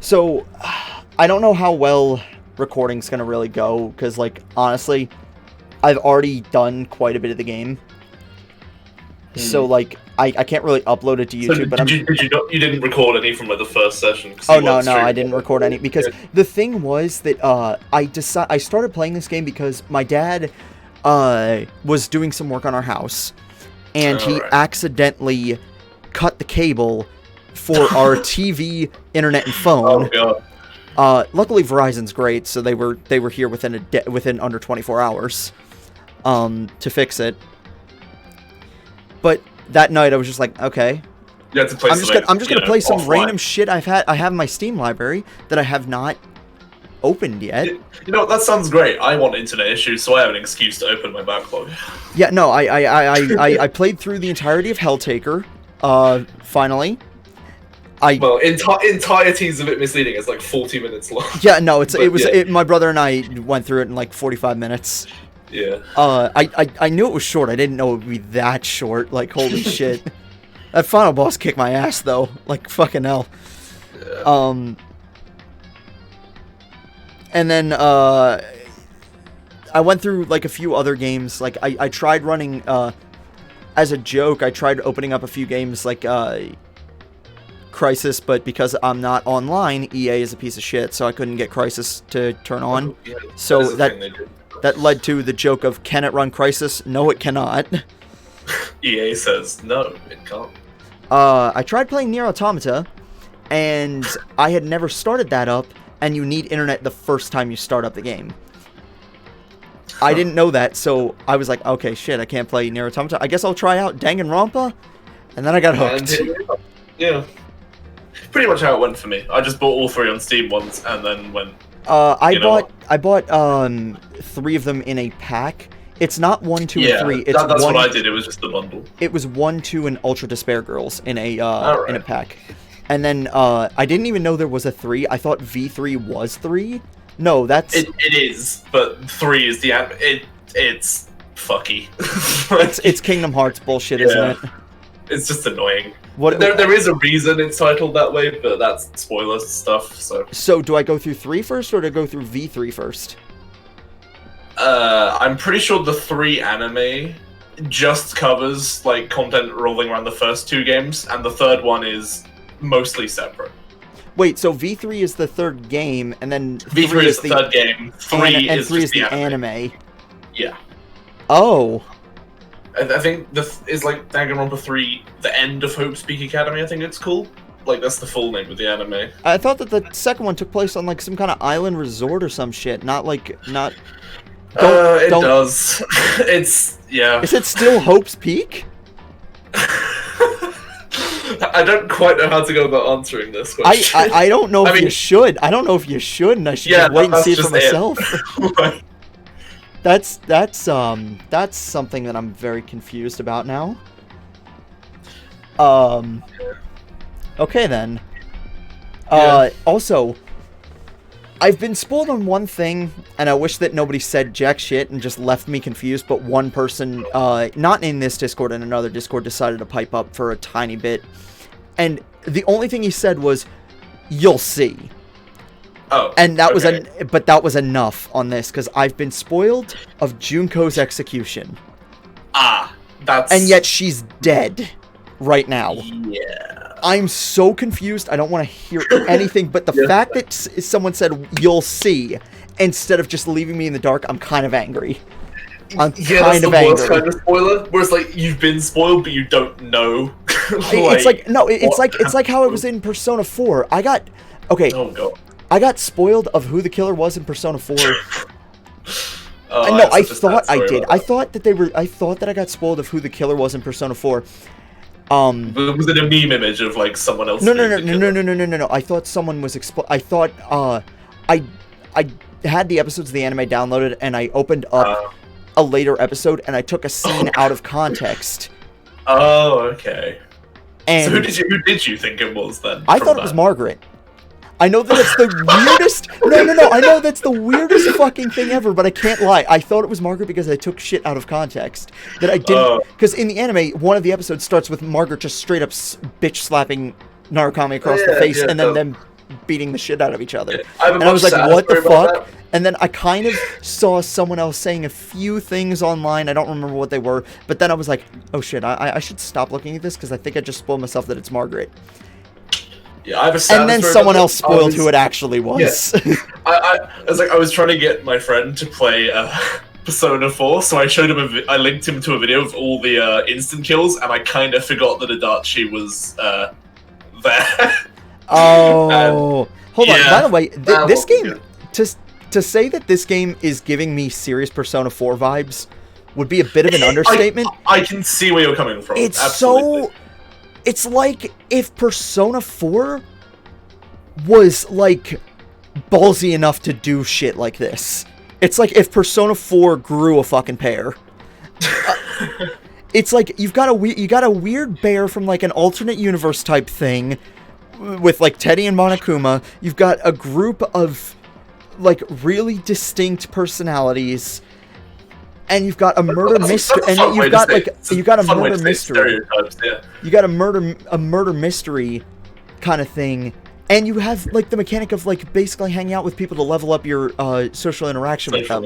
So, I don't know how well recording's gonna really go, because, like, honestly, I've already done quite a bit of the game. So, like, I can't really upload it to YouTube, so but you didn't record any from, like, the first session? Oh, no, I didn't record any, because the thing was that, I started playing this game because my dad, was doing some work on our house, and he accidentally cut the cable for our TV, internet, and phone. Oh, God. Luckily Verizon's great, so they were here within under 24 hours, to fix it. But that night I was just like, okay, You had to play I'm just gonna play some offline. random shit I have in my Steam library that I have not opened yet. You know, that sounds great. I want internet issues, so I have an excuse to open my backlog. Yeah, no, I played through the entirety of Helltaker, finally. Well, entirety is a bit misleading. It's like 40 minutes long. Yeah, no, my brother and I went through it in like 45 minutes. Yeah. I knew it was short. I didn't know it would be that short. Like, holy shit. That final boss kicked my ass, though. Like, fucking hell. Yeah. And then, I went through, like, a few other games. Like, I tried running, as a joke, I tried opening up a few games, like, Crysis, but because I'm not online, EA is a piece of shit, so I couldn't get Crysis to turn on. Oh, yeah, so that led to the joke of, can it run Crysis? No, it cannot. EA says, no, it can't. I tried playing Nier Automata, and I had never started that up, and you need internet the first time you start up the game. I didn't know that, so I was like, okay, shit, I can't play Nier Automata. I guess I'll try out Danganronpa, and then I got hooked. Yeah. Pretty much how it went for me. I just bought all three on Steam once, and then went... I bought 3 of them in a pack. It's not 1, 2, and 3. It's that's what I did. It was just the bundle. It was 1, 2, and Ultra Despair Girls in a pack. And then I didn't even know there was a 3. I thought V3 was 3. No, that's... It is, but 3 is the... It's fucky. it's Kingdom Hearts bullshit, isn't it? It's just annoying. There is a reason it's titled that way, but that's spoiler stuff, so... So, do I go through 3 first, or do I go through V3 first? I'm pretty sure the 3 anime just covers, like, content rolling around the first 2 games, and the third one is mostly separate. Wait, so V3 is the third game, and then V3 is the third game, 3 is the anime. Yeah. Oh. I think is like Danganronpa 3, the end of Hope's Peak Academy, I think it's called. Like, that's the full name of the anime. I thought that the second one took place on, like, some kind of island resort or some shit, not... It does. It's, yeah. Is it still Hope's Peak? I don't quite know how to go about answering this question. I don't know if you should. I don't know if you should, and I should just wait and see it for myself. Right. That's something that I'm very confused about now. Okay then. Also, I've been spoiled on one thing, and I wish that nobody said jack shit and just left me confused, but one person, not in this Discord, in another Discord, decided to pipe up for a tiny bit. And the only thing he said was, "You'll see." Oh, and that was but that was enough on this, because I've been spoiled of Junko's execution. And yet she's dead right now. Yeah. I'm so confused. I don't want to hear anything, but the fact that someone said, "You'll see," instead of just leaving me in the dark, I'm kind of angry. I'm kind of angry. Worst kind of spoiler, where it's like, you've been spoiled, but you don't know. It's like how it was in Persona 4. I got spoiled of who the killer was in Persona 4. I thought I did. I thought that I got spoiled of who the killer was in Persona 4. Was it a meme image of, like, someone else? No. I thought someone was I had the episodes of the anime downloaded, and I opened up a later episode, and I took a scene out of context. Oh, okay. And so who did you think it was then? I thought it was Margaret. I know that it's the weirdest... No, I know that's the weirdest fucking thing ever, but I can't lie. I thought it was Margaret because I took shit out of context. That I didn't... Because in the anime, one of the episodes starts with Margaret just straight up bitch-slapping Narukami across the face, and then them beating the shit out of each other. Yeah. And I was like, what the fuck? And then I kind of saw someone else saying a few things online. I don't remember what they were. But then I was like, oh shit, I should stop looking at this because I think I just spoiled myself that it's Margaret. Yeah, I have a and then someone else spoiled who it actually was. Yeah. I was trying to get my friend to play Persona 4, so I showed him I linked him to a video of all the instant kills, and I kind of forgot that Adachi was there. Oh, hold on. By the way, this game, to say that this game is giving me serious Persona 4 vibes would be a bit of an understatement. I can see where you're coming from. It's Absolutely. It's like if Persona 4 was, like, ballsy enough to do shit like this. It's like if Persona 4 grew a fucking pear. It's like you got a weird bear from, like, an alternate universe type thing with, like, Teddy and Monokuma. You've got a group of, like, really distinct personalities. And you've got a murder mystery, and you've got a murder mystery. Yeah. You got a murder mystery kind of thing, and you have like the mechanic of like basically hanging out with people to level up your social interaction with them.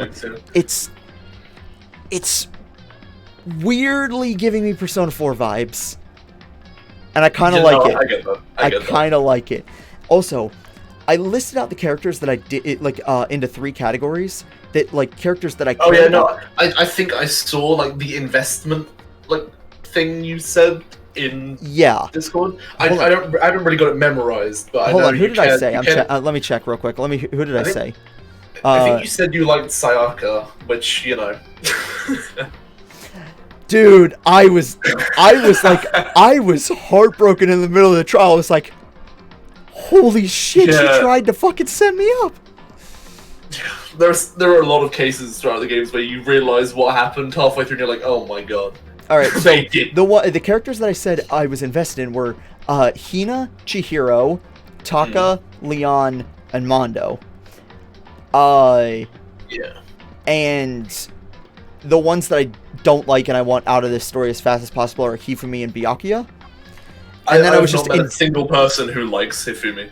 It's weirdly giving me Persona 4 vibes, and I kind of like it. I get that. I kind of like it. Also, I listed out the characters that I did into 3 categories. That like characters that I. Oh yeah, no, I think I saw like the investment like thing you said in Discord. I haven't really got it memorized, but hold on. Who did I say? Let me check real quick. Who did I say? I think you said you liked Sayaka, which you know. Dude, I was like, I was heartbroken in the middle of the trial. I was like, holy shit, she tried to fucking set me up. There are a lot of cases throughout the games where you realize what happened halfway through and you're like, oh my god. Alright, so the characters that I said I was invested in were Hina, Chihiro, Taka, Leon, and Mondo. And the ones that I don't like and I want out of this story as fast as possible are Hifumi and Byakuya. And then I was just a single person who likes Hifumi.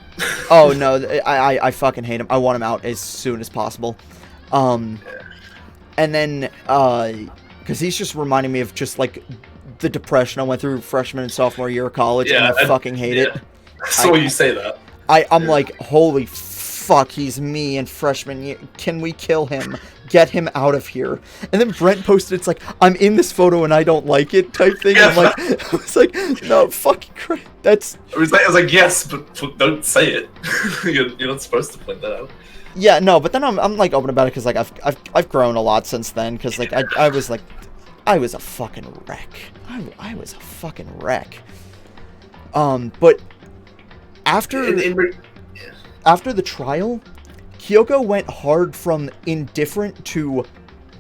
Oh no, I fucking hate him. I want him out as soon as possible. And then because he's just reminding me of just like the depression I went through freshman and sophomore year of college, and I fucking hate it. So you say that. I'm like, holy fuck, he's me in freshman year. Can we kill him? Get him out of here. And then Brent posted, it's like, I'm in this photo and I don't like it type thing. I'm like, I was like, no, fucking Christ. That's... I was like, yes, but don't say it. You're not supposed to point that out. Yeah, no, but then I'm like open about it because like I've grown a lot since then because like I was like, I was a fucking wreck. I was a fucking wreck. But after the trial, Kyoko went hard from indifferent to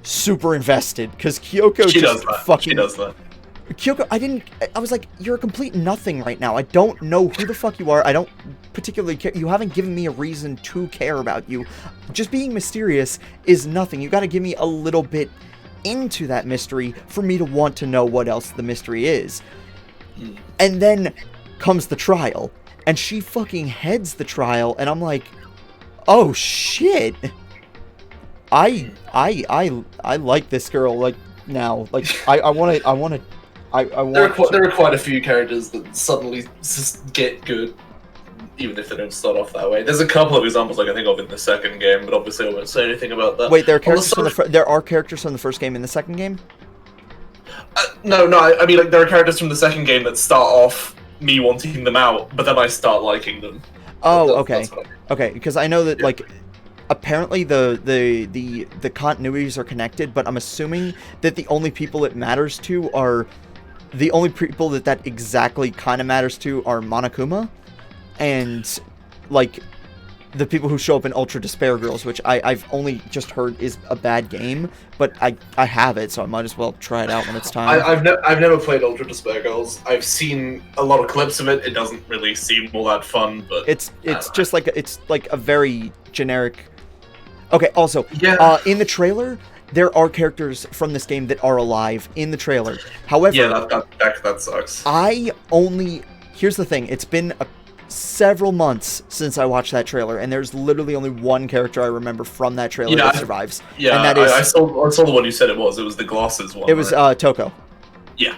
super invested because Kyoko She does that. Kyoko, I was like, you're a complete nothing right now. I don't know who the fuck you are. I don't particularly care. You haven't given me a reason to care about you. Just being mysterious is nothing. You gotta give me a little bit into that mystery for me to want to know what else the mystery is. And then comes the trial. And she fucking heads the trial, and I'm like, oh shit. I like this girl like now. Like I want. There are quite a few characters that suddenly just get good, even if they don't start off that way. There's a couple of examples like I think of in the second game, but obviously I won't say anything about that. Wait, there are characters there are characters from the first game in the second game? No, I mean like there are characters from the second game that start off me wanting them out, but then I start liking them. Oh, okay. Okay, because I know that like apparently the continuities are connected, but I'm assuming that the only people it matters to are the only people that exactly kind of matters to are Monokuma and like the people who show up in Ultra Despair Girls, which I've only just heard is a bad game, but I have it, so I might as well try it out when it's time. I've never played Ultra Despair Girls. I've seen a lot of clips of it. It doesn't really seem all that fun, but it's just like it's like a very generic. Okay, also, in the trailer, there are characters from this game that are alive in the trailer. However, that sucks. here's the thing. It's been several months since I watched that trailer, and there's literally only one character I remember from that trailer that survives. Yeah, and that is, I saw the one you said it was. It was the glasses one. It was Toko. Yeah.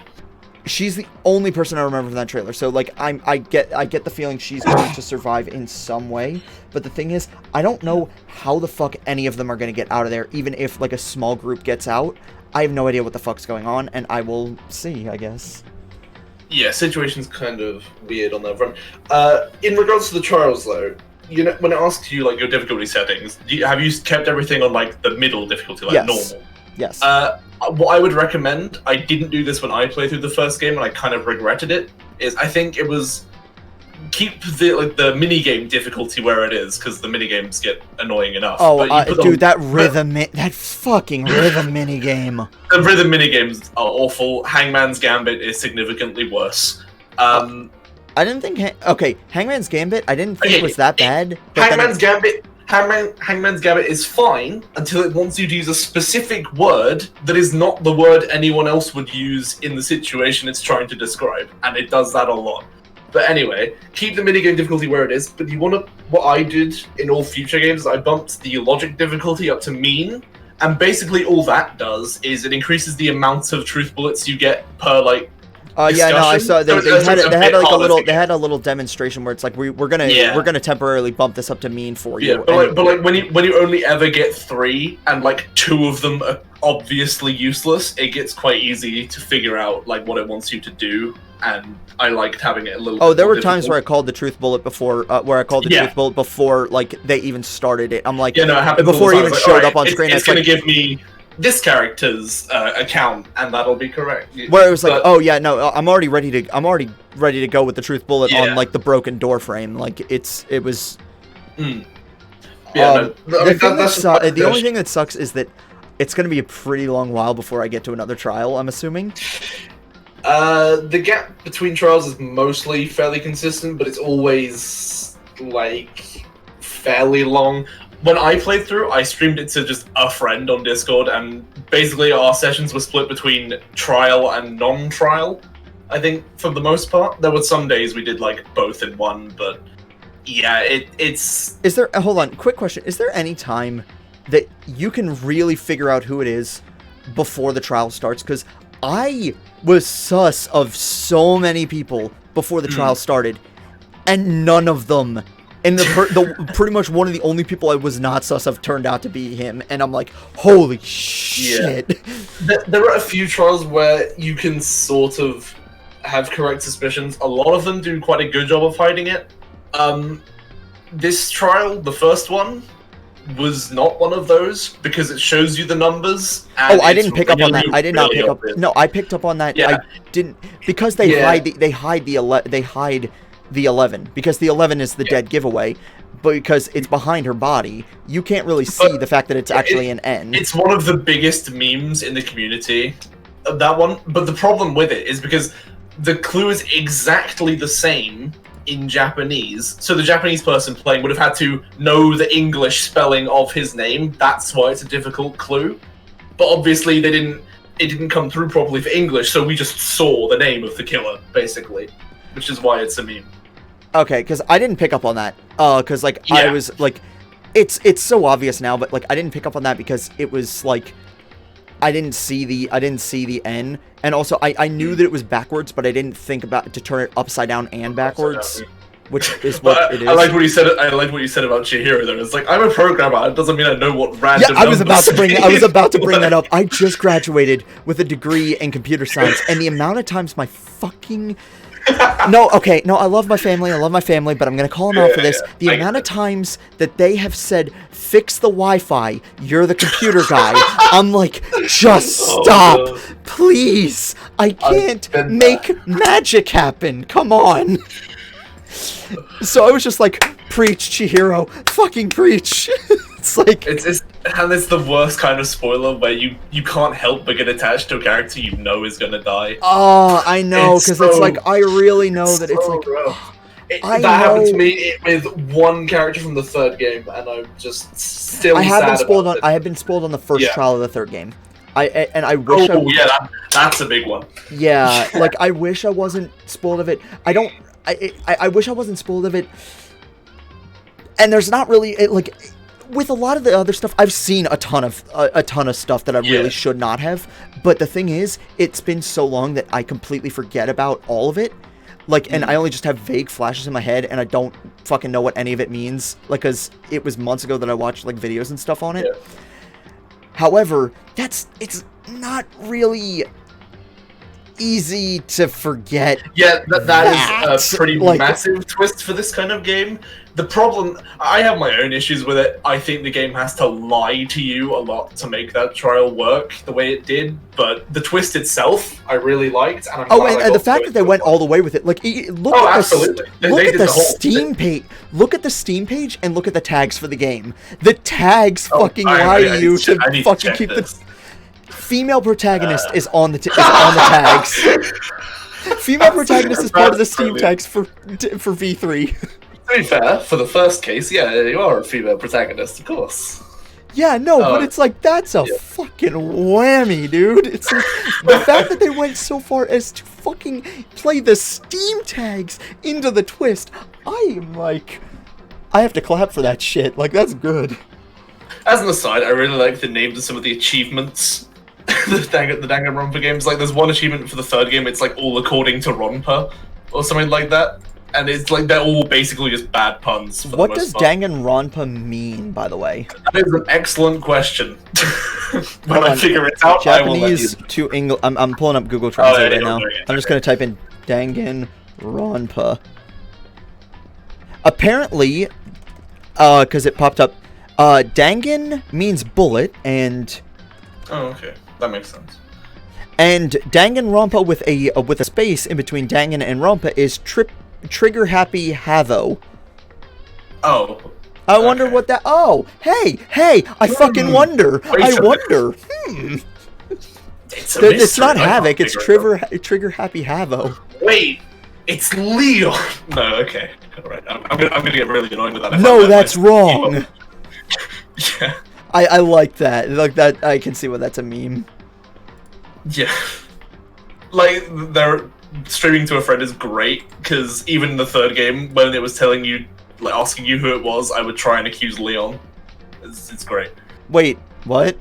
She's the only person I remember from that trailer. So like I get the feeling she's going to survive in some way. But the thing is, I don't know how the fuck any of them are going to get out of there, even if like a small group gets out. I have no idea what the fuck's going on, and I will see, I guess. Yeah, situation's kind of weird on that front. In regards to the trials, though, you know, when it asks you like your difficulty settings, have you kept everything on like the middle difficulty, like normal? Yes. What I would recommend, I didn't do this when I played through the first game, and I kind of regretted it. Is I think it was keep the mini game difficulty where it is, because the mini games get annoying enough. Oh, dude, that fucking rhythm mini game. The rhythm mini games are awful. Hangman's Gambit is significantly worse. I didn't think. Hangman's Gambit. I didn't think it was that bad. Hangman's Gambit is fine until it wants you to use a specific word that is not the word anyone else would use in the situation it's trying to describe, and it does that a lot. But anyway, keep the minigame difficulty where it is, but what I did in all future games is I bumped the logic difficulty up to mean, and basically all that does is it increases the amount of truth bullets you get per, like, yeah, no, I saw they had a little demonstration where it's like we're gonna temporarily bump this up to mean for you. Yeah, but when you only ever get 3 and like 2 of them are obviously useless, it gets quite easy to figure out like what it wants you to do, and I liked having it a little. Oh, there were times where I called the truth bullet before, truth bullet before like they even started it. I'm like, yeah, no, it happens before it even showed up on screen. It's gonna give me this character's account, and that'll be correct. Where it was like, oh yeah, no, I'm already ready to go with the truth bullet on like the broken door frame. Like it was. Yeah, the only thing that sucks is that it's going to be a pretty long while before I get to another trial, I'm assuming. The gap between trials is mostly fairly consistent, but it's always like fairly long. When I played through, I streamed it to just a friend on Discord, and basically our sessions were split between trial and non-trial. I think for the most part, there were some days we did like both in one, but yeah, it's. Is there? Hold on, quick question. Is there any time that you can really figure out who it is before the trial starts? Because I was sus of so many people before the trial started, and none of them. And pretty much one of the only people I was not sus of turned out to be him, and I'm like, holy shit. Yeah. There are a few trials where you can sort of have correct suspicions. A lot of them do quite a good job of hiding it. This trial, the first one, was not one of those because it shows you the numbers. And I didn't pick up on that. I did not pick up. No, I picked up on that. Yeah. I didn't, because they hide the 11, because the 11 is the dead giveaway, but because it's behind her body, you can't really see the fact that it's actually an N. It's one of the biggest memes in the community, that one. But the problem with it is because the clue is exactly the same in Japanese, so the Japanese person playing would have had to know the English spelling of his name. That's why it's a difficult clue. But obviously it didn't come through properly for English, so we just saw the name of the killer, basically, which is why it's a meme. Okay, because I didn't pick up on that. Because like I was like, it's so obvious now, but like I didn't pick up on that because it was like I didn't see the N, and also I knew that it was backwards, but I didn't think about to turn it upside down and backwards, which is what it is. I like what you said. I like what you said about Chihiro though. It's like, I'm a programmer. It doesn't mean I know what random. Yeah, I was about to bring that up. I just graduated with a degree in computer science, and the amount of times my fucking no, I love my family, but I'm gonna call them out for this. The amount of times that they have said, fix the Wi-Fi, you're the computer guy. I'm like, just stop, please. I can't make magic happen. Come on. So I was just like, preach, Chihiro, fucking preach. It's like it's the worst kind of spoiler where you can't help but get attached to a character you know is gonna die. Oh, I know, because it's like I really know that it's like that happened to me with one character from the third game, and I'm just still. I have been spoiled on the first trial of the third game. I wish. That's a big one. Yeah, like I wish I wasn't spoiled of it. I wish I wasn't spoiled of it. And there's not really like with a lot of the other stuff. I've seen a ton of stuff that I really should not have. But the thing is, it's been so long that I completely forget about all of it. Like, and I only just have vague flashes in my head, and I don't fucking know what any of it means. Like, because it was months ago that I watched, like, videos and stuff on it. Yeah. However, it's not really easy to forget. Yeah, that is a pretty massive twist for this kind of game. The problem, I have my own issues with it. I think the game has to lie to you a lot to make that trial work the way it did. But the twist itself, I really liked. And and the fact that they went all the way with it, like, look at the Steam page. Look at the Steam page and look at the tags for the game. The tags fucking lie to you to fucking keep the female protagonist is on the tags. Female protagonist is part of the Steam tags for V3. To be fair, for the first case, yeah, you are a female protagonist, of course. Yeah, no, but it's like, that's a fucking whammy, dude. It's like, the fact that they went so far as to fucking play the Steam tags into the twist, I am like, I have to clap for that shit. Like, that's good. As an aside, I really like the names of some of the achievements. the Danganronpa games. Like, there's one achievement for the third game, it's like all according to Ronpa, or something like that. And it's like they're all basically just bad puns. For what the most does Danganronpa mean, by the way? That is an excellent question. When I figure it out, Japanese I will let you know. to English. I'm pulling up Google Translate right now. I'm just gonna type in Danganronpa. Apparently, because it popped up, Dangan means bullet, and oh, okay, that makes sense. And Danganronpa with a space in between Dangan and Rompa is Trigger Happy Havo. Oh. I wonder what that. Oh, hey! I fucking wonder. I wonder. It's not Havoc. It's Trigger Happy Havo. Wait, it's Leon. No, okay, all right. I'm gonna get really annoyed with that. No, that's wrong. Yeah. I like that. Like that. I can see why that's a meme. Yeah. Like they're streaming to a friend is great, because even in the third game, when it was telling you, like asking you who it was, I would try and accuse Leon. It's great. Wait, what?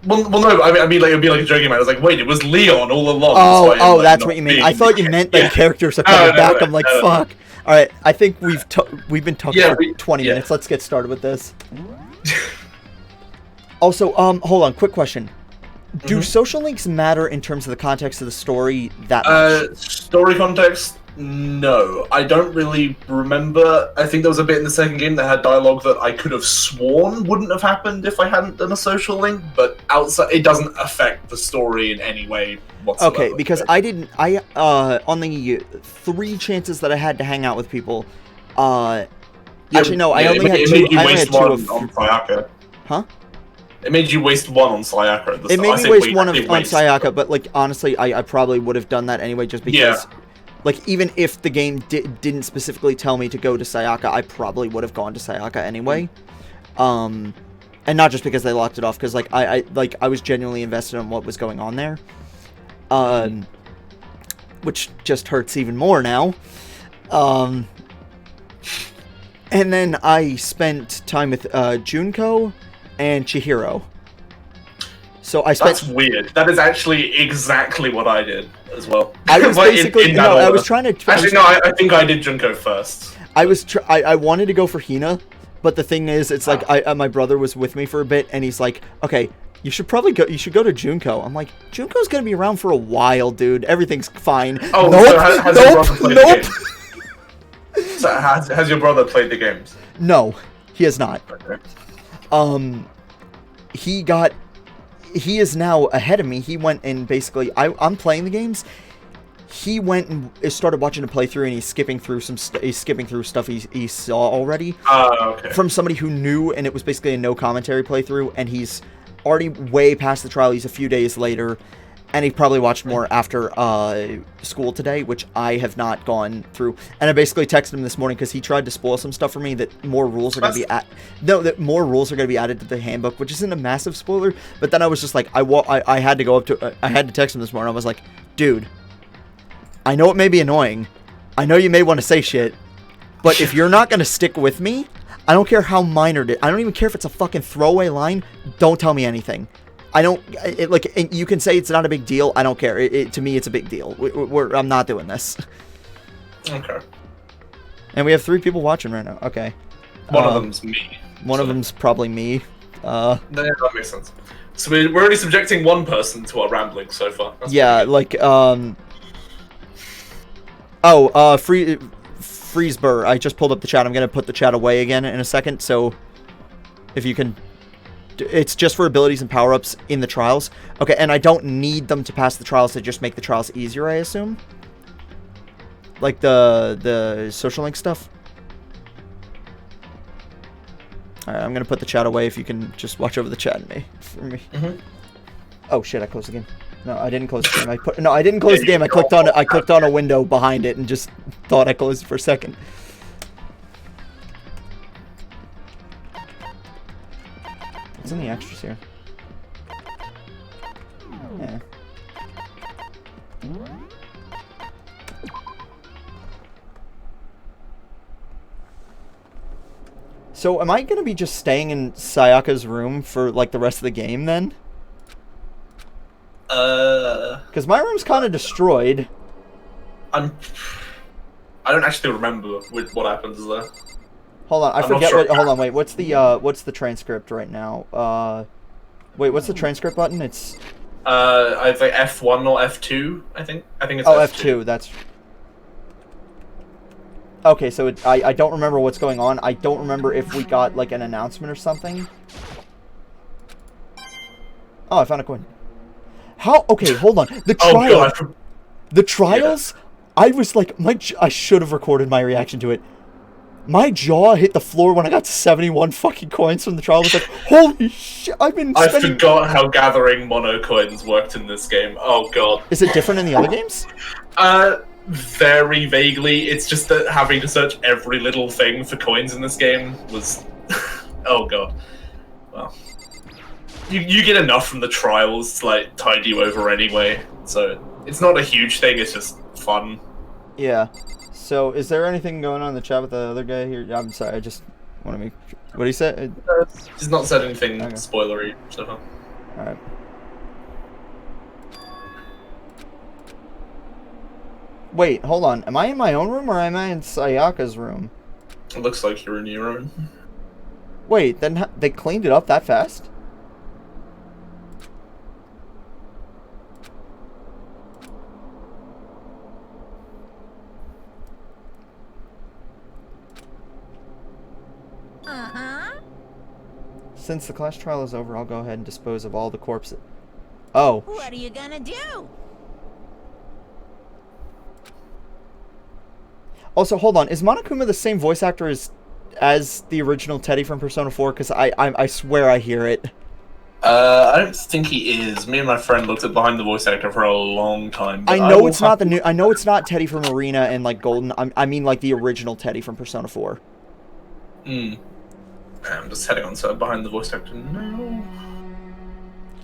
Well, no, I mean, like, it'd be like a joking man. I was like, wait, it was Leon all along. Oh, that's what you mean. I thought you meant that characters are coming back. I'm like, fuck. All right, I think we've been talking for 20 minutes. Let's get started with this. Also, hold on, quick question. Do social links matter in terms of the context of the story that much? Story context? No. I don't really remember. I think there was a bit in the second game that had dialogue that I could have sworn wouldn't have happened if I hadn't done a social link, but outside, it doesn't affect the story in any way whatsoever. Okay, because I didn't, on the 3 chances that I had to hang out with people, actually no, I only had 2. Made you I only waste had 2 on Sayaka. Huh? It made you waste 1 on Sayaka at the start. It made me waste 1 on Sayaka, but like honestly, I probably would have done that anyway, just because. Yeah. Like, even if the game didn't specifically tell me to go to Sayaka, I probably would have gone to Sayaka anyway. And not just because they locked it off, because like I was genuinely invested in what was going on there. Which just hurts even more now. And then I spent time with Junko and Chihiro. So I spent. That's weird. That is actually exactly what I did as well. I was basically I was trying to. Actually, no. I think I did Junko first. I wanted to go for Hina, but the thing is, it's like my brother was with me for a bit, and he's like, "Okay, you should probably go. You should go to Junko." I'm like, "Junko's gonna be around for a while, dude. Everything's fine." Oh, nope, so has your brother played the games? So has your brother played the games? No, he has not. Okay. He is now ahead of me. He went and basically, I'm playing the games. He went and started watching a playthrough, and he's skipping through stuff he saw already. Okay. From somebody who knew, and it was basically a no commentary playthrough, and he's already way past the trial. He's a few days later, and he probably watched more after school today, which I have not gone through. And I basically texted him this morning because he tried to spoil some stuff for me that more rules are going to be that more rules are going to be added to the handbook, which isn't a massive spoiler. But then I was just like, I had to go up to I had to text him this morning. I was like, dude, I know it may be annoying, I know you may want to say shit, but if you're not gonna stick with me, I don't care how minor it is. I don't even care if it's a fucking throwaway line. Don't tell me anything. I don't, you can say it's not a big deal. I don't care. To me, it's a big deal. I'm not doing this. Okay. And we have 3 people watching right now. Okay. One of them's me. One of them's probably me. Yeah, that makes sense. So we're only subjecting one person to our rambling so far. That's yeah, like, Freezebur. I just pulled up the chat. I'm gonna put the chat away again in a second, so if you can... It's just for abilities and power-ups in the trials. Okay, and I don't need them to pass the trials to just make the trials easier, I assume? Like the social link stuff? Alright, I'm gonna put the chat away if you can just watch over the chat for me. Mm-hmm. Oh shit, I closed the game. No, I didn't close the game. I didn't close the game. I clicked on a window behind it and just thought I closed it for a second. What's in the extras here? Yeah. So, am I gonna be just staying in Sayaka's room for, like, the rest of the game, then? Because my room's kind of destroyed. I don't actually remember what happens there. Hold on, I I'm forget not sure. what... Hold on, wait, what's the transcript right now? Wait, what's the transcript button? It's... Either F1 or F2, I think. I think it's F2, that's... Okay, so I don't remember what's going on. I don't remember if we got, like, an announcement or something. Oh, I found a coin. How? Okay, hold on. The trial... The trials? Yeah. I was like... I should have recorded my reaction to it. My jaw hit the floor when I got 71 fucking coins from the trial. I was like, holy shit, I've been spending... I forgot how gathering mono coins worked in this game. Oh, God. Is it different in the other games? Very vaguely. It's just that having to search every little thing for coins in this game was... oh, God. Well... You get enough from the trials to, like, tide you over anyway. So, it's not a huge thing, it's just fun. Yeah. So, is there anything going on in the chat with the other guy here? I'm sorry, I just want to make... What did he say? He's not said anything spoilery so far. Alright. Wait, hold on. Am I in my own room or am I in Sayaka's room? It looks like you're in your own. Wait, then they cleaned it up that fast? Since the class trial is over, I'll go ahead and dispose of all the corpses. Oh. What are you gonna do? Also, hold on. Is Monokuma the same voice actor as the original Teddy from Persona 4? Because I swear I hear it. I don't think he is. Me and my friend looked at behind the voice actor for a long time. I know it's not the new. I know it's not Teddy from Arena and like Golden. I mean like the original Teddy from Persona 4. Hmm. I'm just heading on to behind the voice actor now.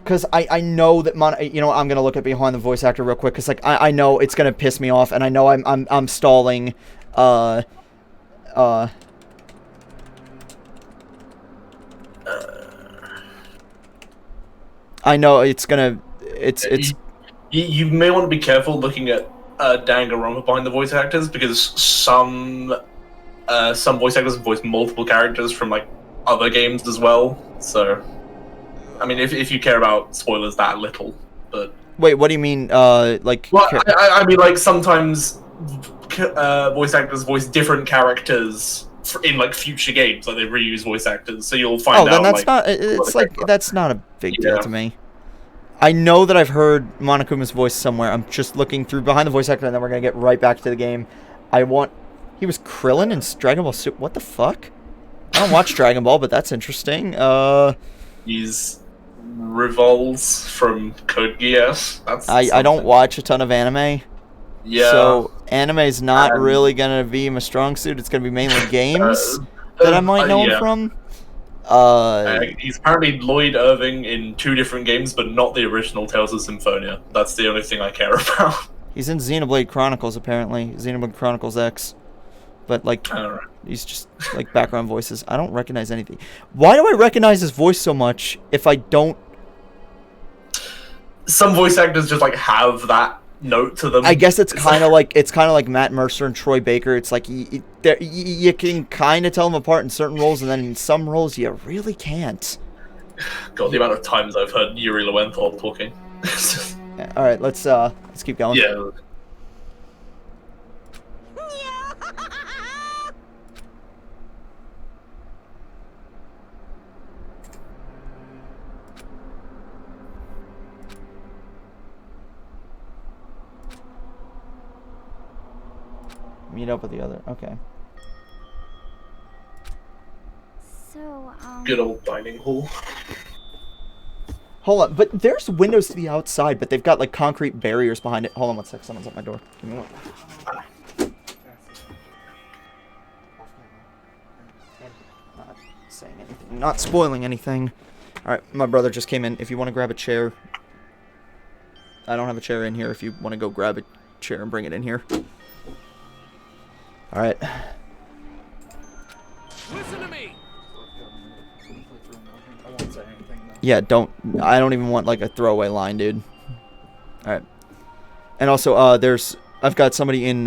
Because I know that I'm gonna look at behind the voice actor real quick because like I know it's gonna piss me off and I know I'm stalling. I know it's gonna. It's. You may want to be careful looking at Danganronpa behind the voice actors because some voice actors voice multiple characters from like other games as well. So, I mean, if you care about spoilers that little, but wait, what do you mean? Like? Well, I mean, like sometimes voice actors voice different characters in like future games, like they reuse voice actors, so you'll find out. Oh, then that's not. It's like that's not a big deal to me. I know that I've heard Monokuma's voice somewhere. I'm just looking through behind the voice actor, and then we're gonna get right back to the game. He was Krillin in Dragon Ball Super. What the fuck? I don't watch Dragon Ball, but that's interesting. He's Revolves from Code Geass. I don't watch a ton of anime. Yeah. So anime's not really gonna be my strong suit. It's gonna be mainly games that I might know him from. He's apparently Lloyd Irving in 2 different games, but not the original Tales of Symphonia. That's the only thing I care about. He's in Xenoblade Chronicles, apparently. Xenoblade Chronicles X. But, like, I don't know. he's just, like, background voices. I don't recognize anything. Why do I recognize his voice so much if I don't... Some voice actors just, like, have that note to them. I guess it's kind of like Matt Mercer and Troy Baker. It's like you can kind of tell them apart in certain roles, and then in some roles you really can't. God, the amount of times I've heard Yuri Lowenthal talking. All right, let's keep going. Yeah. Meet up with the other. Okay. So, Good old dining hall. Hold on, but there's windows to the outside, but they've got like concrete barriers behind it. Hold on one sec, someone's at my door. Give me one. Not saying anything, not spoiling anything. All right, my brother just came in. If you want to grab a chair, I don't have a chair in here. If you want to go grab a chair and bring it in here. All right. Listen to me. Yeah, I don't even want like a throwaway line, dude. All right. And also, I've got somebody in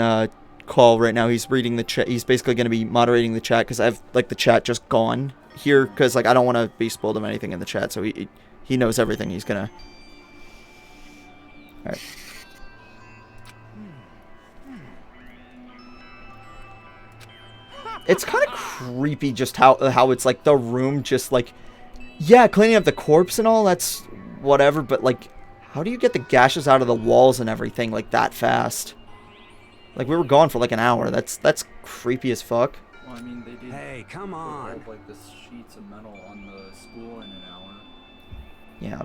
call right now. He's reading the chat. He's basically going to be moderating the chat because I've like the chat just gone here because like I don't want to be spoiled of anything in the chat. So he knows everything. He's gonna. All right. It's kind of creepy just how it's like the room just like, yeah, cleaning up the corpse and all, that's whatever, but like, how do you get the gashes out of the walls and everything like that fast? Like, we were gone for like an hour. That's creepy as fuck. Well, I mean, they did. Hey, come on. Rolled, like the sheets of metal on the spool in an hour. Yeah.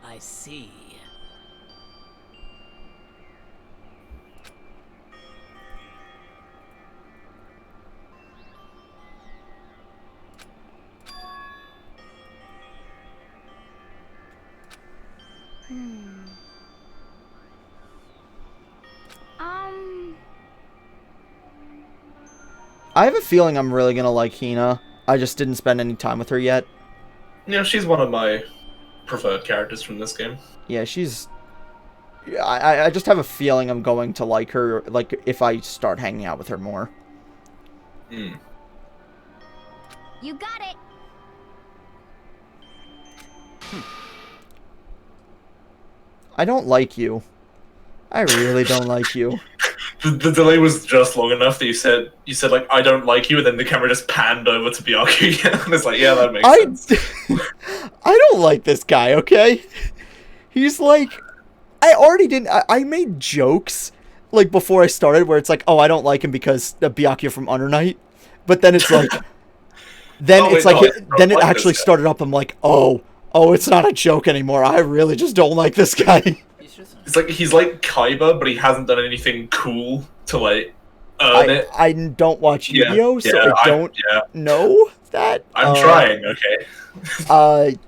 I see. I have a feeling I'm really gonna like Hina. I just didn't spend any time with her yet. Yeah, she's one of my preferred characters from this game. Yeah, she's... I just have a feeling I'm going to like her, like, if I start hanging out with her more. Hmm. you got it. I don't like you. I really don't like you. The delay was just long enough that you said like I don't like you, and then the camera just panned over to Byakuya again. And it's like, yeah, that makes sense. I don't like this guy, okay? He's like, I made jokes, like, before I started, where it's like, oh, I don't like him because of Byakuya from Under Night. But then it's like, then it actually started up, I'm like, oh, it's not a joke anymore. I really just don't like this guy. He's like Kaiba, but he hasn't done anything cool to like earn it. I don't watch Yu-Gi-Oh, so I don't know that. I'm trying, okay.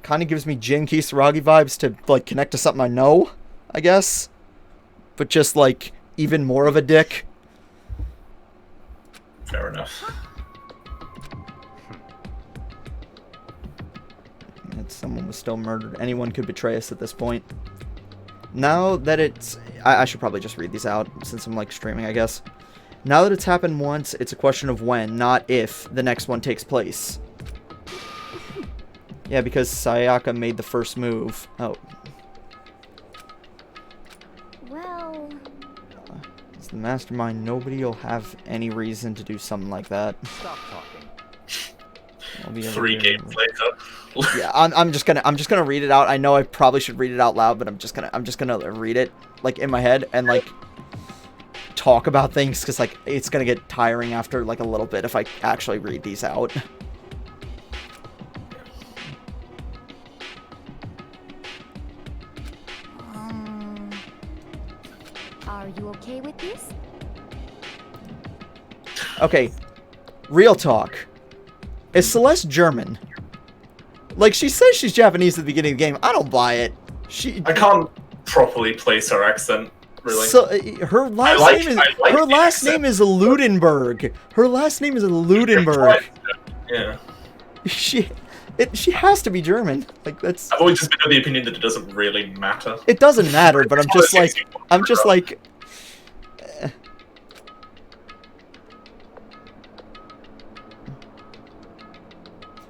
Kind of gives me Jin Kisaragi vibes to like connect to something I know, I guess. But just like even more of a dick. Fair enough. If someone was still murdered, anyone could betray us at this point. Now that it's... I should probably just read these out, since I'm, like, streaming, I guess. Now that it's happened once, it's a question of when, not if, the next one takes place. Yeah, because Sayaka made the first move. Oh. Well... As the mastermind, nobody will have any reason to do something like that. Stop talking. 3 games later. Yeah, I'm just gonna read it out. I know I probably should read it out loud, but I'm just gonna read it like in my head and like talk about things because like it's gonna get tiring after like a little bit if I actually read these out. Are you okay with this? Okay, real talk. Is Celeste German? Like, she says she's Japanese at the beginning of the game. I don't buy it. I can't properly place her accent, really. So her last like name is the accent. Ludenberg. Her last name is Ludenberg. Yeah. She has to be German. Like, that's. I've always just been of the opinion that it doesn't really matter. It doesn't matter, but I'm just like.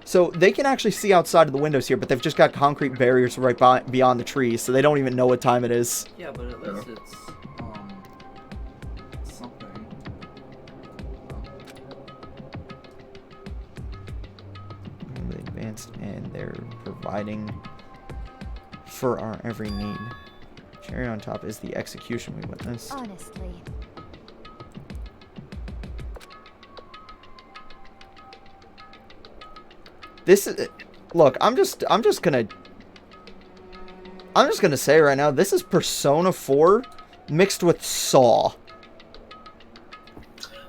So they can actually see outside of the windows here, but they've just got concrete barriers right beyond the trees, so they don't even know what time it is. Yeah, but at least it's something. Advanced, and they're providing for our every need. Cherry on top is the execution we witnessed. Honestly. This is, look, I'm just gonna say right now, this is Persona 4 mixed with Saw.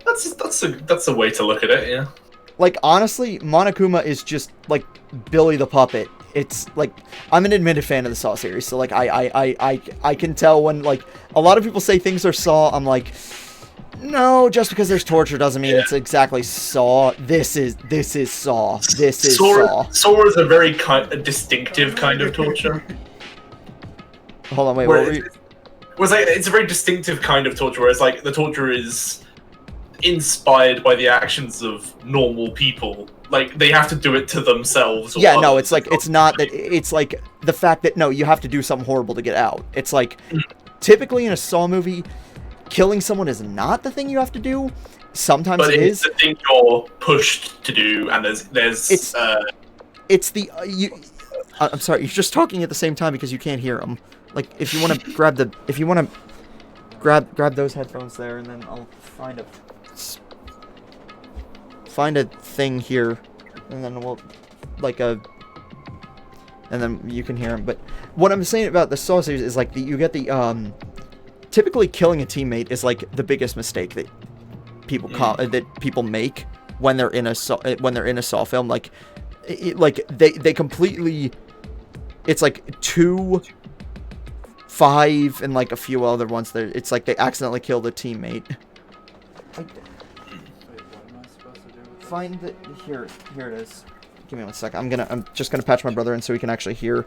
That's a way to look at it, yeah. Like, honestly, Monokuma is just like Billy the Puppet. It's like, I'm an admitted fan of the Saw series, so like I can tell when like a lot of people say things are Saw. I'm like, no, just because there's torture doesn't mean it's exactly Saw. This is Saw. This is Saw. Saw is a very distinctive kind of torture. Hold on, wait. What were you? It's a very distinctive kind of torture, whereas like the torture is inspired by the actions of normal people. Like they have to do it to themselves. Yeah, no, it's like it's not that. It's like the fact that no, you have to do something horrible to get out. It's like typically in a Saw movie, killing someone is not the thing you have to do. Sometimes but it it's is. the thing you're pushed to do, and there's it's the I'm sorry, you're just talking at the same time because you can't hear them. Like if you want to grab those headphones there, and then I'll find a thing here, and then we'll and then you can hear them. But what I'm saying about the Saw series is like you get the typically killing a teammate is like the biggest mistake that people make when they're in a Saw film. Like they completely, it's like 2, 5, and like a few other ones there. It's like they accidentally kill the teammate. Wait, what am I supposed to do with Find the here it is. Give me 1 second. I'm just gonna patch my brother in so he can actually hear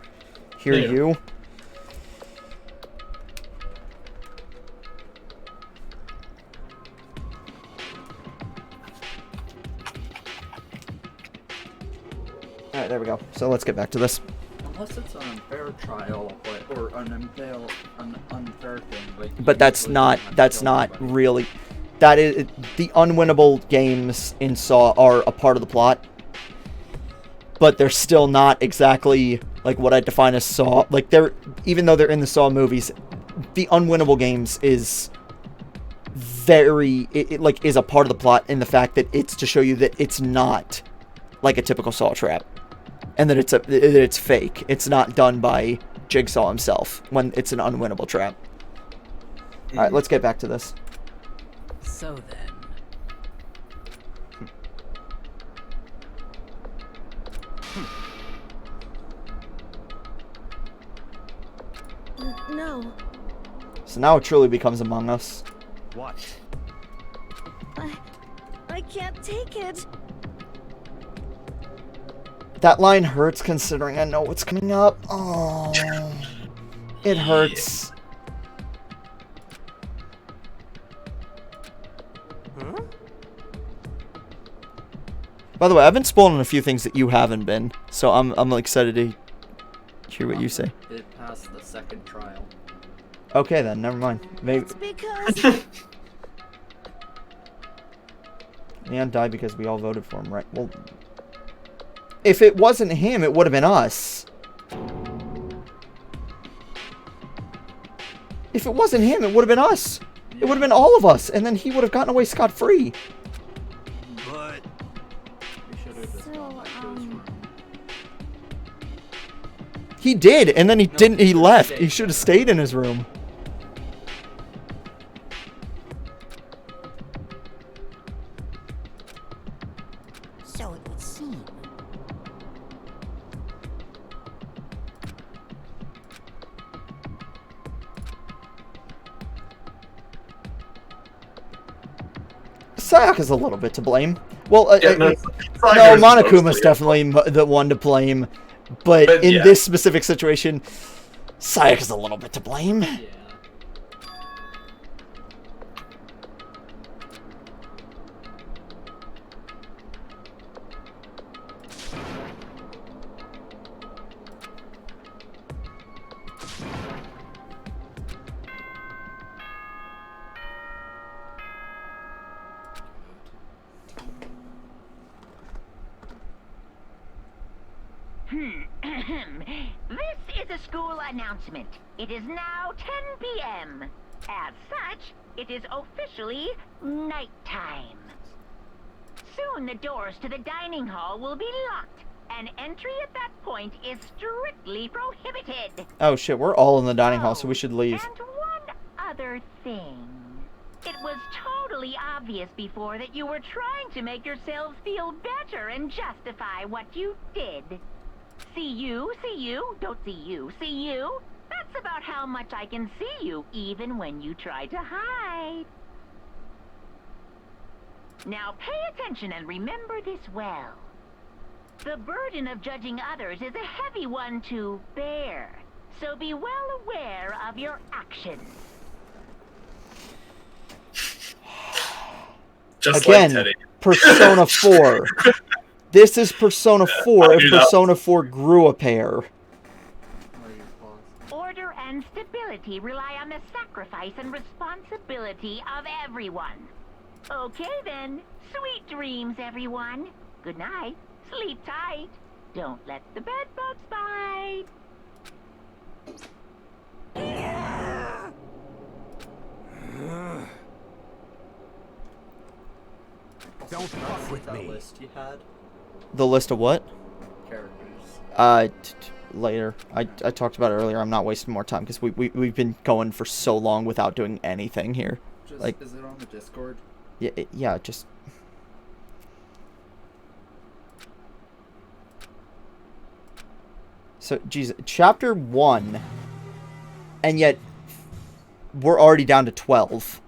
you. Alright, there we go. So let's get back to this. Unless it's an unfair trial, or an unfair thing. Like But that's not really. That is, the unwinnable games in Saw are a part of the plot, but they're still not exactly like what I define as Saw. Like even though they're in the Saw movies, the unwinnable games is very is a part of the plot in the fact that it's to show you that it's not like a typical Saw trap, and that it's fake. It's not done by Jigsaw himself when it's an unwinnable trap. All right, let's get back to this. So then. No. So now it truly becomes Among Us. What? I can't take it. That line hurts considering I know what's coming up. Oh, it hurts. Huh? By the way, I've been spoiling a few things that you haven't been, so I'm excited to hear what you say. It passed the second trial. Okay then, never mind. Maybe It's because Leon died because we all voted for him, right? Well, if it wasn't him, it would have been us. If it wasn't him, it would have been us. It would have been all of us, and then he would have gotten away scot-free. But We should have just So, gone back to his room. He did, and then he didn't. He left. He stayed. should have stayed in his room. So it would seem. Sayaka's a little bit to blame. Well, Yeah, no, Sayaka is Monokuma's mostly- definitely the one to blame, but in yeah. this specific situation, Sayaka's a little bit to blame. Yeah. This is a school announcement. It is now 10 p.m. As such, it is officially nighttime. Soon the doors to the dining hall will be locked, and entry at that point is strictly prohibited. Oh shit, we're all in the dining hall, so we should leave. And one other thing. It was totally obvious before that you were trying to make yourselves feel better and justify what you did. See you, don't see you. That's about how much I can see you, even when you try to hide. Now pay attention and remember this well. The burden of judging others is a heavy one to bear, so be well aware of your actions. Just Again, like Teddy. Persona 4. This is Persona 4 if knew that. Persona 4 grew a pair. Where you pause. Order and stability rely on the sacrifice and responsibility of everyone. Okay then, sweet dreams, everyone. Good night. Sleep tight. Don't let the bed bugs bite. Don't fuck with that me. list you had? The list of what? Characters. Later. I talked about it earlier. I'm not wasting more time because we've been going for so long without doing anything here. Just, Like- is it on the Discord? Yeah, yeah, just... So, geez, chapter 1, and yet we're already down to 12.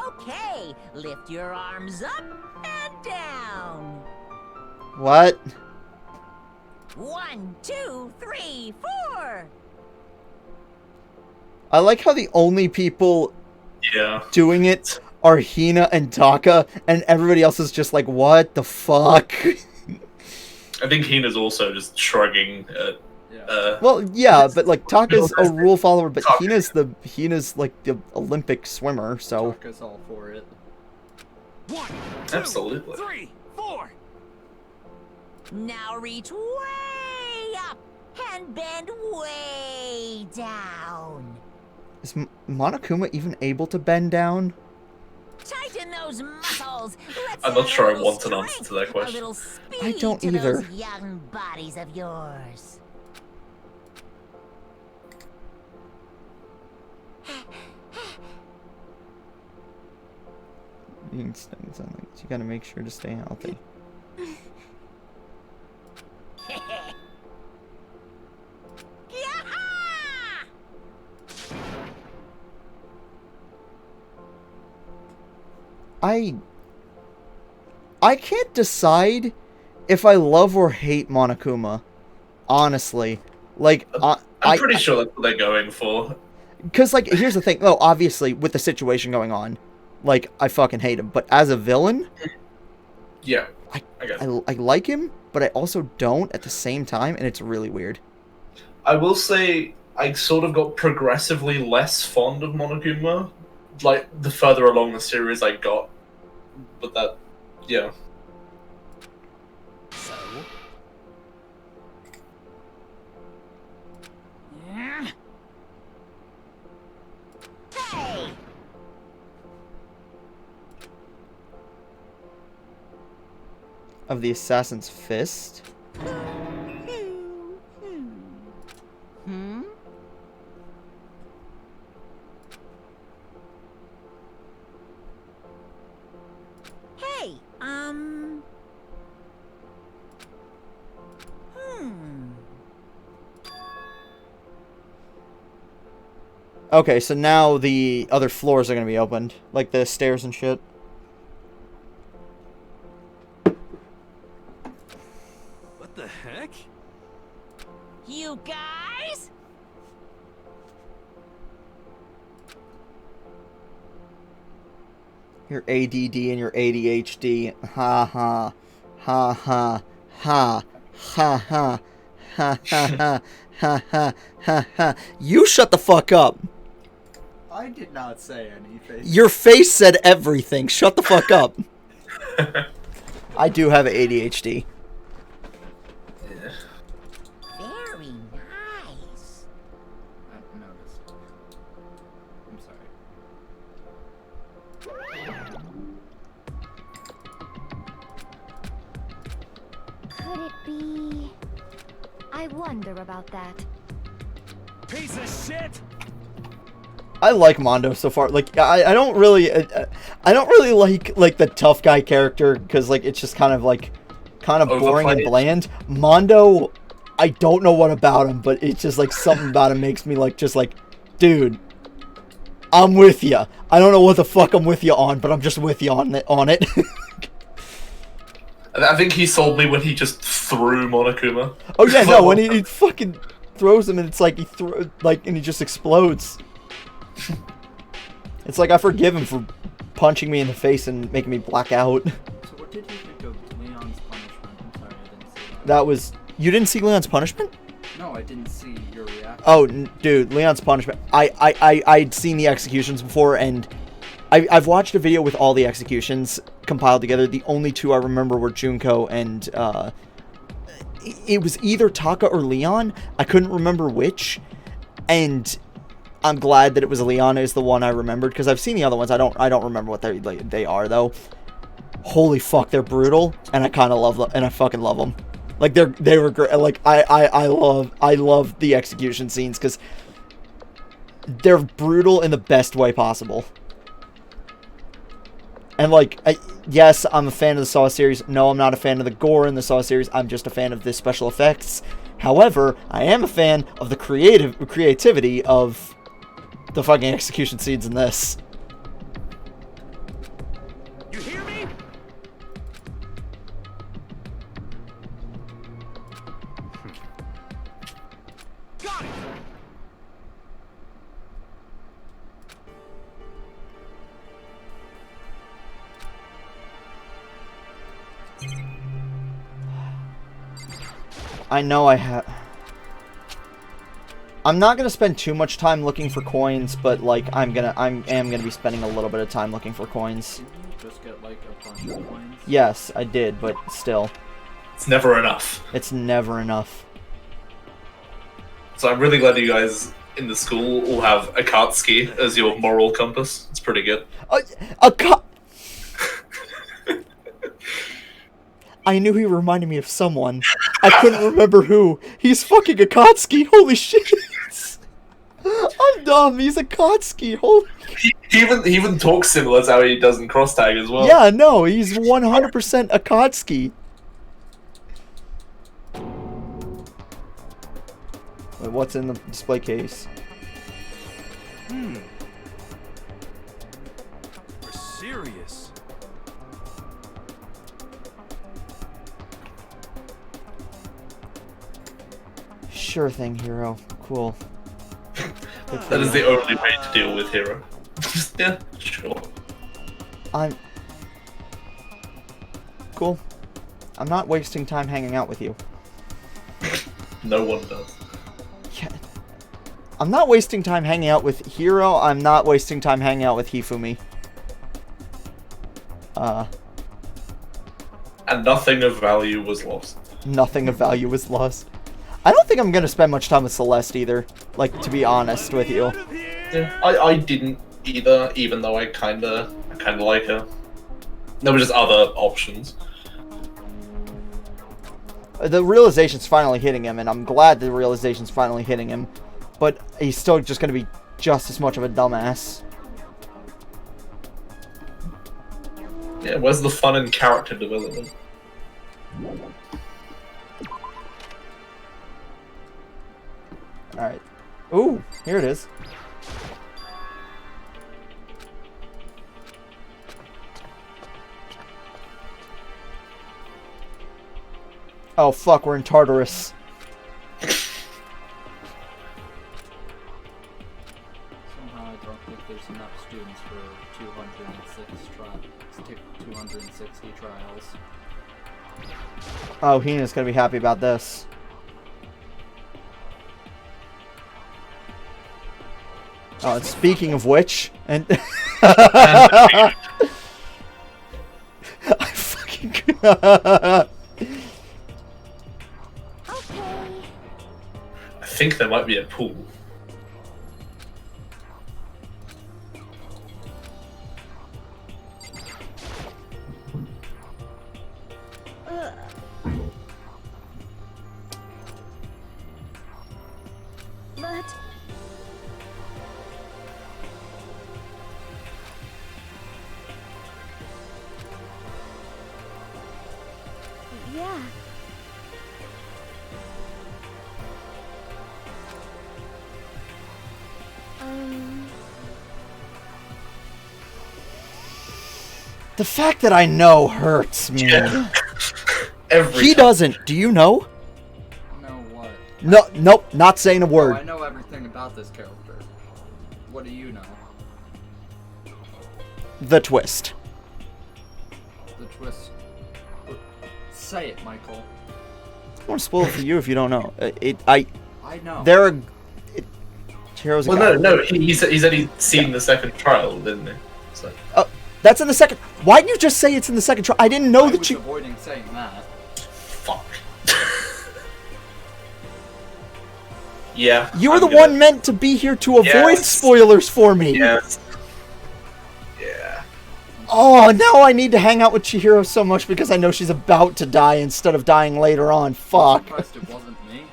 Okay, lift your arms up and down. What? 1, 2, 3, 4. I like how the only people Yeah. doing it are Hina and Taka, and everybody else is just like, what the fuck? I think Hina's also just shrugging at Yeah. Well, yeah, but like Taka's a rule follower, but Taka. Hina's like the Olympic swimmer, so Taka's all for it. 1, 2, Absolutely. 3, 4. Now reach way up and bend way down. is Monokuma even able to bend down? Tighten those muscles. Let's I'm not add sure a I little want an answer strength, to that question. A little speed I don't to either. Those young bodies of yours. You gotta make sure to stay healthy. Yaha! I can't decide if I love or hate Monokuma. Honestly. Like, I'm pretty sure that's what they're going for. because, like, here's the thing. No, obviously, with the situation going on, like, I fucking hate him. But as a villain, Yeah. I guess. I like him, but I also don't at the same time, and it's really weird. I will say I sort of got progressively less fond of Monokuma, like the further along the series I got. But that, yeah. So, Hey! Of the Assassin's Fist? Hmm? Okay, so now the other floors are gonna be opened, like the stairs and shit. What the heck? You guys? Your ADD and your ADHD. Ha ha. Ha ha. Ha. Ha ha. Ha ha ha. Ha ha ha ha. You shut the fuck up. I did not say anything. Your face said everything. Shut the fuck up. I do have ADHD. Yeah. Very nice. I noticed. I'm sorry. Could it be? I wonder about that. Piece of shit! I like Mondo so far. Like I don't really like the tough guy character because like it's just kind of boring and Overplayed. bland. Mondo, I don't know what about him, but it's just like something about him makes me dude, I'm with you. I don't know what the fuck I'm with you on, but I'm just with you on it. I think he sold me when he just threw Monokuma. Oh yeah, no, when he fucking throws him and it's like and he just explodes. It's like I forgive him for punching me in the face and making me black out. So what did you think of Leon's punishment? I'm sorry, I didn't see that. That was... You didn't see Leon's punishment? No, I didn't see your reaction. Oh, dude, Leon's punishment. I'd seen the executions before, and I've watched a video with all the executions compiled together. The only two I remember were Junko and, it was either Taka or Leon. I couldn't remember which, and I'm glad that it was Leon is the one I remembered, because I've seen the other ones. I don't remember what they are, though. Holy fuck, they're brutal, and I kind of love them, and I fucking love them. Like, they were great. Like, I love the execution scenes, because they're brutal in the best way possible. And, like, yes, I'm a fan of the Saw series. No, I'm not a fan of the gore in the Saw series. I'm just a fan of the special effects. However, I am a fan of the creativity of the fucking execution scenes in this. You hear me? Got it! I know I have... I'm not gonna spend too much time looking for coins, but like I am gonna be spending a little bit of time looking for coins. Didn't you just get like a bunch of coins? Yes, I did, but still, It's never enough. it's never enough. So I'm really glad you guys in the school all have Akatsuki as your moral compass. It's pretty good. I knew he reminded me of someone. I couldn't remember who. He's fucking Akatsuki. Holy shit. I'm dumb. He's Akatsuki. Holy. He even talks similar to how he does in Cross Tag as well. Yeah, no, he's 100% Akatsuki. Wait, what's in the display case? We're serious. Sure thing, hero. Cool. Good for That is you. the only way to deal with Hero. Yeah, sure. I'm... Cool. I'm not wasting time hanging out with you. No one does. Yeah. I'm not wasting time hanging out with Hiro. I'm not wasting time hanging out with Hifumi. And nothing of value was lost. Nothing of value was lost. I don't think I'm gonna spend much time with Celeste either. Like, to be honest with you. Yeah, I didn't either, even though I kinda like her. There were just other options. The realization's finally hitting him, and I'm glad the realization's finally hitting him. But he's still just gonna be just as much of a dumbass. Yeah, where's the fun in character development? Alright. Ooh, here it is. Oh fuck, we're in Tartarus. Somehow I don't think there's enough students for 260 trials. Oh, Hina's gonna be happy about this. Oh, and speaking of which, and I fucking. I think there might be a pool. But yeah. The fact that I know hurts me. Yeah. Every He time. doesn't. Do you know? No, what? No, nope, not saying a Oh, word. I know everything about this character. What do you know? The twist. The twist. Say it, Michael. I want to spoil it for you if you don't know. I know. There are. Chihiro's a Well, guy. no. He said he'd seen the second trial, didn't he? So. That's in the second. Why'd you just say it's in the second trial? I didn't know I that was you. avoiding saying that. Fuck. Yeah. You were I'm the gonna- one meant to be here to avoid Yes. spoilers for me. Yes. Yeah. Oh, now I need to hang out with Chihiro so much because I know she's about to die instead of dying later on. Fuck. Surprised it wasn't me.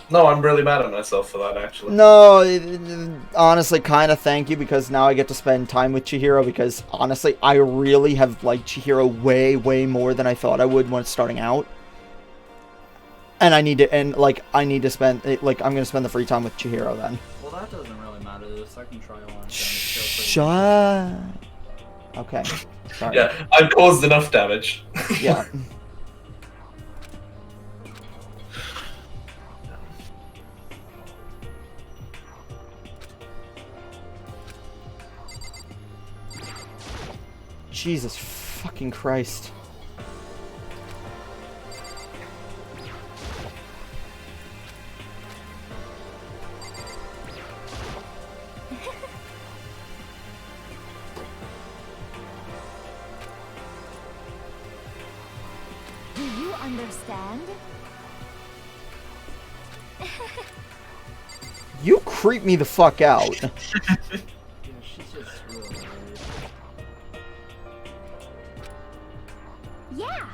No, I'm really mad at myself for that, actually. No, honestly, kind of thank you because now I get to spend time with Chihiro because honestly, I really have liked Chihiro way, way more than I thought I would when starting out. And I need to, I need to spend, I'm going to spend the free time with Chihiro then. Well, that doesn't really matter. The second trial on Shut. Okay. Sorry. Yeah, I've caused enough damage. Yeah. Jesus fucking Christ. Do you understand? You creep me the fuck out. Yeah, she's just really weird. Yeah.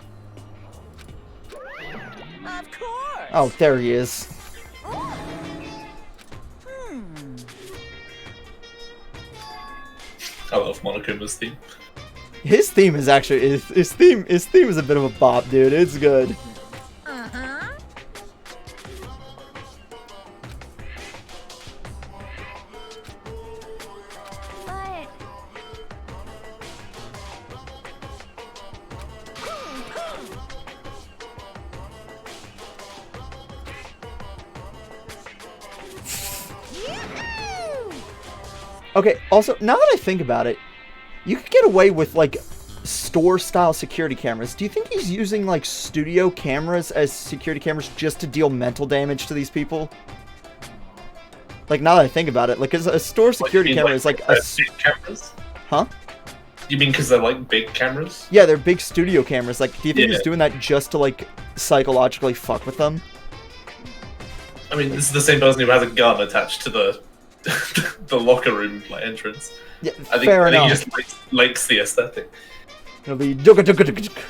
Of course. Oh, there he is. I love Monokuma's theme. His theme is actually his theme is a bit of a bop, dude. It's good. Uh-huh. But Okay, also, now that I think about it, you could get away with, like, store-style security cameras. Do you think he's using, like, studio cameras as security cameras just to deal mental damage to these people? Like, now that I think about it, like, 'cause a store security camera is, like, a... big cameras? Huh? You mean because they're, like, big cameras? Yeah, they're big studio cameras. Like, do you think Yeah. he's doing that just to, like, psychologically fuck with them? I mean, this is the same person who has a gun attached to the the locker room like, entrance. Yeah, I think, fair I think enough. he just likes the aesthetic. It'll be... dugga-dugga-dugga-dugga.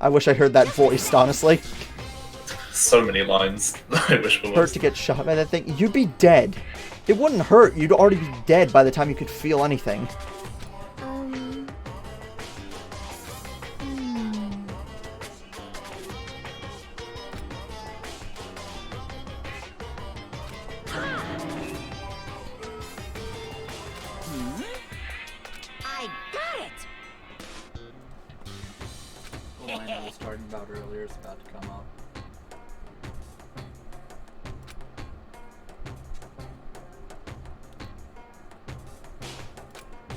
I wish I heard that voiced, honestly. So many lines. I wish there Hurt was. to get shot by that thing. You'd be dead. It wouldn't hurt. You'd already be dead by the time you could feel anything. hmm. I got it. Oh, I know this talking about earlier is about to come up.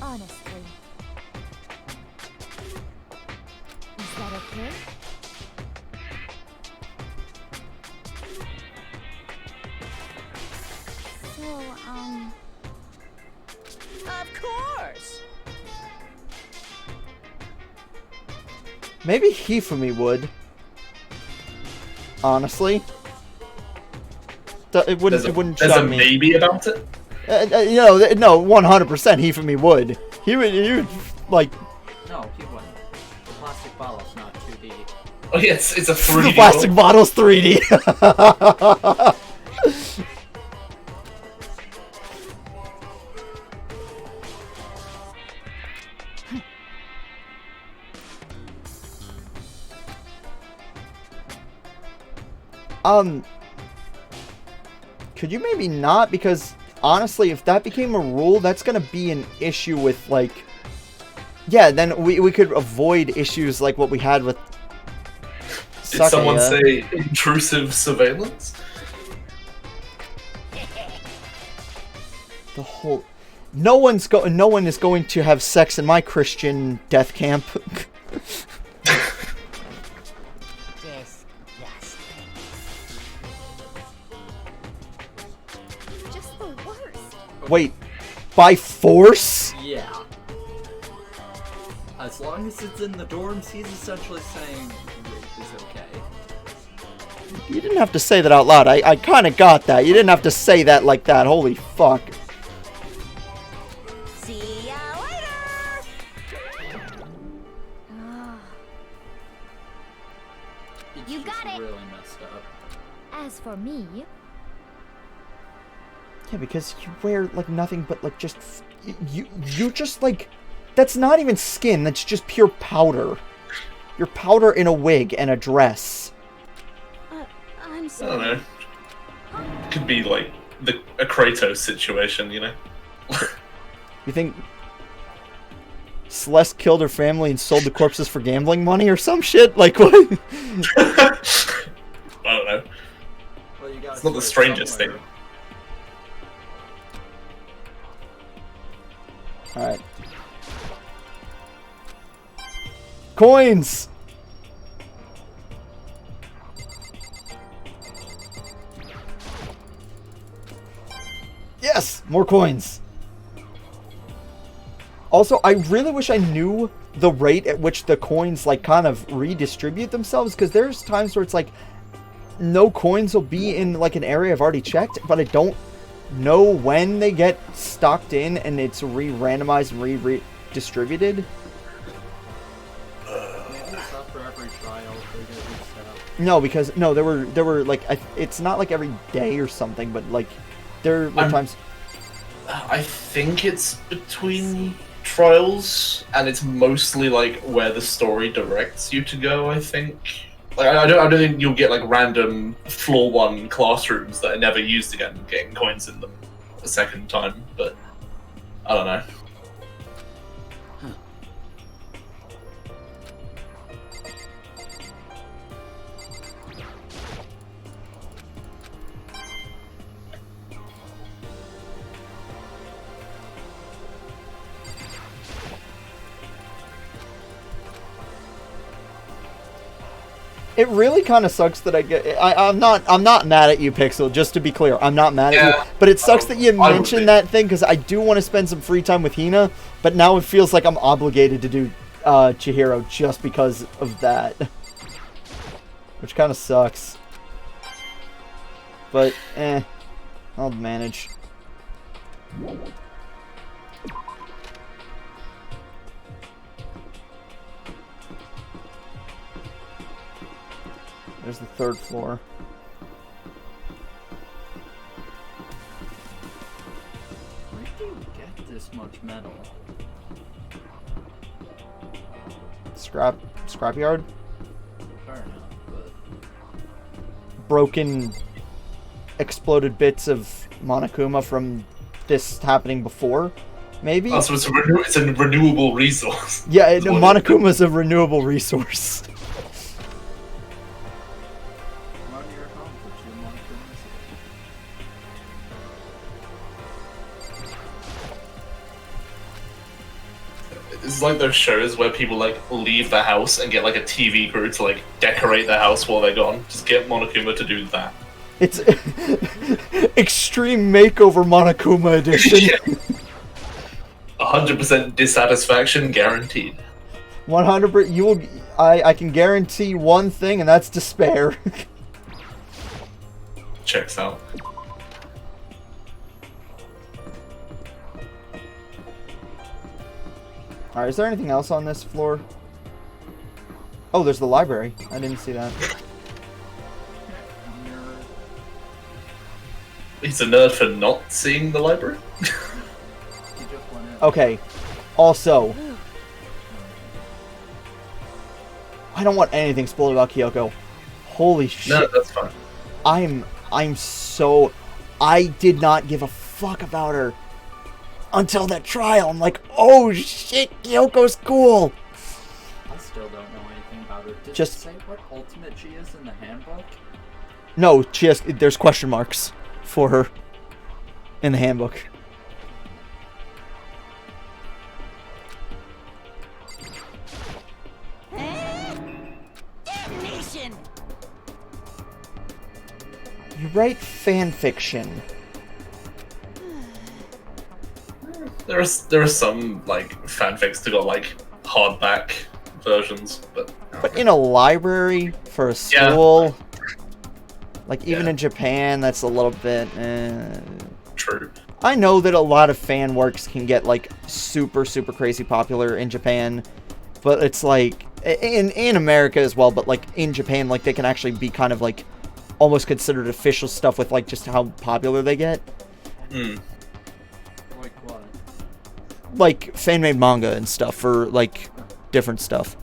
Honestly. Is that okay? So, Of course. Maybe Hifumi would. Honestly. It wouldn't There's a shock me. maybe about it. You know, no, 100% Hifumi would. He would, like... No, he wouldn't. The plastic bottle's not 2D. Oh yeah, it's a The 3D. plastic bottle's 3D. Could you maybe not? Because honestly, if that became a rule, that's gonna be an issue with, like... Yeah, then we could avoid issues like what we had with... Did someone Sakaya. say intrusive surveillance? The whole... No one is going to have sex in my Christian death camp. just the worst. Wait, by force? Yeah. As long as it's in the dorms, he's essentially saying rape is okay. You didn't have to say that out loud. I kind of got that. You didn't have to say that like that. Holy fuck. See ya later. Ah, It's You just got it. really messed up. as for me, Yeah, because you wear like nothing but like just you just like that's not even skin. That's just pure powder. You're powder in a wig and a dress. I'm I don't sorry. know. It could be like a Kratos situation, you know? You think Celeste killed her family and sold the corpses for gambling money or some shit? Like what? I don't know. Well, you gotta It's not do the it strangest somewhere. thing. Alright. Coins! Yes! More coins! Also, I really wish I knew the rate at which the coins, like, kind of redistribute themselves, because there's times where it's like, no coins will be in, like, an area I've already checked, but I don't know when they get stocked in and it's re-randomized and redistributed. Maybe it's after every trial they get reset. No, because, no, there were, like, it's not, like, every day or something, but, like, there were times... I think it's between trials, and it's mostly like where the story directs you to go. I think. Like I don't think you'll get like random floor 1 classrooms that are never used again, getting coins in them a second time. But I don't know. It really kind of sucks that I'm not mad at you, Pixel, just to be clear. I'm not mad at you. But it sucks that you I would mentioned be. that thing, because I do want to spend some free time with Hina, but now it feels like I'm obligated to do Chihiro just because of that. Which kind of sucks. But, I'll manage. There's the 3rd floor. Where do you get this much metal? Scrapyard? Fair enough, but Broken, exploded bits of Monokuma from this happening before, maybe? Oh, so it's a renewable resource. Yeah, Is what it is. Monokuma's a renewable resource. it's like those shows where people like leave the house and get like a TV crew to like decorate their house while they're gone. Just get Monokuma to do that. It's Extreme Makeover Monokuma Edition. 100% dissatisfaction guaranteed. 100%. You will. I can guarantee one thing, and that's despair. Checks out. Alright, is there anything else on this floor? Oh, there's the library. I didn't see that. He's a nerd for not seeing the library. Okay. Also, I don't want anything spoiled about Kyoko. Holy shit. No, that's fine. I'm so... I did not give a fuck about her until that trial. I'm like, oh shit, Kyoko's cool. I still don't know anything about her. Did Just- it say what ultimate she is in the handbook? No, there's question marks for her in the handbook. Damnation! You write fan fiction. There are some like fanfics that got like hardback versions, but But in a library for a Yeah. school, like even Yeah. in Japan, that's a little bit. true. I know that a lot of fan works can get like super crazy popular in Japan, but it's like in America as well. But like in Japan, like they can actually be kind of like almost considered official stuff with like just how popular they get. Hmm. Like what? Like fan made manga and stuff for like different stuff.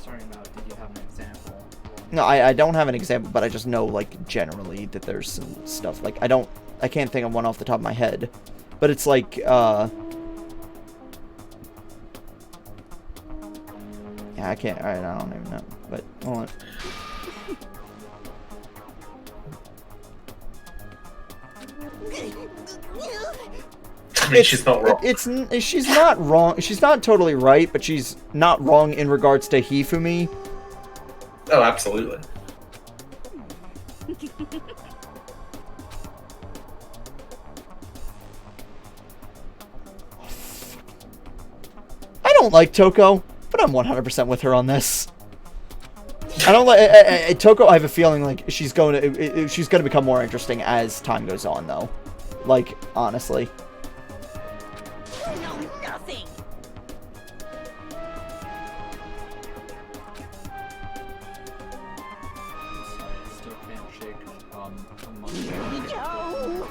Sorry, no, did you have an example? No, I don't have an example, but I just know, like, generally that there's some stuff. Like, I can't think of one off the top of my head. But it's like, yeah, I can't, I don't even know. But, hold on. I mean, she's not wrong. She's not wrong. She's not totally right, but she's not wrong in regards to Hifumi. Oh, absolutely. I don't like Toko, but I'm 100% with her on this. I don't like Toko. I have a feeling like she's going to become more interesting as time goes on, though. Like, honestly. You know nothing! I still can't shake a monkey. Here we go!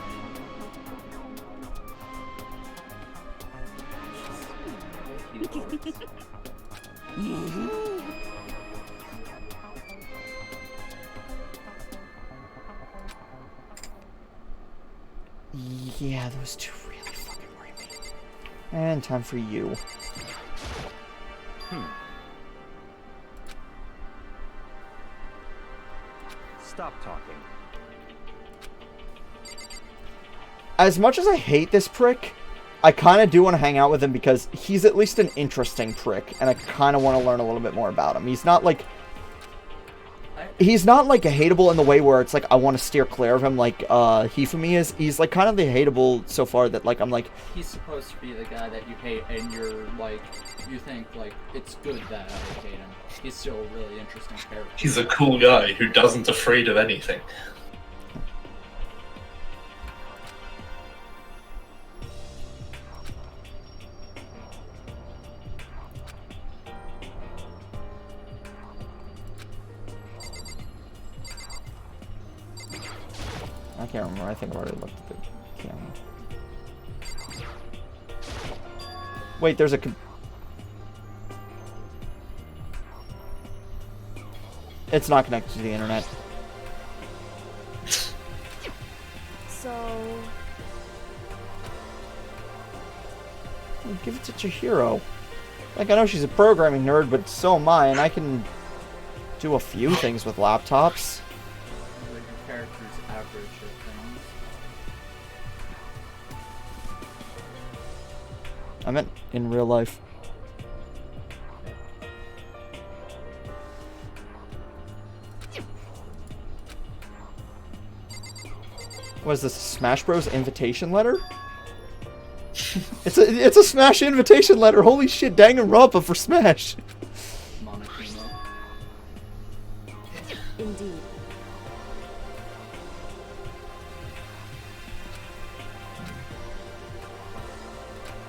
Yeah, those two really fucking worry me. And time for you. Stop talking. As much as I hate this prick, I kind of do want to hang out with him because he's at least an interesting prick, and I kind of want to learn a little bit more about him. He's not like a hateable in the way where it's like I want to steer clear of him like Hifumi is. He's like kind of the hateable so far that like I'm like He's supposed to be the guy that you hate, and you're like, you think like it's good that I hate him. He's still a really interesting character. He's a cool guy who doesn't afraid of anything. I can't remember. I think I've already looked at the camera. Wait, there's a. It's not connected to the internet. So, Give it to Chihiro. Like, I know she's a programming nerd, but so am I, and I can do a few things with laptops. Like your character's average of things. I meant in real life. Was this Smash Bros. Invitation letter? It's a Smash invitation letter. Holy shit, Danganronpa for Smash. Monokuma. Indeed.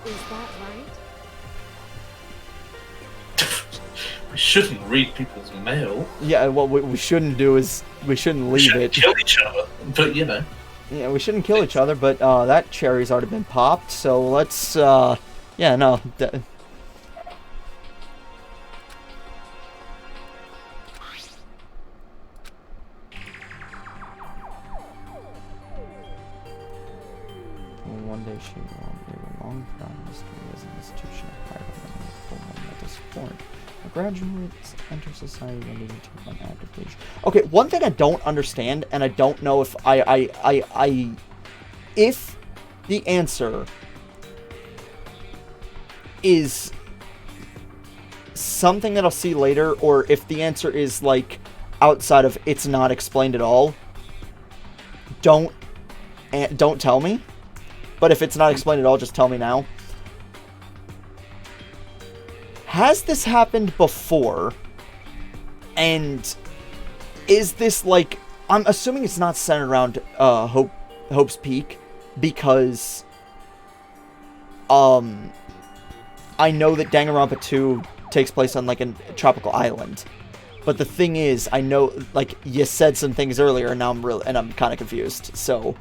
Is that right? We shouldn't read people's mail. Yeah, what we shouldn't do is we shouldn't We leave shouldn't it. kill each other. But you know. Yeah, we shouldn't kill each other, but that cherry's already been popped, so let's, yeah, no. One day she will be a long forgotten history as an institution of higher learning for mental support. A graduate enter society when they take on application. Okay, one thing I don't understand, and I don't know if if the answer is something that I'll see later, or if the answer is like outside of it's not explained at all, don't tell me. But if it's not explained at all, just tell me now. Has this happened before? And is this like... I'm assuming it's not centered around Hope's Peak, because I know that Danganronpa 2 takes place on like a tropical island. But the thing is, I know, like, you said some things earlier, and now I'm kind of confused. So...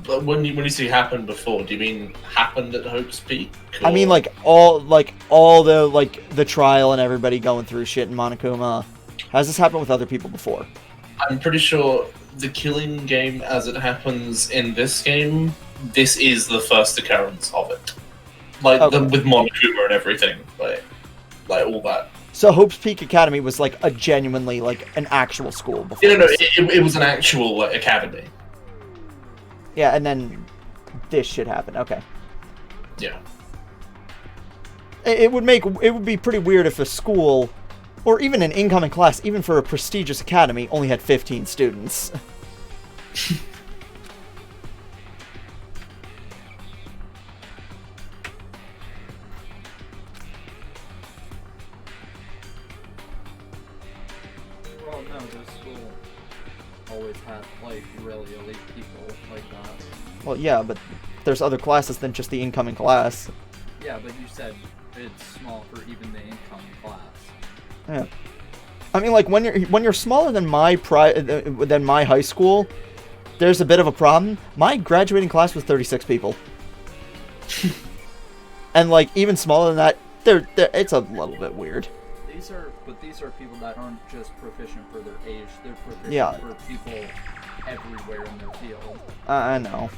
But when you say happened before, do you mean happened at Hope's Peak? Or... I mean, like all the trial and everybody going through shit in Monokuma. Has this happened with other people before? I'm pretty sure the killing game, as it happens in this game, this is the first occurrence of it. Like Okay. with Monokuma and everything, like all that. So Hope's Peak Academy was like a genuinely like an actual school before. No, this. it was an actual like, academy. Yeah, and then this shit happened. Okay. Yeah. It would be pretty weird if a school, or even an incoming class, even for a prestigious academy, only had 15 students. Well, no, this school always had, like, really elite people like that. Well, yeah, but there's other classes than just the incoming class. Yeah, but you said it's small for even the incoming class. Yeah. I mean, like, when you're smaller than my high school, there's a bit of a problem. My graduating class was 36 people. And, like, even smaller than that, it's a little bit weird. These are people that aren't just proficient for their age, they're proficient Yeah. for people everywhere in their field. I know.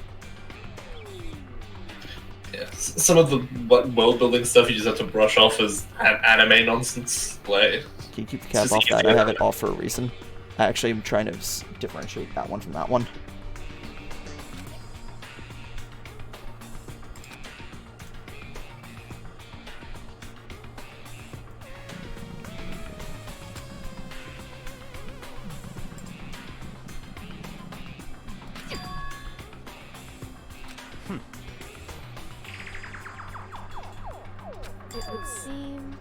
Yeah. Some of the world building stuff you just have to brush off as anime nonsense. Like, Can you keep the cap It's off just that? easier. I have it off for a reason. I actually am trying to differentiate that one from that one. It would seem.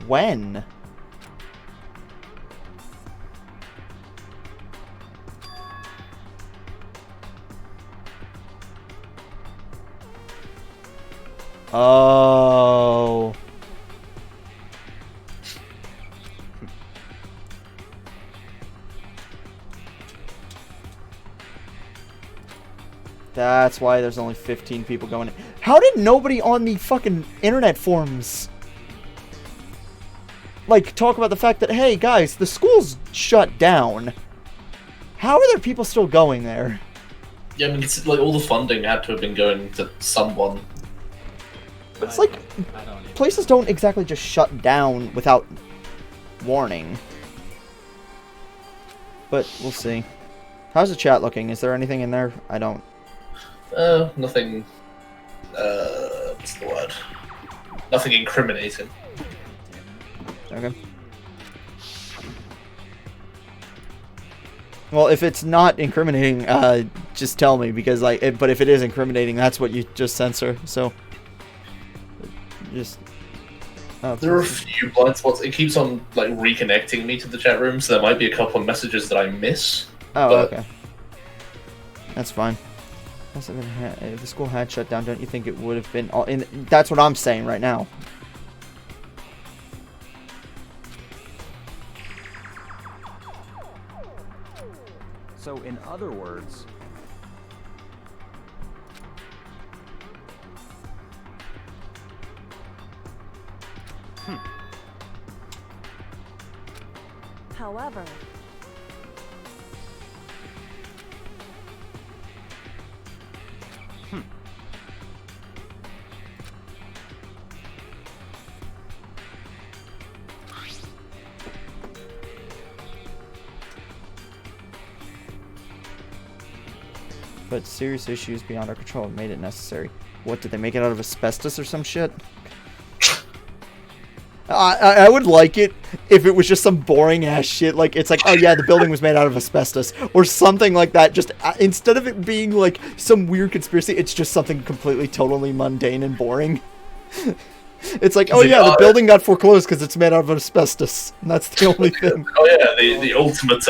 When? Oh. That's why there's only 15 people going in. How did nobody on the fucking internet forums like talk about the fact that, hey guys, the school's shut down? How are there people still going there? yeah, I mean, it's like all the funding had to have been going to someone. But it's like I don't even. places don't exactly just shut down without warning. But we'll see. How's the chat looking? Is there anything in there? I don't. Nothing. What's the word? Nothing incriminating. Okay. Well, if it's not incriminating, just tell me, because like, but if it is incriminating, that's what you just censor. So, just. There are a few blind spots. It keeps on like reconnecting me to the chat room, so there might be a couple of messages that I miss. Oh, but... okay. That's fine. If the school had shut down, don't you think it would have been all in? That's what I'm saying right now. So, in other words, However, But serious issues beyond our control have made it necessary. What, did they make it out of asbestos or some shit? I would like it if it was just some boring ass shit, like it's like, oh yeah, the building was made out of asbestos or something like that. Just instead of it being like some weird conspiracy, it's just something completely totally mundane and boring. It's like, oh yeah, the building got foreclosed because it's made out of asbestos, and that's the only thing. Oh yeah, the ultimate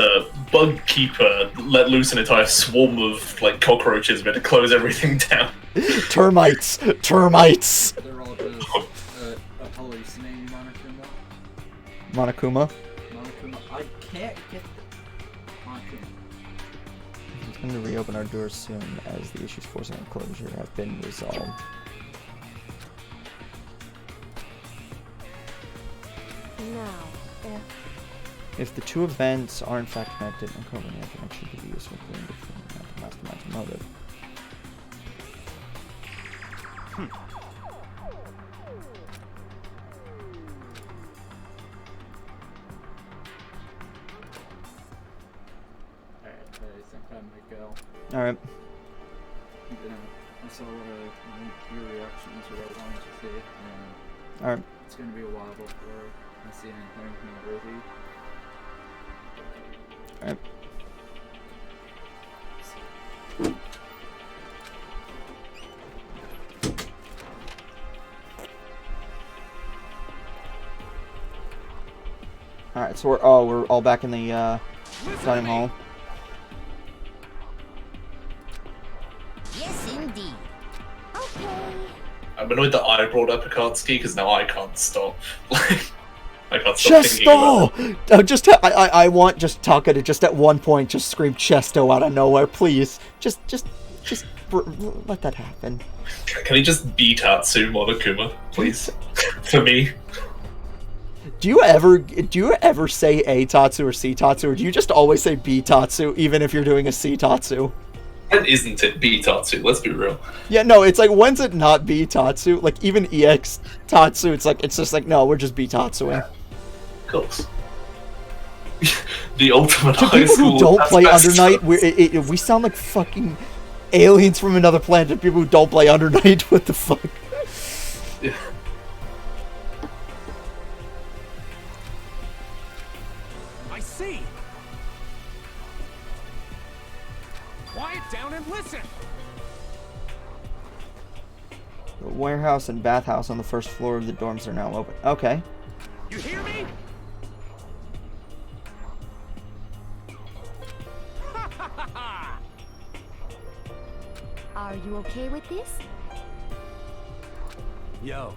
bug keeper let loose an entire swarm of like cockroaches, but to close everything down. Termites. They're all just hallucinating Monokuma. Monokuma. I can't get Monokuma. It's going to reopen our doors soon as the issues forcing our closure have been resolved. now, If the two events are in fact connected, uncovering that connection could be useful for the mastermind's motive. Alright, I think I might go. Alright. I saw your reactions to what I wanted to see, and Alright. it's going to be a while before I see anything noteworthy. Alright. Alright, so we're all back in the dining hall. Yes, indeed. okay. I'm annoyed that I brought up Akatsuki because now I can't stop. I can't stop thinking about it. I want just Taka to just at one point just scream Chesto out of nowhere, please. Just let that happen. Can he just be Tatsu Monokuma, please? For me. Do you ever say A Tatsu or C Tatsu, or do you just always say B Tatsu even if you're doing a C Tatsu? And isn't it B Tatsu? Let's be real. Yeah, no, it's like, when's it not B Tatsu? Like, even EX Tatsu, it's just like, no, we're just B Tatsuing. Of course. The ultimate To high people school who don't play asbestos. Undernight, we sound like fucking aliens from another planet to people who don't play Undernight. What the fuck? Yeah. I see. Quiet down and listen. The warehouse and bathhouse on the first floor of the dorms are now open. Okay. You hear me? Are you okay with this? Yo.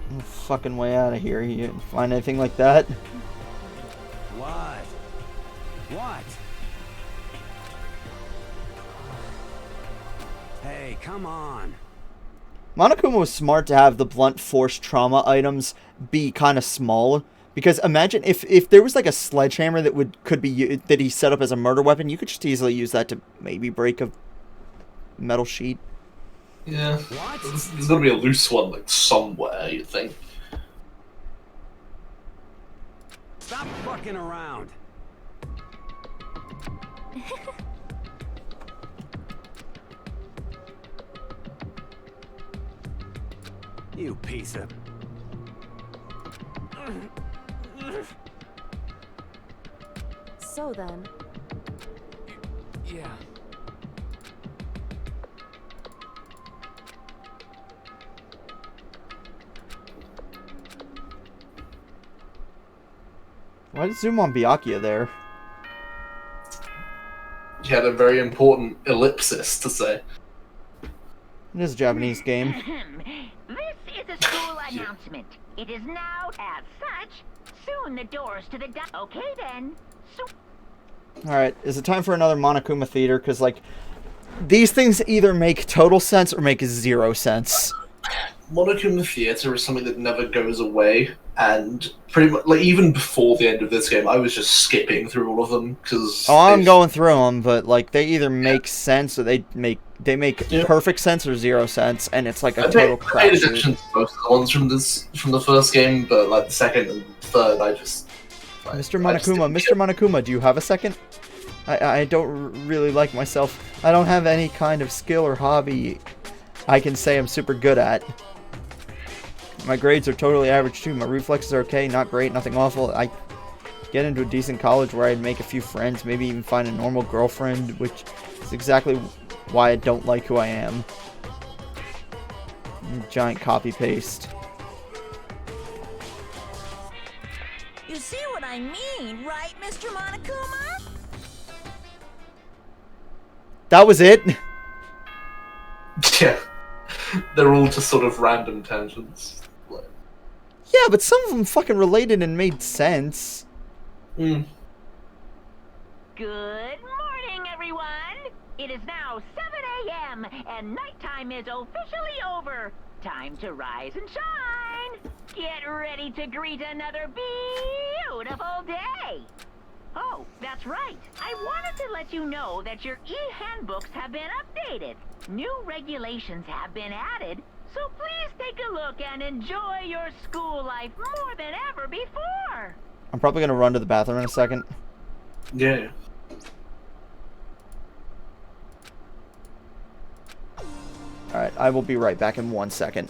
I'm fucking way out of here. You didn't find anything like that? What? What? Hey, come on. Monokuma was smart to have the blunt force trauma items be kind of small, because imagine if there was like a sledgehammer that he set up as a murder weapon, you could just easily use that to maybe break a metal sheet. Yeah. What? There's gotta be a loose one, like, somewhere, you'd think. Stop fucking around. You piece of... So then, Why did Zoom on Byakuya there? He had a very important ellipsis to say. It is a Japanese game. This is a school announcement. It is now, as such, soon the doors to the... Okay, then. So Alright, is it time for another Monokuma Theater? Because, like, these things either make total sense or make 0 sense. Monokuma Theater is something that never goes away, and pretty much, like, even before the end of this game, I was just skipping through all of them, because... Oh, I'm going through them, but, like, they either make sense or they make perfect sense or 0 sense, and it's like a total crap. I paid attention to most of the ones from the first game, but, like, the second and third, I just... Like, Mr. Monokuma, do you have a second? I don't really like myself. I don't have any kind of skill or hobby I can say I'm super good at. My grades are totally average too. My reflexes are okay, not great, nothing awful. I get into a decent college where I'd make a few friends, maybe even find a normal girlfriend, which is exactly why I don't like who I am. Giant copy paste. You see what I mean, right, Mr. Monokuma? That was it? Yeah. They're all just sort of random tangents. Yeah, but some of them fucking related and made sense. Mm. Good morning, everyone. It is now 7 a.m. and nighttime is officially over. Time to rise and shine. Get ready to greet another beautiful day. Oh, that's right. I wanted to let you know that your e-handbooks have been updated. New regulations have been added, so please take a look and enjoy your school life more than ever before. I'm probably gonna run to the bathroom in a second. Yeah. Alright, I will be right back in 1 second.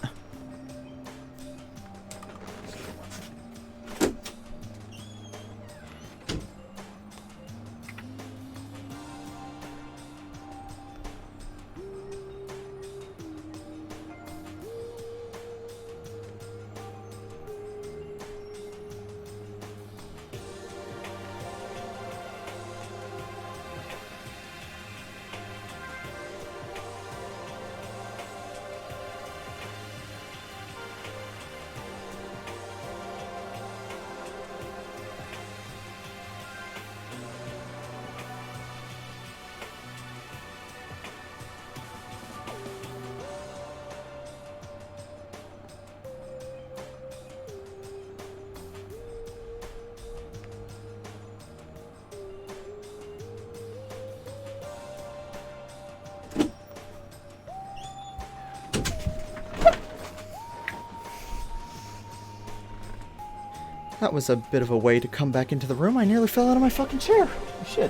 That was a bit of a way to come back into the room. I nearly fell out of my fucking chair. Shit.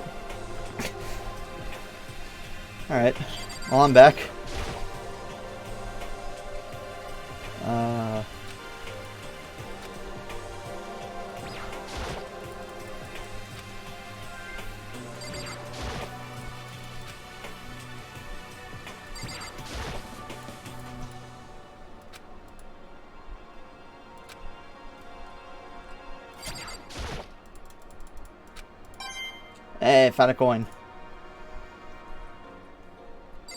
Alright. Well, I'm back. Hey, found a coin.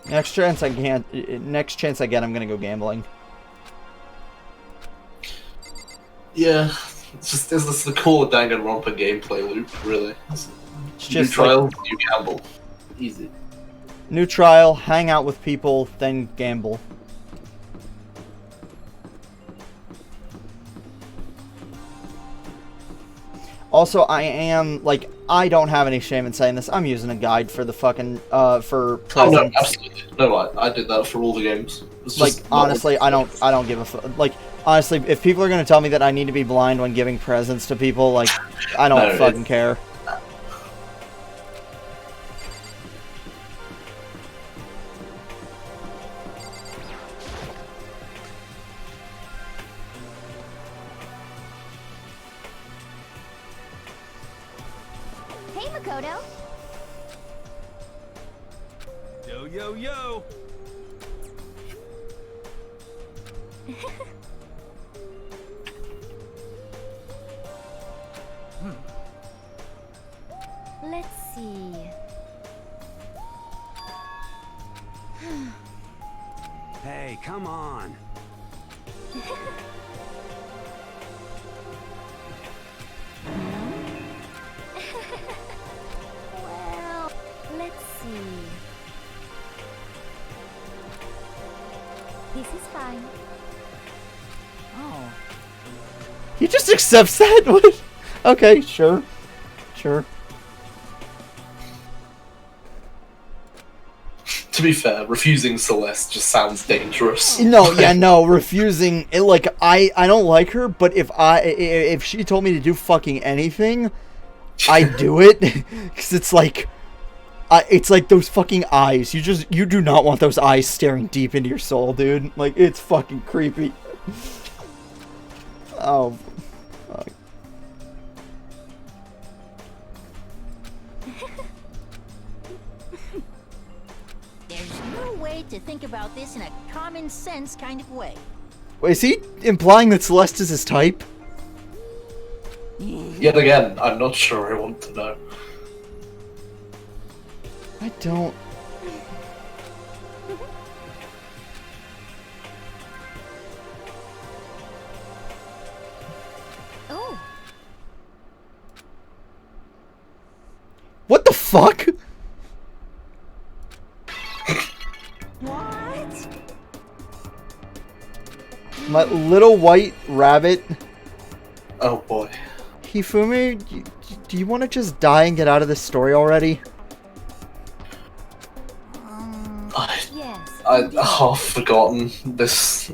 Next chance I get, I'm gonna go gambling. Yeah, it's this is the cool Danganronpa gameplay loop, really. It's It's new just trial, like, new gamble. Easy. new trial, hang out with people, then gamble. Also, I don't have any shame in saying this. I'm using a guide for the fucking, for Oh presents. no, absolutely. No, I did that for all the games. It's Like, just not- honestly, I don't give a fuck. Like, honestly, if people are gonna tell me that I need to be blind when giving presents to people, like, I don't No, fucking care. Hey, Makoto. Yo, yo, yo! see. Hey, come on. Well, let's see. This is fine. Oh. He just accepts that? What? Okay, sure. Sure. To be fair, refusing Celeste just sounds dangerous. No, yeah, no, refusing it, like I don't like her, but if she told me to do fucking anything, I'd do it cuz it's like those fucking eyes. You do not want those eyes staring deep into your soul, dude. Like it's fucking creepy. Oh. Fuck. There's no way to think about this in a common sense kind of way. Wait, is he implying that Celeste is his type? Yet again, I'm not sure I want to know. I don't. Oh, What the fuck? What? My little white rabbit. Oh boy. Hifumi, do you want to just die and get out of this story already? yes. I'd half forgotten this.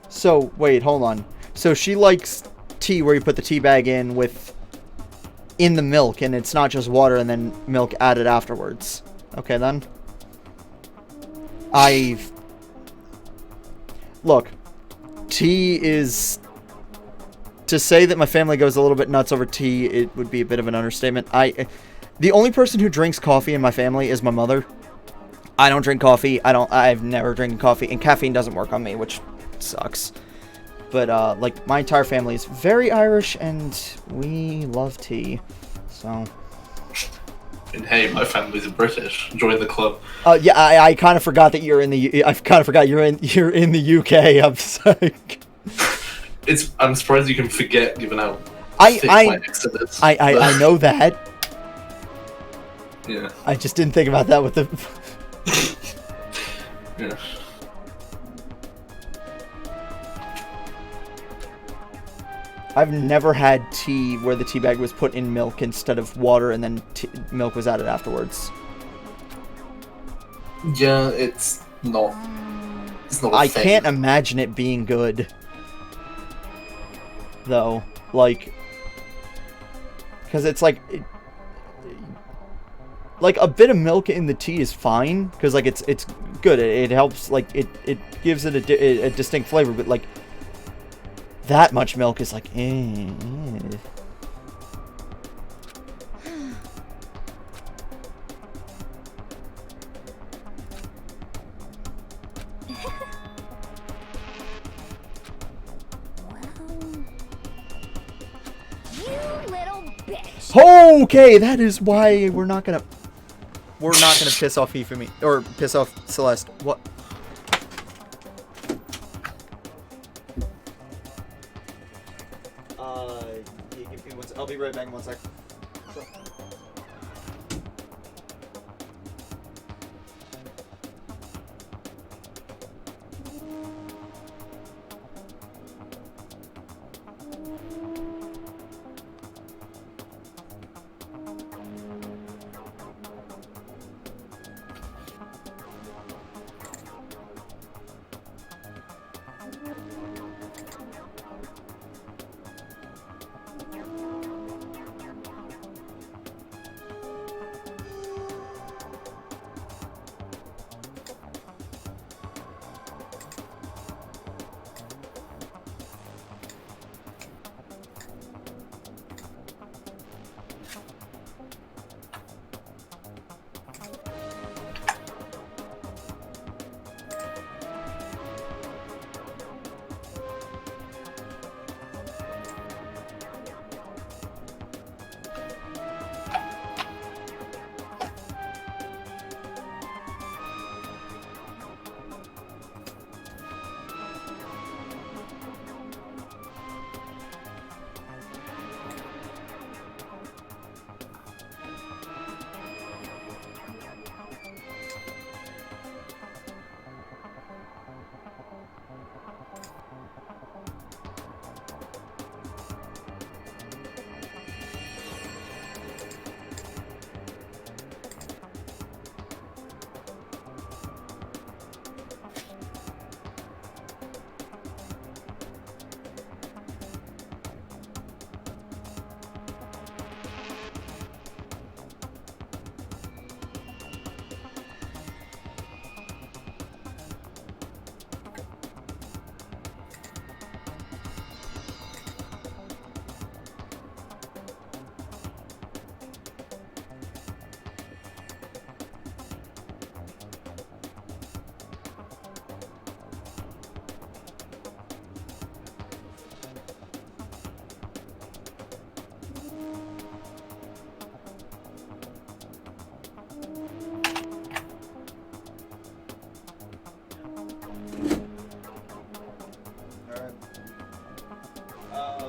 So, wait, hold on. So she likes tea where you put the tea bag in the milk, and it's not just water and then milk added afterwards. Okay, then. Look, tea is... To say that my family goes a little bit nuts over tea, it would be a bit of an understatement. The only person who drinks coffee in my family is my mother. I don't drink coffee. I've never drinking coffee, and caffeine doesn't work on me, which sucks. But like my entire family is very Irish and we love tea. So And hey, my family's British. Join the club. yeah, I kind of forgot that you're in the I kind of forgot you're in the UK. I'm sorry. I'm surprised you can forget given how I know that. Yeah. I just didn't think about that with the Yeah. I've never had tea where the tea bag was put in milk instead of water and then milk was added afterwards. Yeah, it's not. It's not. I can't imagine it being good. Though, like, because it's like a bit of milk in the tea is fine because like it's good. It helps, like it gives it a distinct flavor, but like that much milk is like You little bitch. Okay, that is why we're not gonna piss off Hifumi or piss off Celeste. What? I'll be right back in 1 sec.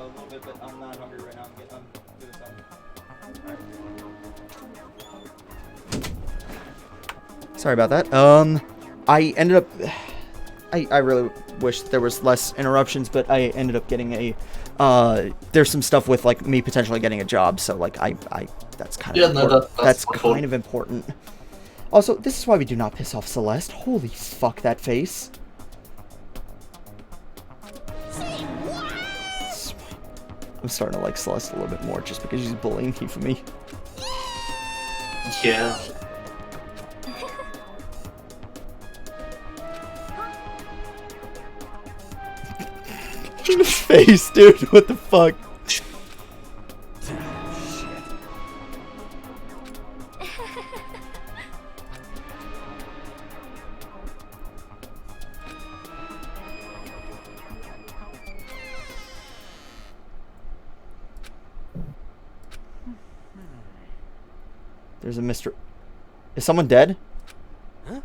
little bit, but I'm not hungry right now. I'm doing something. Sorry about that. I ended up... I really wish there was less interruptions, but I ended up getting a... there's some stuff with, like, me potentially getting a job, so, like, that's kind of important. That's kind of important. Also, this is why we do not piss off Celeste. Holy fuck, that face. I'm starting to like Celeste a little bit more just because she's bullying me. Yeah. His face, dude. What the fuck? There's a Mr. Is someone dead? Huh?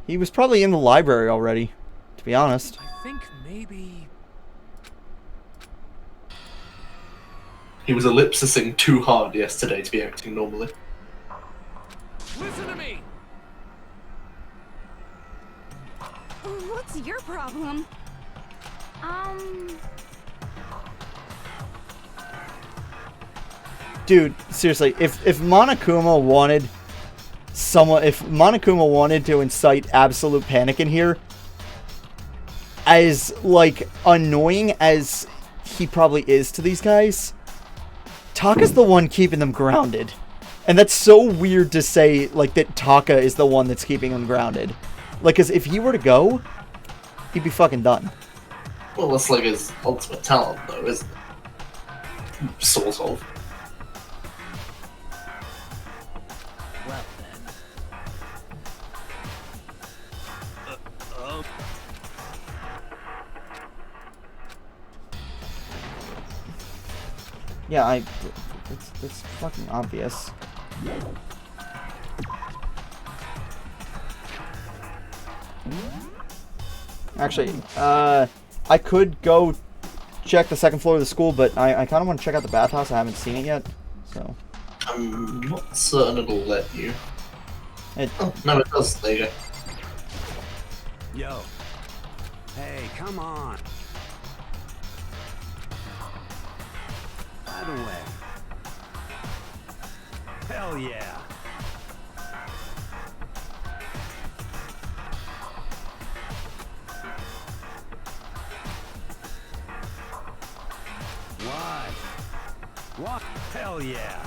He was probably in the library already, to be honest. I think maybe... He was ellipsing too hard yesterday to be acting normally. Listen to me! What's your problem? Dude, seriously, if Monokuma wanted if Monokuma wanted to incite absolute panic in here, as, like, annoying as he probably is to these guys, Taka's the one keeping them grounded. And that's so weird to say, like, that Taka is the one that's keeping them grounded. Like, because if he were to go, he'd be fucking done. Well, that's like his ultimate talent, though, isn't it? Sort of. Well then. Yeah, it's fucking obvious. Actually, I could go check the second floor of the school, but I kind of want to check out the bathhouse. I haven't seen it yet, so. I'm not certain it'll let you. Oh, no, it does. There you go. Yo. Hey, come on. By the way. Hell yeah. What? What? Hell yeah.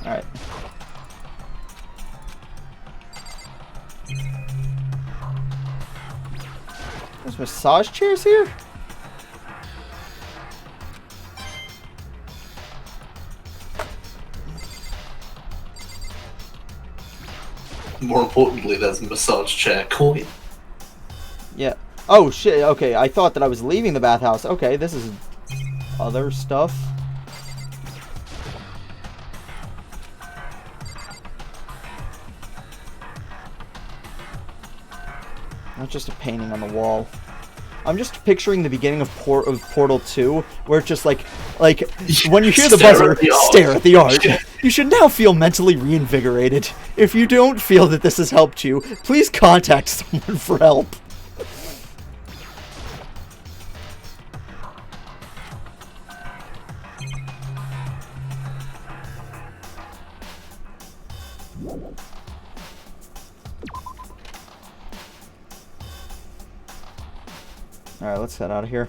Alright. There's massage chairs here? More importantly, there's a massage chair coin. Yeah. Oh shit, okay, I thought that I was leaving the bathhouse. Okay, this is other stuff. Not just a painting on the wall. I'm just picturing the beginning of Portal 2, where it's just like when you hear the buzzer, stare at the art. You should now feel mentally reinvigorated. If you don't feel that this has helped you, please contact someone for help. Alright, let's head out of here.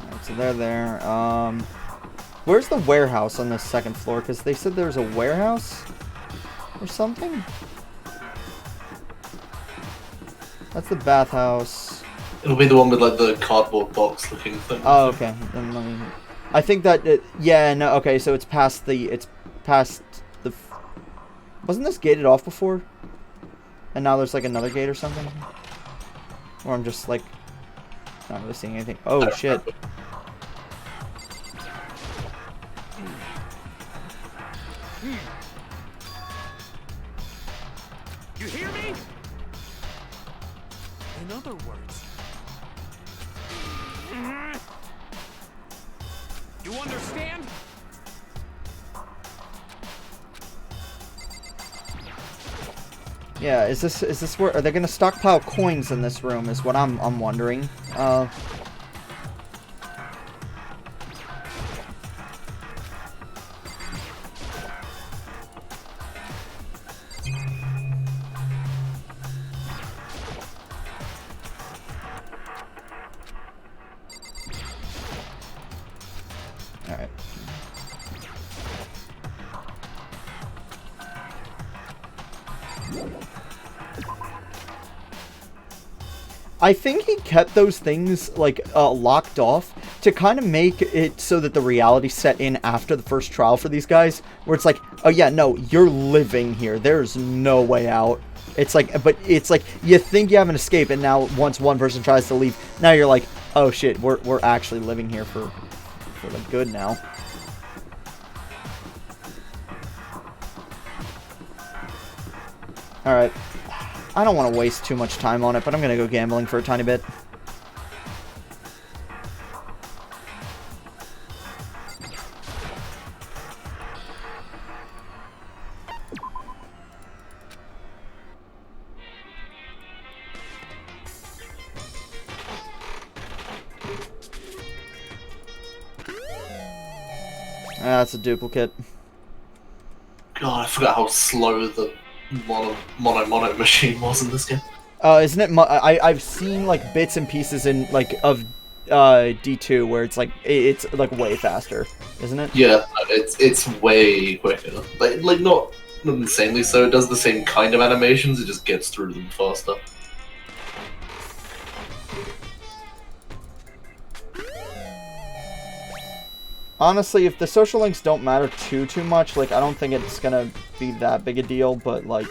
Alright, so they're there. Where's the warehouse on the second floor? Because they said there was a warehouse or something? That's the bathhouse. It'll be the one with like the cardboard box looking thing. Oh, okay. Then let me I think that yeah, no, okay, so it's past the wasn't this gated off before? And now there's like another gate or something? Or I'm just like not really seeing anything. Oh shit. You hear me? In other words. You understand? Yeah, is this where are they gonna stockpile coins in this room? Is what I'm wondering. All right. I think he kept those things, like, locked off to kind of make it so that the reality set in after the first trial for these guys, where it's like, oh yeah, no, you're living here. There's no way out. It's like, but it's like, you think you have an escape, and now once one person tries to leave, now you're like, oh shit, we're actually living here for the good now. Alright. I don't want to waste too much time on it, but I'm going to go gambling for a tiny bit. Ah, that's a duplicate. God, I forgot how slow the mono machine was in this game. Isn't it? I've seen like bits and pieces in like of D2 where it's it's like way faster, isn't it? Yeah, it's way quicker. Like not insanely so. It does the same kind of animations. It just gets through them faster. Honestly, if the social links don't matter too much, like I don't think it's gonna be that big a deal. But like,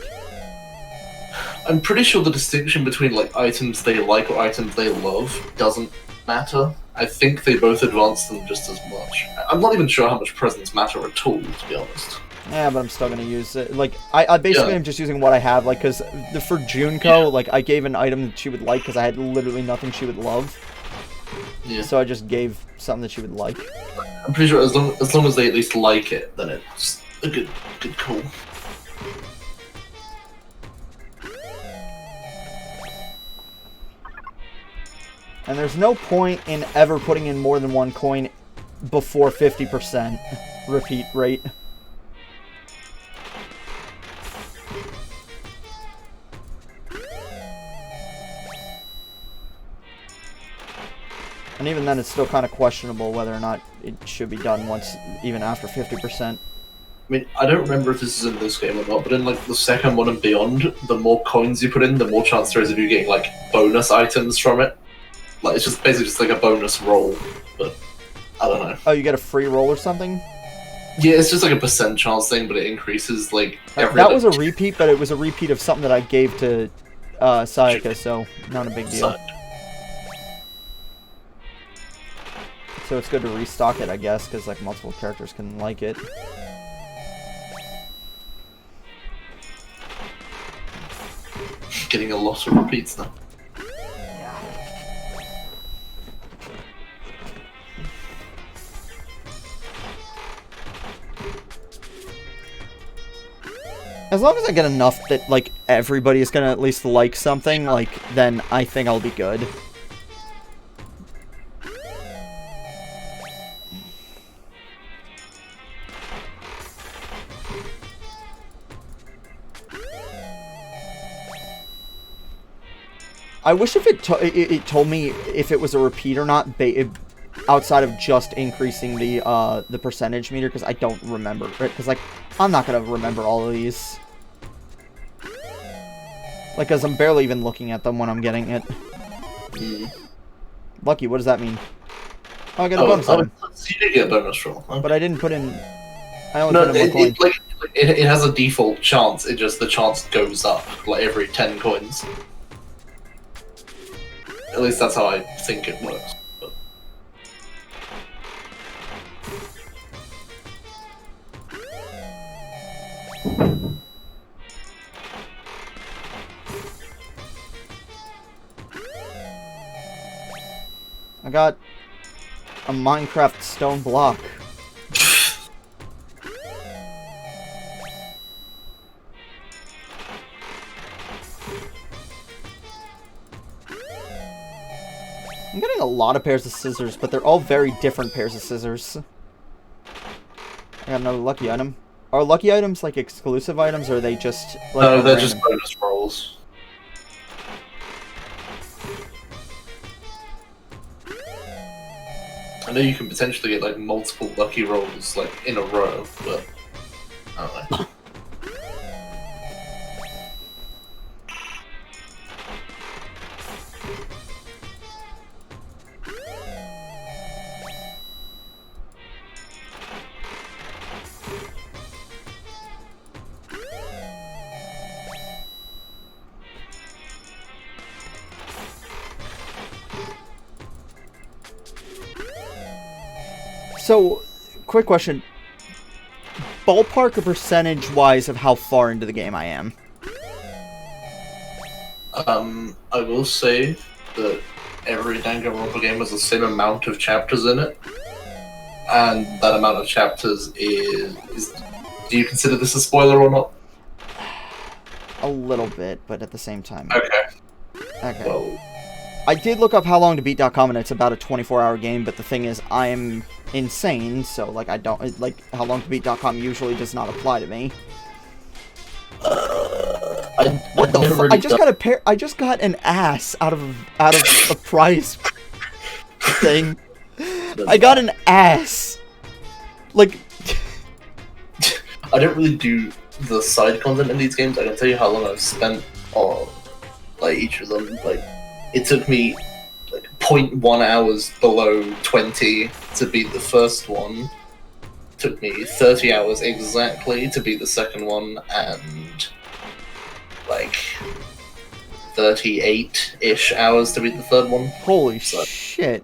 I'm pretty sure the distinction between like items they like or items they love doesn't matter. I think they both advance them just as much. I'm not even sure how much presents matter at all, to be honest. Yeah, but I'm still gonna use it. Like, I basically am just using what I have. Like, cause for Junko, like I gave an item that she would like because I had literally nothing she would love. Yeah. So I just gave something that she would like. I'm pretty sure as long as they at least like it, then it's a good call. And there's no point in ever putting in more than one coin before 50% repeat rate. And even then, it's still kind of questionable whether or not it should be done once, even after 50%. I mean, I don't remember if this is in this game or not, but in like the second one and beyond, the more coins you put in, the more chance there is of you getting like bonus items from it. Like it's just basically just like a bonus roll, but I don't know. Oh, you get a free roll or something? Yeah, it's just like a % chance thing, but it increases like every. That was a repeat, but it was a repeat of something that I gave to Sayaka, so not a big deal. So it's good to restock it, I guess, because like multiple characters can like it. Getting a lot of repeats now. As long as I get enough that like everybody is gonna at least like something, like then I think I'll be good. I wish if it told me if it was a repeat or not, outside of just increasing the percentage meter, because I don't remember. Because like I'm not gonna remember all of these. Like, cause I'm barely even looking at them when I'm getting it. Lucky, what does that mean? Oh, I got a bonus item. You did get a bonus roll. Okay. But I didn't put in... I only No, put in 1 coin. it has a default chance. It just the chance goes up like every 10 coins. At least that's how I think it works. But... I got a Minecraft stone block. I'm getting a lot of pairs of scissors, but they're all very different pairs of scissors. I got another lucky item. Are lucky items like exclusive items, or are they just like No, they're random? just bonus rolls. I know you can potentially get like multiple lucky rolls like in a row, but I don't know. So, quick question. Ballpark or percentage-wise of how far into the game I am? I will say that every Danganronpa game has the same amount of chapters in it, and that amount of chapters is. Do you consider this a spoiler or not? A little bit, but at the same time. Okay. Okay. Well, I did look up howlongtobeat.com, and it's about a 24-hour game, but the thing is, I'm insane, so, like, I don't, like, howlongtobeat.com usually does not apply to me. What the fuck? I just got an ass out of a prize thing. I got an ass. Like, I don't really do the side content in these games. I can tell you how long I've spent on like each of them. Like, it took me like 0.1 hours below 20 to beat the first one. It took me 30 hours exactly to beat the second one, and like 38-ish hours to beat the third one. holy shit.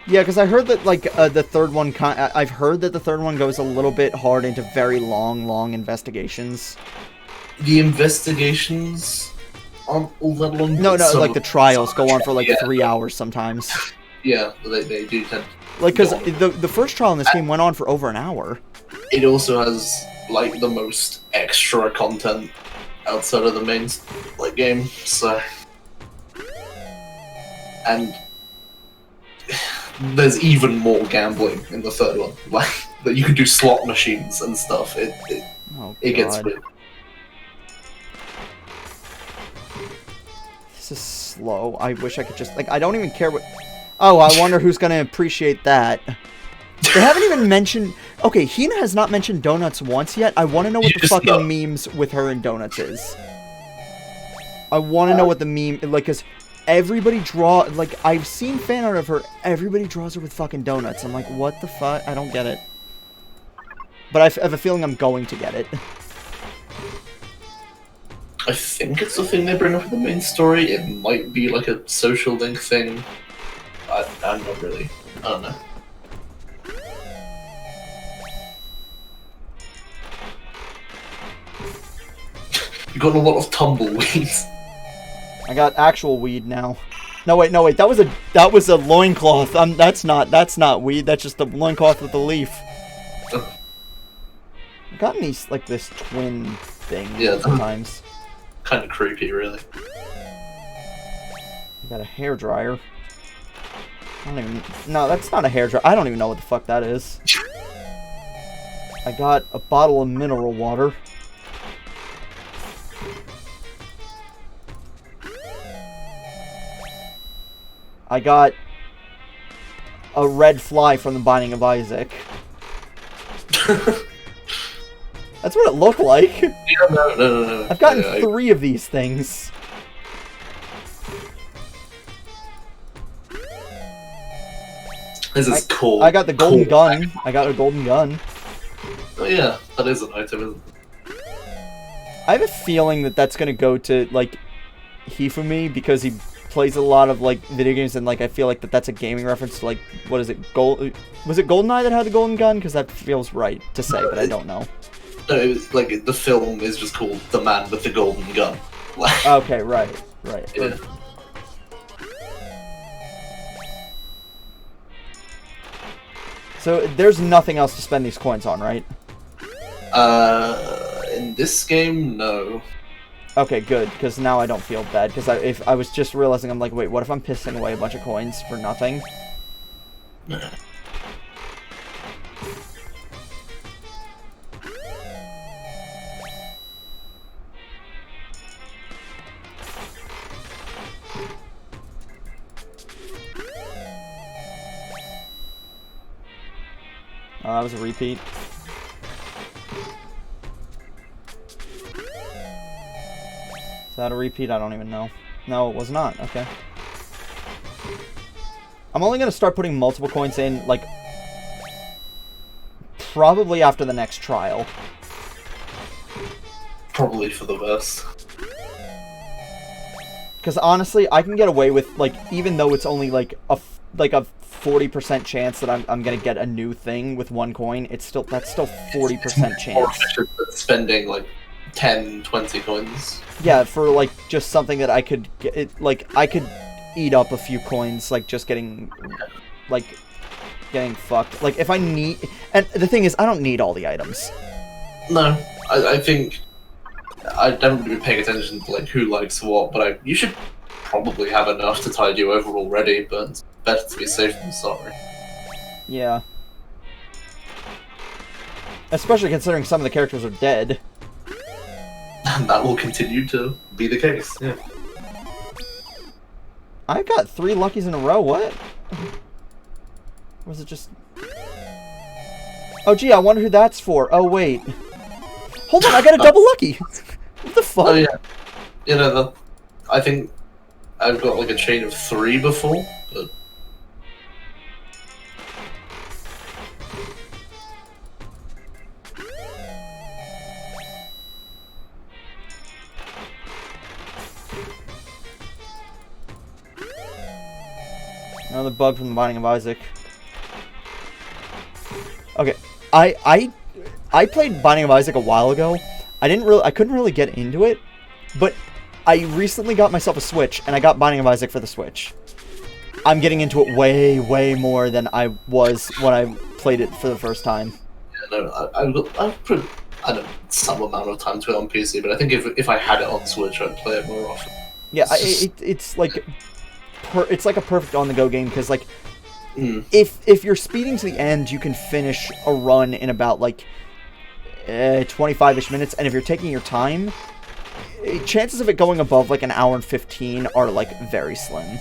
Yeah, because I heard that, like, the third one, I've heard that the third one goes a little bit hard into very long investigations. The investigations aren't all that long. No, but some like, the of them trials are. go on for, like, Yeah. 3 hours sometimes. Yeah, they do tend. Like, because go on. the first trial in this game went on for over an hour. It also has like the most extra content outside of the main like game, so and there's even more gambling in the third one. Like that, you can do slot machines and stuff. It Oh, gets God. weird. This is slow. I wish I could just, like, I don't even care what... Oh, I wonder who's gonna appreciate that. They haven't even mentioned... Okay, Hina has not mentioned donuts once yet. I want to know what You the just fucking know. memes with her and donuts is. I want to know what the meme... Like, because everybody draw... Like, I've seen fan art of her. Everybody draws her with fucking donuts. I'm like, what the fuck? I don't get it. But I have a feeling I'm going to get it. I think it's the thing they bring up in the main story. It might be like a social link thing. I'm not really. I don't know. You got a lot of tumbleweeds. I got actual weed now. No wait, that was a loincloth. That's not weed. That's just a loincloth with a leaf. I've gotten these like this twin thing Yeah, sometimes. Kind of creepy, really. I got a hairdryer. I don't even. No, that's not a hairdryer. I don't even know what the fuck that is. I got a bottle of mineral water. I got a red fly from the Binding of Isaac. That's what it looked like. Yeah, no. I've gotten Yeah, 3 of these things. This is cool. I got the golden cool. gun. I got a golden gun. Oh yeah, that is an item, isn't it? I have a feeling that that's gonna go to, like, Hifumi, because he plays a lot of, like, video games, and, like, I feel like that's a gaming reference to, like, what is it, was it GoldenEye that had the golden gun? Because that feels right to say, but I don't know. No, it was, like, the film is just called The Man with the Golden Gun. Okay, right. Yeah. So, there's nothing else to spend these coins on, right? In this game, no. Okay, good, because now I don't feel bad, because if I was just realizing, I'm like, wait, what if I'm pissing away a bunch of coins for nothing? That was a repeat. Is that a repeat? I don't even know. No, it was not. Okay. I'm only going to start putting multiple coins in, like, probably after the next trial. Probably for the best. Because honestly, I can get away with, like, even though it's only, like a 40% chance that I'm going to get a new thing with one coin, that's still 40% chance. More efficient than spending, like, 10, 20 coins. Yeah, for, like, just something that I could get, I could eat up a few coins, like, just getting fucked. Like, if I need... And the thing is, I don't need all the items. No, I think... I don't really be paying attention to, like, who likes what, but you should probably have enough to tide you over already, but it's better to be safe than sorry. Yeah. Especially considering some of the characters are dead. And that will continue to be the case, yeah. I got 3 luckies in a row, what? Or was it just... Oh, gee, I wonder who that's for. Oh, wait. Hold on, I got a double lucky! What the fuck? Oh, yeah. You know, I think I've got, like, a chain of 3 before, but... Another bug from the Binding of Isaac. Okay, I played Binding of Isaac a while ago. I couldn't really get into it, but I recently got myself a Switch, and I got Binding of Isaac for the Switch. I'm getting into it way more than I was when I played it for the first time. Yeah, no, I've put, I don't know, some amount of time to it on PC, but I think if I had it on Switch, I'd play it more often. Yeah, it's like... it's like a perfect on-the-go game, because, like, if you're speeding to the end, you can finish a run in about, like, 25-ish minutes, and if you're taking your time, chances of it going above, like, an hour and 15 are, like, very slim.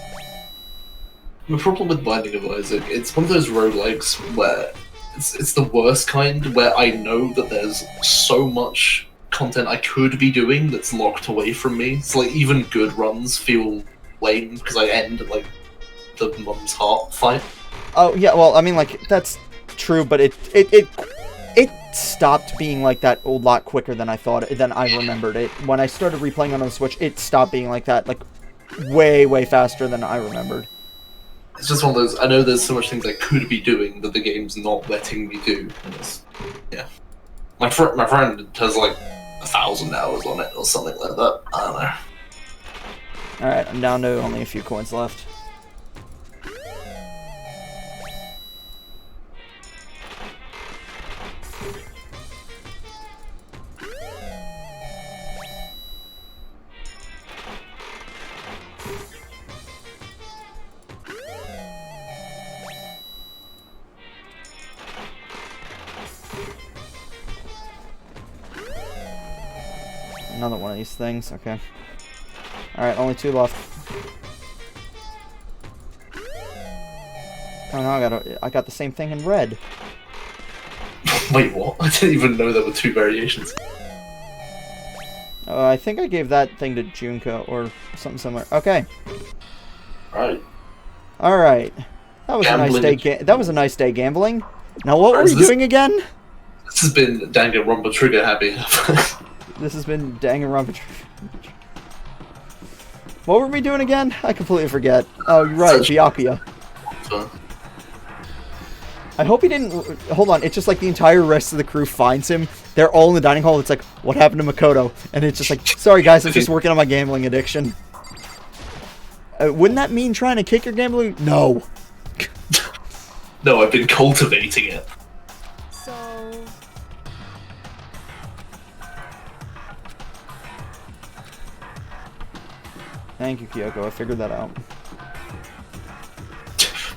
The problem with Binding of Isaac, it's one of those roguelikes where it's the worst kind, where I know that there's so much content I could be doing that's locked away from me, so, like, even good runs feel lame because I end at, like, the mum's heart fight. Oh yeah, well, I mean, like, that's true, but it stopped being like that a lot quicker than I remembered it. When I started replaying on the Switch, it stopped being like that, like, way faster than I remembered. It's just one of those. I know there's so much things I could be doing that the game's not letting me do. And yeah, my friend has like 1,000 hours on it or something like that. I don't know. Alright, I'm down to only a few coins left. Another one of these things, okay. Alright, only 2 left. Oh no, I got the same thing in red. Wait, what? I didn't even know there were 2 variations. I think I gave that thing to Junka or something similar. Okay. Right. Alright. That was a nice Gambling. day. That was a nice day gambling. Now, what were we This- doing again? This has been Danganronpa Trigger Happy. This has been Danganronpa. What were we doing again? I completely forget. Oh, you're right, Byakuya. So, I hope he didn't. Hold on, it's just like the entire rest of the crew finds him. They're all in the dining hall. It's like, what happened to Makoto? And it's just like, sorry guys, I'm just working on my gambling addiction. Wouldn't that mean trying to kick your gambling? No. no, I've been cultivating it. So... Thank you, Kyoko. I figured that out.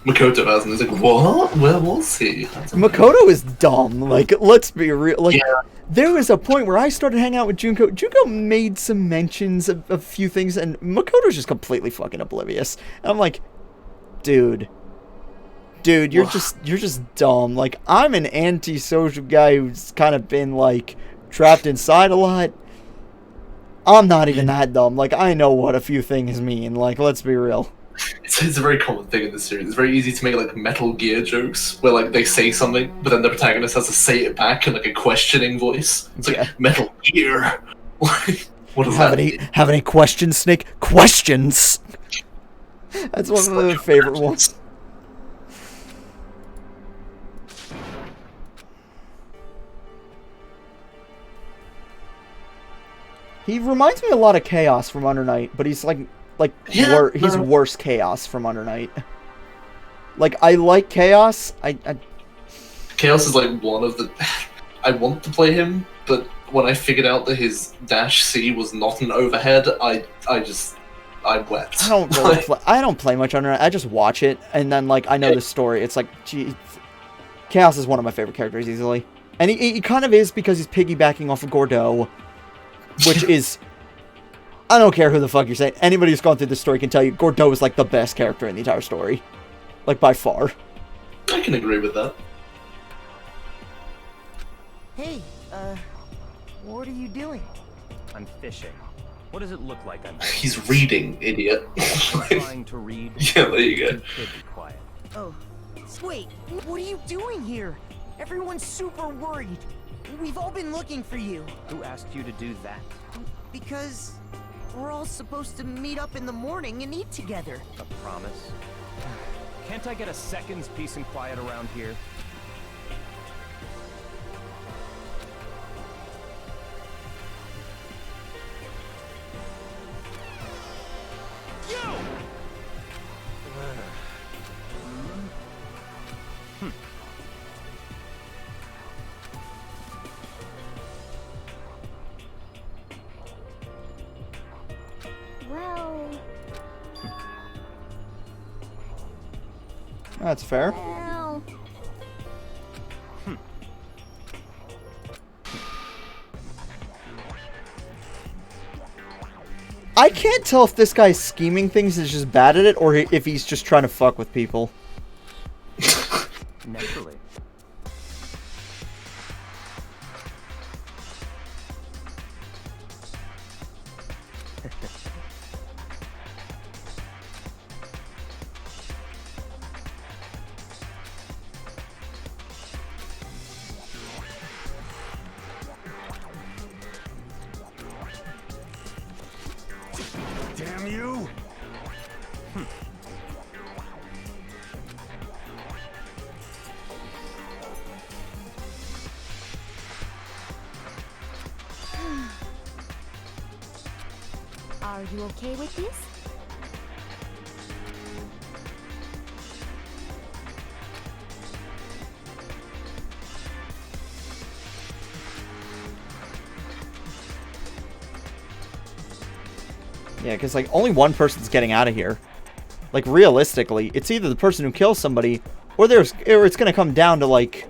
Makoto hasn't. He's like, what? Where was he? Makoto is dumb. Like, let's be real. Like, Yeah. there was a point where I started hanging out with Junko. Junko made some mentions of a few things, and Makoto's just completely fucking oblivious. And I'm like, dude, you're just dumb. Like, I'm an antisocial guy who's kind of been like trapped inside a lot. I'm not even that dumb. Like, I know what a few things mean. Like, let's be real. It's a very common thing in this series. It's very easy to make like Metal Gear jokes where like they say something, but then the protagonist has to say it back in like a questioning voice. It's like Yeah. Metal Gear. What does that mean? Have any questions, Snake? Questions. That's one of my favorite ones. He reminds me a lot of Chaos from Under Night, but he's like Yeah, he's worse Chaos from Under Night. Like, I like Chaos. I Chaos is like one of the. I want to play him, but when I figured out that his dash C was not an overhead, I wept. I don't play much Under Night. I just watch it, and then like I know the story. It's like, gee, Chaos is one of my favorite characters easily, and he kind of is because he's piggybacking off of Gordeau, which is. I don't care who the fuck you're saying. Anybody who's gone through this story can tell you Gordeau is like the best character in the entire story. Like, by far. I can agree with that. Hey, what are you doing? I'm fishing. What does it look like I'm He's reading, idiot. trying to read? Yeah, there you go. You could be quiet. Oh, wait, what are you doing here? Everyone's super worried. We've all been looking for you. Who asked you to do that? Because we're all supposed to meet up in the morning and eat together. A promise? Can't I get a second's peace and quiet around here? Well... That's fair. Well... I can't tell if this guy's scheming things is just bad at it, or if he's just trying to fuck with people. Naturally. Damn you! Are you okay with this? Yeah, because like only one person's getting out of here. Like, realistically, it's either the person who kills somebody, or it's gonna come down to like.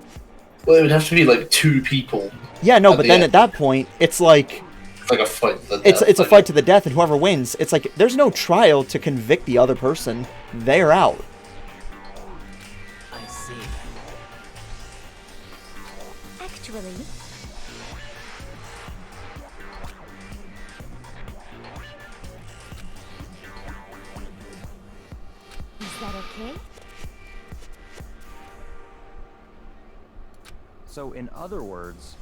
Well, it would have to be like two people. Yeah, no, At but the then end. at that point, it's like. It's like a fight. To the It's death, a like- fight to the death, and whoever wins, it's like there's no trial to convict the other person. They're out. I see. Actually... Is that okay? So, in other words,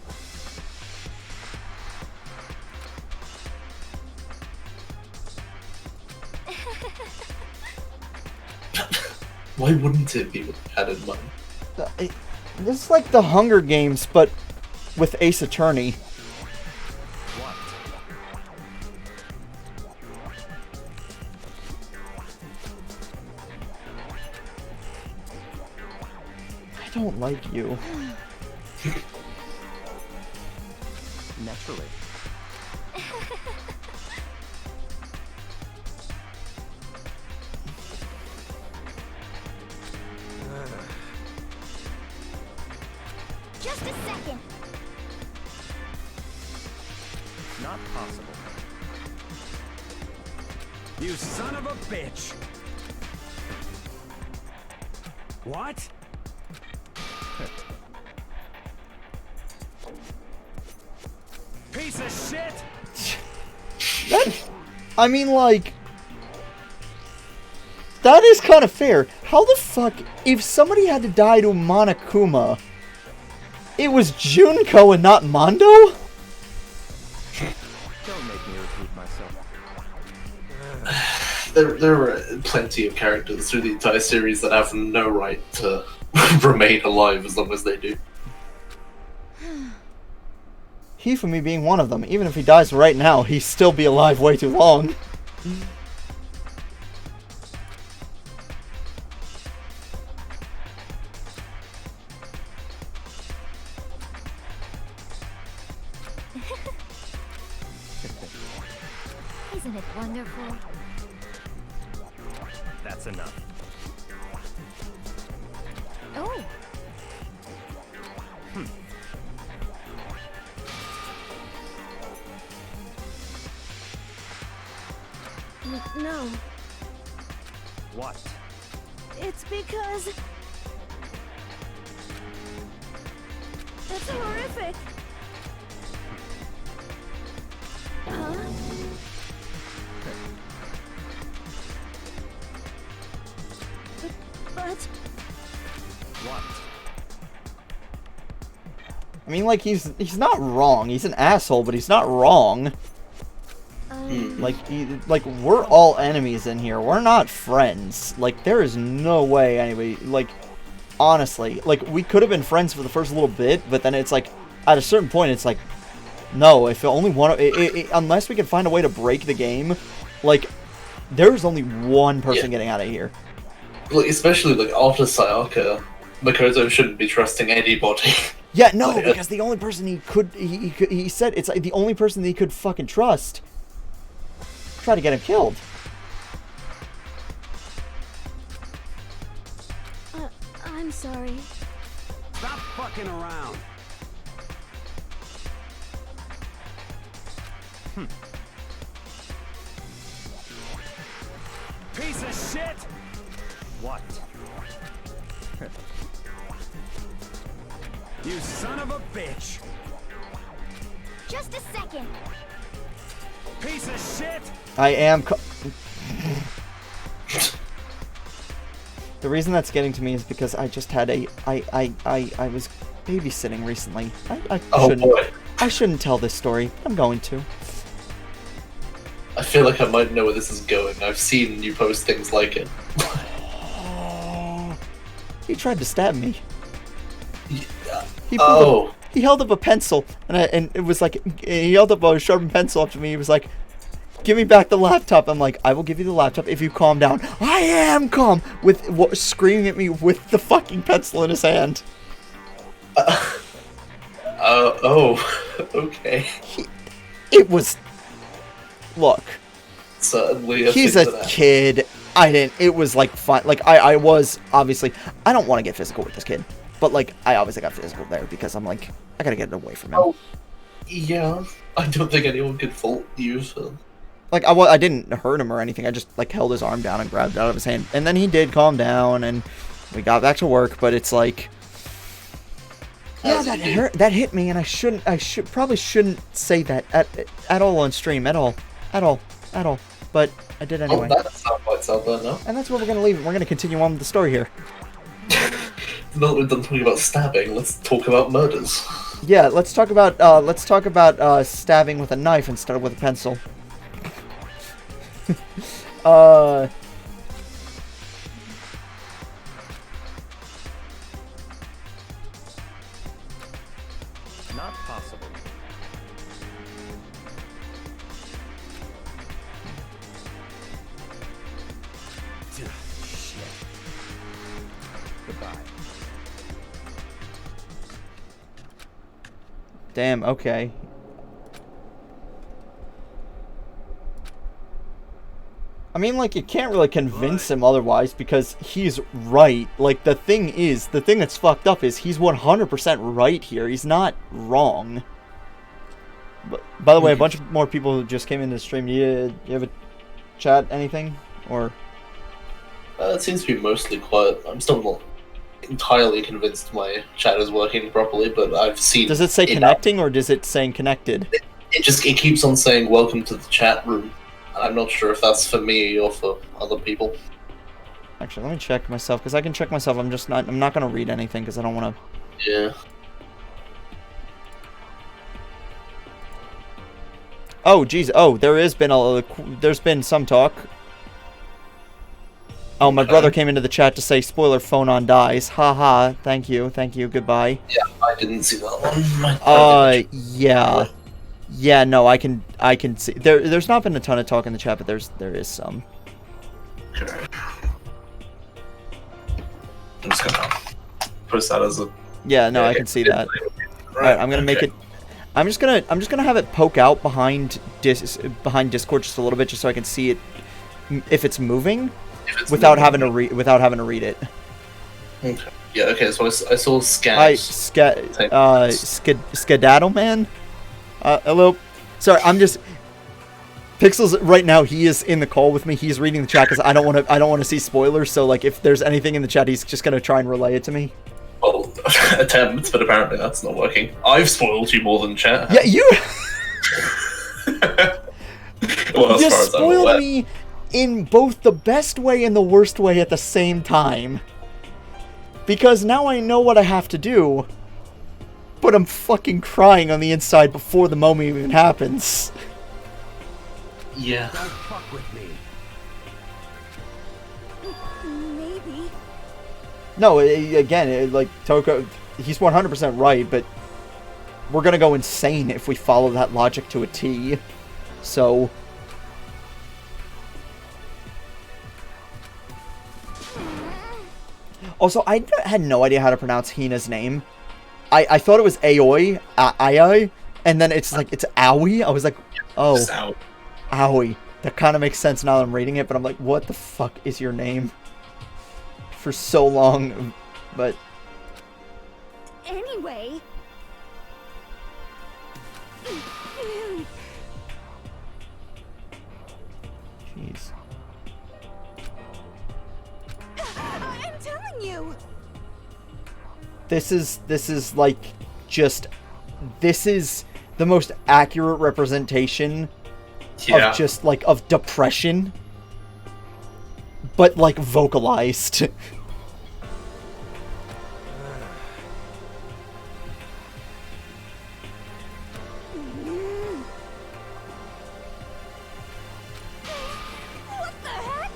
Why wouldn't it be with that in mind? This is like the Hunger Games, but with Ace Attorney. what? I don't like you. Naturally. Just a second. Not possible. You son of a bitch! What? Piece of shit! I mean, like, that is kind of fair. How the fuck, if somebody had to die to Monokuma, it was Junko and not Mondo? Don't make me repeat myself. There are plenty of characters through the entire series that have no right to remain alive as long as they do. Hifumi being one of them. Even if he dies right now, he'd still be alive way too long. Isn't it wonderful? That's enough. Oh, no. What? It's because... It's horrific. Huh? But... What? I mean, like, he's not wrong. He's an asshole, but he's not wrong. Like, we're all enemies in here. We're not friends. Like, there is no way anybody, like, honestly, like, we could have been friends for the first little bit, but then it's like, at a certain point, it's like, no, if only one, unless we can find a way to break the game, like, there's only one person getting out of here. Like, especially, like, after Sayaka, Makoto shouldn't be trusting anybody. Yeah, no, because the only person he said, it's like the only person that he could fucking trust. Try to get him killed. I'm sorry. Stop fucking around! Piece of shit! What? You son of a bitch! Just a second. Piece of shit! I am. The reason that's getting to me is because I just had I was babysitting recently. I shouldn't tell this story. But I'm going to. I feel like I might know where this is going. I've seen you post things like it. He tried to stab me. He held up a pencil, and it was like, he held up a sharpened pencil up to me. He was like, "Give me back the laptop." I'm like, "I will give you the laptop if you calm down." I am calm, with screaming at me with the fucking pencil in his hand. Okay. It was. Look. Certainly. He's a kid. It was like fun. Like I was obviously. I don't want to get physical with this kid, but like I obviously got physical there because I'm like, I gotta get it away from him. Oh, yeah. I don't think anyone could fault you for. Like I didn't hurt him or anything. I just like held his arm down and grabbed it out of his hand, and then he did calm down, and we got back to work. But it's like, yeah, that hurt. That hit me, and I probably shouldn't say that at all on stream, at all. But I did anyway. Oh, that soundbites out there now. And that's where we're gonna leave it. We're gonna continue on with the story here. now that we're done talking about stabbing, let's talk about murders. Yeah, let's talk about stabbing with a knife instead of with a pencil. Not possible. Shit. Goodbye. Damn, okay. I mean, like, you can't really convince him otherwise because he's right. Like, the thing that's fucked up is he's 100% right here. He's not wrong. But, by the way, a bunch of more people just came into the stream. Do you have a chat, anything? Or... It seems to be mostly quiet. I'm still not entirely convinced my chat is working properly, but I've seen... Does it say connecting, or does it saying connected? It keeps on saying, welcome to the chat room. I'm not sure if that's for me or for other people. Actually, let me check myself, because I can check myself. I'm not going to read anything, because I don't want to... Yeah. Oh, jeez. Oh, there's been some talk. Oh, my brother came into the chat to say, spoiler, phone on dies. Haha, thank you, goodbye. Yeah, I didn't see that one. Yeah. Yeah, no, I can see. There's not been a ton of talk in the chat, but there is some. Okay. I'm just gonna post that as a... Yeah, no, I can see that. Alright, I'm gonna make it... I'm just gonna have it poke out behind Discord just a little bit, just so I can see it if it's moving, without having to read it. Okay. Yeah. Okay. So I saw scans. Skedaddle man. Hello. Sorry, I'm just... Pixels right now. He is in the call with me. He's reading the chat because I don't want to see spoilers. So like, if there's anything in the chat, he's just gonna try and relay it to me. Well, attempts, but apparently that's not working. I've spoiled you more than chat. Yeah, you. Well, you spoiled me in both the best way and the worst way at the same time. Because now I know what I have to do, but I'm fucking crying on the inside before the moment even happens. Yeah. Don't fuck with me. Maybe. No, again, like, Toko, he's 100% right, but we're gonna go insane if we follow that logic to a T. So... Also, I had no idea how to pronounce Hina's name. I thought it was Aoi, Ai, and then it's like, it's Aoi. I was like, oh, Aoi. That kind of makes sense now that I'm reading it, but I'm like, what the fuck is your name? For so long, but... Anyway... Jeez. I'm telling you! This is like, just... This is the most accurate representation of just, like, of depression. But, like, vocalized. What the heck?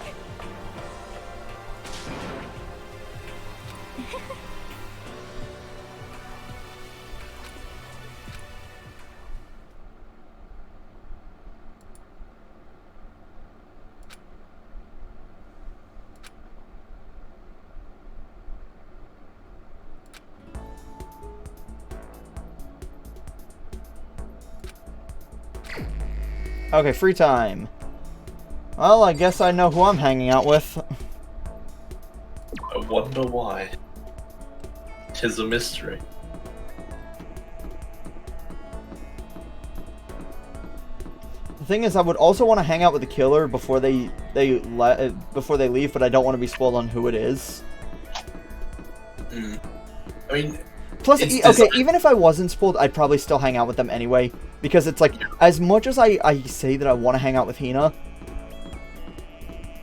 Okay, free time. Well, I guess I know who I'm hanging out with. I wonder why. 'Tis a mystery. The thing is, I would also want to hang out with the killer before they leave, but I don't want to be spoiled on who it is. I mean... Plus, okay, even if I wasn't spoiled, I'd probably still hang out with them anyway. Because it's like, as much as I say that I want to hang out with Hina,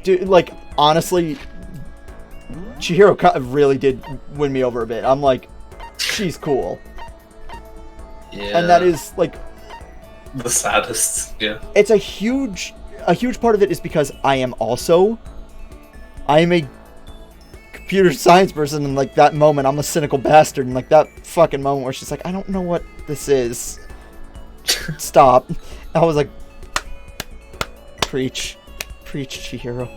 dude, like, honestly, Chihiro really did win me over a bit. I'm like, she's cool. Yeah. And that is, like... the saddest, yeah. It's a huge part of it is because I am a computer science person, and like that moment, I'm a cynical bastard, and like that fucking moment where she's like, I don't know what this is. Stop. I was like, preach, Chihiro.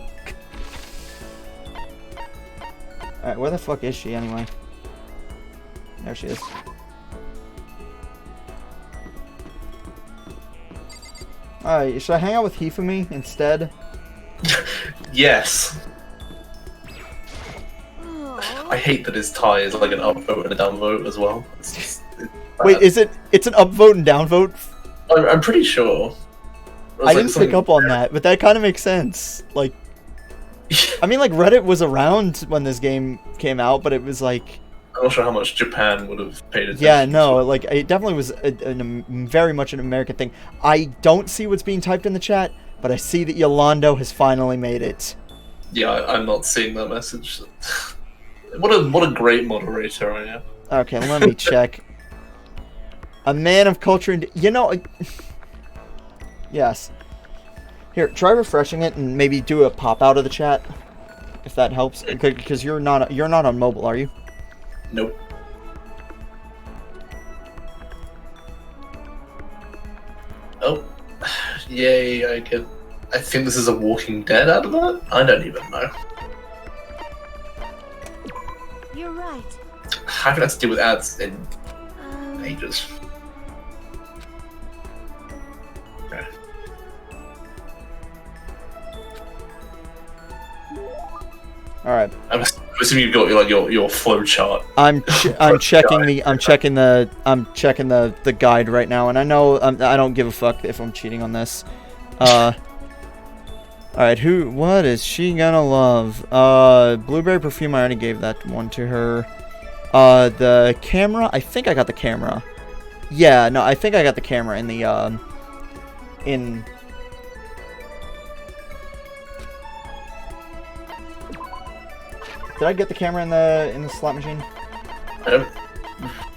Alright, where the fuck is she anyway? There she is. Alright, should I hang out with Hifumi instead? Yes. I hate that his tie is like an upvote and a downvote as well. Wait, it's an upvote and downvote? I'm pretty sure. I didn't pick up on that, but that kind of makes sense. Like, I mean, like, Reddit was around when this game came out, but it was like... I'm not sure how much Japan would have paid attention. Yeah, no, like, it definitely was very much an American thing. I don't see what's being typed in the chat, but I see that Yolando has finally made it. Yeah, I'm not seeing that message. What a great moderator I am. Okay, let me check. A man of culture and... You know... Yes. Here, try refreshing it and maybe do a pop out of the chat, if that helps. Because you're not on mobile, are you? Nope. Oh, yay! I think this is a Walking Dead out of that. I don't even know. You're right. I haven't had to deal with ads in ages. Okay. All right. I'm assuming you've got your flow chart. I'm checking the guide right now, and I know I don't give a fuck if I'm cheating on this. All right, what is she gonna love? Blueberry perfume. I already gave that one to her. The camera. I think I got the camera. Yeah, no, I think I got the camera in the in. Did I get the camera in the slot machine? I don't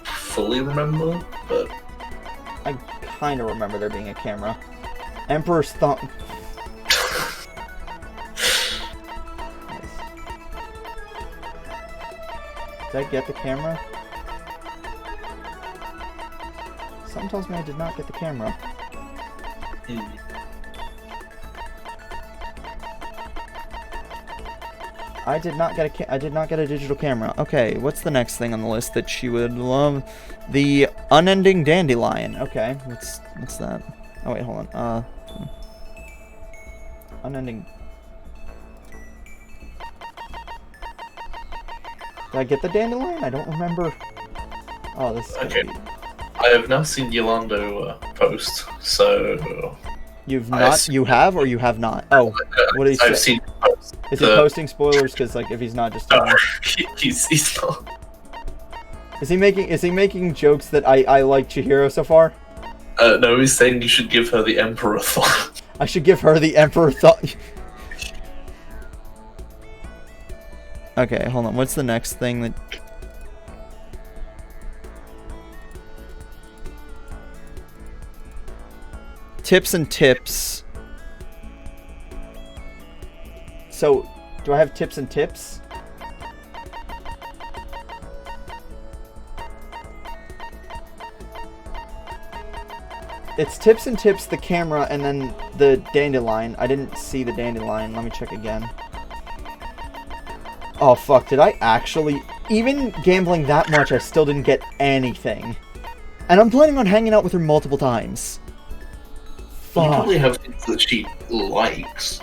fully remember, but I kind of remember there being a camera. Emperor's Thumb. Nice. Did I get the camera? Something tells me I did not get the camera. I did not get a digital camera. Okay, what's the next thing on the list that she would love? The unending dandelion. Okay, what's that? Oh wait, hold on. Unending. Did I get the dandelion? I don't remember. Oh, this is okay. I have now seen Yolando post, so you've not. You have or you have not? Oh, what did he say? I've seen post. Is he posting spoilers? Because like, if he's not, just tell me. He's not. Is he making jokes that I like Chihiro so far? No, he's saying you should give her the Emperor thought. I should give her the Emperor thought. Okay, hold on. What's the next thing that? Tips and tips. So, do I have tips and tips? It's tips and tips, the camera, and then the dandelion. I didn't see the dandelion. Let me check again. Oh, fuck. Did I actually... Even gambling that much, I still didn't get anything. And I'm planning on hanging out with her multiple times. Fuck. You probably have things that she likes.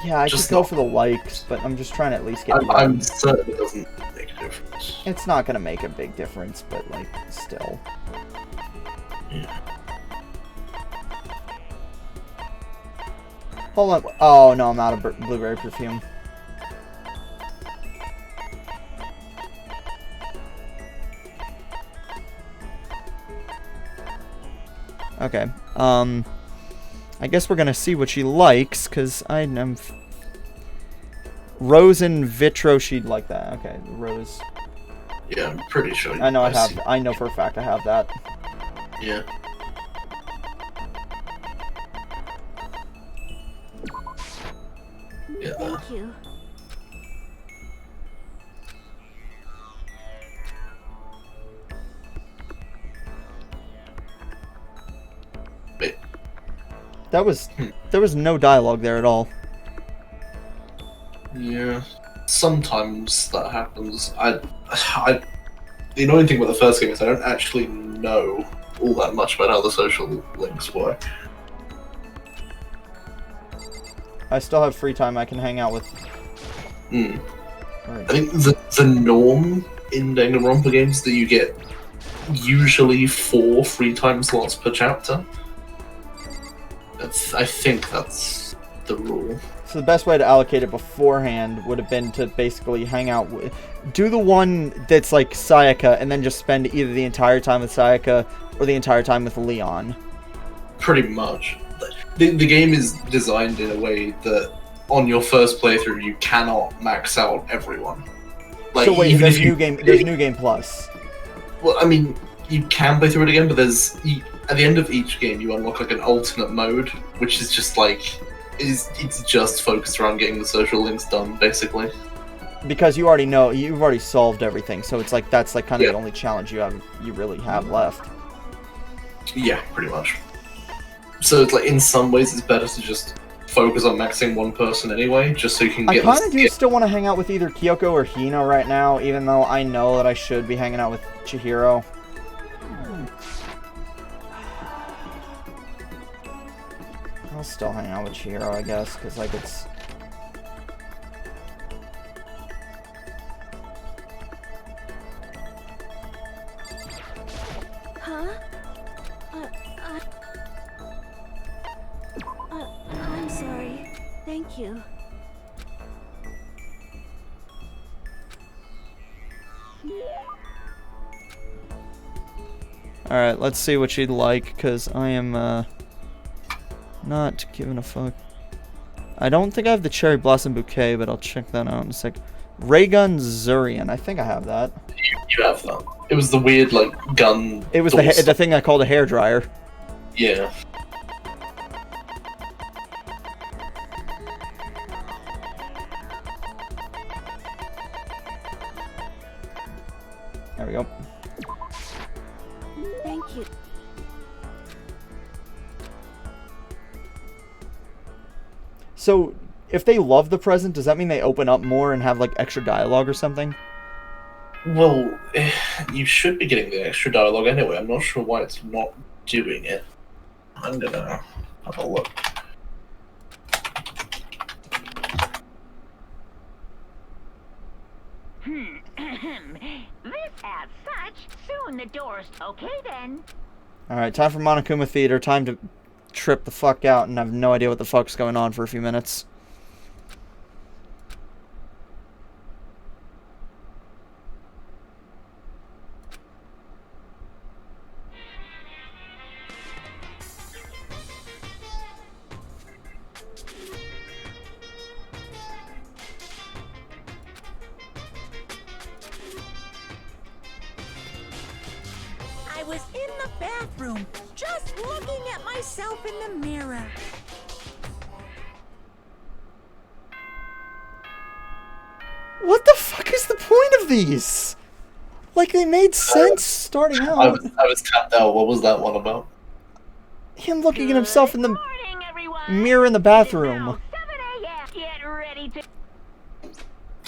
Yeah, I could go for the likes, but I'm just trying to at least get... I'm certain it doesn't make a difference. It's not going to make a big difference, but, like, still. Yeah. Hold on. Oh, no, I'm out of blueberry perfume. Okay. I guess we're gonna see what she likes, because I'm Rose and Vitro, she'd like that. Okay, Rose. Yeah, I'm pretty sure. I know I see. have. I know for a fact I have that. Yeah. Yeah. Thank you. Wait. That was. There was no dialogue there at all. Yeah. Sometimes that happens. The annoying thing about the first game is I don't actually know all that much about how the social links work. I still have free time. I can hang out with. Hmm. Right. I think the norm in Danganronpa games that you get usually 4 free time slots per chapter. I think that's the rule. So the best way to allocate it beforehand would have been to basically hang out with, do the one that's like Sayaka, and then just spend either the entire time with Sayaka or the entire time with Leon. Pretty much. The game is designed in a way that on your first playthrough you cannot max out everyone. Like, So wait, even there's if you, new game. There's new game plus. Well, I mean, you can play through it again, but there's at the end of each game you unlock like an alternate mode, which is just like it's just focused around getting the social links done, basically. Because you already know, you've already solved everything, so it's like that's like kind of Yeah. the only challenge you really have left. Yeah, pretty much. So it's like in some ways it's better to just focus on maxing one person anyway, just so you can I get. kind of do still want to hang out with either Kyoko or Hina right now, even though I know that I should be hanging out with Chihiro. I'll still hang out with Chihiro, I guess, because like it's. Huh? I'm sorry. Thank you. Alright, let's see what she'd like, because I am, not giving a fuck. I don't think I have the Cherry Blossom Bouquet, but I'll check that out in a sec. Raygun Zurian, I think I have that. You have that. It was the weird like gun. It was door the stuff. thing I called a hairdryer. Yeah. There we go. Thank you. So, if they love the present, does that mean they open up more and have like extra dialogue or something? Well, you should be getting the extra dialogue anyway. I'm not sure why it's not doing it. I'm gonna have a look. This as such, soon the doors. Okay then. Alright, time for Monokuma Theater. Time to trip the fuck out and have no idea what the fuck's going on for a few minutes. I was in the bathroom, just looking at myself in the mirror. What the fuck is the point of these? Like, they made sense starting I out. was tapped out. What was that one about? Him looking at himself in the Morning, everyone. mirror in the bathroom. Now, 7 a.m. Get ready to.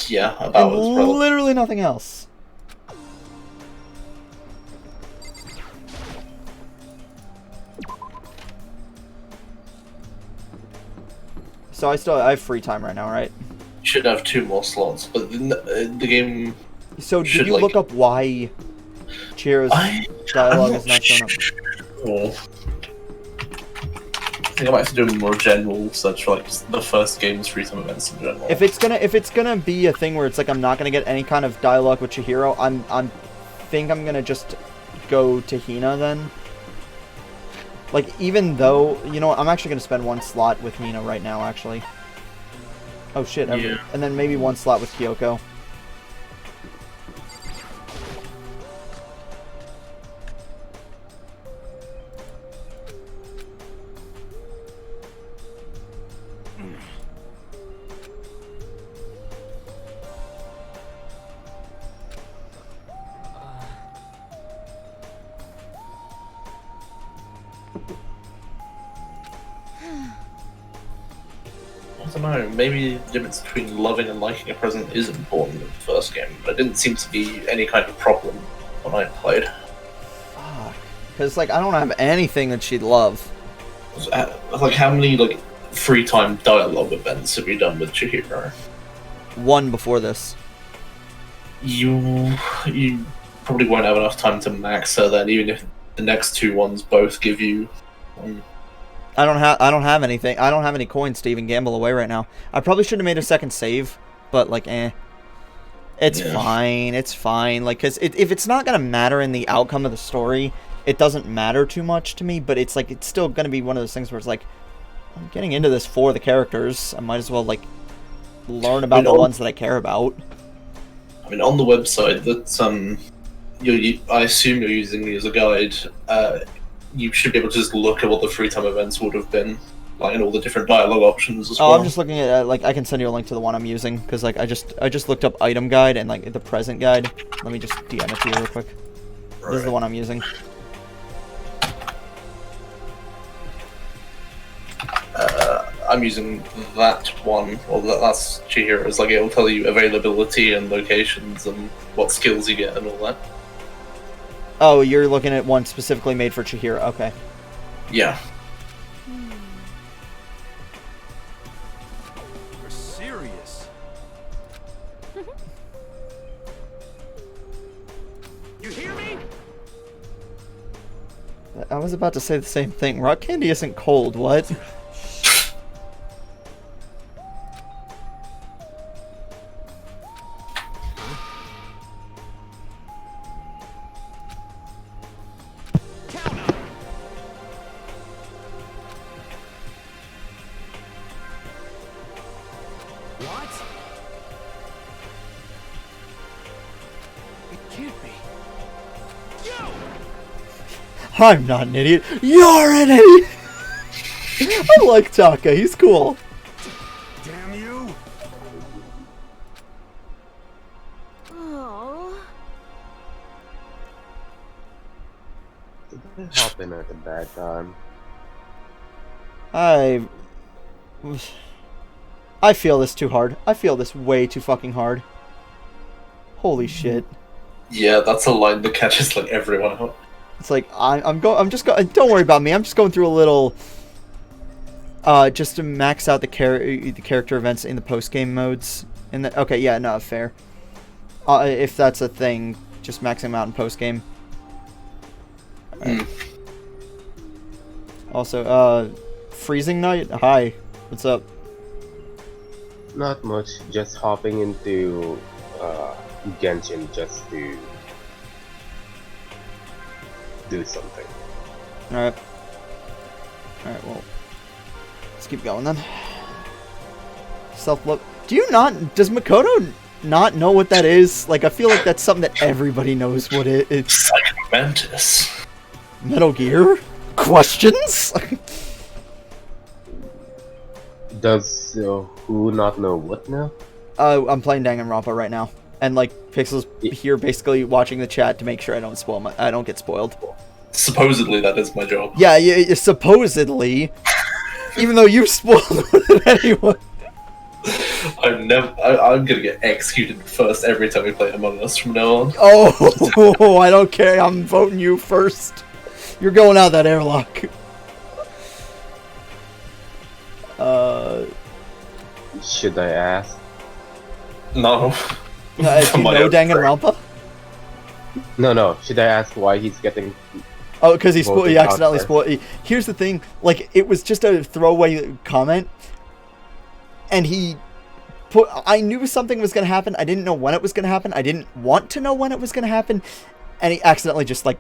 Yeah, about And was relevant. literally nothing else. So I have free time right now, right? Should have 2 more slots, but the game. So did Should, you like- look up why Chihiro's dialogue is not showing up? Sure. I think I might have to do a more general search for like the first game's free time events in general. If it's gonna be a thing where it's like I'm not gonna get any kind of dialogue with Chihiro, I'm gonna just go to Hina then. Like, even though, you know what, I'm actually gonna spend 1 slot with Hina right now, actually. Oh shit! Yeah. And then maybe 1 slot with Kyoko. I don't know, maybe the difference between loving and liking a present is important in the first game, but it didn't seem to be any kind of problem when I played. Fuck. Because, like, I don't have anything that she'd love. Like, how many, like, free time dialogue events have you done with Chihiro? 1 before this. You probably won't have enough time to max her then, even if the next 2 ones both give you... I don't have anything. I don't have any coins to even gamble away right now. I probably should have made a second save, but like, it's fine. It's fine. Like, cause if it's not gonna matter in the outcome of the story, it doesn't matter too much to me. But it's like it's still gonna be one of those things where it's like, I'm getting into this for the characters. I might as well like learn about the ones that I care about. I mean, on the website that I assume you're using as a guide. You should be able to just look at what the free time events would have been, like, and all the different dialogue options as well. I'm just looking at like I can send you a link to the one I'm using because like I just looked up item guide and like the present guide. Let me just DM it to you real quick. Right. This is the one I'm using. I'm using that one, or that's Chihiro's. Like, it'll tell you availability and locations and what skills you get and all that. Oh, you're looking at one specifically made for Chihiro. Okay. Yeah. You're serious? You hear me? I was about to say the same thing. Rock candy isn't cold. What? I'm not an idiot. You're an idiot! I like Taka. He's cool. Damn you! Oh. Did I hop in at a bad time? I feel this too hard. I feel this way too fucking hard. Holy shit. Yeah, that's a line that catches like everyone out. It's like I'm just going. Don't worry about me. I'm just going through a little, just to max out the character events in the post game modes. And okay, yeah, no, fair. If that's a thing, just maxing them out in post game. Right. Also, Freezing Night. Hi, what's up? Not much. Just hopping into Genshin just to do something. Alright. Alright, well. Let's keep going then. Self-love. Does Makoto not know what that is? Like, I feel like that's something that everybody knows what it's. Psychic Mantis. Metal Gear? Questions? Does who not know what now? I'm playing Danganronpa right now. And like Pixel's here basically watching the chat to make sure I don't get spoiled. Supposedly that is my job. Yeah, supposedly. Even though you've spoiled it anyway. I'm gonna get executed first every time we play Among Us from now on. Oh, I don't care. I'm voting you first. You're going out that airlock. Should I ask? No. Do you know Danganronpa? No. Should I ask why he's getting? Oh, because he accidentally spoiled. Here's the thing: like, it was just a throwaway comment, and he put. I knew something was gonna happen. I didn't know when it was gonna happen. I didn't want to know when it was gonna happen, and he accidentally just like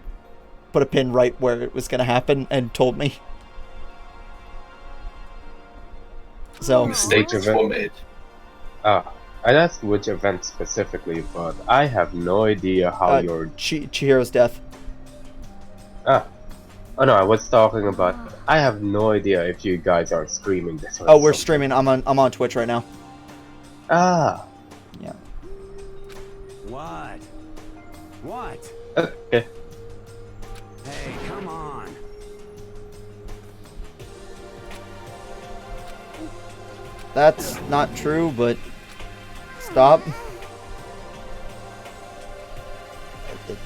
put a pin right where it was gonna happen and told me. So mistakes were made. I'd ask which event specifically, but I have no idea how your... Chihiro's death. Oh no, I was talking about... I have no idea if you guys are streaming this or Oh, we're something. streaming. I'm on Twitch right now. Ah. Yeah. What? What? Okay. Hey, come on. That's not true, but stop.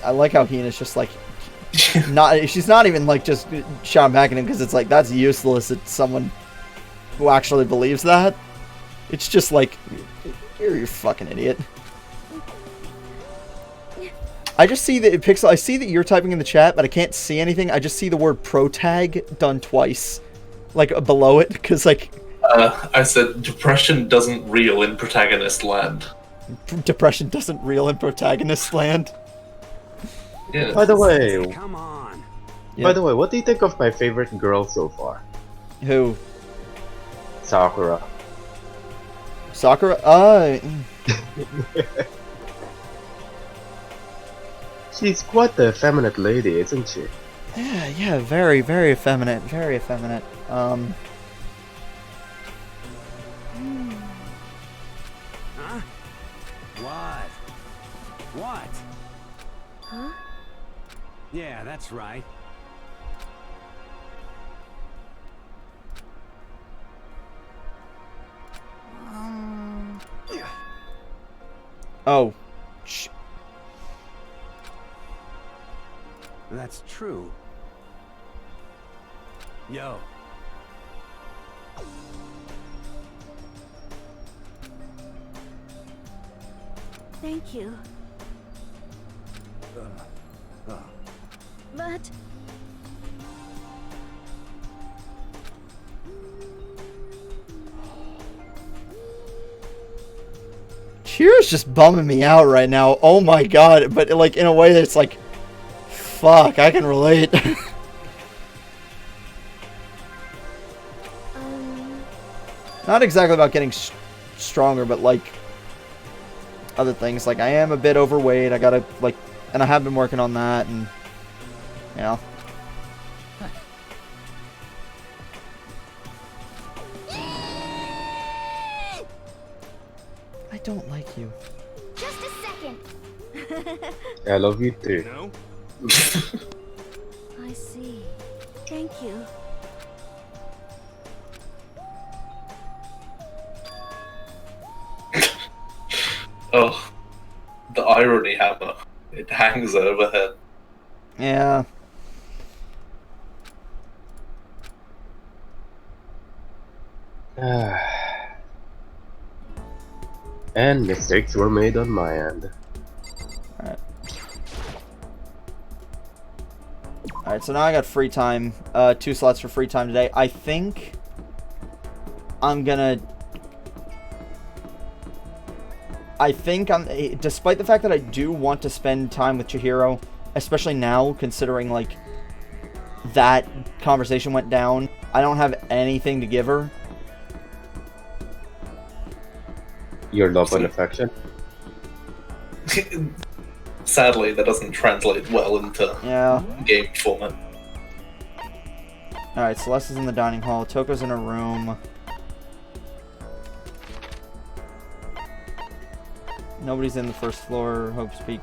I like how Hina's just like she's not even like just shouting back at him because it's like that's useless. It's someone who actually believes that. It's just like you're a fucking idiot. I just see that Pixel. I see that you're typing in the chat, but I can't see anything. I just see the word protag done twice, like below it, because like. I said depression doesn't reel in protagonist land. Depression doesn't reel in protagonist land. Yeah. By the way, Come on. By the way, what do you think of my favorite girl so far? Who? Sakura. Sakura? She's quite the effeminate lady, isn't she? Yeah, very, very effeminate. Very effeminate. Huh? What? Huh? Yeah, that's right. Oh. That's true. Yo. Thank you. But... Cheers just bumming me out right now. Oh my god. But like in a way that's like, fuck, I can relate. Not exactly about getting stronger, but like other things. Like I am a bit overweight. I gotta like, and I have been working on that, and you know. I don't like you. Just a second. I love you too. No? I see. Thank you. Oh, the irony hammer. It hangs overhead. Yeah. And mistakes were made on my end. Alright, so now I got free time. 2 slots for free time today. I think I'm gonna... despite the fact that I do want to spend time with Chihiro, especially now, considering, like, that conversation went down, I don't have anything to give her. Your love and affection? Sadly, that doesn't translate well into game format. Alright, Celeste is in the dining hall. Toko's in her room. Nobody's in the first floor, Hope's Peak.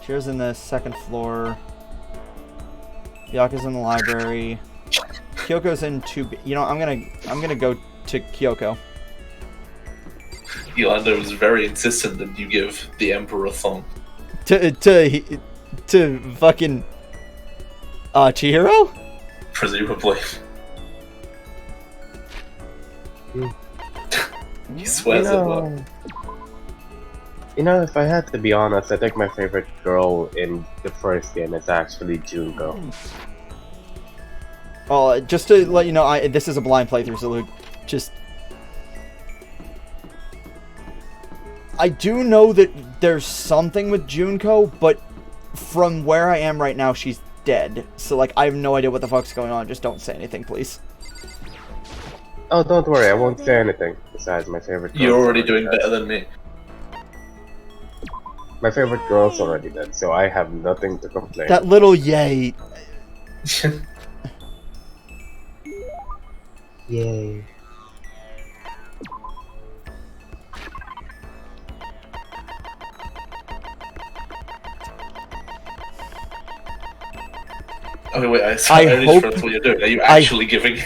Cheers in the second floor. Byaka's in the library. Kyoko's in 2B. You know, I'm gonna go to Kyoko. Yolanda was very insistent that you give the Emperor a thong. To fucking Chihiro? Presumably. He swears it well. You know, if I had to be honest, I think my favorite girl in the first game is actually Junko. Well, just to let you know, this is a blind playthrough, so just... I do know that there's something with Junko, but from where I am right now, she's dead. So, like, I have no idea what the fuck's going on. Just don't say anything, please. Oh, don't worry, I won't say anything besides my favorite girl. You're already doing better than me. My favorite girl's already dead, so I have nothing to complain. That little yay. Yay. Okay, wait, I I just hope- realized what you're doing. Are you actually giving?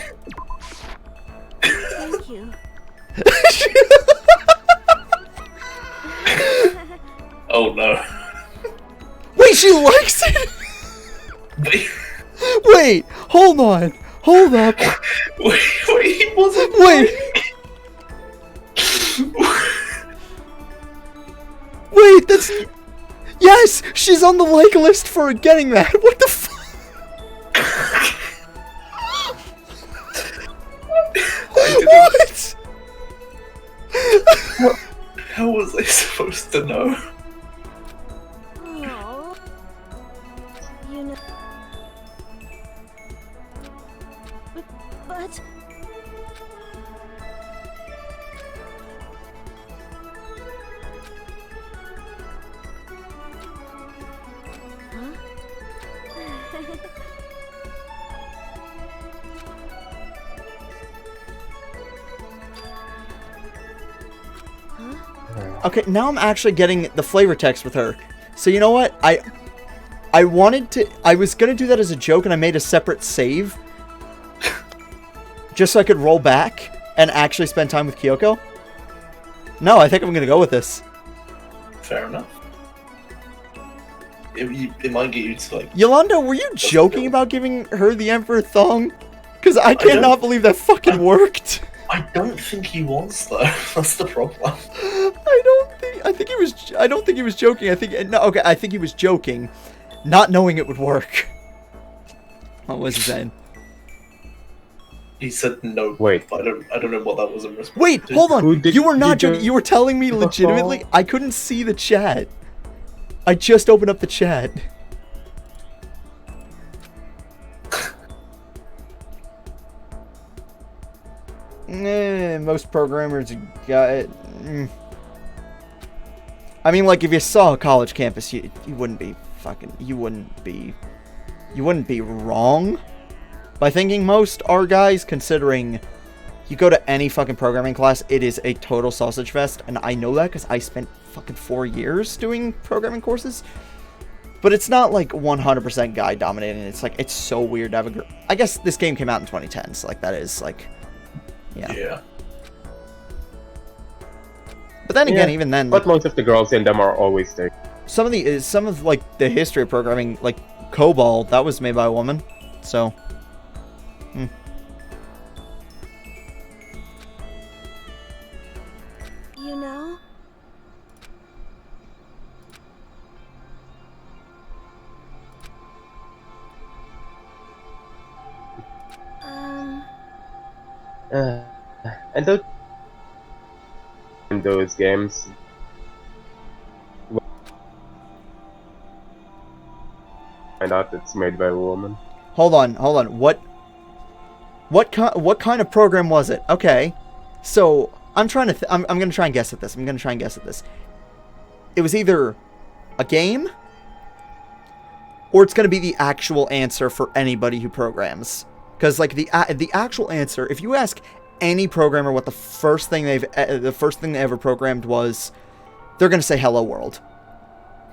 Thank you. Oh no. Wait, she likes it? Wait, Wait, hold on. Hold up. wait, he wasn't. Wait. Wait, that's... Yes, she's on the like list for getting that. What the fuck? What? How was I supposed to know? Oh. You know. But. Okay, now I'm actually getting the flavor text with her. So you know what? I was gonna do that as a joke, and I made a separate save. Just so I could roll back and actually spend time with Kyoko. No, I think I'm gonna go with this. Fair enough. It might get you to like. Yolanda, were you joking about giving her the Emperor Thong? Because I cannot believe that fucking worked. I don't think he was though. That's the problem. I don't think he was joking. I think he was joking, not knowing it would work. What was he saying? He said no. Wait. I don't know what that was in response. Wait, to. hold on. You were not did joking. You were telling me legitimately. I couldn't see the chat. I just opened up the chat. Most programmers got it. I mean, like, if you saw a college campus, you wouldn't be wrong by thinking most are guys, considering you go to any fucking programming class, it is a total sausage fest, and I know that because I spent fucking 4 years doing programming courses. But it's not like 100% guy dominating. It's like, it's so weird to have I guess this game came out in 2010, so like that is like, yeah. But then again, even then, but most of the girls in them are always there. Some of like the history of programming, like COBOL, that was made by a woman, so. You know? I don't in those games. Find out it's made by a woman. Hold on. What kind of program was it? Okay, so I'm trying to. I'm gonna try and guess at this. It was either a game, or it's gonna be the actual answer for anybody who programs. Because like the actual answer, if you ask any programmer what the first thing they ever programmed was, they're gonna say Hello World.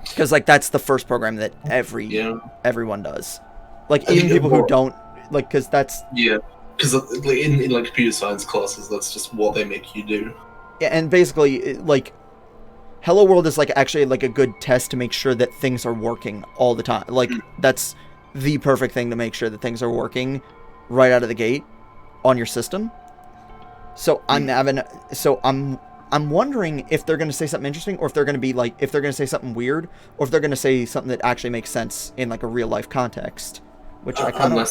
Because like that's the first program that everyone does. Like even people who don't like, because that's because in like computer science classes, that's just what they make you do. Yeah, and basically like Hello World is like actually like a good test to make sure that things are working all the time. Like that's the perfect thing to make sure that things are working right out of the gate on your system. So I'm wondering if they're going to say something interesting, or if they're going to be like, if they're going to say something weird, or if they're going to say something that actually makes sense in like a real life context. Which I kind of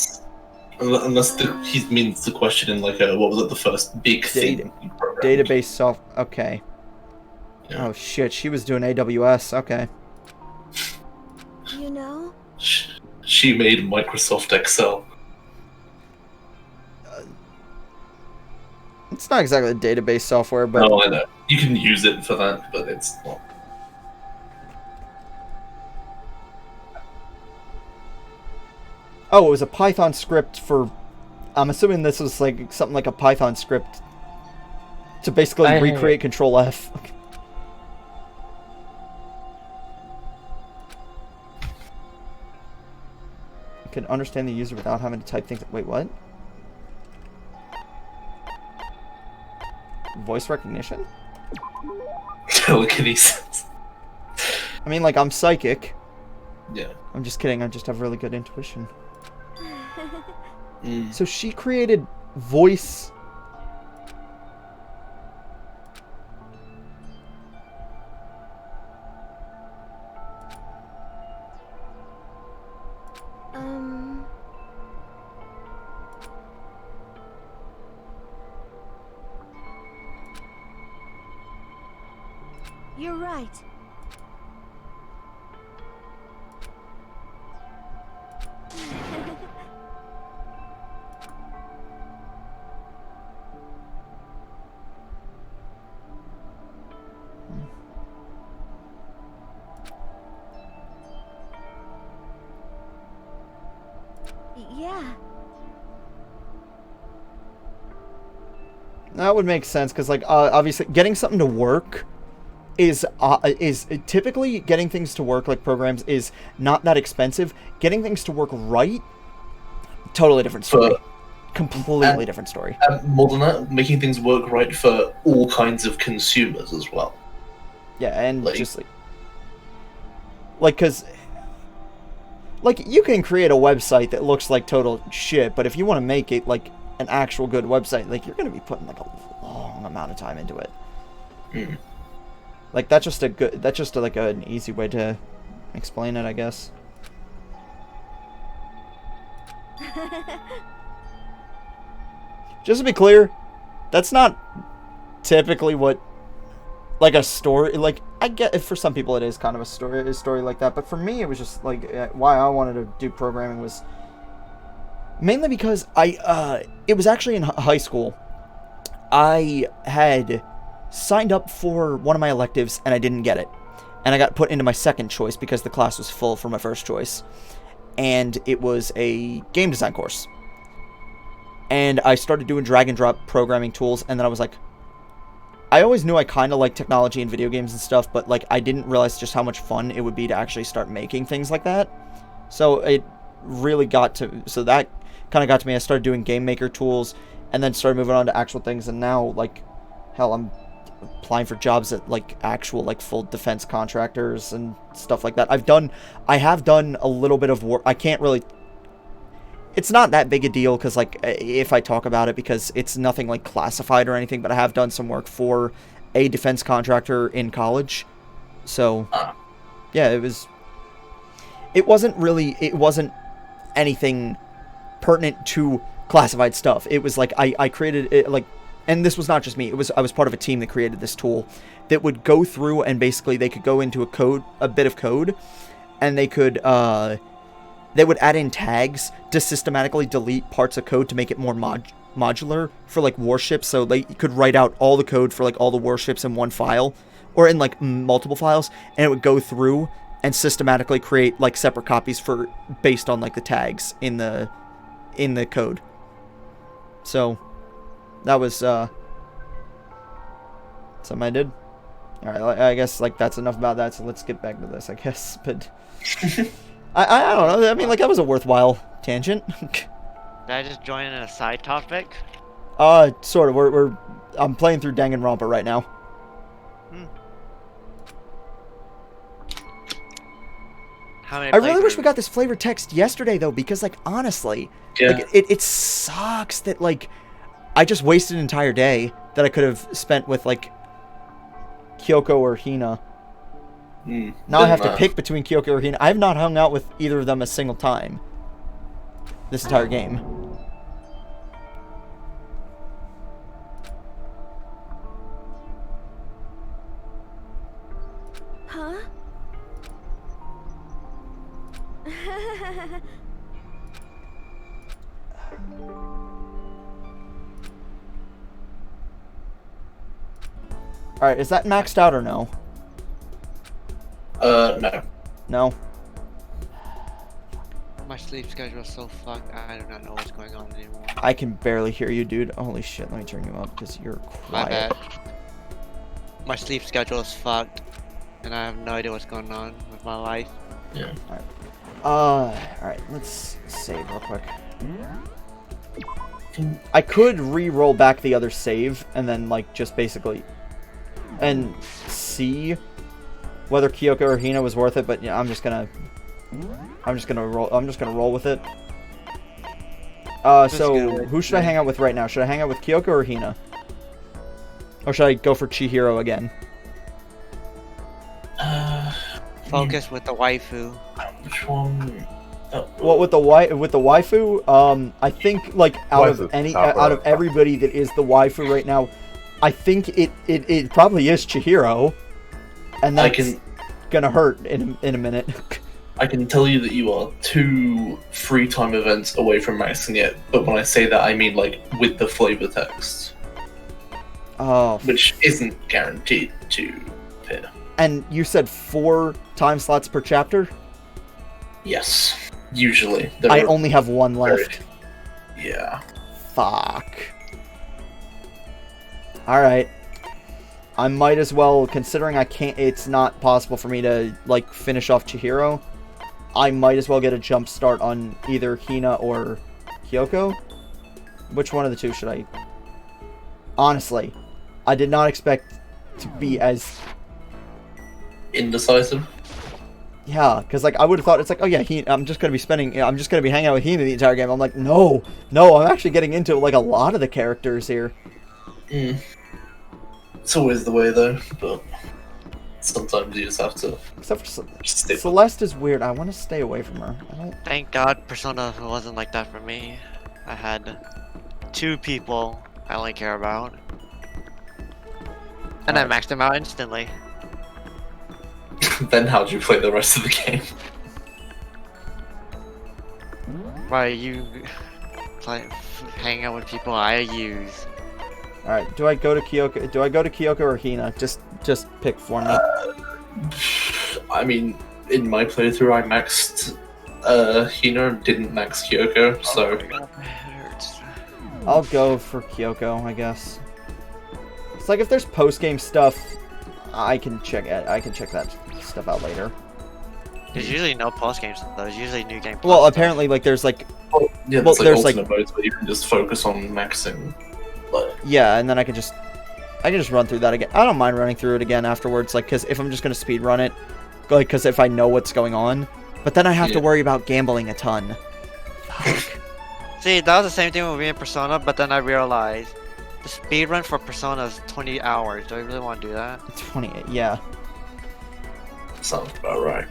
unless he means the question in like what was it, the first big thing you programmed? Database soft. Okay. Yeah. Oh shit, she was doing AWS. Okay. You know? She made Microsoft Excel. It's not exactly database software, but No, I know. You can use it for that, but it's not. oh, it was a Python script for. I'm assuming this was like something like a Python script to basically recreate Control F. Can understand the user without having to type things. Wait, what? Voice recognition? Telekinesis. I mean, like, I'm psychic. Yeah. I'm just kidding. I just have really good intuition. So she created voice. You're right. Yeah. That would make sense, because, like, obviously, getting something to work is typically getting things to work, like programs, is not that expensive. Getting things to work right, totally different story. Completely different story. More than that, making things work right for all kinds of consumers as well. Yeah, and just like, because, like, you can create a website that looks like total shit, but if you want to make it, like, an actual good website, like, you're going to be putting, like, a long amount of time into it. Like, that's just like an easy way to explain it, I guess. Just to be clear, that's not typically what, like, a story, like, I get it, for some people it is kind of a story like that, but for me it was just, like, why I wanted to do programming was mainly because it was actually in high school. I had signed up for one of my electives and I didn't get it. And I got put into my second choice because the class was full for my first choice. And it was a game design course. And I started doing drag and drop programming tools, and then I was like, I always knew I kind of liked technology and video games and stuff, but, like, I didn't realize just how much fun it would be to actually start making things like that. So it really got to, so that kind of got to me. I started doing game maker tools, and then started moving on to actual things, and now, like, hell, I'm applying for jobs at, like, actual, like, full defense contractors and stuff like that. I have done a little bit of work. I can't really, it's not that big a deal, because, like, if I talk about it, because it's nothing, like, classified or anything, but I have done some work for a defense contractor in college. So, yeah, it wasn't anything pertinent to classified stuff. It was like, I created it, like, and this was not just me, I was part of a team that created this tool that would go through, and basically they could go into a bit of code, and they would add in tags to systematically delete parts of code to make it more modular for, like, warships. So they could write out all the code for, like, all the warships in one file, or in, like, multiple files, and it would go through and systematically create, like, separate copies based on, like, the tags in the code. So that was something I did. All right, I guess, like, that's enough about that. So let's get back to this, I guess. But I don't know. I mean, like, that was a worthwhile tangent. Did I just join in a side topic? Sort of. I'm playing through Danganronpa right now. I really wish we got this flavor text yesterday, though, because, like, honestly, like, it sucks that, like, I just wasted an entire day that I could have spent with, like, Kyoko or Hina. Now I have to pick between Kyoko or Hina. I have not hung out with either of them a single time this entire game. Huh? Alright, is that maxed out or no? No. No? My sleep schedule is so fucked. I do not know what's going on anymore. I can barely hear you, dude. Holy shit, let me turn you up because you're My quiet. bad. My sleep schedule is fucked, and I have no idea what's going on with my life. Yeah. Alright, let's save real quick. I could re-roll back the other save and then, like, just basically... and see whether Kyoko or Hina was worth it, but yeah, I'm just gonna roll with it. So who should I hang out with right now? Should I hang out with Kyoko or Hina? Or should I go for Chihiro again? Focus with the waifu. Which one? Oh, Well, with the waifu, I think like out of everybody that is the waifu right now, I think it probably is Chihiro, and that's gonna hurt in a minute. I can tell you that you are 2 free time events away from maxing it, but when I say that, I mean like with the flavor text. Oh. Which isn't guaranteed to appear. And you said 4 time slots per chapter? Yes, usually. I only have 1 left. Yeah. Fuck. Alright. I might as well, considering it's not possible for me to, like, finish off Chihiro, I might as well get a jump start on either Hina or Kyoko. Which one of the two should I... Honestly, I did not expect to be as... indecisive? Yeah, because, like, I would have thought, it's like, oh yeah, I'm just going to be hanging out with Hina the entire game. I'm like, no, I'm actually getting into, like, a lot of the characters here. It's always the way, though, but sometimes you just have to... Except for Celeste is weird. I want to stay away from her. Thank God Persona wasn't like that for me. I had 2 people I only care about. And I maxed them out instantly. Then how'd you play the rest of the game? Why you hang out with people I use? Alright, do I go to Kyoko or Hina? Just pick for me. I mean, in my playthrough I maxed Hina, didn't max Kyoko, so... I'll go for Kyoko, I guess. It's like if there's post-game stuff, I can check that stuff out later. There's usually no post games though. There's usually new game. Well, apparently, like there's like, there's like modes where you can just focus on maxing. Yeah, and then I can just run through that again. I don't mind running through it again afterwards, like, because if I'm just gonna speed run it, like, because if I know what's going on, but then I have to worry about gambling a ton. Fuck. See, that was the same thing with me in Persona, but then I realized the speedrun for Persona is 20 hours. Do I really want to do that? 28, yeah. Sounds about right.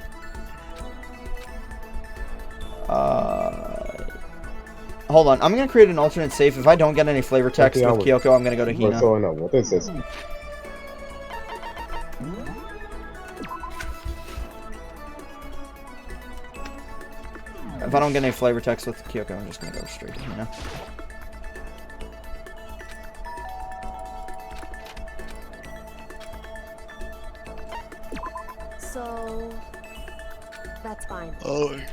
Hold on, I'm gonna create an alternate save. If I don't get any flavor text with Kyoko, I'm gonna go to Hina. What's going on? What is this? If I don't get any flavor text with Kyoko, I'm just gonna go straight to Hina. So... that's fine. Oh my god,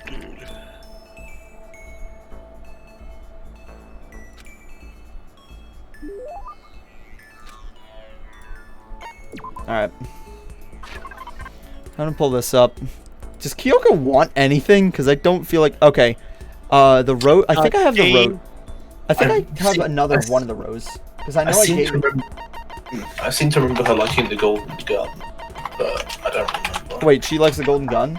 dude. Alright. I'm gonna pull this up. Does Kyoko want anything? Because I don't feel like... Okay. The road... I think I have the road. I think I have another one of the rows. Because I know I seem to remember her liking the golden gun, but I don't remember. Wait, she likes the golden gun?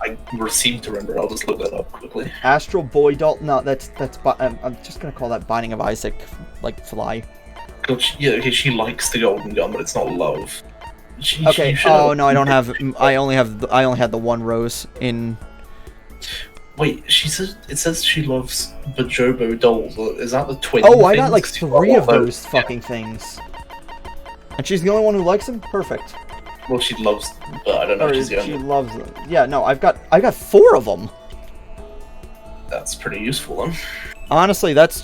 I seem to remember. I'll just look that up quickly. Astral Boy Doll? No, that's I'm just gonna call that Binding of Isaac, like, fly. Yeah, okay, she likes the golden gun, but it's not love. Okay. Oh no, I don't have. I only had the one rose in. Wait, it says she loves Bajobo dolls. Is that the twin? Oh, I got like 3 of those fucking things. And she's the only one who likes them? Perfect. Well, she loves I don't know if she's the only. She loves them. Yeah, no, I got 4 of them. That's pretty useful then. Honestly, that's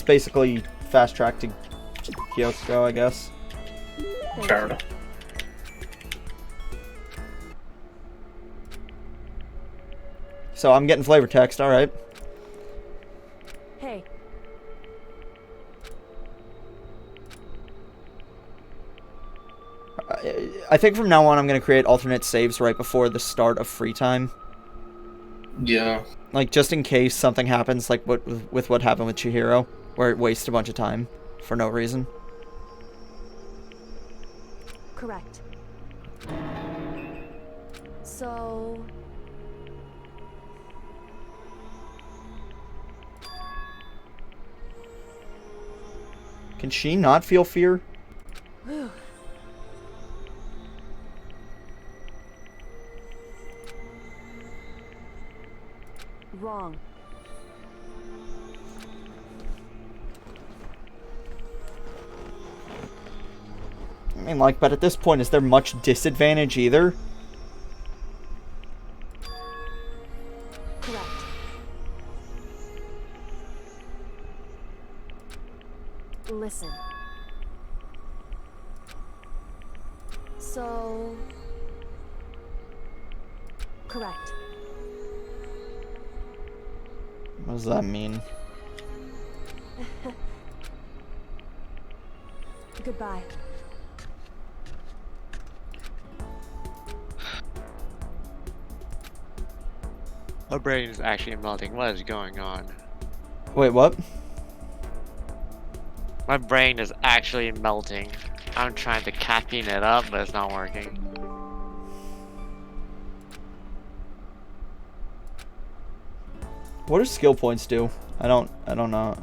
basically fast track to Kyoko, I guess. Fair enough. So I'm getting flavor text, alright. Hey. I think from now on I'm going to create alternate saves right before the start of free time. Yeah. Like, just in case something happens, like with what happened with Chihiro, where it wastes a bunch of time for no reason. Correct. So... Can she not feel fear? Whew. Wrong. I mean, like, but at this point, is there much disadvantage either? Correct. Listen. So... Correct. What does that mean? Goodbye. My brain is actually melting. What is going on? Wait, what? My brain is actually melting. I'm trying to caffeine it up, but it's not working. What do skill points do? I don't know.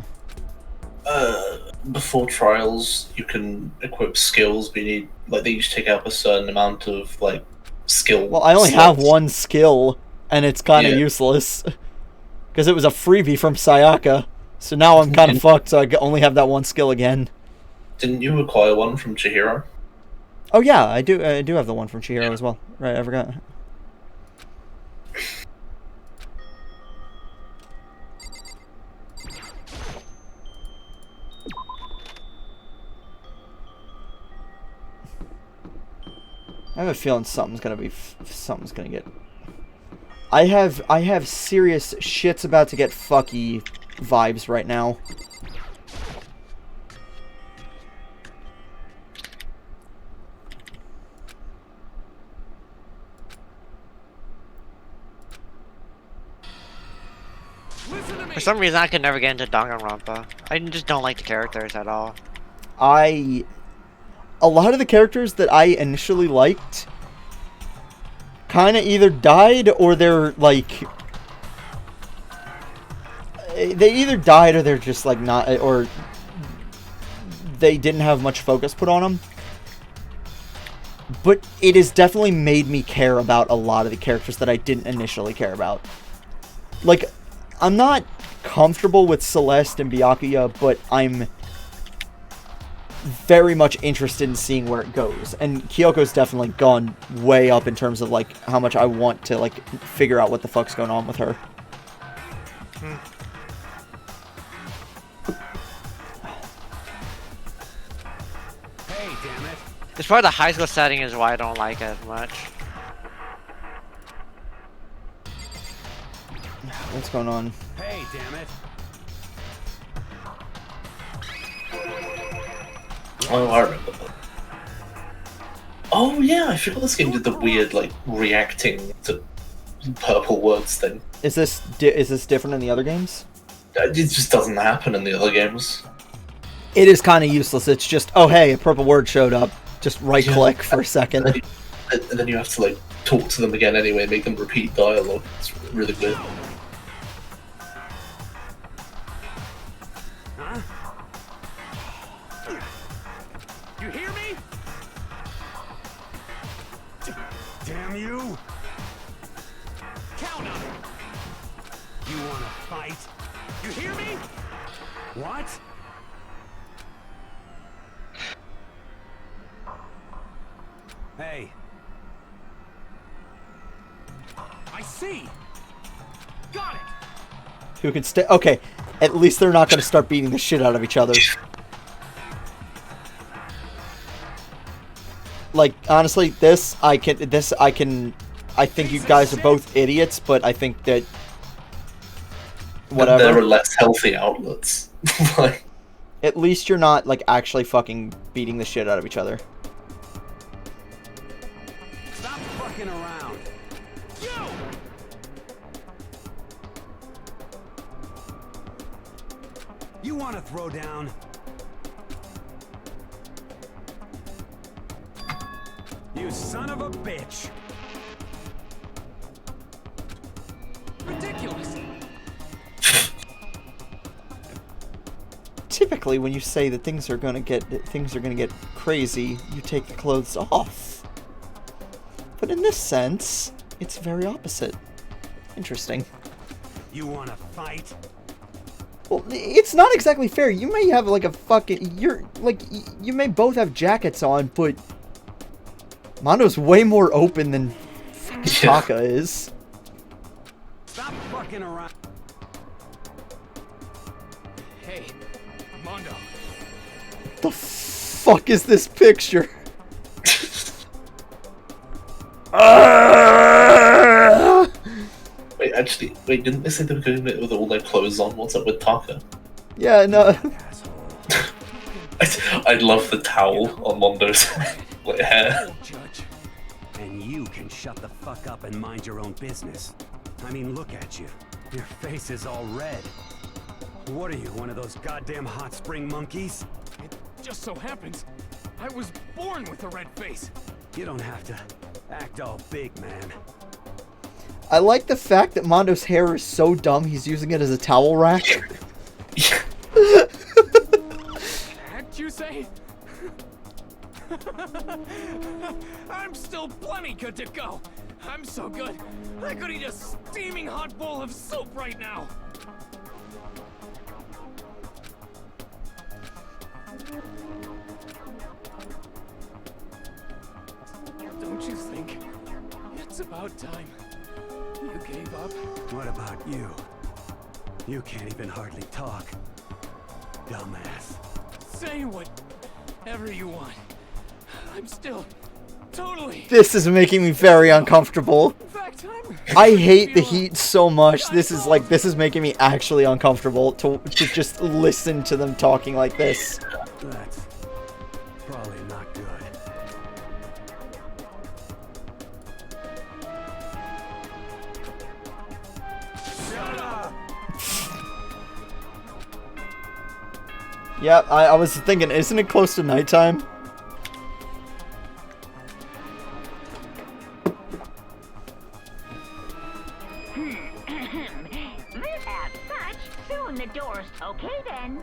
Before trials, you can equip skills, but you need, like, they each take up a certain amount of, like, skill. Well, I only have one skill, and it's kind of Yeah. useless. Because it was a freebie from Sayaka. So now I'm kind of fucked, so I only have that one skill again. Didn't you acquire one from Chihiro? Oh yeah, I do have the one from Chihiro as well. Right, I forgot. I have a feeling something's gonna get. I have serious shit's about to get fucky vibes right now. For some reason, I could never get into Danganronpa. I just don't like the characters at all. A lot of the characters that I initially liked kind of either died or they're like... They either died or they're just like not... Or they didn't have much focus put on them. But it has definitely made me care about a lot of the characters that I didn't initially care about. Like, I'm not comfortable with Celeste and Byakuya, but I'm very much interested in seeing where it goes. And Kyoko's definitely gone way up in terms of, like, how much I want to, like, figure out what the fuck's going on with her. Hey, damn it. It's probably the high school setting is why I don't like it as much. What's going on? Hey, damn it. Oh, I remember that. Oh yeah, I forgot this game did the weird, like, reacting to purple words thing. Is this different in the other games? It just doesn't happen in the other games. It is kind of useless. It's just, oh hey, a purple word showed up. Just right-click for a second. And then you have to, like, talk to them again anyway, make them repeat dialogue. It's really weird. Huh? You hear me? Damn you! Count 'em! You wanna fight? You hear me? What? Hey. I see! Got it! Who can stay? Okay, at least they're not going to start beating the shit out of each other. Like, honestly, I think you guys are both idiots, but I think that... Whatever. There are less healthy outlets. Like, at least you're not, like, actually fucking beating the shit out of each other. Stop fucking around. You want to throw down? You son of a bitch! Ridiculous. Typically, when you say that things are gonna get crazy, you take the clothes off. But in this sense, it's very opposite. Interesting. You want to fight? Well, it's not exactly fair. You may have like a fucking... you may both have jackets on, but... Mondo's way more open than Taka is. Stop fucking around. Hey, Mondo. The fuck is this picture? Wait, didn't they say they were going with all their clothes on? What's up with Taka? Yeah, no. I love the towel on Mondo's like, hair. And you can shut the fuck up and mind your own business. I mean, look at you. Your face is all red. What are you, one of those goddamn hot spring monkeys? It just so happens I was born with a red face. You don't have to act all big, man. I like the fact that Mondo's hair is so dumb he's using it as a towel rack. That you say? I'm still plenty good to go. I'm so good, I could eat a steaming hot bowl of soup right now. Don't you think it's about time you gave up? What about you? You can't even hardly talk. Dumbass. Say whatever you want. I'm still totally... This is making me very uncomfortable. I hate the heat so much. This is making me actually uncomfortable to just listen to them talking like this. That's probably not good. Shut up! Yeah, I was thinking, isn't it close to nighttime? As such, soon the doors. Okay then.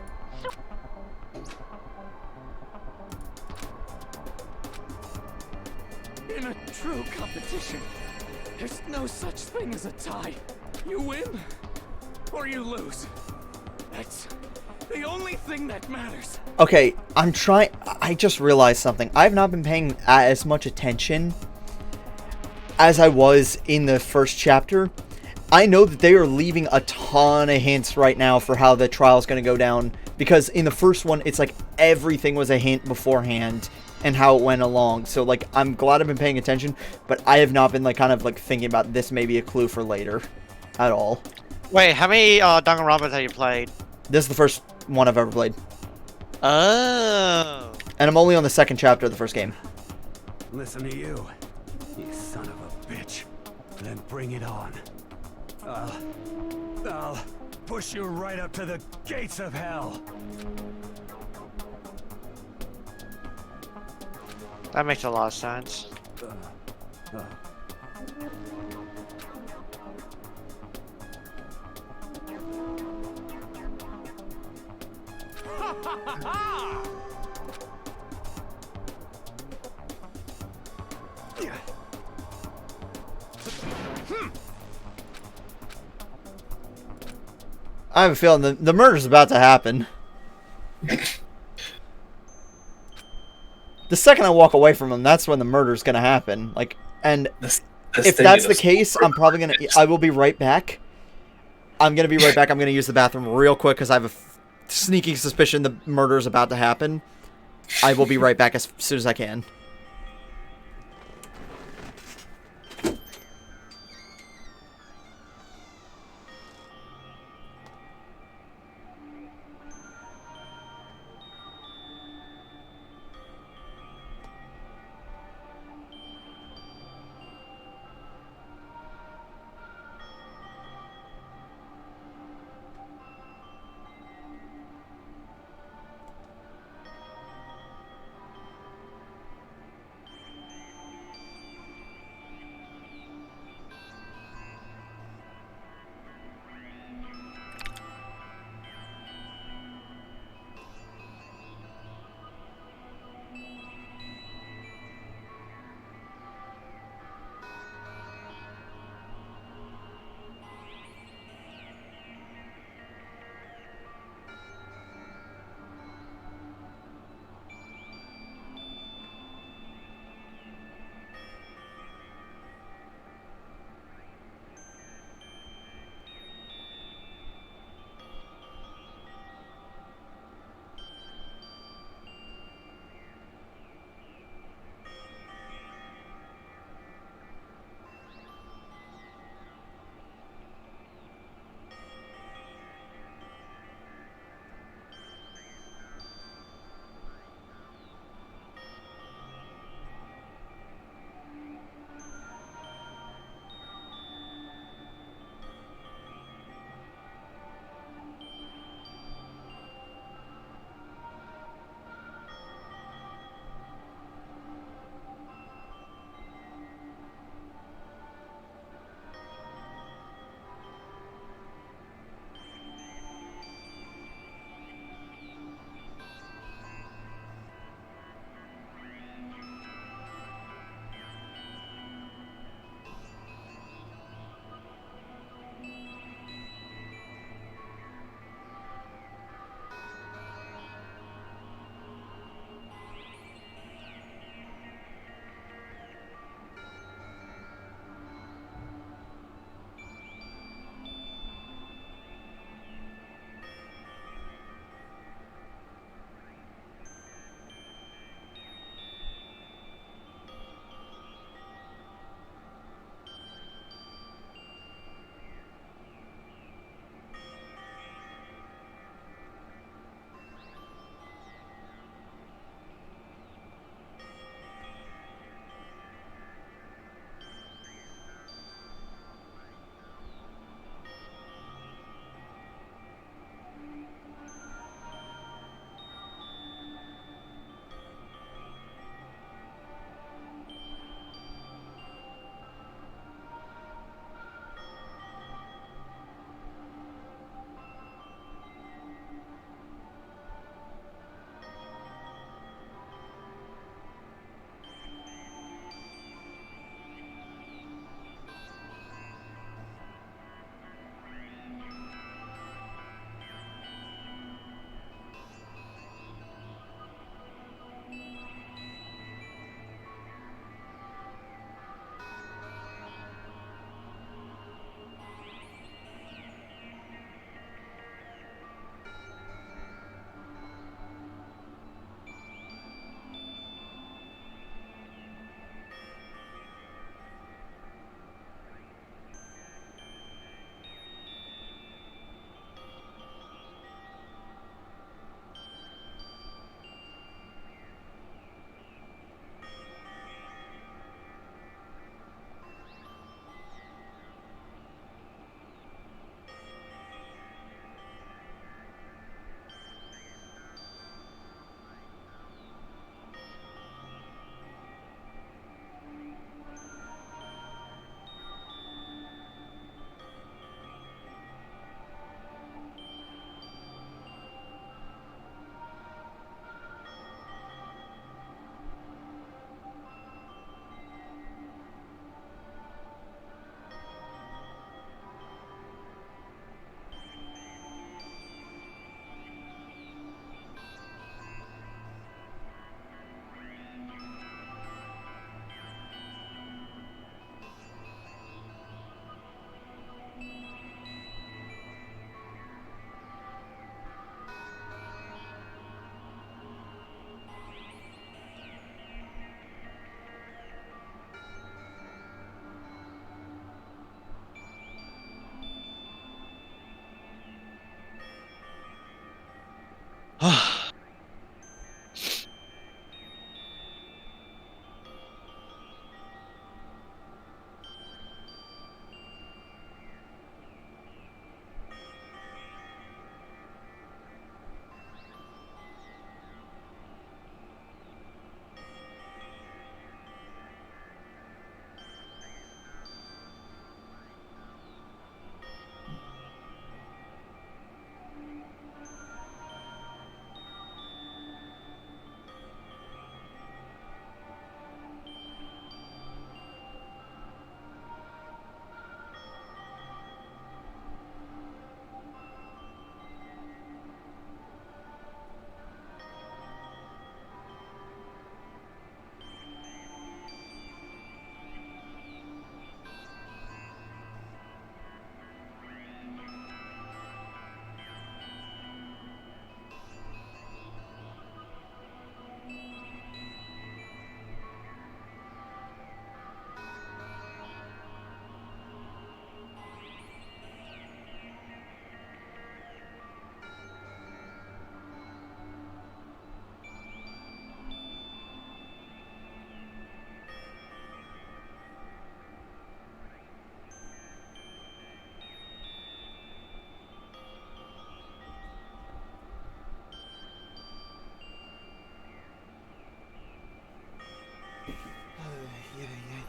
In a true competition, there's no such thing as a tie. You win, or you lose. That's the only thing that matters. Okay, I just realized something. I've not been paying as much attention as I was in the first chapter. I know that they are leaving a ton of hints right now for how the trial is going to go down. Because in the first one, it's like everything was a hint beforehand and how it went along. So, like, I'm glad I've been paying attention, but I have not been, like, kind of, like, thinking about this may be a clue for later at all. Wait, how many Danganronpas have you played? This is the first one I've ever played. Oh. And I'm only on the second chapter of the first game. Listen to you, you son of a bitch. Then bring it on. I'll push you right up to the gates of hell. That makes a lot of sense. I have a feeling the murder's about to happen. The second I walk away from him, that's when the murder's gonna happen. Like, and if that's the case, I'm probably gonna... I will be right back. I'm gonna be right back. I'm gonna use the bathroom real quick because I have a sneaking suspicion the murder's about to happen. I will be right back as soon as I can.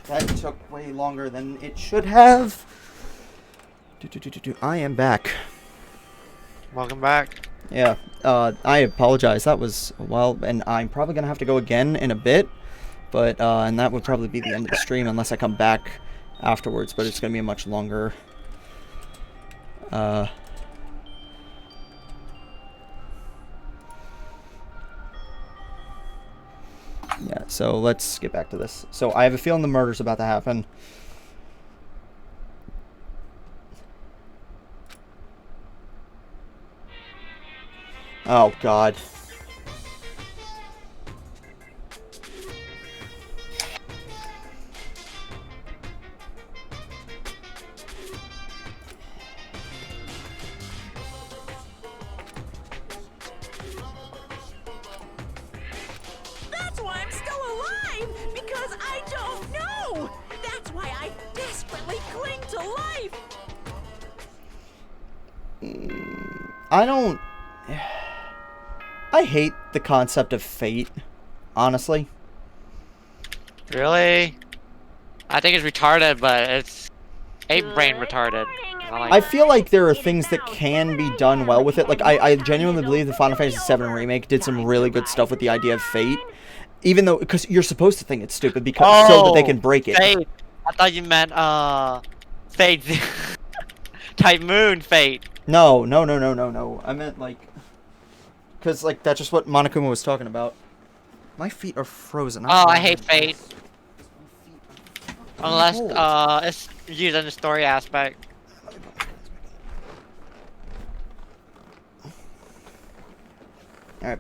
That took way longer than it should have. I am back. Welcome back. Yeah, I apologize. That was, well, and I'm probably going to have to go again in a bit. But, and that would probably be the end of the stream unless I come back afterwards. But it's going to be a much longer, yeah, so let's get back to this. So I have a feeling the murder's about to happen. Oh, God. That's why I'm still alive! Because I don't know! That's why I desperately cling to life! I don't... I hate the concept of fate, honestly. Really? I think it's retarded, but it's ape-brain retarded. I feel like there are things that can be done well with it. Like, I genuinely believe the Final Fantasy VII Remake did some really good stuff with the idea of fate. Even though, because you're supposed to think it's stupid, because so that they can break it. Fate. I thought you meant, Fate. Type Moon Fate. No. I meant, like... Because, like, that's just what Monokuma was talking about. My feet are frozen. I hate Fate. Unless, it's used in the story aspect. Alright.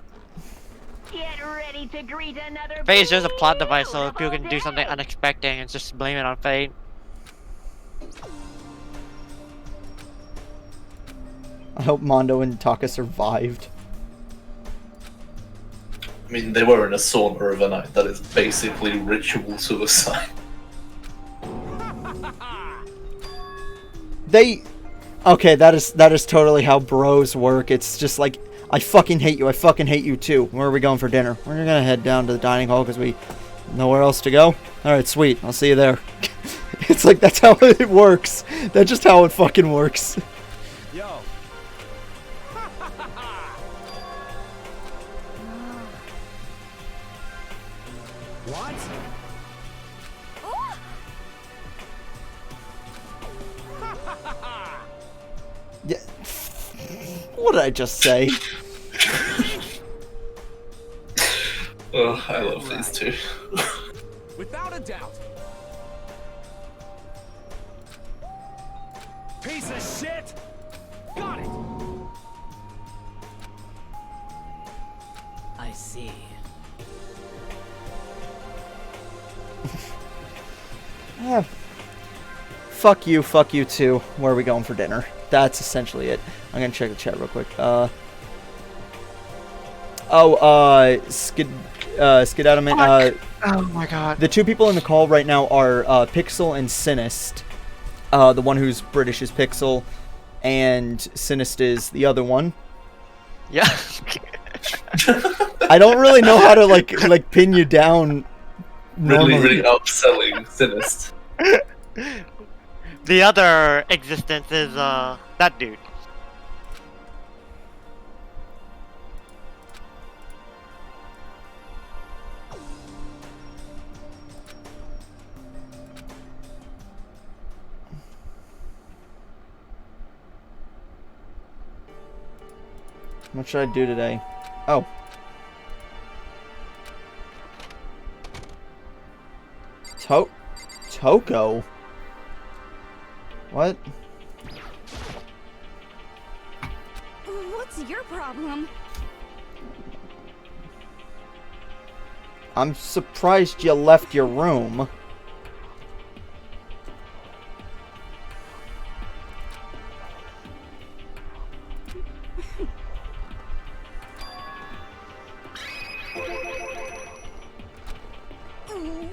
Get ready to greet another. Fate is just a plot device so people can do something unexpected and just blame it on Fate. I hope Mondo and Taka survived. I mean, they were in a sauna overnight. That is basically ritual suicide. Okay, that is totally how bros work. It's just like, I fucking hate you too. Where are we going for dinner? We're gonna head down to the dining hall because we nowhere else to go. Alright, sweet. I'll see you there. It's like, that's how it works. That's just how it fucking works. Yo. What? Yeah. What did I just say? Oh, I love these two. Without a doubt. Piece of shit! Got it! I see. Yeah. Fuck you too. Where are we going for dinner? That's essentially it. I'm gonna check the chat real quick. Skedaddlement, oh my god. the two people in the call right now are Pixel and Sinist. The one who's British is Pixel, and Sinist is the other one. Yeah. I don't really know how to like pin you down. Normally. Really upselling Sinist. The other existence is that dude. What should I do today? Oh. Toko? What? What's your problem? I'm surprised you left your room.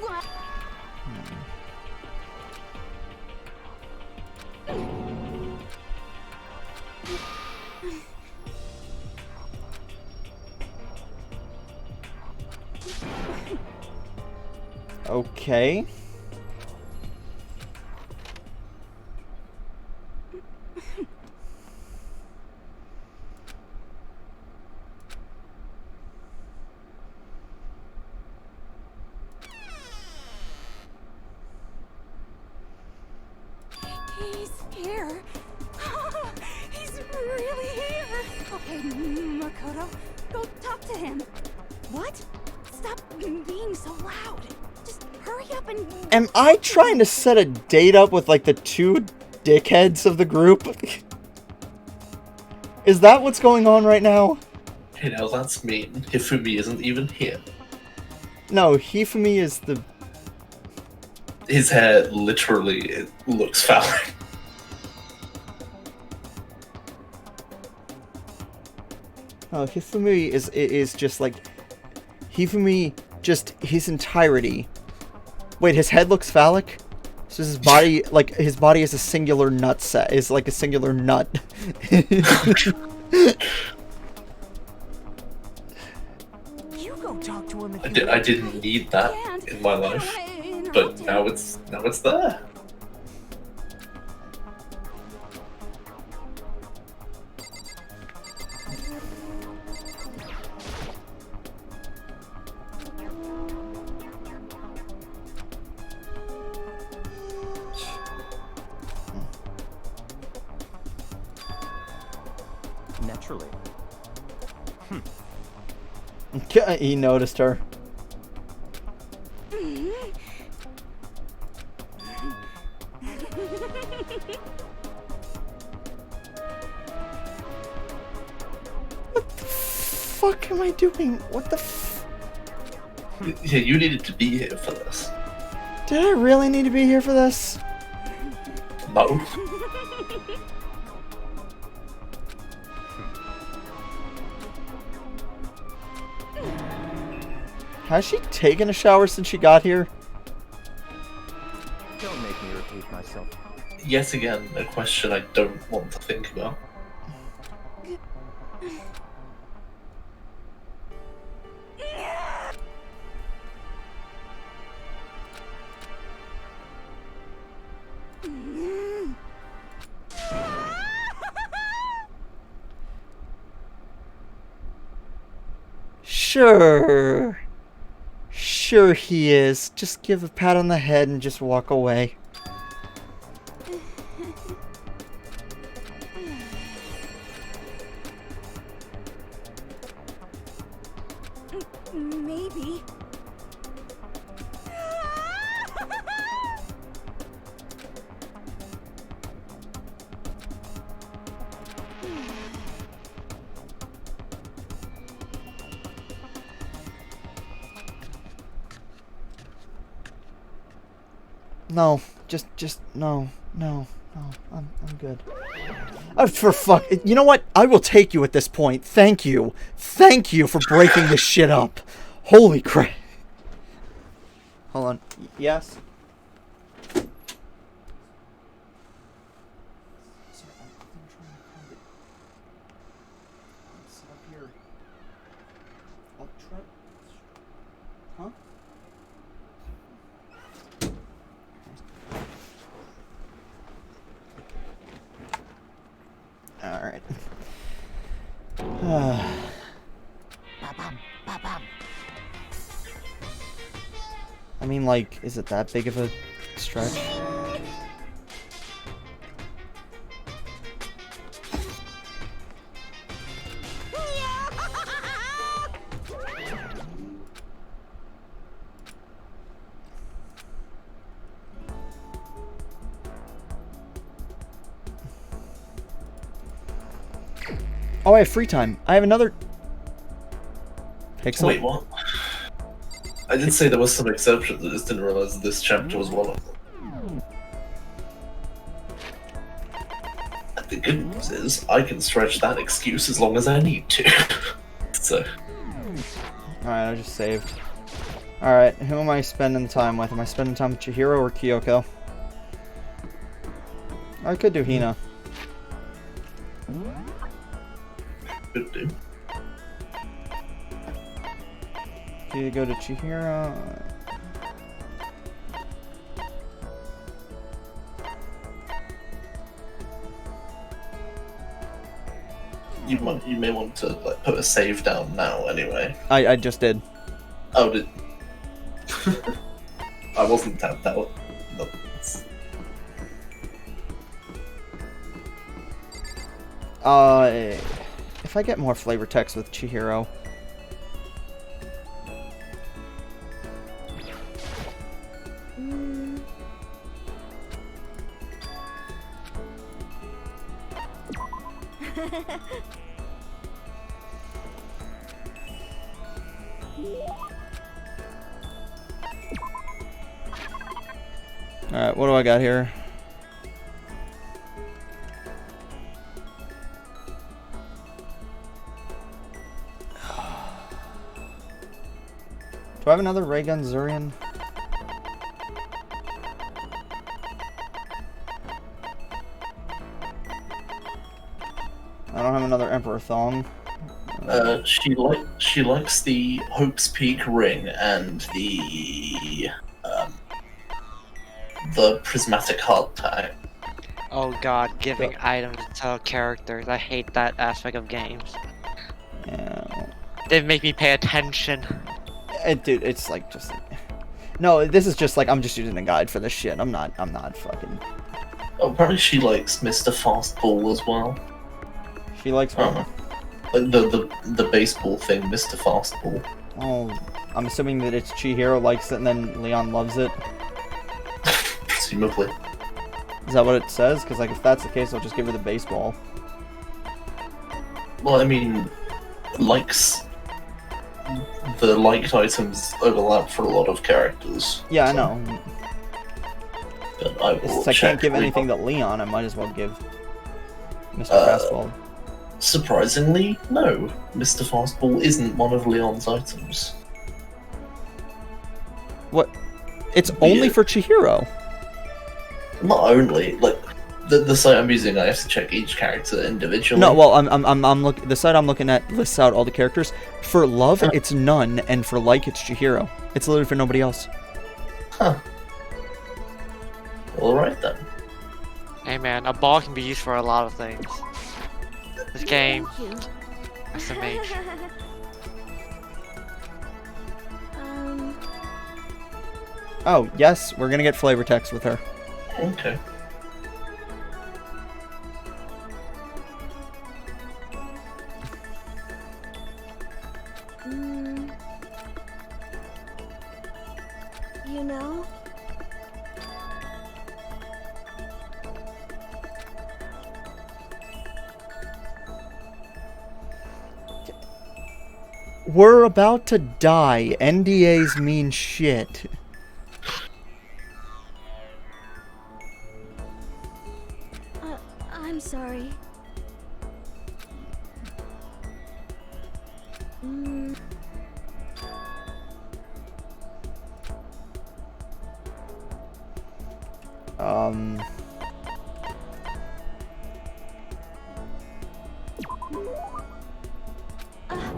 What? Okay. talk to him. What? Stop being so loud. Just hurry up and... Am I trying to set a date up with, like, the two dickheads of the group? Is that what's going on right now? Hey, now that's mean. Hifumi isn't even here. No, Hifumi is the... His hair literally it looks phallic. Oh, Hifumi is just like... Hifumi, just his entirety. Wait, his head looks phallic? So his body, like, his body is a singular nut set. Is like a singular nut. You go talk to him if you I didn't need that in my life, but now it's there. Naturally. He noticed her. What the fuck am I doing? What the f... Yeah, you needed to be here for this. Did I really need to be here for this? No. Has she taken a shower since she got here? Don't make me repeat myself. Yet again, a question I don't want to think about. Sure. Sure he is. Just give a pat on the head and just walk away. Maybe. No, just no. I'm good. Oh, for fuck, you know what? I will take you at this point. Thank you for breaking this shit up. Holy crap! Hold on. Yes. Huh? Alright. I mean, like, is it that big of a stretch? Oh, I have free time. I have another... Pixel? Wait, what? I did say there was some exceptions, I just didn't realize this chapter was one of them. And the good news is, I can stretch that excuse as long as I need to. So... Alright, I just saved. Alright, who am I spending time with? Am I spending time with Chihiro or Kyoko? I could do Hina. Could do. Okay, go to Chihiro. You may want to like put a save down now anyway. I just did. Oh, did... I wasn't tapped out. No. If I get more flavor text with Chihiro, Alright, what do I got here? Do I have another ray gun Zurian? I don't have another Emperor Thong. She likes the Hope's Peak ring and the prismatic heart tag. Oh god, giving items to characters. I hate that aspect of games. Yeah. They make me pay attention. Dude, it's like just like... No, this is just like I'm just using a guide for this shit. I'm not fucking... Oh, apparently she likes Mr. Fastball as well. She likes what? Like the baseball thing, Mr. Fastball. Oh, I'm assuming that it's Chihiro likes it and then Leon loves it. Presumably. Is that what it says? Because like if that's the case, I'll just give her the baseball. Well, I mean, likes... The liked items overlap for a lot of characters. Yeah, so. I know. But Since I can't give anything to Leon, I might as well give Mr. Fastball. Surprisingly, no. Mr. Fastball isn't one of Leon's items. What? It's only for Chihiro. Not only, like, the site I'm using, I have to check each character individually. No, well, the site I'm looking at lists out all the characters. For love, it's none, and for like, it's Chihiro. It's literally for nobody else. Huh. Alright then. Hey man, a ball can be used for a lot of things. This game, SMH. Oh, yes, we're gonna get flavor text with her. Okay. You know? We're about to die. NDAs mean shit. I'm sorry.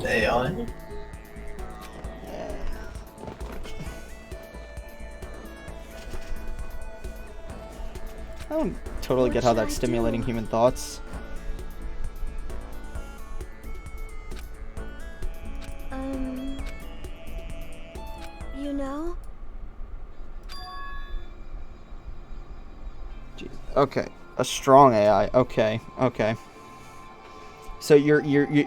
AI. I don't totally get how that's stimulating human thoughts. You know? Jeez. Okay, a strong AI. Okay, okay. So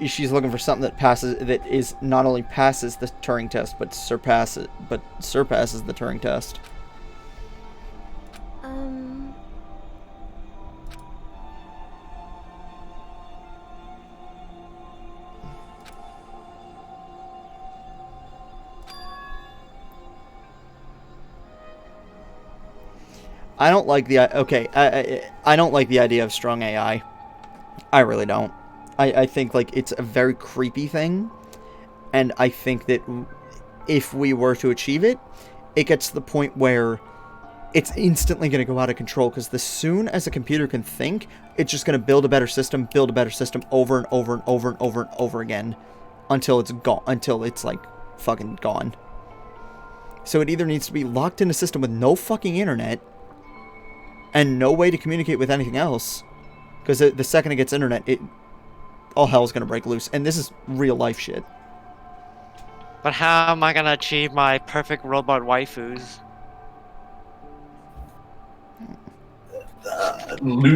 she's looking for something that is not only passes the Turing test, but surpasses the Turing test. I don't like the I don't like the idea of strong AI. I really don't. I think like it's a very creepy thing, and I think that if we were to achieve it, it gets to the point where it's instantly going to go out of control, because as soon as a computer can think, it's just going to build a better system over and over and over and over and over again until it's gone, until it's like fucking gone. So it either needs to be locked in a system with no fucking internet and no way to communicate with anything else, because the second it gets internet, all hell's gonna break loose, and this is real life shit. But how am I gonna achieve my perfect robot waifus?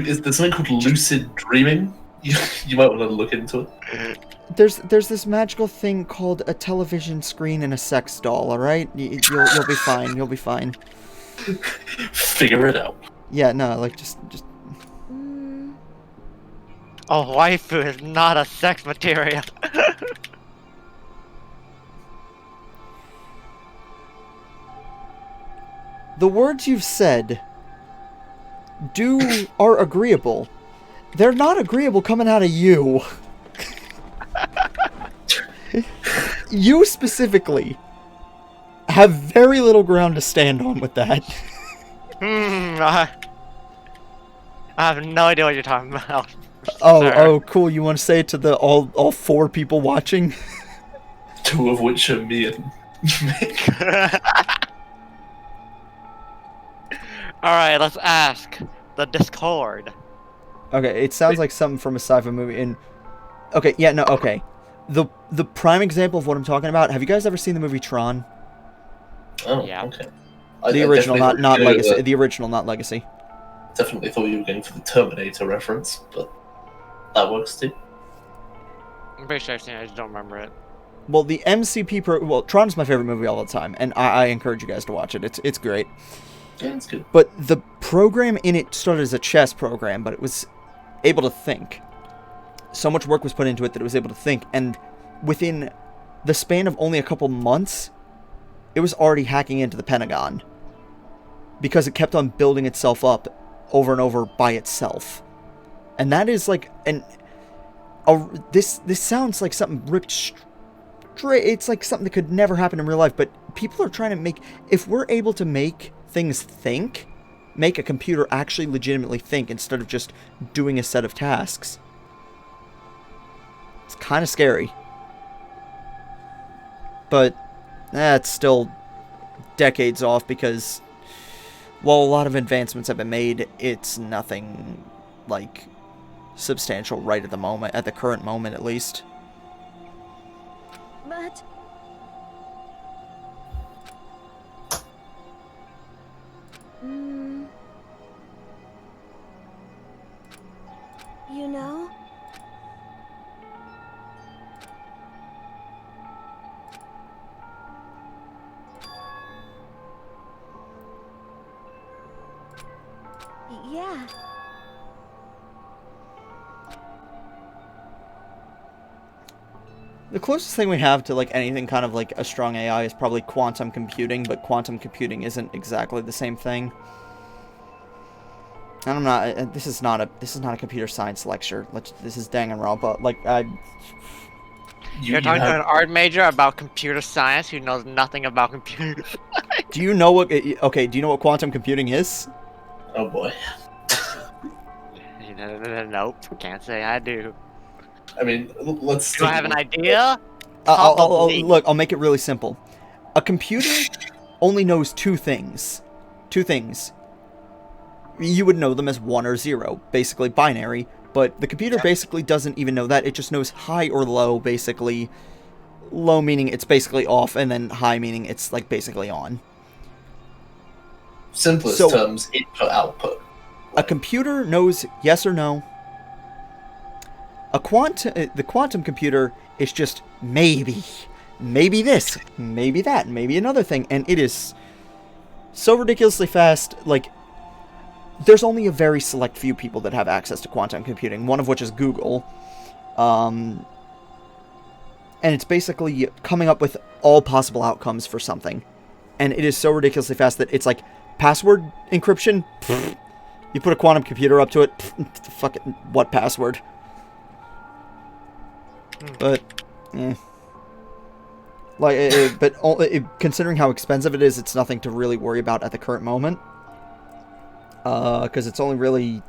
Is there something called lucid dreaming? You might want to look into it. There's this magical thing called a television screen and a sex doll. All right, you'll be fine. You'll be fine. Figure it out. Yeah, no, like just. Oh, waifu is not a sex material. The words you've said are agreeable. They're not agreeable coming out of you. You specifically have very little ground to stand on with that. I have no idea what you're talking about. Oh, cool. You want to say it to the all 4 people watching? 2 of which are me and Alright, let's ask the Discord. Okay, it sounds like something from a sci-fi movie. And okay, yeah, no, okay. The prime example of what I'm talking about. Have you guys ever seen the movie Tron? Oh, yeah. Okay. The original, not Legacy. The original, not Legacy. Definitely thought you were going for the Terminator reference, but that works too. I'm pretty sure I've seen it, I just don't remember it. Well, the MCP well, Tron's my favorite movie all the time, and I encourage you guys to watch it. It's great. Yeah, it's good. But the program in it started as a chess program, but it was able to think. So much work was put into it that it was able to think, and within the span of only a couple months, it was already hacking into the Pentagon. Because it kept on building itself up over and over by itself. And that is like this sounds like something ripped straight. It's like something that could never happen in real life, but people are trying to make, if we're able to make things think, make a computer actually legitimately think instead of just doing a set of tasks. It's kind of scary. But that's still decades off because while a lot of advancements have been made, it's nothing like substantial right at the moment, at the current moment at least. But... You know? Yeah. The closest thing we have to like anything kind of like a strong AI is probably quantum computing, but quantum computing isn't exactly the same thing. And I'm not. This is not a computer science lecture. This is Danganronpa. Like You're talking to an art major about computer science who knows nothing about computers. Do you know what? Okay. Do you know what quantum computing is? Oh boy. Nope. Can't say I do. I mean, let's. Do I have an idea? Look, I'll make it really simple. A computer only knows 2 things. 2 things. You would know them as 1 or 0, basically binary, but the computer basically doesn't even know that. It just knows high or low, basically. Low meaning it's basically off, and then high meaning it's like basically on. Simplest terms, input, output. A computer knows yes or no. The quantum computer is just maybe this, maybe that, maybe another thing, and it is so ridiculously fast. Like, there's only a very select few people that have access to quantum computing, one of which is Google. And it's basically coming up with all possible outcomes for something. And it is so ridiculously fast that it's like password encryption. You put a quantum computer up to it. Fuck it, what password? But, considering how expensive it is, it's nothing to really worry about at the current moment. Because it's only really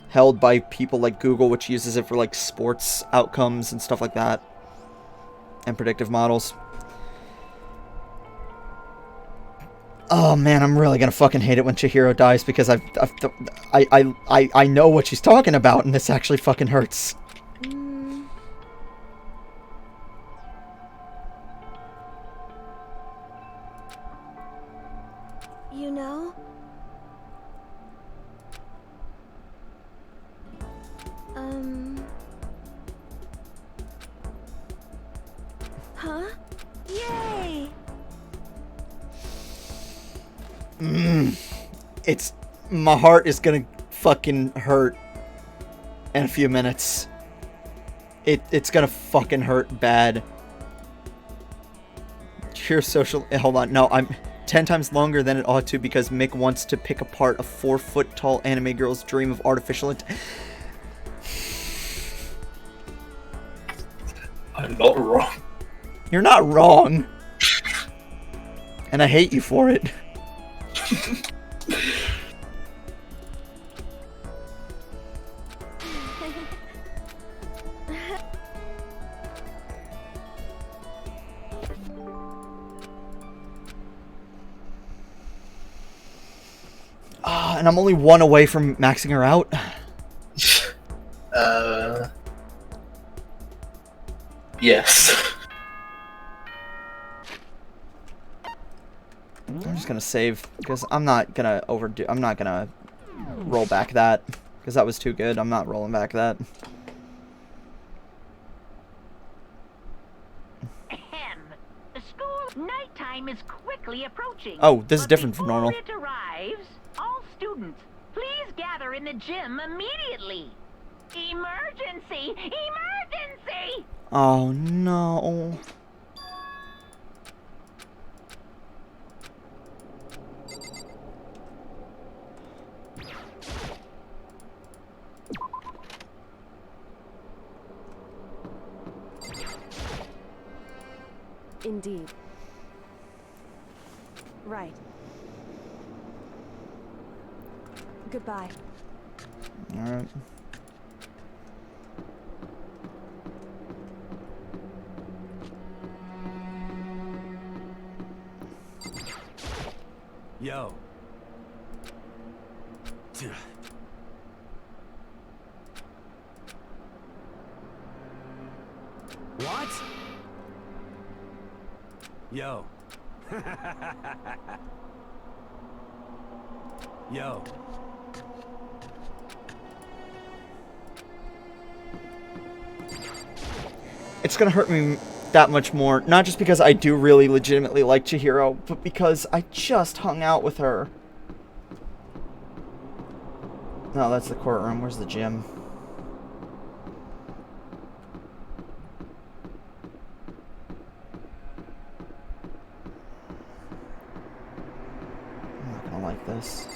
held by people like Google, which uses it for like sports outcomes and stuff like that, and predictive models. Oh man, I'm really gonna fucking hate it when Chihiro dies because I know what she's talking about, and this actually fucking hurts. You know? Huh? Yay! My heart is gonna fucking hurt in a few minutes. It's gonna fucking hurt bad. Pure social. Hold on, no, 10 times longer than it ought to because Mick wants to pick apart a 4-foot-tall anime girl's dream of artificial I'm not wrong. You're not wrong. And I hate you for it. And I'm only 1 away from maxing her out. Yes. I'm just gonna save because I'm not gonna overdo. I'm not gonna roll back that because that was too good. I'm not rolling back that. The school nighttime is quickly approaching. Oh, this is But different from before normal. it arrives, all students, please gather in the gym immediately. Emergency! Emergency! Oh no. Indeed. Right. Goodbye. Alright. Yo. What? Yo. Yo. It's gonna hurt me that much more, not just because I do really legitimately like Chihiro, but because I just hung out with her. No, that's the courtroom. Where's the gym? I'm not gonna like this.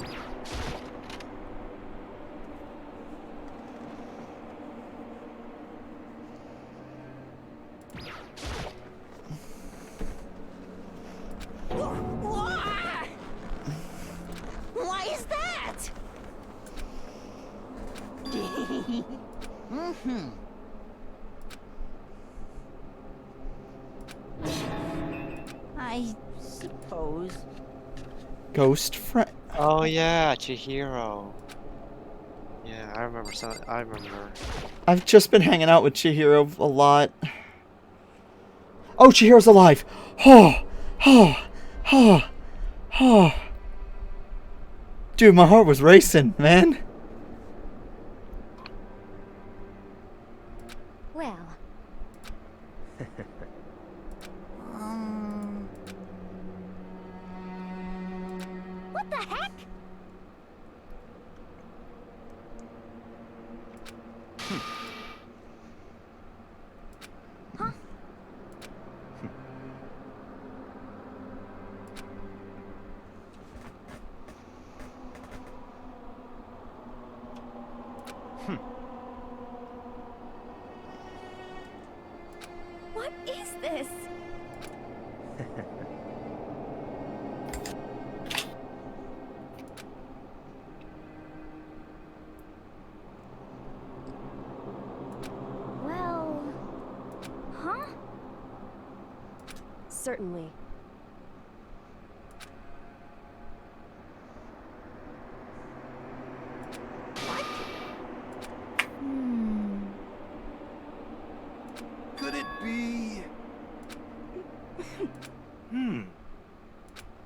Why is that? Mm-hmm. I suppose. Ghost friend. Oh yeah, Chihiro. Yeah, I remember some. I remember. I've just been hanging out with Chihiro a lot. Oh, Chihiro's alive! Oh, oh, oh, oh. Dude, my heart was racing, man. Well. What the heck? Huh? What is this? Well, huh? Certainly. Could it be?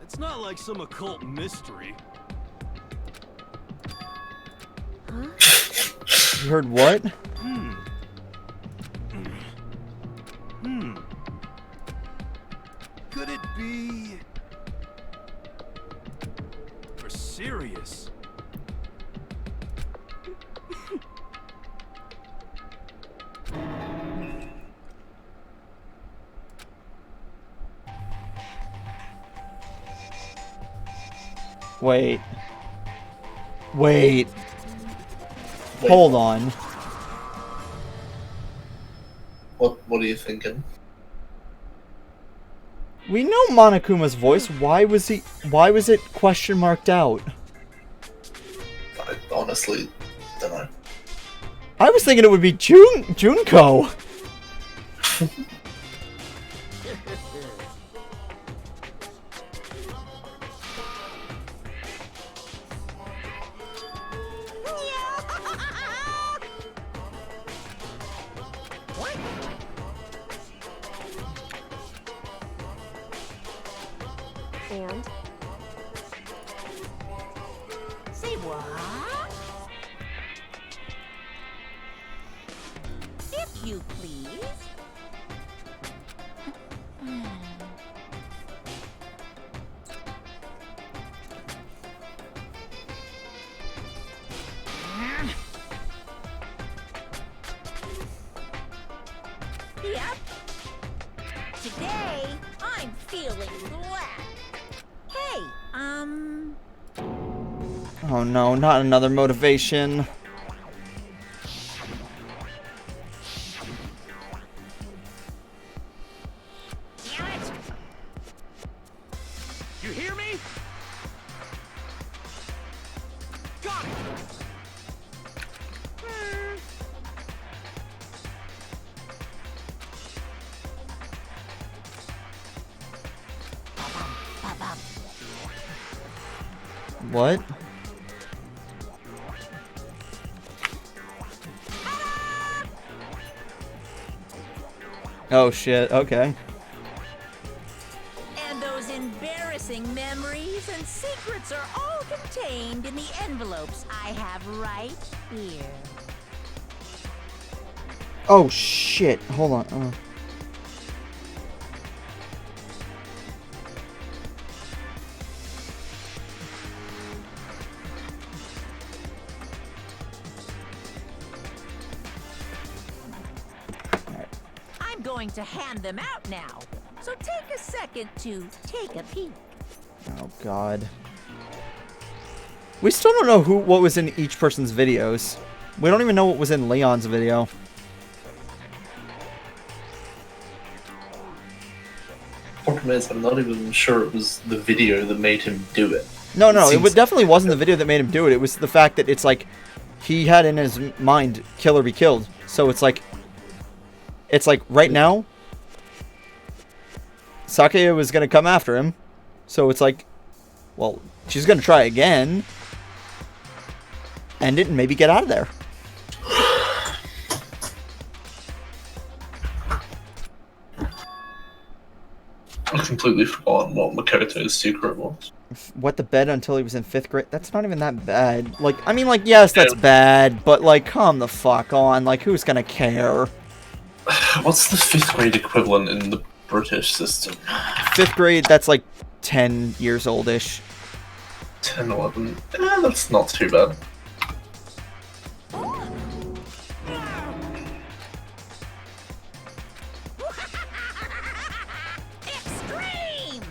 It's not like some occult mystery. Huh? You heard what? Could it be? For serious? Wait. Hold on. What are you thinking? We know Monokuma's voice. Why was it question marked out? I honestly don't know. I was thinking it would be Junko. And? Say what? If you please. Yep. Today, I'm feeling black. Hey, Oh no, not another motivation. damn it! You hear me? Got it. What? Oh shit, okay. And those embarrassing memories and secrets are all contained in the envelopes I have right here. Oh shit, hold on. I'm going to hand them out now. So take a second to take a peek. Oh god. We still don't know what was in each person's videos. We don't even know what was in Leon's video. Problem is, I'm not even sure it was the video that made him do it. No, it definitely wasn't the video that made him do it. It was the fact that it's like he had in his mind kill or be killed. So it's like right now Sake was gonna come after him. So it's like, well, she's gonna try again. End it and maybe get out of there. I completely forgot what Makoto's secret was. Wet the bed until he was in 5th grade. That's not even that bad. Like, I mean, like, yes, that's bad, but like, come the fuck on. Like, who's gonna care? What's the 5th grade equivalent in the British system? 5th grade, that's like 10 years oldish. 10, 11. That's not too bad. Extreme!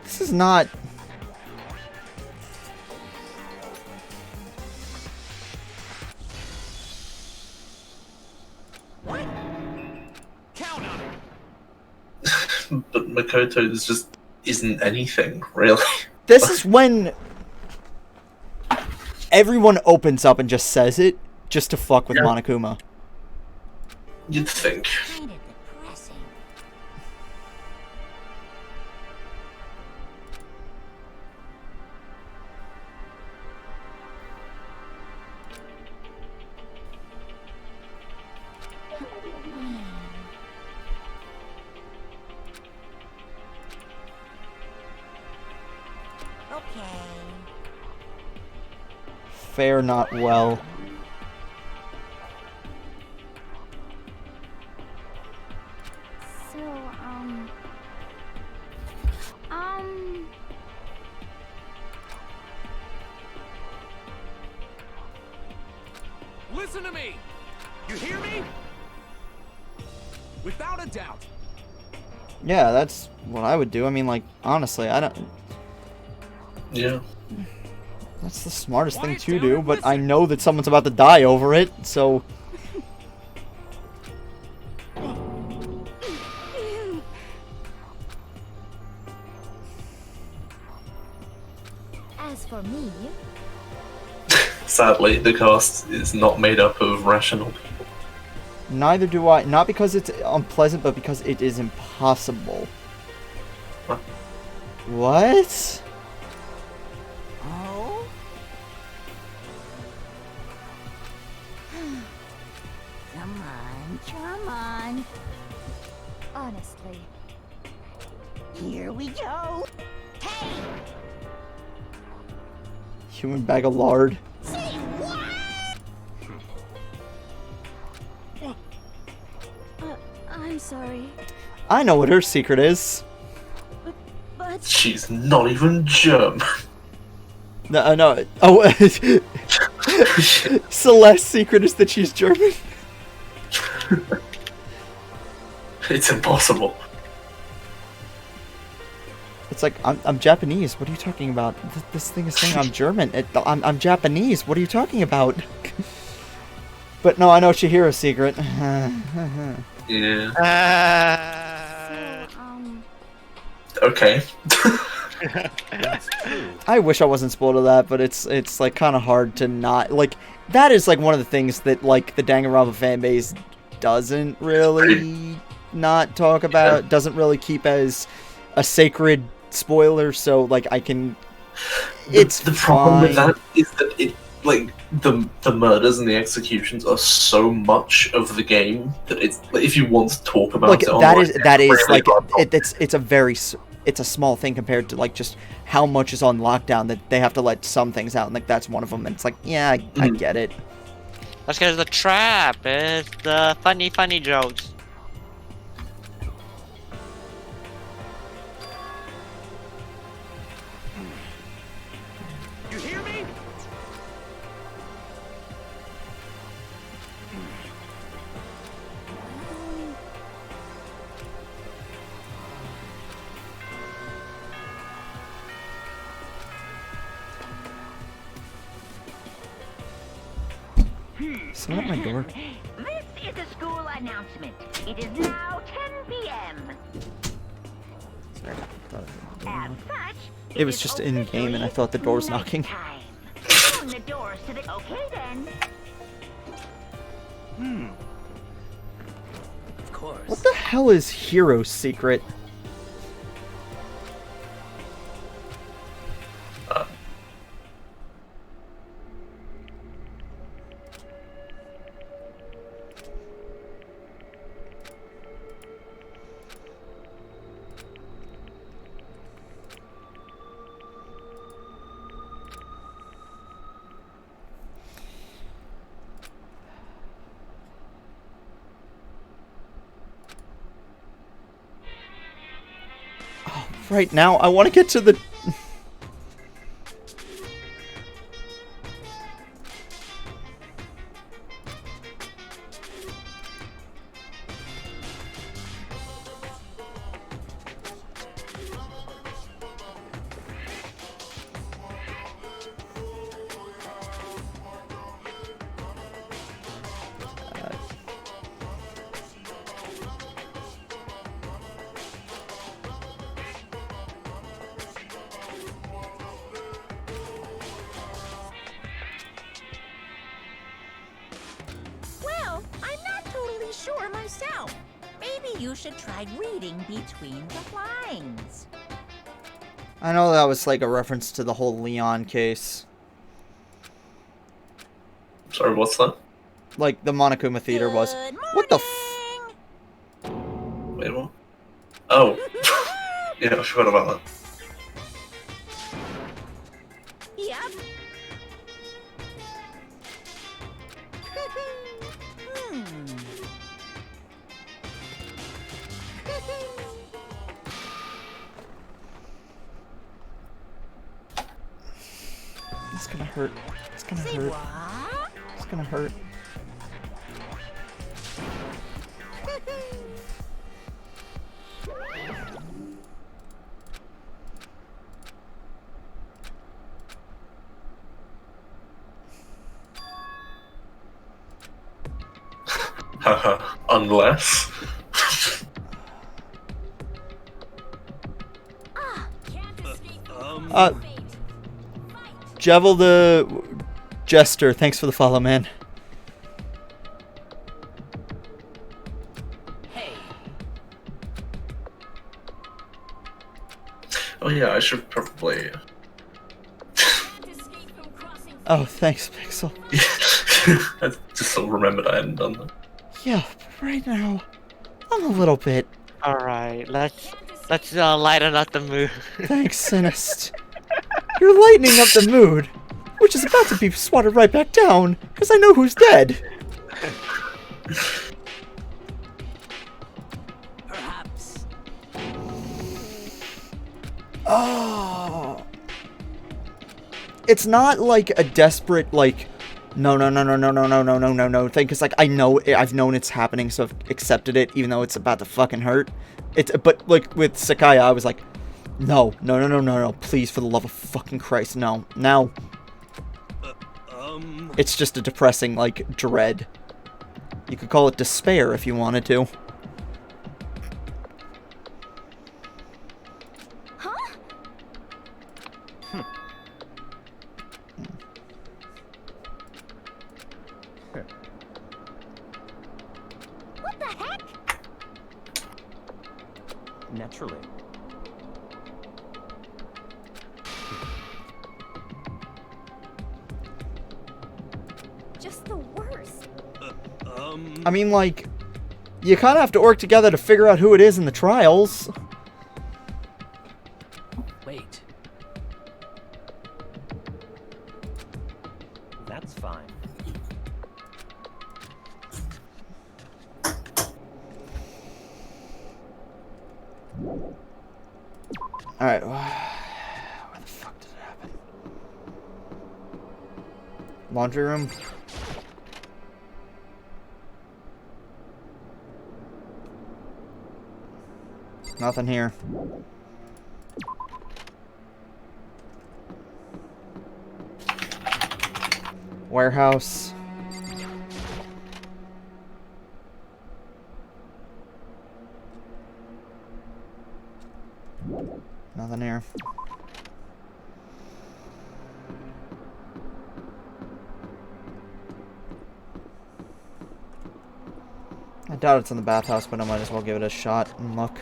This is not... What? Count on it. But Makoto's just isn't anything, really. This is when everyone opens up and just says it just to fuck with Monokuma. You'd think. Kind of depressing. Okay. Fare not well. So, Listen to me! You hear me? Without a doubt. Yeah, that's what I would do. I mean, like, honestly, I don't... Yeah. That's the smartest thing to do, but I know that someone's about to die over it, so... As for me, Sadly, the cast is not made up of rational people. Neither do I. Not because it's unpleasant, but because it is impossible. What? What? Oh? Come on, come on. honestly, Here we go. Hey! Human bag of lard. Say what? I'm sorry, I know what her secret is. but She's not even German. No, no. Oh, Celeste's secret is that she's German. It's impossible. It's like, I'm Japanese. What are you talking about? This thing is saying I'm German. I'm Japanese. What are you talking about? But no, I know Chihira's secret. Yeah. okay. Okay. I wish I wasn't spoiled of that, but it's like kind of hard to not like. That is like one of the things that like the Danganronpa fan base doesn't really not talk about. Doesn't really keep as a sacred spoiler. So like I can. It's the problem with fine. that is that it like the murders and the executions are so much of the game that it's like, if you want to talk about Like it, that online, is that is really like hard. it's a very it's a small thing compared to like just how much is on lockdown that they have to let some things out, and like that's one of them. And it's like, yeah, I get it. That's because the trap is the funny jokes. You hear me? Someone at my door. This is a school announcement. It is now 10 p.m. Sorry, As such, it was just in game, and I thought the door was knocking. time. Open the doors to the. Okay then. Of course. What the hell is Hero's secret? Right now, I want to get to the... Well, I'm not totally sure myself. Maybe you should try reading between the lines. I know that was like a reference to the whole Leon case. Sorry, what's that? Like the Monokuma Theater was. Good What the morning. Wait, what? Oh. Yeah, I forgot about that. Yep. It's gonna hurt. It's gonna Say hurt. what? It's gonna hurt. Haha, unless. Jevel the Jester, thanks for the follow, man. Oh yeah, I should probably. Oh, thanks, Pixel. I just sort of remembered I hadn't done that. Yeah, right now, I'm a little bit. All right, let's lighten up the mood. Thanks, Sinist. You're lightening up the mood, which is about to be swatted right back down, because I know who's dead. Perhaps. Oh. It's not like a desperate, like, no thing, because, like, I've known it's happening, so I've accepted it, even though it's about to fucking hurt. But, like, with Sakaya, I was like, no, please, for the love of fucking Christ, no. Now, it's just a depressing, like, dread. You could call it despair if you wanted to. What the heck? Naturally. Just the worst. I mean, like, you kind of have to work together to figure out who it is in the trials. Wait. That's fine. Alright, where the fuck did it happen? Laundry room? Nothing here. Warehouse. Nothing here. I doubt it's in the bathhouse, but I might as well give it a shot and look.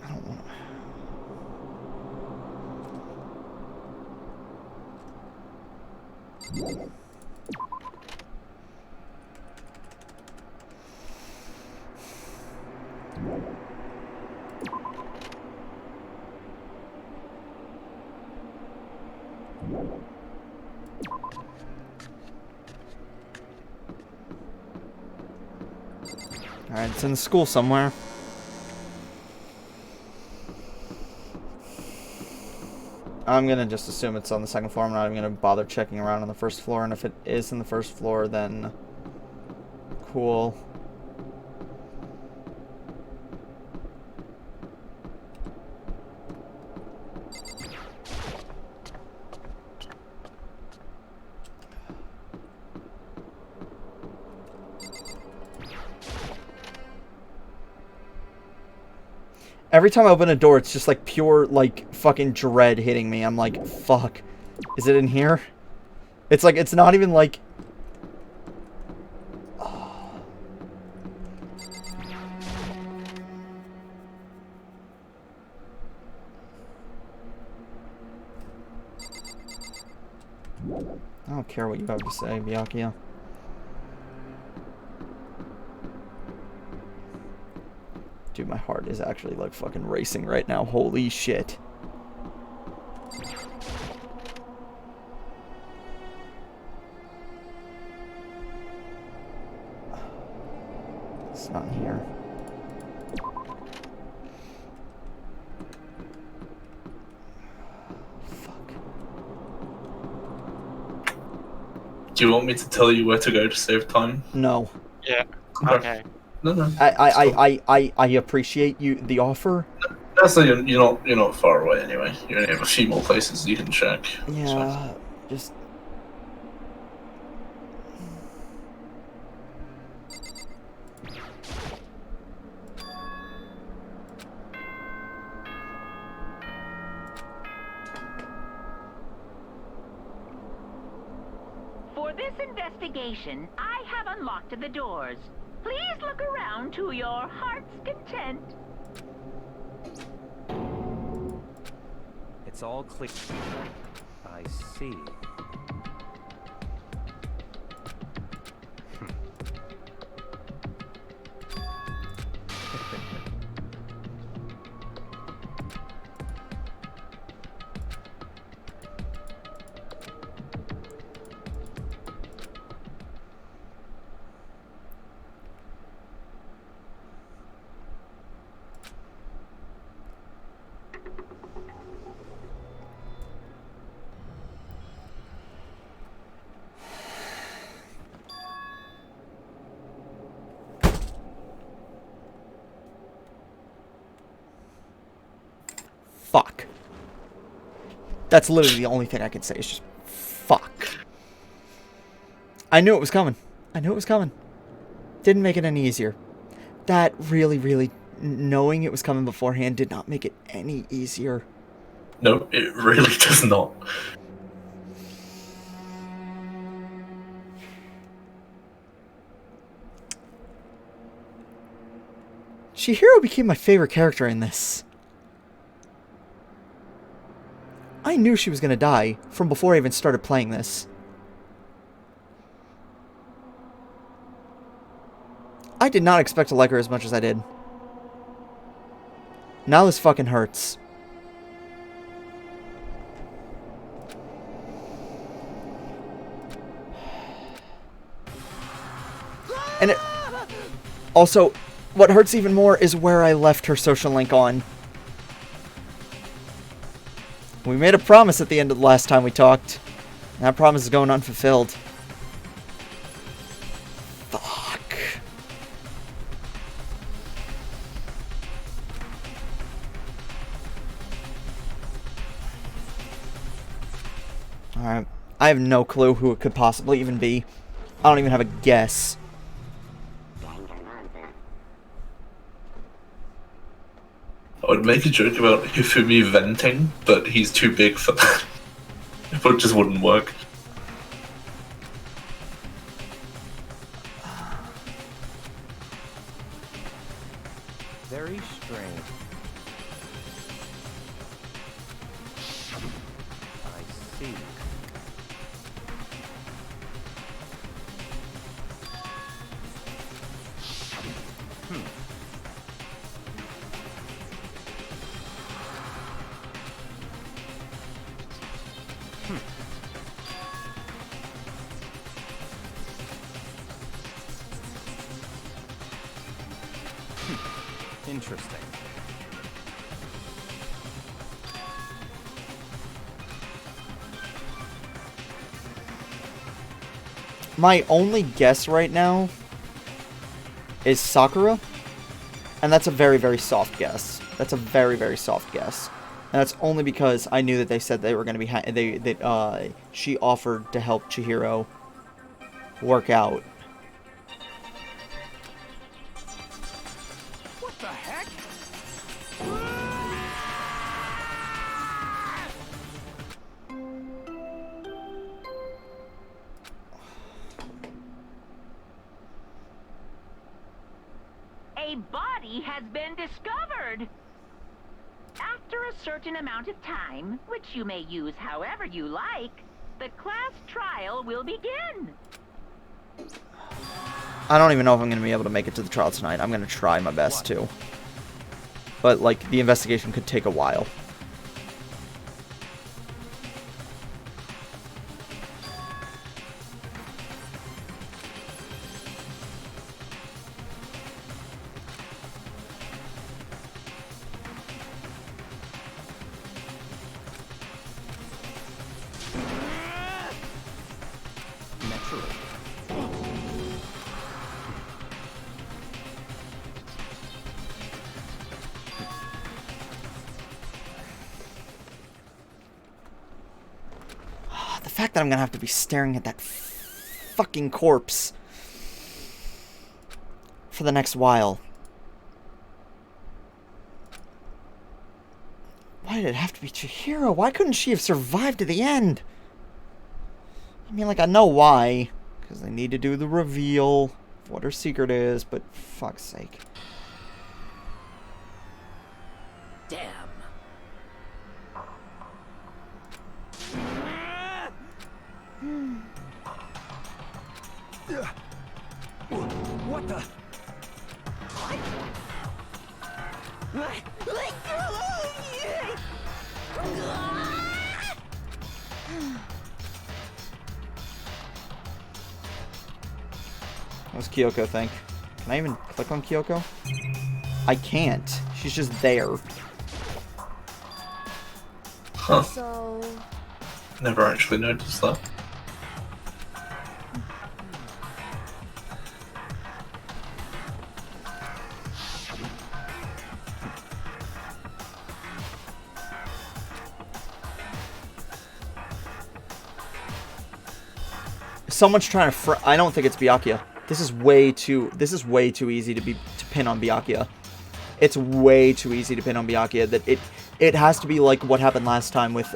I don't want to. Alright, it's in the school somewhere. I'm gonna just assume it's on the second floor. I'm not even gonna bother checking around on the first floor, and if it is in the first floor, then cool. Every time I open a door, it's just like pure, like, fucking dread hitting me. I'm like, fuck. Is it in here? It's like, it's not even like... Oh. I don't care what you have to say, Byakuya. Dude, my heart is actually, like, fucking racing right now. Holy shit. It's not here. Fuck. Do you want me to tell you where to go to save time? No. Yeah. Okay. Okay. No. I appreciate the offer. That's like you're not far away anyway. You only have a few more places you can check. Yeah, just. For this investigation, I have unlocked the doors. Please look around to your heart's content. It's all clear. I see. Fuck. That's literally the only thing I can say. It's just fuck. I knew it was coming. I knew it was coming. Didn't make it any easier. That really, knowing it was coming beforehand did not make it any easier. No, it really does not. Chihiro became my favorite character in this. I knew she was going to die from before I even started playing this. I did not expect to like her as much as I did. Now this fucking hurts. And it... Also, what hurts even more is where I left her social link on. We made a promise at the end of the last time we talked. And that promise is going unfulfilled. Fuck. Alright. I have no clue who it could possibly even be. I don't even have a guess. I would make a joke about Hifumi venting, but he's too big for that. It just wouldn't work. Very strange. I see. Interesting. My only guess right now is Sakura, and that's a very soft guess. That's a very soft guess, and that's only because I knew that they said they were going to be she offered to help Chihiro work out. What the heck? A body has been discovered. After a certain amount of time, which you may use however you like, the class trial will begin. I don't even know if I'm going to be able to make it to the trial tonight. I'm going to try my best to. But, like, the investigation could take a while. The fact that I'm gonna have to be staring at that fucking corpse for the next while. Why did it have to be Chihiro? Why couldn't she have survived to the end? I mean, like, I know why. Because they need to do the reveal of what her secret is, but fuck's sake. Damn. What the? What does Kyoko think? Can I even click on Kyoko? I can't. She's just there. Huh. So, Never actually noticed that. Someone's trying to I don't think it's Byakuya. This is way too easy to pin on Byakuya. It's way too easy to pin on Byakuya that it has to be like what happened last time with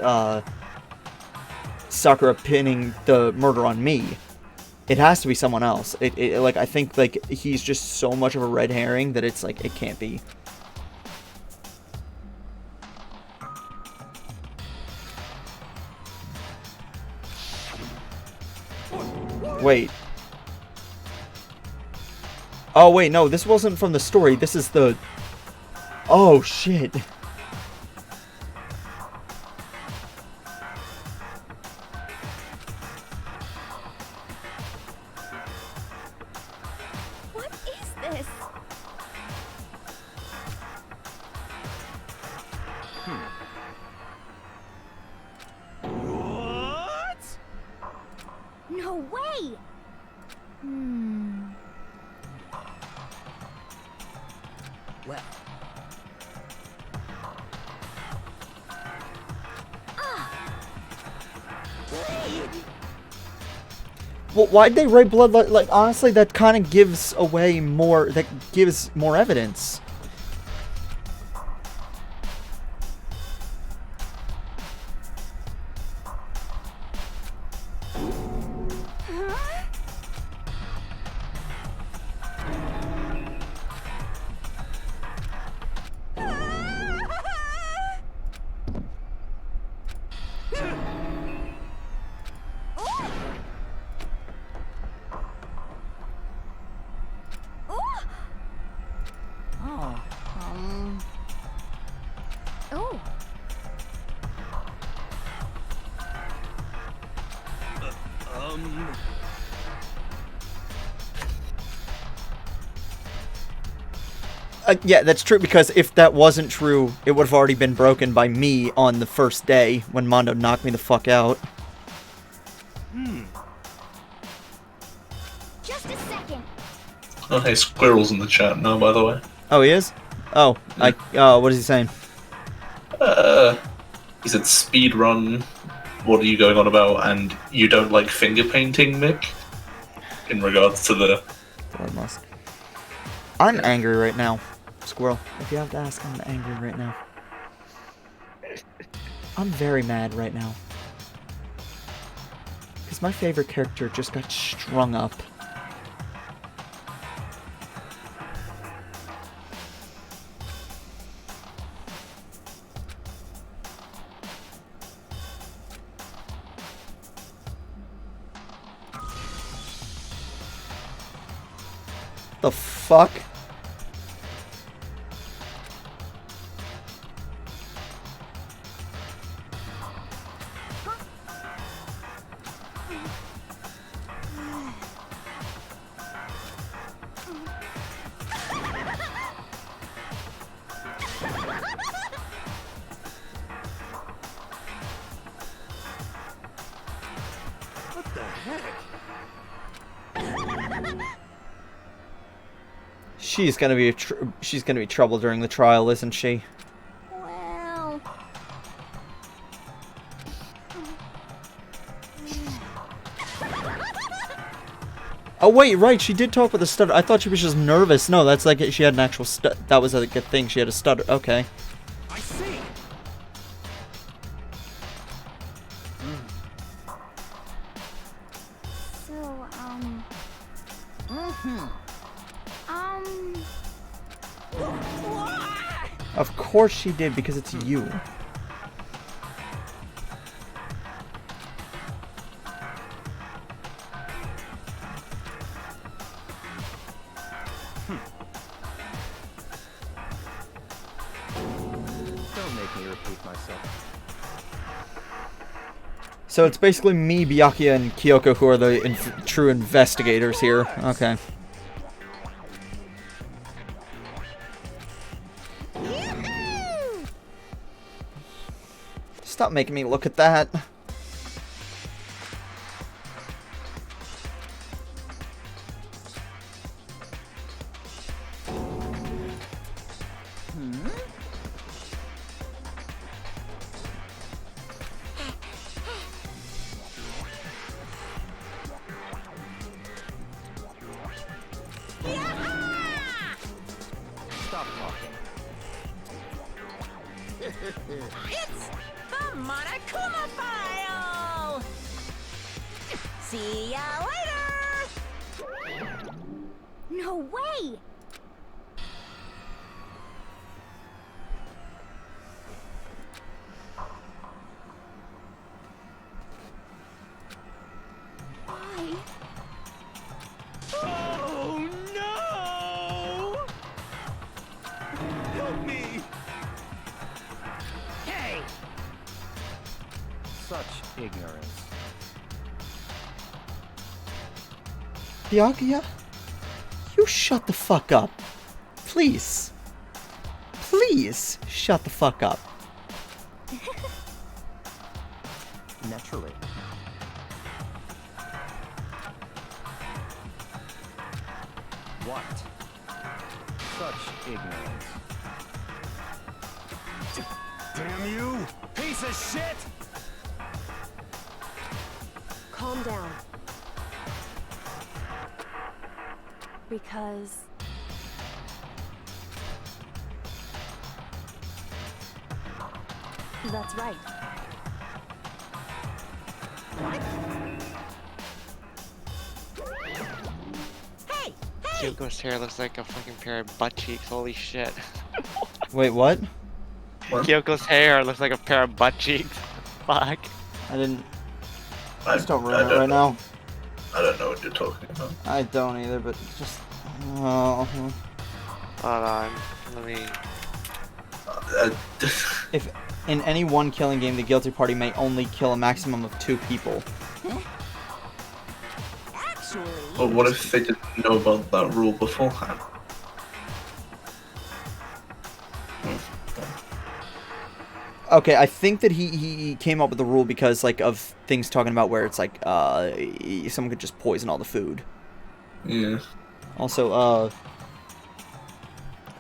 Sakura pinning the murder on me. It has to be someone else. Like, I think like he's just so much of a red herring that it's like it can't be. Wait. Oh, wait, no, this wasn't from the story. This is the... Oh, shit. what is this? What? No way! Well, Well, why'd they write blood? Like, honestly, that kind of gives away more... That gives more evidence. Oh. Yeah, that's true, because if that wasn't true, it would have already been broken by me on the first day when Mondo knocked me the fuck out. Just a second. Oh, hey, Squirrel's in the chat now, by the way. Oh, he is? Oh, what is he saying? He said speedrun, what are you going on about, and you don't like finger painting, Mick? In regards to the... Bloodlust. I'm angry right now, Squirrel. If you have to ask, I'm angry right now. I'm very mad right now. Because my favorite character just got strung up. The fuck? what the heck? She's gonna be trouble during the trial, isn't she? Well. Oh wait, right, she did talk with a stutter. I thought she was just nervous. No, that's like she had an actual that was like a thing. She had a stutter. Okay. I see. So, Of course she did, because it's you. Don't make me repeat myself. So it's basically me, Byakuya, and Kyoko who are the true investigators here. Okay. Stop making me look at that. Stop talking. It's the Monokuma file! See ya later! no way! Why? Oh no! Help me! Hey! Such ignorance. Byakuya? You shut the fuck up. Please. Please shut the fuck up. Naturally. What? Such ignorance. Damn you! Piece of shit! Calm down. Because... That's right. Hey! Kyoko's hair looks like a fucking pair of butt cheeks. Holy shit. Wait, what? Kyoko's hair looks like a pair of butt cheeks. Fuck. I didn't... I Just don't I ruin it don't right know. now. I don't know what you're talking about. I don't either, but just... Oh. Hold on. Let me... If in any one killing game, the guilty party may only kill a maximum of 2 people. Actually... Well, what if they didn't know about that rule beforehand? Okay, I think that he came up with the rule because, like, of things talking about where it's like, someone could just poison all the food. Yeah. Also,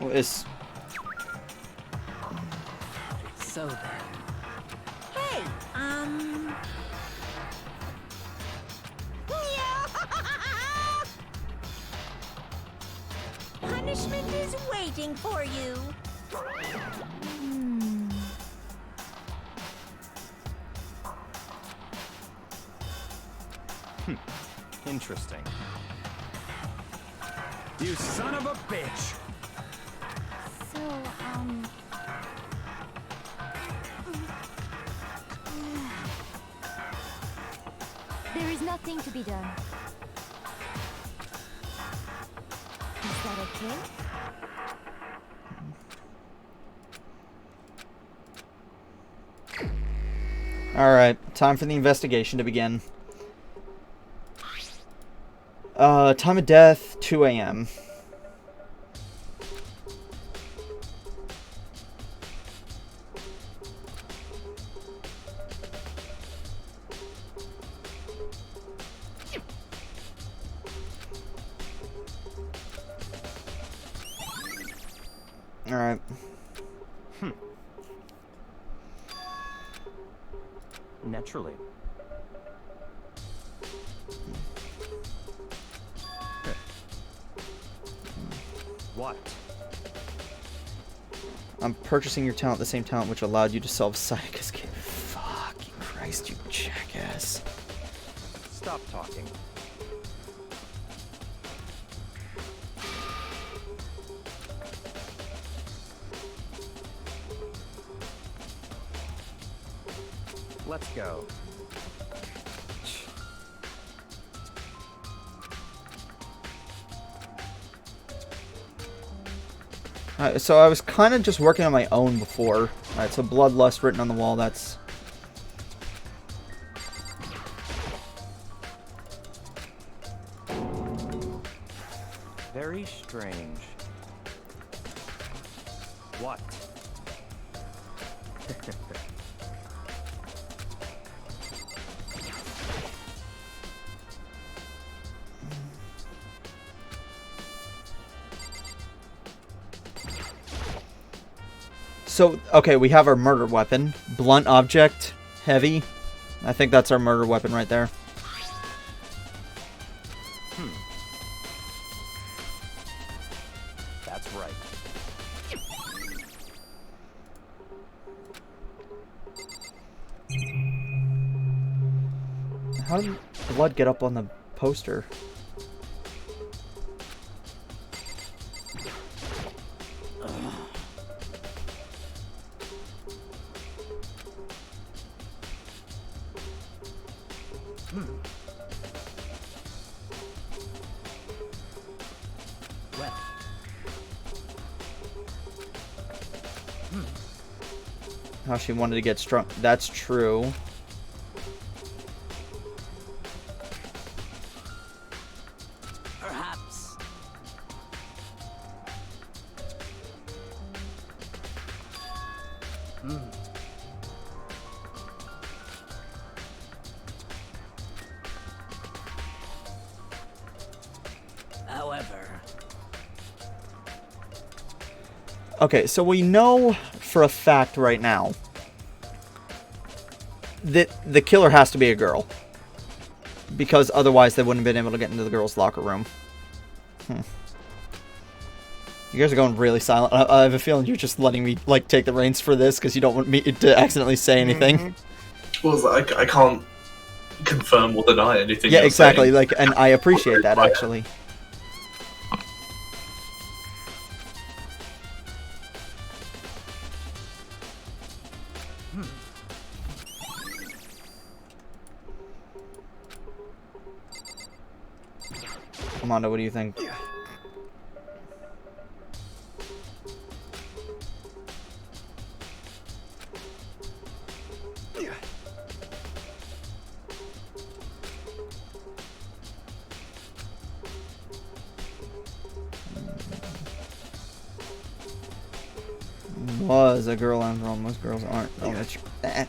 it's... So then... Hey, Punishment is waiting for you. Interesting. You son of a bitch! So, there is nothing to be done. Is that okay? Alright, time for the investigation to begin. Time of death, 2 a.m. Alright. Naturally. What? I'm purchasing your talent, the same talent which allowed you to solve science. Fucking Christ, you jackass. Stop talking. Let's go. So I was kind of just working on my own before. Alright, so Bloodlust written on the wall, that's... Very strange. What? So, okay, we have our murder weapon. Blunt object, heavy. I think that's our murder weapon right there. That's right. How did blood get up on the poster? How she wanted to get strong. That's true. Perhaps. However. Okay, so we know for a fact right now that the killer has to be a girl. Because otherwise they wouldn't have been able to get into the girls' locker room. You guys are going really silent. I have a feeling you're just letting me, like, take the reins for this because you don't want me to accidentally say anything. Well, I can't confirm or deny anything. Yeah, you're exactly. saying. Like, and I appreciate that, actually. Mondo, what do you think? Was a girl on wrong. Most girls aren't. Oh, that's that.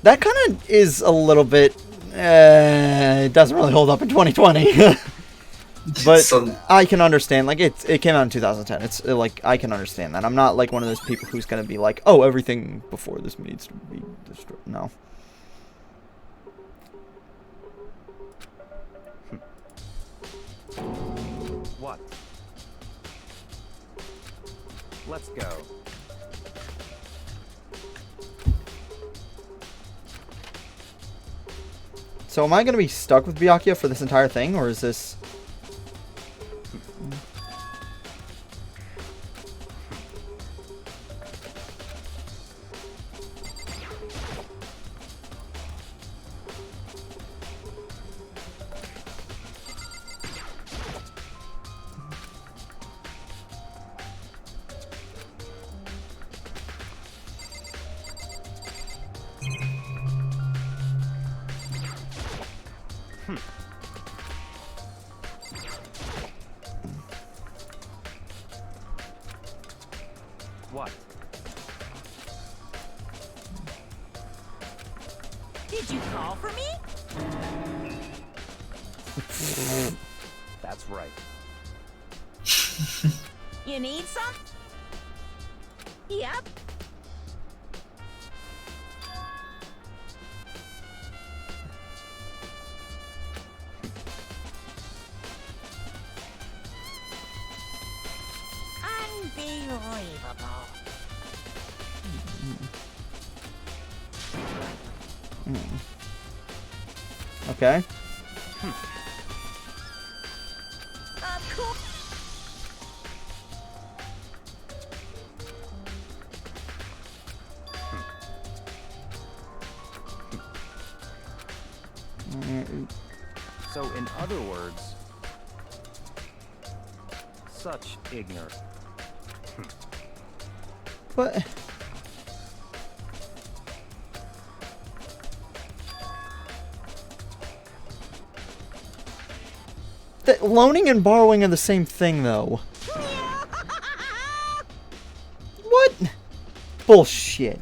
That kind of is a little bit. It doesn't really hold up in 2020. But I can understand. Like it came out in 2010. It's like I can understand that. I'm not like one of those people who's gonna be like, oh, everything before this needs to be destroyed. No. What? Let's go. So am I gonna be stuck with Byakuya for this entire thing, or is this? What? Did you call for me? That's right. You need some? Yep. Okay. Of course. So, in other words, such ignorance. But loaning and borrowing are the same thing, though. What? Bullshit.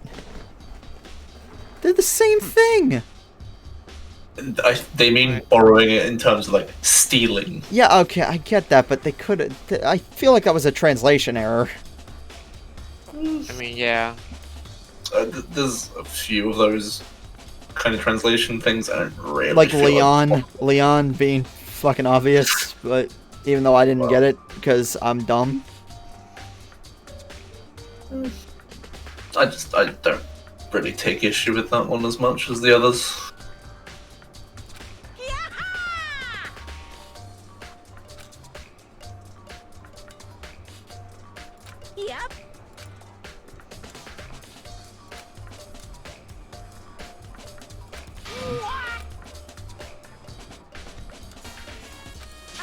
They're the same thing. They mean borrowing it in terms of, like, stealing. Yeah, okay, I get that, but they could. I feel like that was a translation error. I mean, yeah. There's a few of those kind of translation things. I don't really Like feel Leon being fucking obvious, but even though I didn't get it because I'm dumb. I don't really take issue with that one as much as the others. Yep.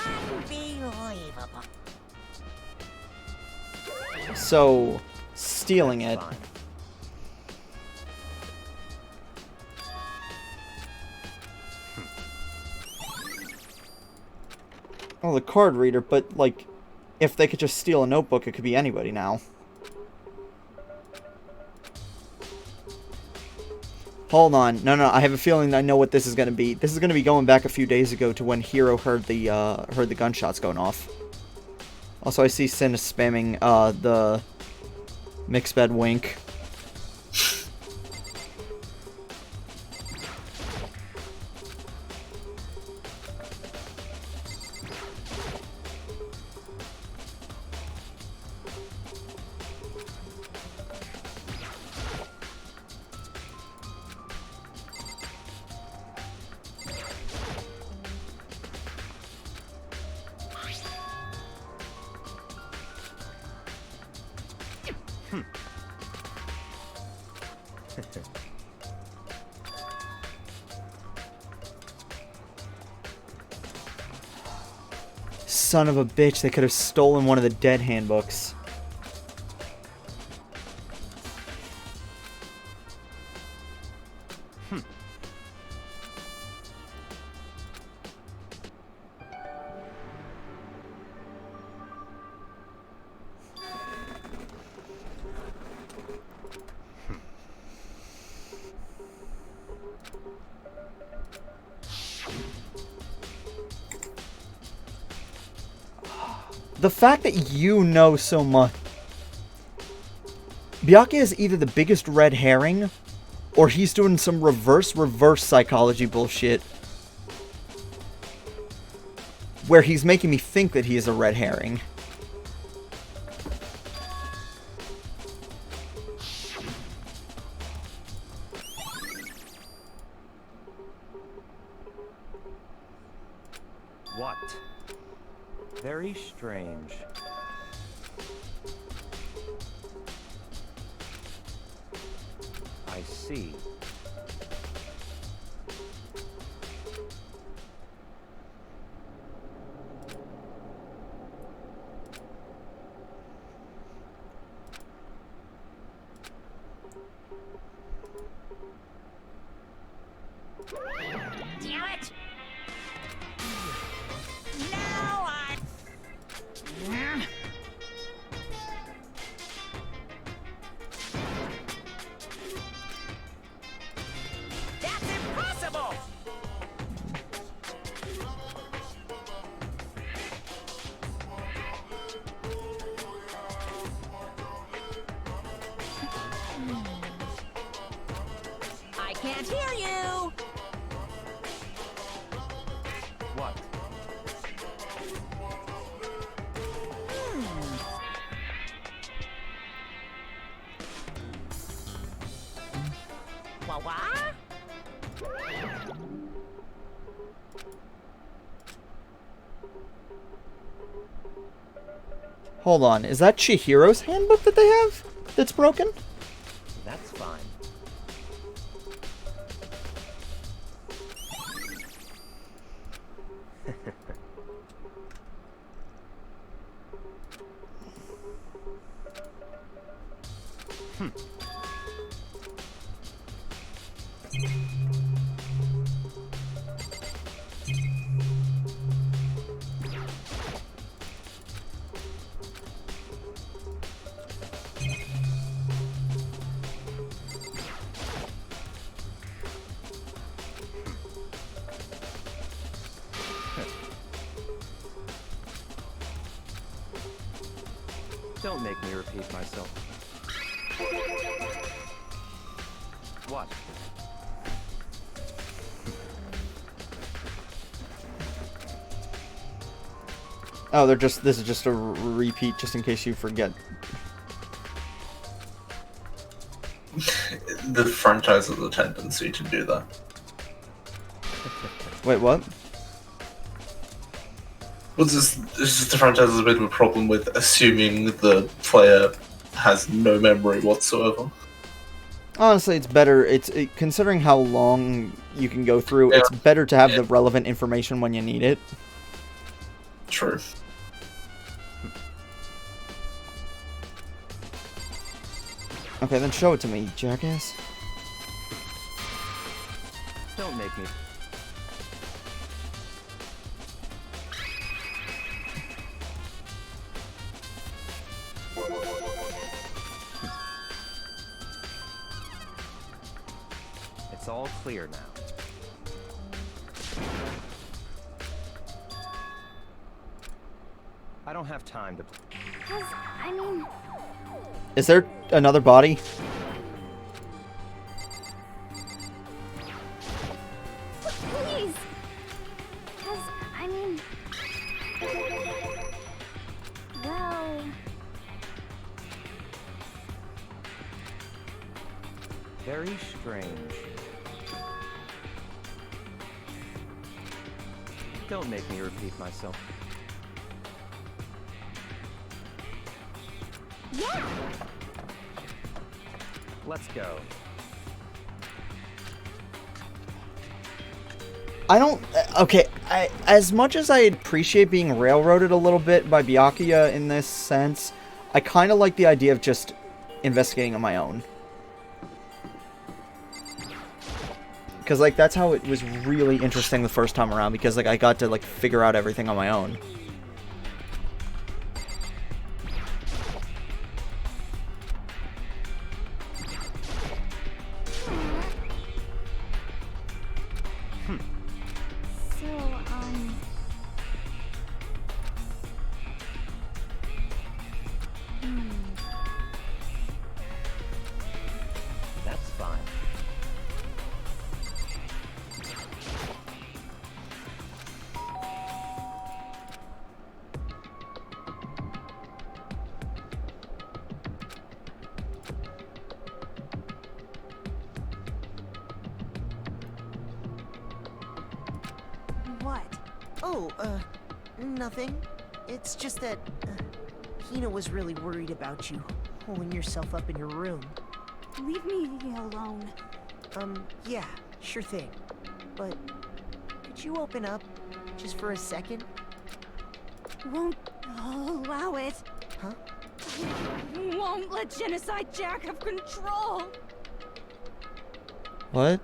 Unbelievable. So, stealing it. Oh, the card reader, but, like, if they could just steal a notebook, it could be anybody now. Hold on. No, I have a feeling I know what this is going to be. This is going to be going back a few days ago to when Hero heard the gunshots going off. Also, I see Sin is spamming the Mickspad wink. Son of a bitch, they could have stolen one of the dead handbooks. The fact that you know so much. Byakuya is either the biggest red herring, or he's doing some reverse psychology bullshit. Where he's making me think that he is a red herring. What? Very strange. I see. Damn it! Now I. That's impossible! I can't hear you! What? What? Hold on, is that Chihiro's handbook that they have that's broken? That's fine. Don't make me repeat myself. What? Oh, they're just, this is just a repeat just in case you forget. The franchise has a tendency to do that. Wait, what? Well, it's just the franchise has a bit of a problem with assuming the player has no memory whatsoever. Honestly, it's better, considering how long you can go through, it's better to have the relevant information when you need it. True. Okay, then show it to me, jackass. Don't make me. It's all clear now. I don't have time to. I mean, Is there another body? please. I mean, well, Very strange. Don't make me repeat myself. yeah. Let's go. I don't... Okay, as much as I appreciate being railroaded a little bit by Byakuya in this sense, I kind of like the idea of just investigating on my own. Because, like, that's how it was really interesting the first time around, because, like, I got to, like, figure out everything on my own. That's fine. What? Oh, nothing. It's just that Hina was really worried about you, holding yourself up in your room. Leave me alone. Yeah, sure thing. But could you open up just for a second? Won't allow it. Huh? Won't let Genocide Jack have control. What?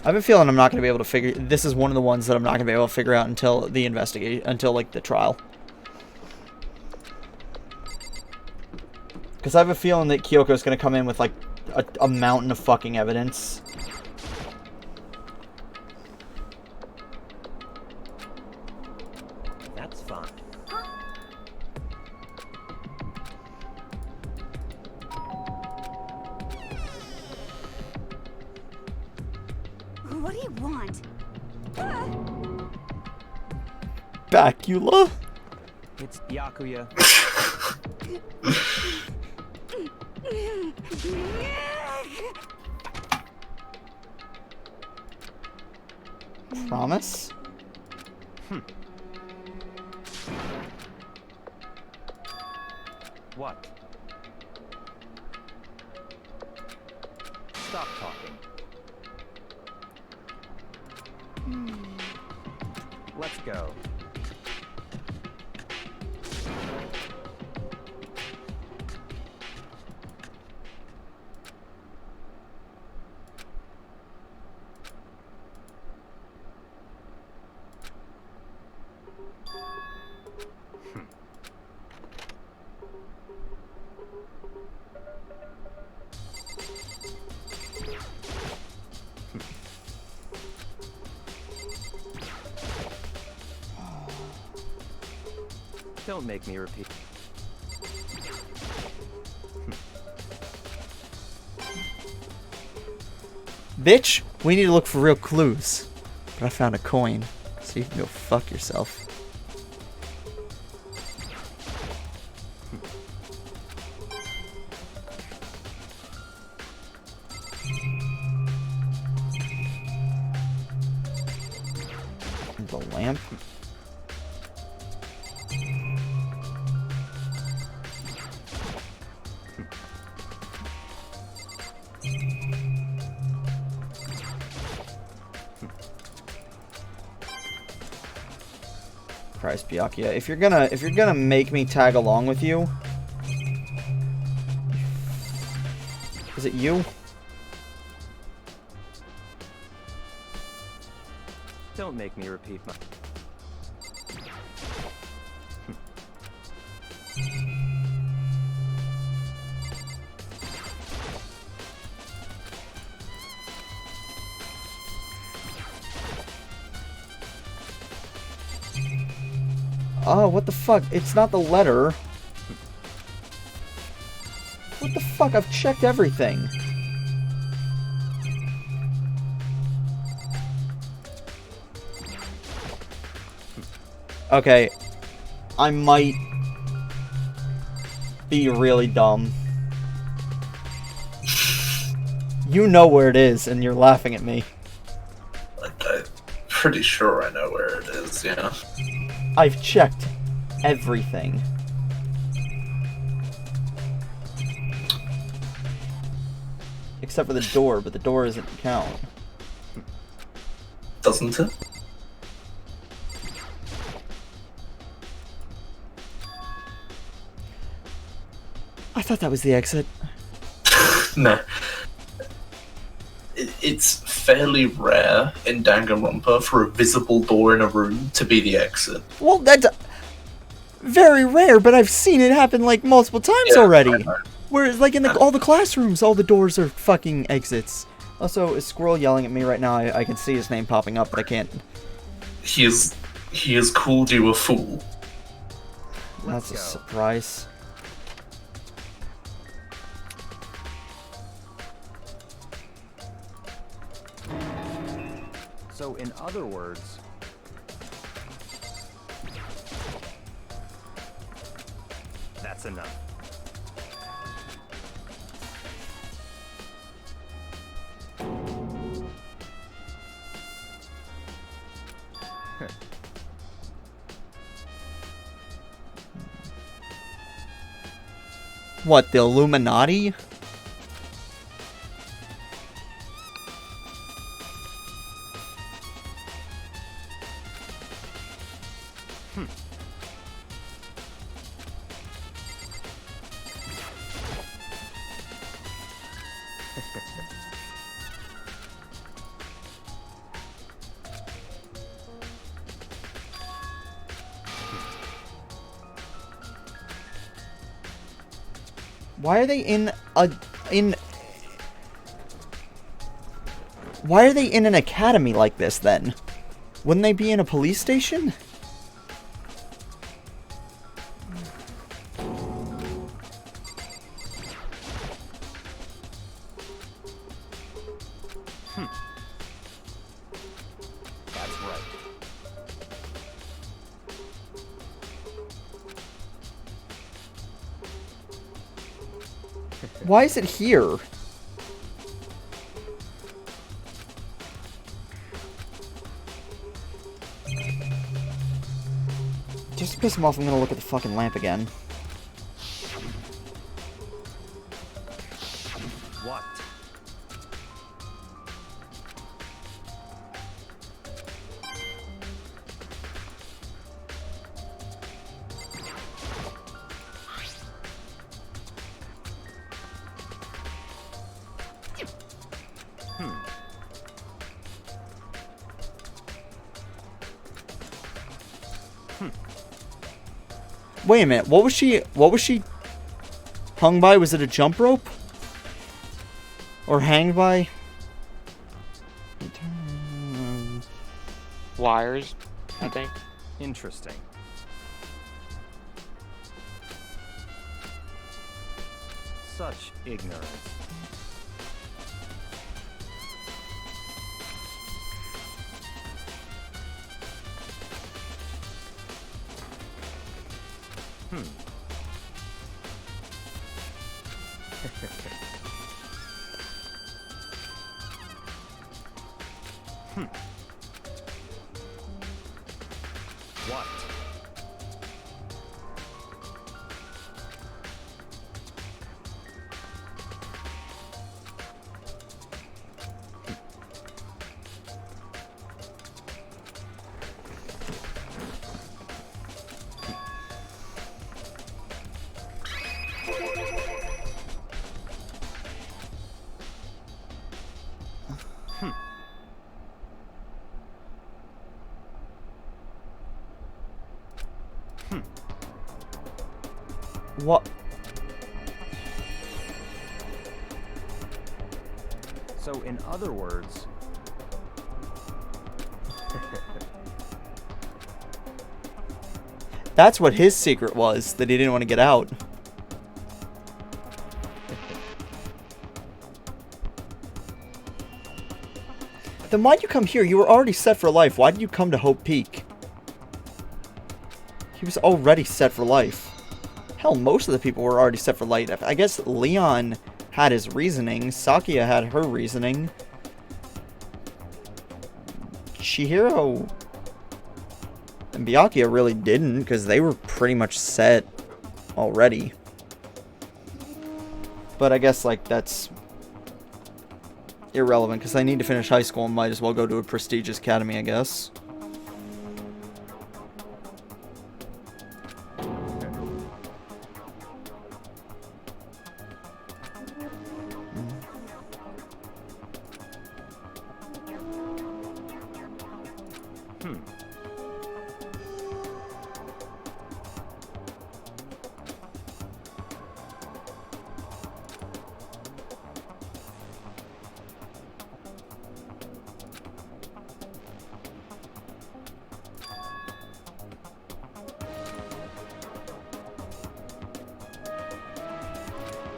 I have a feeling I'm not going to be able to figure... This is one of the ones that I'm not going to be able to figure out until the investigation... Until, like, the trial. Because I have a feeling that Kyoko's going to come in with, like, a mountain of fucking evidence. That's fine. What do you want? Bacula? It's Byakuya. Promise? What? Stop talking. Let's go. Don't make me repeat. Bitch, we need to look for real clues. But I found a coin, so you can go fuck yourself. The lamp. Christ, Byakuya, if you're gonna make me tag along with you, is it you? Don't make me repeat my... Oh, what the fuck? It's not the letter. What the fuck? I've checked everything. Okay. I might be really dumb. You know where it is, and you're laughing at me. I'm pretty sure I know where it is, yeah. I've checked everything. Except for the door, but the door doesn't count. Doesn't it? I thought that was the exit. No. It's fairly rare in Danganronpa for a visible door in a room to be the exit. Well, that's very rare, but I've seen it happen like multiple times already. Whereas, like in all the classrooms, all the doors are fucking exits. Also, is Squirrel yelling at me right now? I can see his name popping up, but I can't. He has called you a fool. That's a surprise. So, in other words... That's enough. What, the Illuminati? Why are they in Why are they in an academy like this, then? Wouldn't they be in a police station? That's right. Why is it here? Just to piss him off, I'm gonna look at the fucking lamp again. What? Wait a minute, what was she hung by? Was it a jump rope? Or hanged by? Wires, I think. Interesting. Such ignorance. What? What? So, in other words... That's what his secret was, that he didn't want to get out. Then why'd you come here? You were already set for life. Why did you come to Hope Peak? He was already set for life. Hell, most of the people were already set for life. I guess Leon had his reasoning. Sakia had her reasoning. Chihiro and Byakuya really didn't, because they were pretty much set already. But I guess, like, that's irrelevant, because I need to finish high school and might as well go to a prestigious academy, I guess.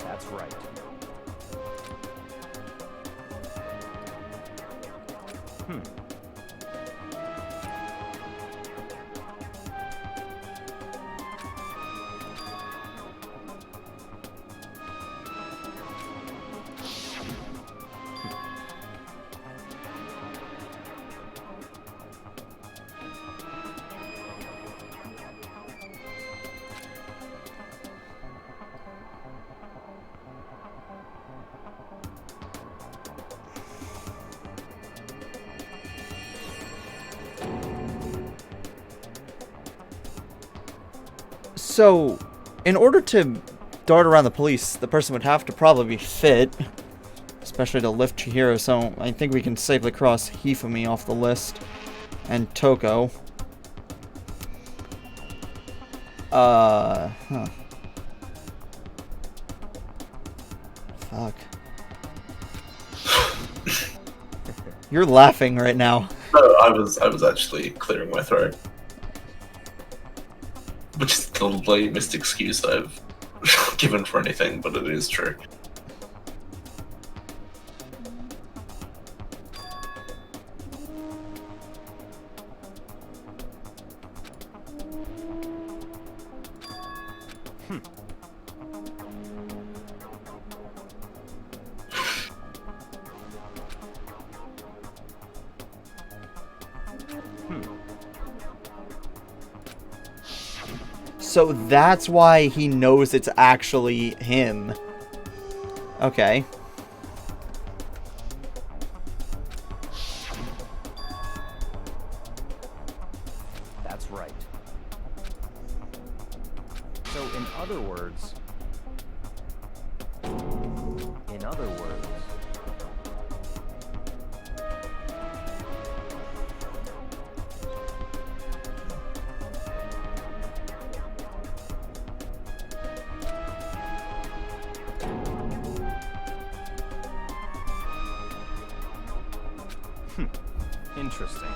That's right. So, in order to dart around the police, the person would have to probably be fit. Especially to lift Chihiro, so I think we can safely cross Hifumi off the list. And Toko. Fuck. You're laughing right now. No, I was actually clearing my throat. Which is the lamest excuse I've given for anything, but it is true. So that's why he knows it's actually him. Okay. That's right. So in other words... Interesting.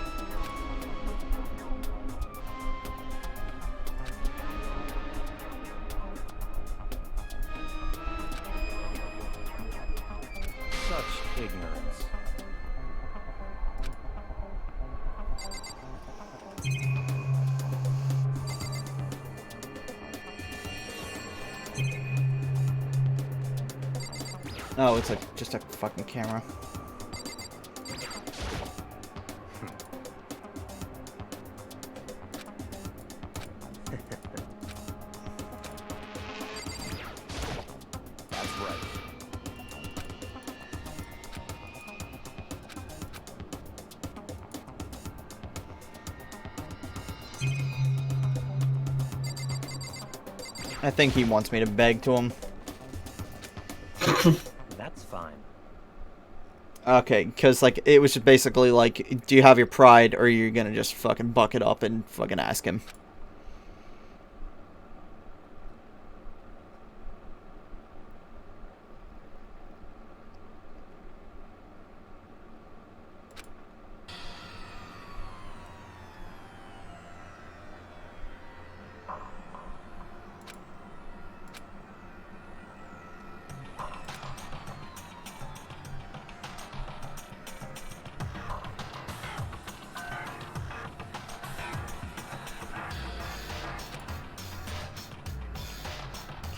Such ignorance. Oh, it's just a fucking camera. That's right. I think he wants me to beg to him. That's fine. Okay, because, like, it was just basically like, do you have your pride, or are you gonna just fucking buck it up and fucking ask him?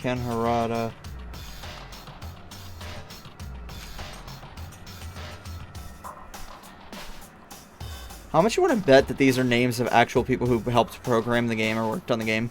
Ken Harada. How much you want to bet that these are names of actual people who helped program the game or worked on the game?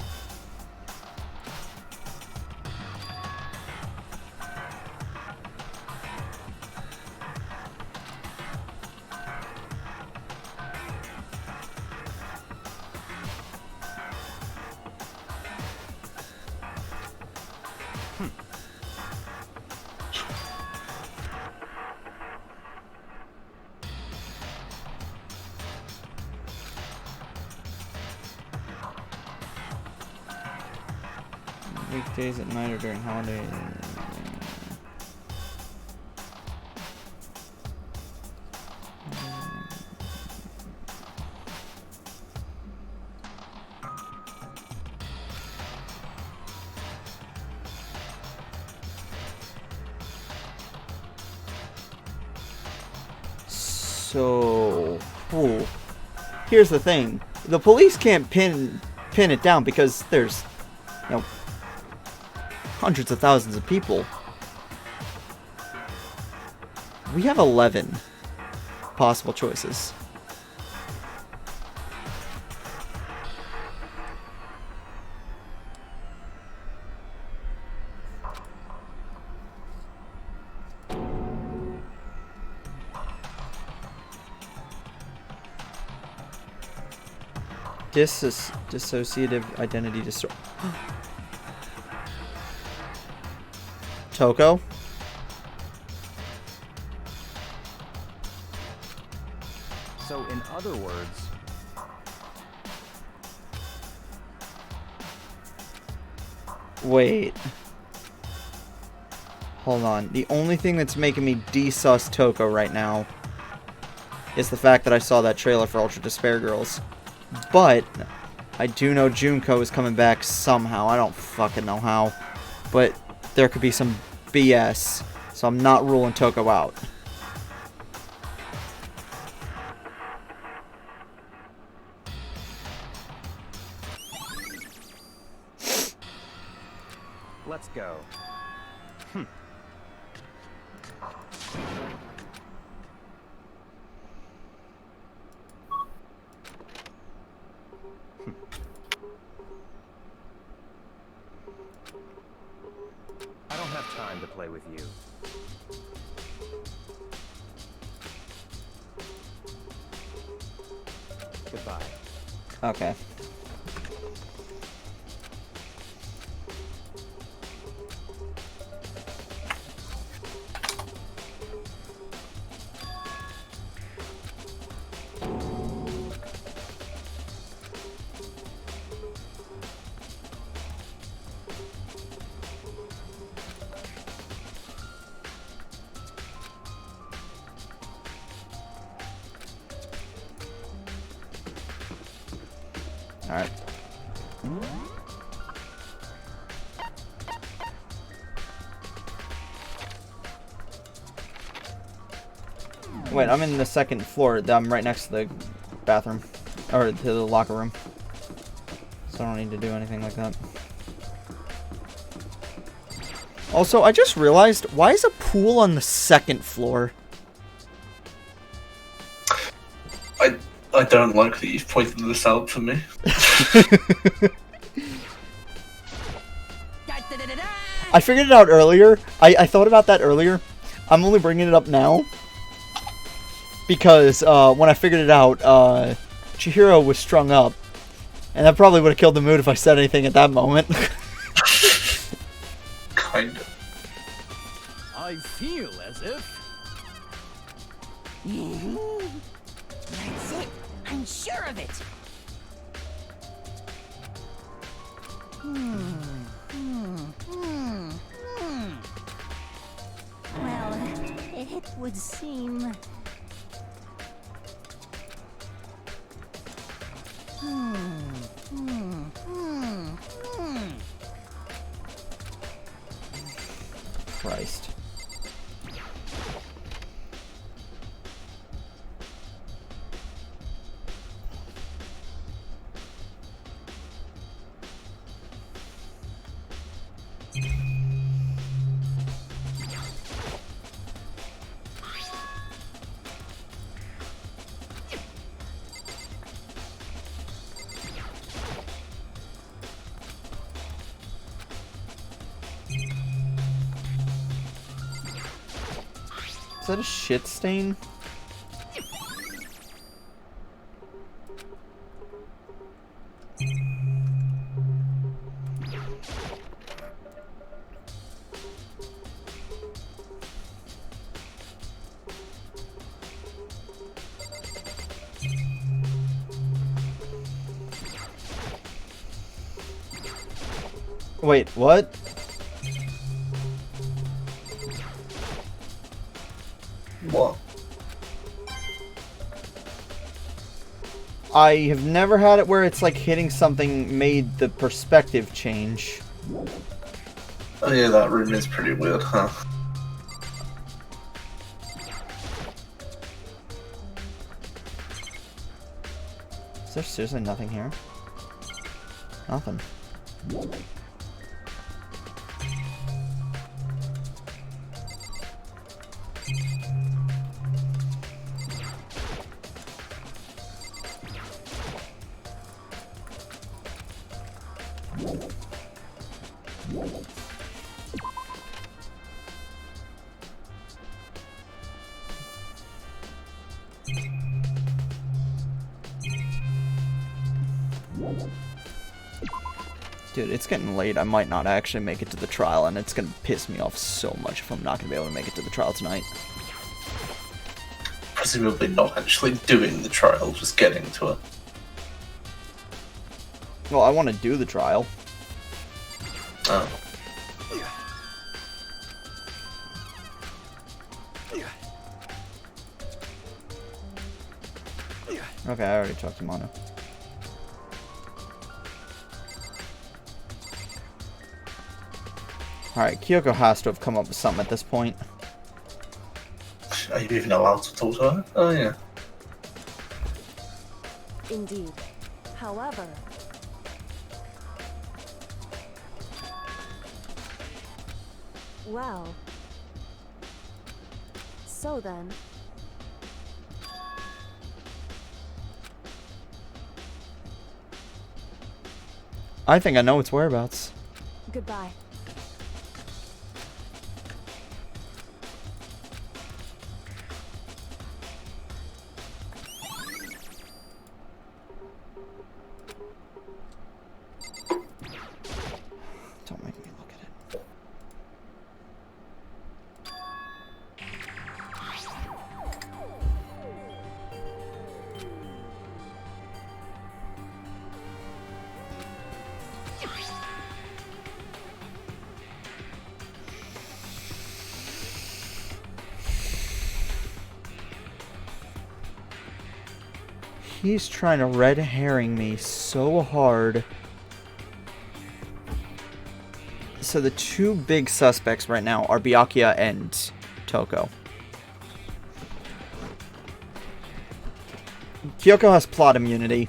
Weekdays at night or during holidays. So, here's the thing: the police can't pin it down because there's, you know, hundreds of thousands of people. We have 11 possible choices. Dissociative identity disorder. Toko? So, in other words... Wait. Hold on. The only thing that's making me de-sus Toko right now is the fact that I saw that trailer for Ultra Despair Girls. But I do know Junko is coming back somehow. I don't fucking know how. But there could be some BS. So I'm not ruling Toko out. Let's go. I don't have time to play with you. Goodbye. Okay. Alright. Wait, I'm in the second floor. I'm right next to the bathroom. Or to the locker room. So I don't need to do anything like that. Also, I just realized, why is a pool on the second floor? I don't like that you've pointed this out for me. I figured it out earlier. I thought about that earlier. I'm only bringing it up now. Because when I figured it out, Chihiro was strung up. And that probably would have killed the mood if I said anything at that moment. Kind of. I feel as if... That's it. I'm sure of it. Well, it would seem... Christ. Is that a shit stain? Wait, what? What? I have never had it where it's like hitting something made the perspective change. Oh yeah, that room is pretty weird, huh? Is there seriously nothing here? Nothing. Dude, it's getting late. I might not actually make it to the trial, and it's gonna piss me off so much if I'm not gonna be able to make it to the trial tonight. Presumably not actually doing the trial, just getting to it. Well, I want to do the trial. Oh. Okay, I already talked to Mono. Alright, Kyoko has to have come up with something at this point. Are you even allowed to talk to her? Oh, yeah. Indeed. However, well, so then, I think I know its whereabouts. goodbye. Don't make me look at it. He's trying to red herring me so hard. So the two big suspects right now are Byakuya and Toko. Kyoko has plot immunity.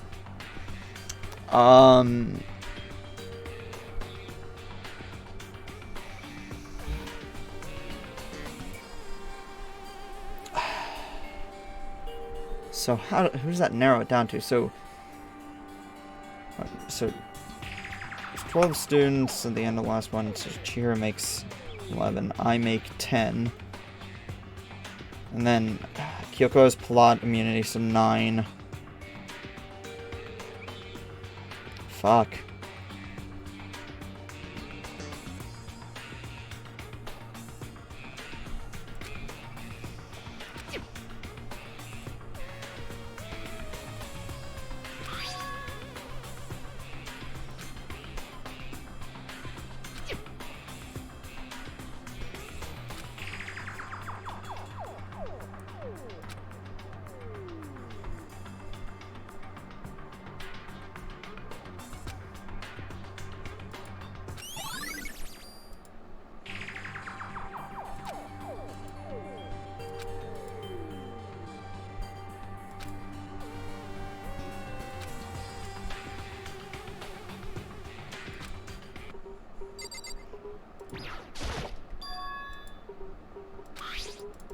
So who does that narrow it down to? So there's 12 students at the end of the last one. So Chihiro makes 11. I make 10. And then Kyoko has plot immunity, so 9. Fuck.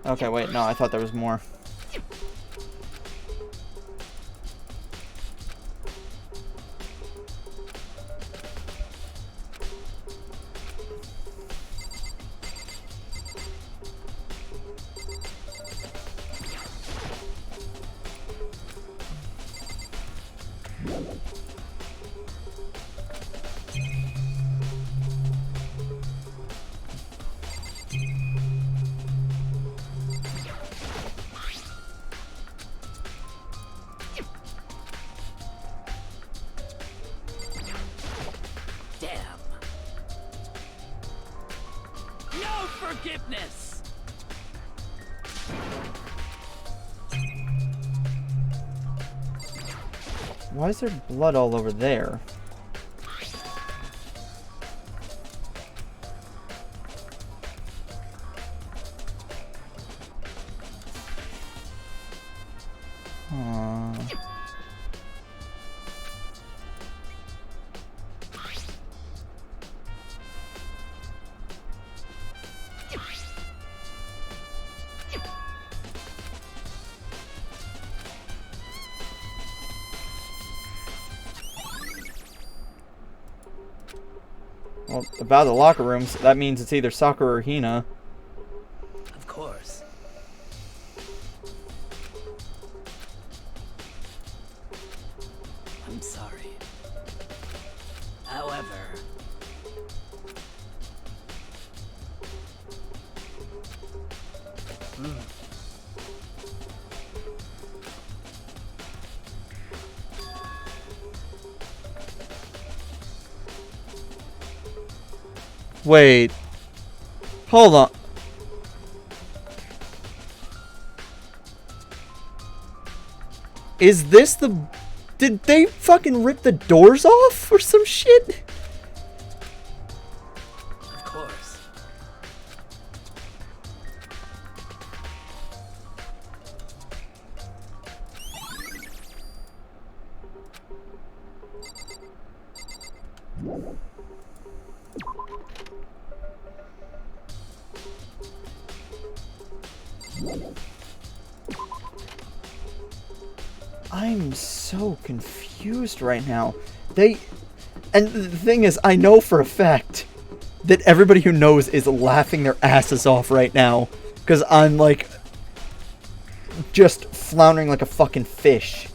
Okay, wait, no, I thought there was more. Damn. No forgiveness. Why is there blood all over there? Well, about the locker rooms, that means it's either Sakura or Hina. Of course. I'm sorry. However, Wait. Hold on. Is this the... Did they fucking rip the doors off or some shit? Of course. I'm so confused right now. And the thing is, I know for a fact that everybody who knows is laughing their asses off right now. Because I'm like, just floundering like a fucking fish.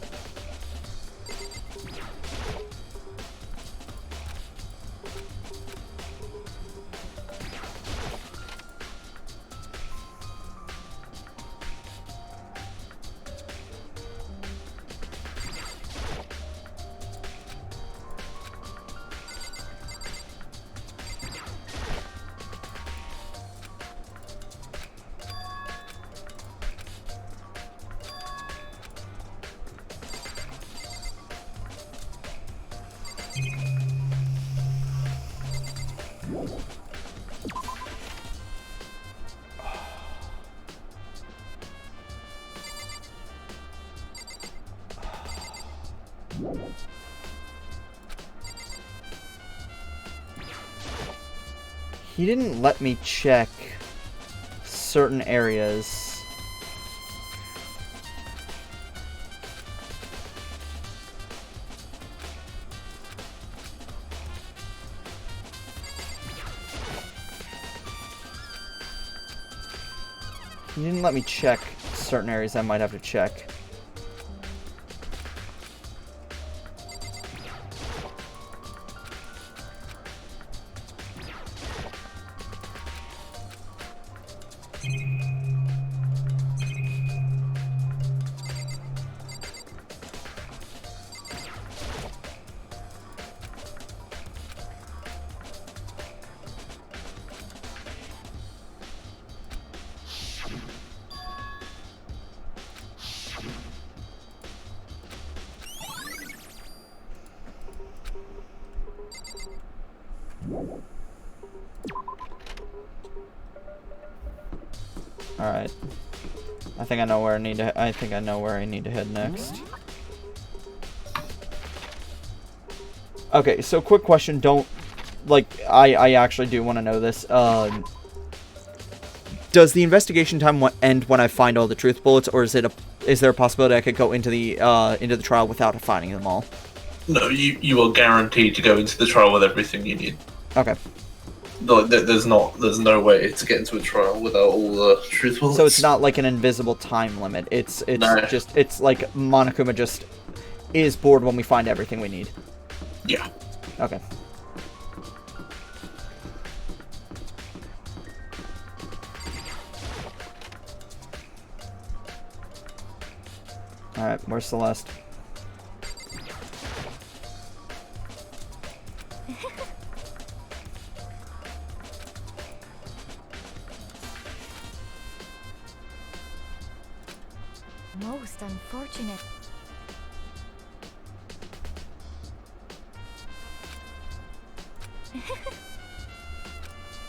He didn't let me check certain areas. He didn't let me check certain areas I might have to check. Alright. I think I know where I need to head next. Okay, so quick question, I actually do want to know this. Does the investigation time end when I find all the truth bullets, or is there a possibility I could go into the trial without finding them all? No, you are guaranteed to go into the trial with everything you need. Okay. There's no way to get into a trial without all the truth bullets. So it's not like an invisible time limit. It's like Monokuma just is bored when we find everything we need. Yeah. Okay. Alright, where's Celeste? Most unfortunate.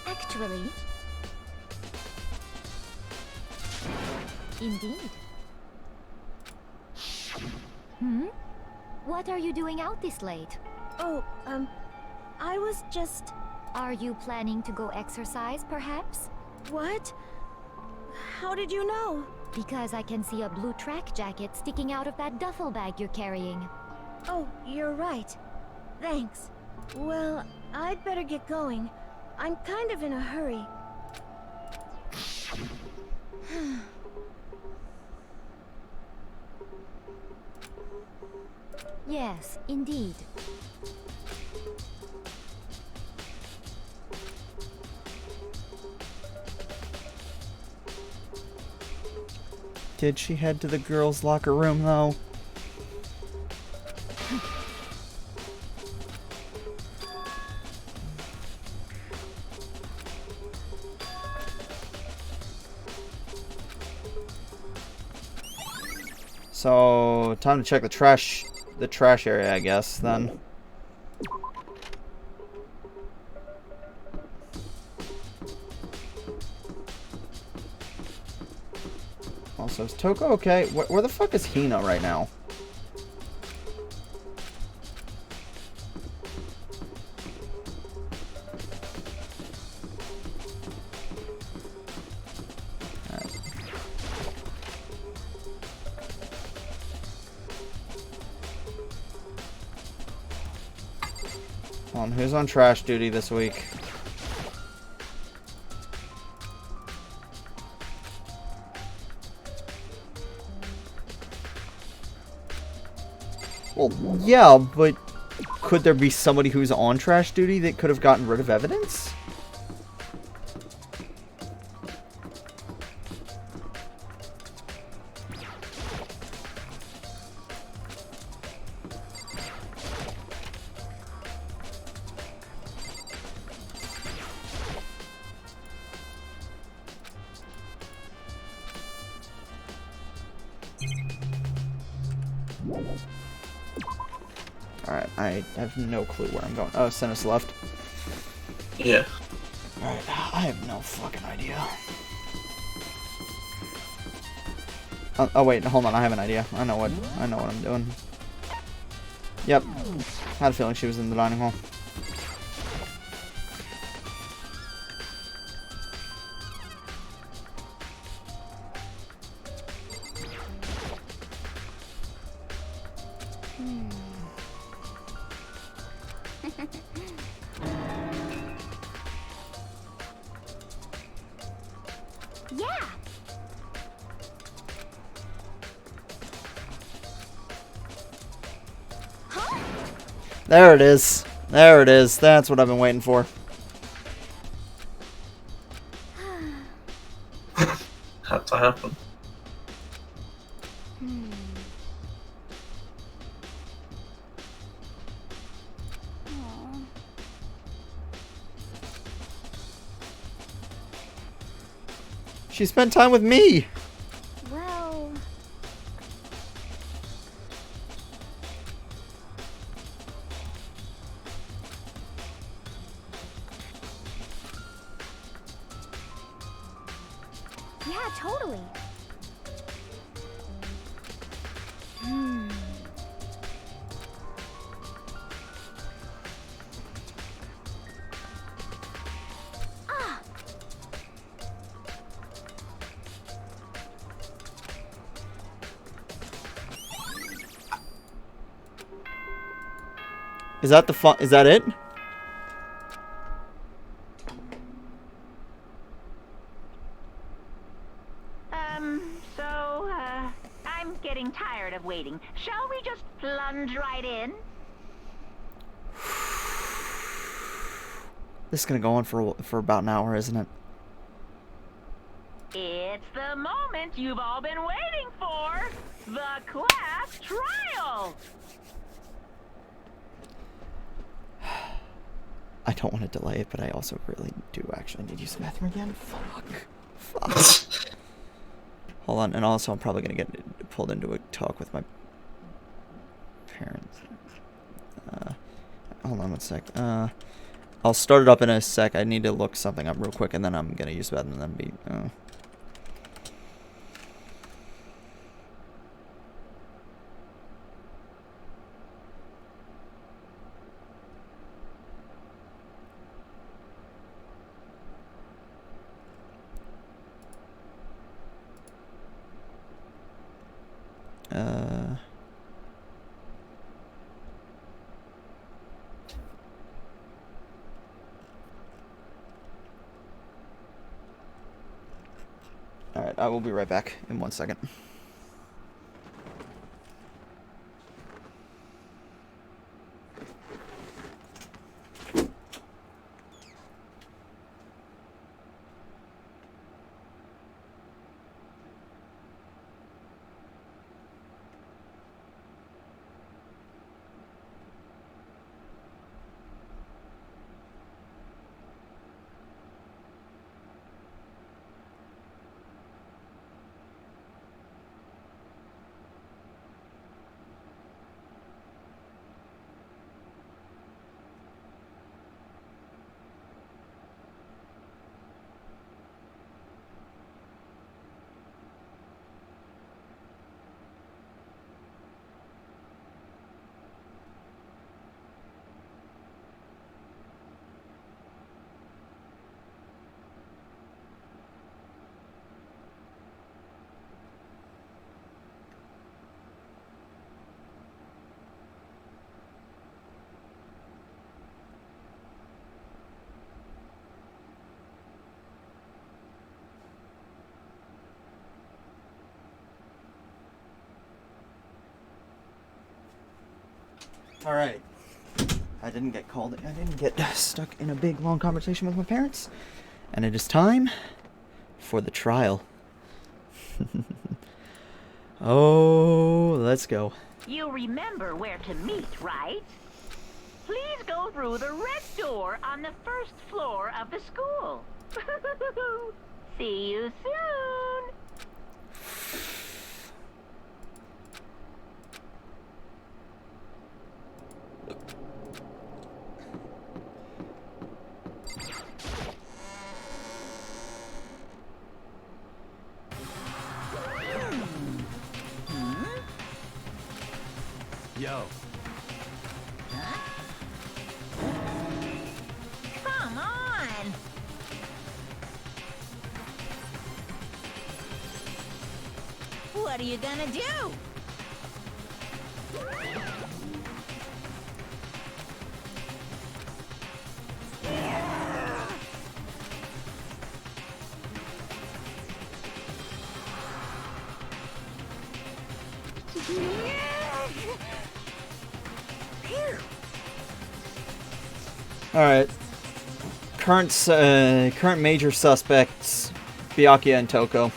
Actually. Indeed. What are you doing out this late? Oh, I was just... Are you planning to go exercise, perhaps? What? How did you know? Because I can see a blue track jacket sticking out of that duffel bag you're carrying. Oh, you're right. Thanks. Well, I'd better get going. I'm kind of in a hurry. Yes, indeed. Did she head to the girls' locker room, though? So, time to check the trash area, I guess, then. Also, is Toko okay? Where the fuck is Hina right now? Who's on trash duty this week? Well, yeah, but could there be somebody who's on trash duty that could have gotten rid of evidence? Alright, I have no clue where I'm going. Oh, Sinus left. Yeah. Alright, I have no fucking idea. Oh wait, hold on, I have an idea. I know what I'm doing. Yep. Had a feeling she was in the dining hall. Yeah. There it is. There it is. That's what I've been waiting for. Had to happen. She spent time with me. Well, yeah, totally. Ah. Is that the fun? Is that it? I'm getting tired of waiting. Shall we just plunge right in? This is gonna go on for about an hour, isn't it? It's the moment you've all been waiting for. The class trial. I don't want to delay it, but I also really do actually need to use the bathroom again. Fuck. Hold on, and also I'm probably gonna get pulled into a talk with my parents. Hold on one sec. I'll start it up in a sec. I need to look something up real quick, and then I'm gonna use the bathroom and then be. Alright, I will be right back in 1 second. Alright. I didn't get called. I didn't get stuck in a big, long conversation with my parents. And it is time for the trial. Oh, let's go. You remember where to meet, right? Please go through the red door on the first floor of the school. See you soon. Yo. Come on. What are you gonna do? Alright. Current major suspects, Byakuya and Toko.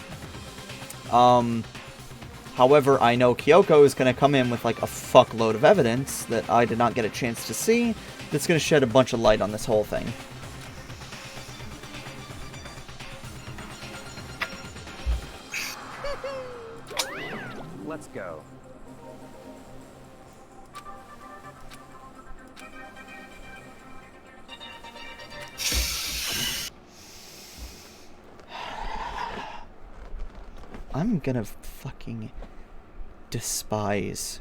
However, I know Kyoko is going to come in with like a fuckload of evidence that I did not get a chance to see that's going to shed a bunch of light on this whole thing. Let's go. I'm gonna fucking despise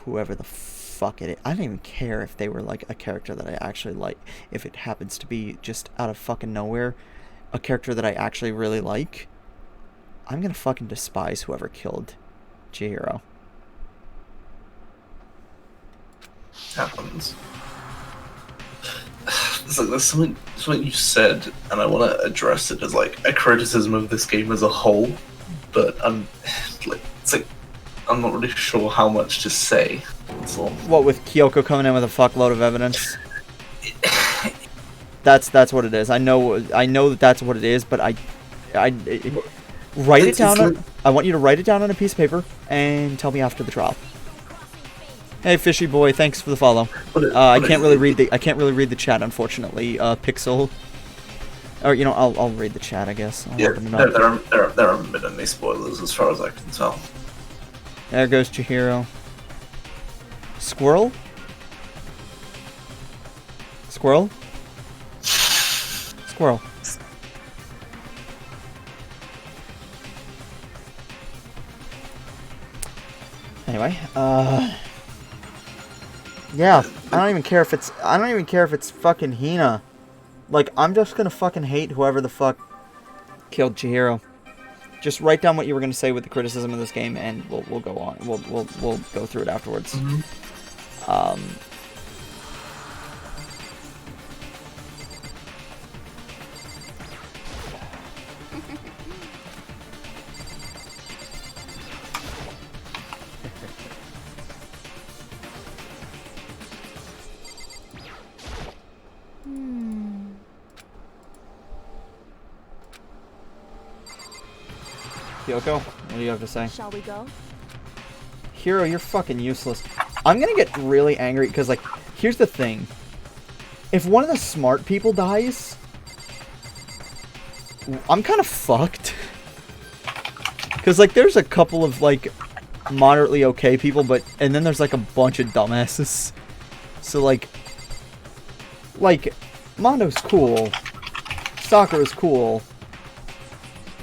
whoever the fuck it is. I don't even care if they were like a character that I actually like. If it happens to be just out of fucking nowhere, a character that I actually really like, I'm gonna fucking despise whoever killed Chihiro. Happens. There's something you said, and I want to address it as like a criticism of this game as a whole. But I'm not really sure how much to say. That's all. What, with Kyoko coming in with a fuckload of evidence? That's what it is. I know that that's what it is, but I write it down. I want you to write it down on a piece of paper and tell me after the trial. Hey, fishy boy, thanks for the follow. I can't really read the chat, unfortunately. Pixel. Or, you know, I'll read the chat, I guess. I'll open it up. There haven't been any spoilers as far as I can tell. There goes Chihiro. Squirrel? Squirrel? Squirrel. Anyway, yeah, I don't even care if it's fucking Hina. Like, I'm just gonna fucking hate whoever the fuck killed Chihiro. Just write down what you were gonna say with the criticism of this game, and we'll go on. We'll go through it afterwards. Mm-hmm. Kyoko, what do you have to say? Shall we go? Hero, you're fucking useless. I'm gonna get really angry, because, like, here's the thing. If one of the smart people dies, I'm kind of fucked. Because, like, there's a couple of, like, moderately okay people, and then there's, like, a bunch of dumbasses. So, like, Mondo's cool. Sakura's cool.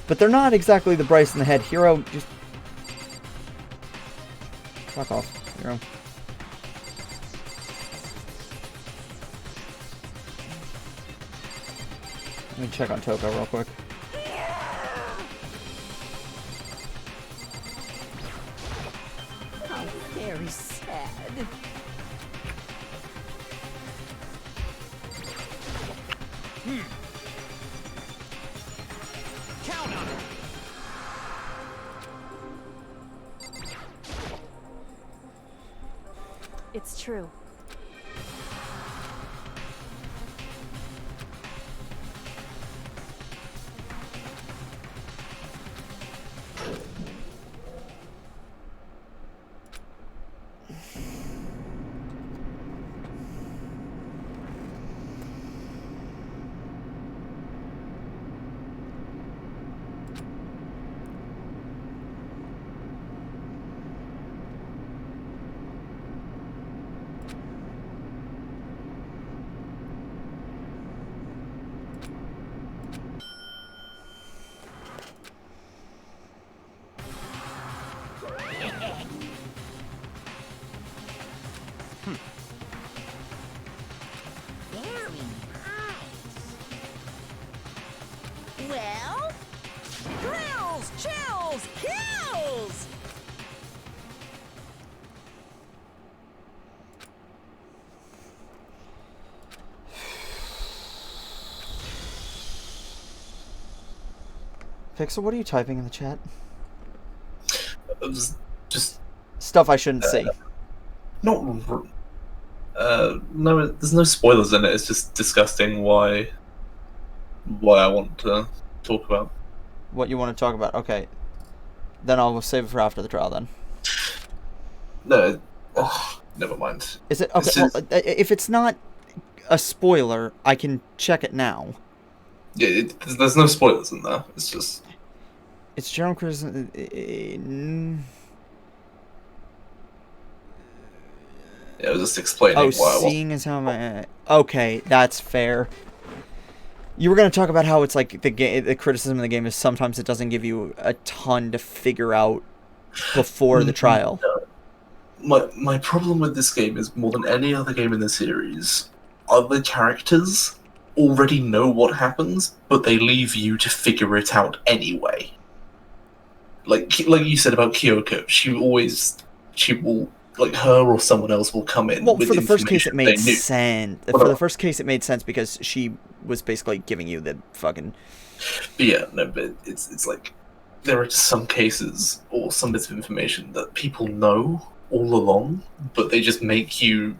But they're not exactly the Bryce in the head. Hero, just... fuck off, Hero. Let me check on Toko real quick. How very sad. Count on it. It's true. Pixel, what are you typing in the chat? It was just stuff I shouldn't see. No, there's no spoilers in it. It's just disgusting why I want to talk about. What you want to talk about? Okay. Then I'll save it for after the trial then. No, never mind. Is it okay? Well, if it's not a spoiler, I can check it now. Yeah, there's no spoilers in there. It's just it's general criticism. Yeah, I was just explaining why. Seeing as how my okay, that's fair. You were gonna talk about how it's like the criticism of the game is sometimes it doesn't give you a ton to figure out before the trial. My problem with this game is more than any other game in the series. Other characters already know what happens, but they leave you to figure it out anyway. Like you said about Kyoko, she will, like, her or someone else will come in. Well, with for the first case, it made sense. For the first case, it made sense because she was basically giving you the fucking. But yeah, no, but it's like there are some cases or some bits of information that people know all along, but they just make you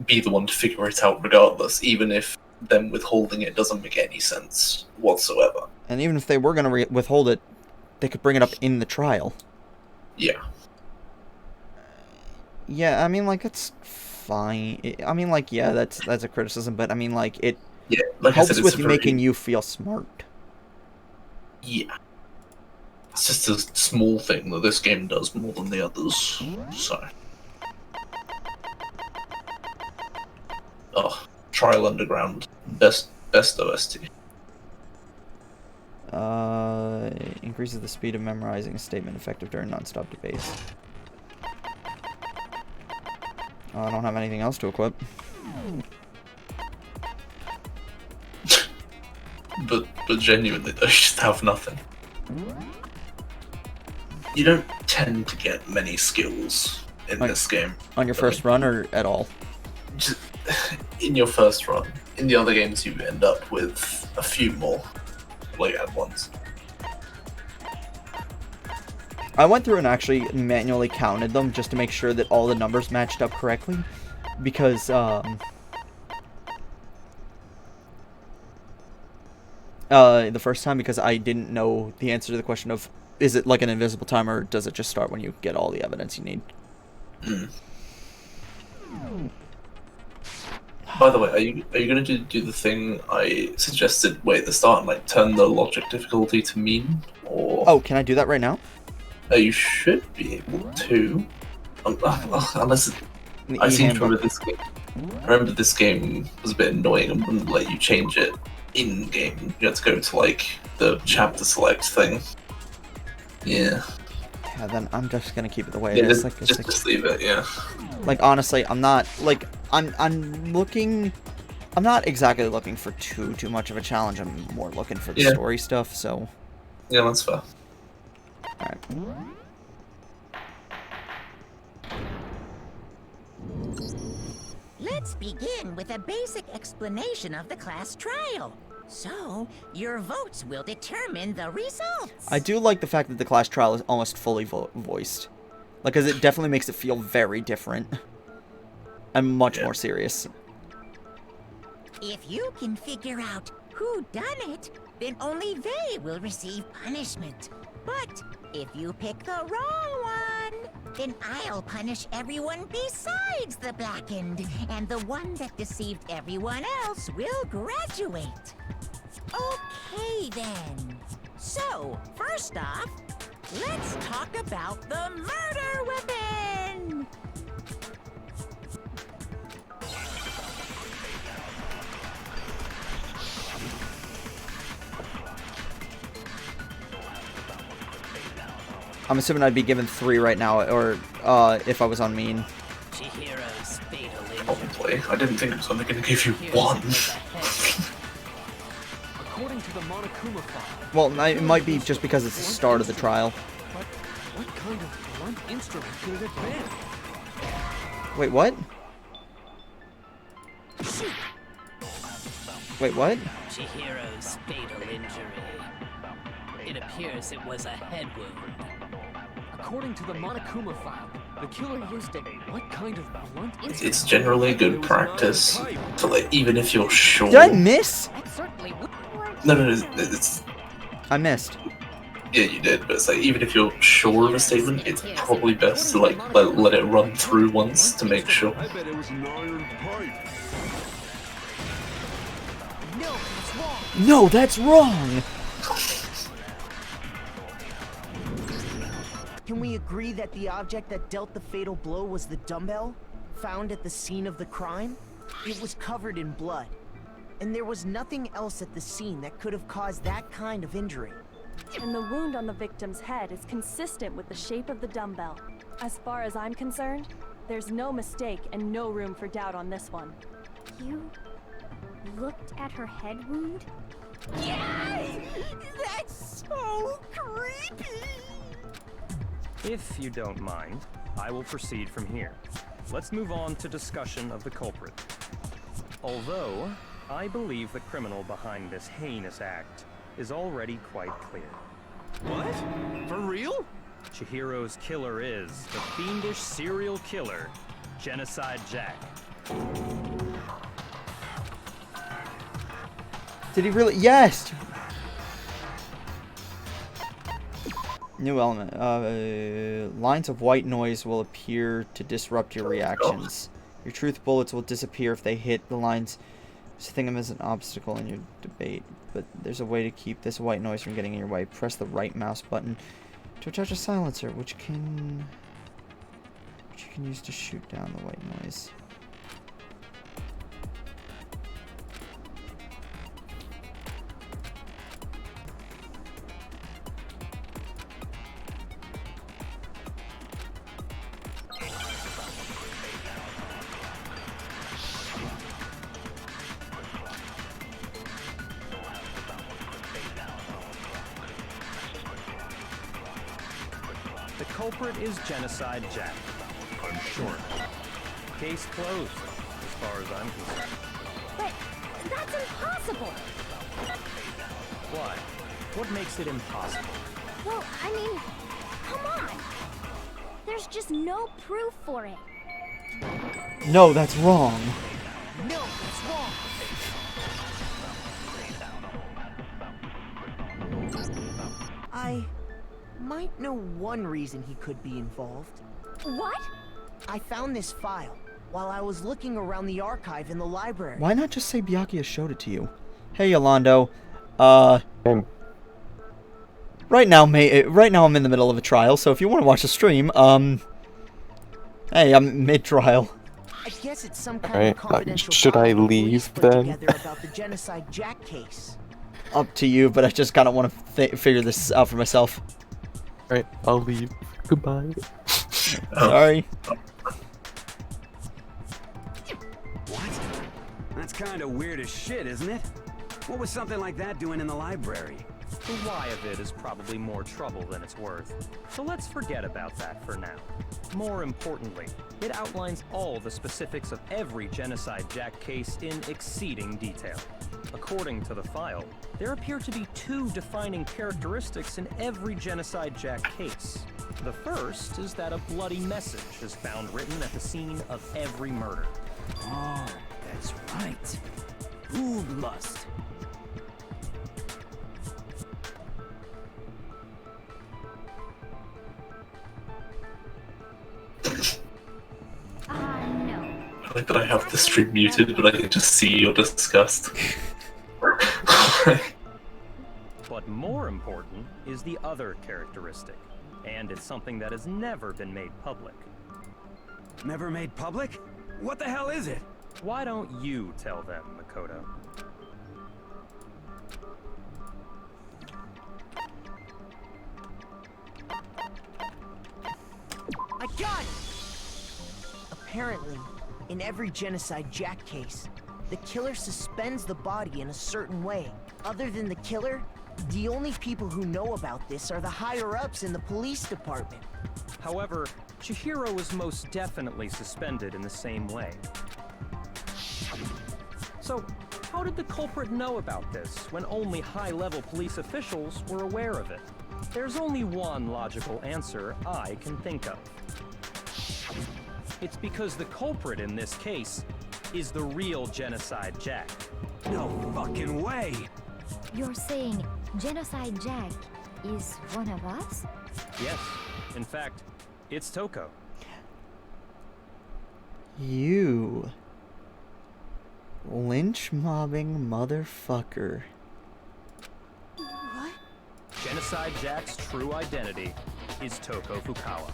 be the one to figure it out regardless, even if them withholding it doesn't make any sense whatsoever. And even if they were going to withhold it, they could bring it up in the trial. Yeah. Yeah, I mean, like, it's fine. I mean, like, yeah, that's a criticism, but I mean, like, it helps with making you feel smart. Yeah. It's just a small thing that this game does more than the others, so... Oh, Trial Underground. Best OST. Increases the speed of memorizing a statement effective during non-stop debates. I don't have anything else to equip. But genuinely, they just have nothing. You don't tend to get many skills in this game. On your first run, or at all? Just in your first run. In the other games, you end up with a few more, like, at once. I went through and actually manually counted them just to make sure that all the numbers matched up correctly, because the first time, because I didn't know the answer to the question of, is it like an invisible timer, or does it just start when you get all the evidence you need? By the way, are you going to do the thing I suggested way at the start and, like, turn the logic difficulty to mean? Or oh, can I do that right now? You should be able to, unless I seem to remember this game. I remember this game was a bit annoying and wouldn't let you change it in game. You had to go to, like, the chapter select thing. Yeah. Yeah, then I'm just gonna keep it the way Yeah, it is. just leave it. Yeah. Like, honestly, I'm not like I'm looking. I'm not exactly looking for too much of a challenge. I'm more looking for the story stuff. So. Yeah, that's fair. Alright. Let's begin with a basic explanation of the class trial. So, your votes will determine the results. I do like the fact that the class trial is almost fully voiced. Like, because it definitely makes it feel very different. And much more serious. If you can figure out who done it, then only they will receive punishment. But if you pick the wrong one, then I'll punish everyone besides the blackened, and the one that deceived everyone else will graduate. Okay then. So, first off, let's talk about the murder weapon! I'm assuming I'd be given 3 right now, or if I was on mean. Probably. I didn't think it was only going to give you 1. According to the Monokuma file. Well, it might be just because it's the start of the trial. But what kind of blunt instrument could it have been? Wait, what? Wait, what? Chihiro's fatal injury. It appears it was a head wound. According to the Monokuma file, the killer used it. What kind of blunt instrument? It's generally good practice to, like, even if you're sure. Did I miss? No, it's. I missed. Yeah, you did, but it's like, even if you're sure of a statement, it's probably best to, like, let it run through once to make sure. I bet it was an iron pipe. No, it's wrong. No, that's wrong! Can we agree that the object that dealt the fatal blow was the dumbbell, found at the scene of the crime? It was covered in blood, and there was nothing else at the scene that could have caused that kind of injury. And the wound on the victim's head is consistent with the shape of the dumbbell. As far as I'm concerned, there's no mistake and no room for doubt on this one. You looked at her head wound? Yes! That's so creepy! If you don't mind, I will proceed from here. Let's move on to discussion of the culprit. Although, I believe the criminal behind this heinous act is already quite clear. What? For real? Chihiro's killer is the fiendish serial killer, Genocide Jack. Did he really? Yes! New element. Lines of white noise will appear to disrupt your reactions. Your truth bullets will disappear if they hit the lines. So think of them as an obstacle in your debate. But there's a way to keep this white noise from getting in your way. Press the right mouse button to attach a silencer, which you can use to shoot down the white noise. The culprit is Genocide Jack. I'm sure. Case closed, as far as I'm concerned. But that's impossible! Why? What makes it impossible? Well, I mean, come on! There's just no proof for it. No, that's wrong. No, it's wrong. I might know one reason he could be involved. What? I found this file while I was looking around the archive in the library. Why not just say Byakuya showed it to you? Hey, Yolando. Right now I'm in the middle of a trial, so if you want to watch the stream, hey, I'm mid-trial. I guess it's some kind of confidential should I file leave put then? together about the Genocide Jack case. Up to you, but I just kind of want to figure this out for myself. Alright, I'll leave. Goodbye. Sorry. What? That's kind of weird as shit, isn't it? What was something like that doing in the library? The why of it is probably more trouble than it's worth. So let's forget about that for now. More importantly, it outlines all the specifics of every Genocide Jack case in exceeding detail. According to the file, there appear to be two defining characteristics in every Genocide Jack case. The first is that a bloody message is found written at the scene of every murder. Oh, that's right. Bloodlust. No. I like that I have the stream muted, but I can just see your disgust. But more important is the other characteristic, and it's something that has never been made public. Never made public? What the hell is it? Why don't you tell them, Makoto? I got it! Apparently, in every Genocide Jack case, the killer suspends the body in a certain way. Other than the killer, the only people who know about this are the higher-ups in the police department. However, Chihiro was most definitely suspended in the same way. So, How did the culprit know about this when only high-level police officials were aware of it? There's only one logical answer I can think of. It's because the culprit in this case is the real Genocide Jack. No fucking way! You're saying Genocide Jack is one of us? Yes, in fact, it's Toko. You lynch mobbing motherfucker. What? Genocide Jack's true identity is Toko Fukawa.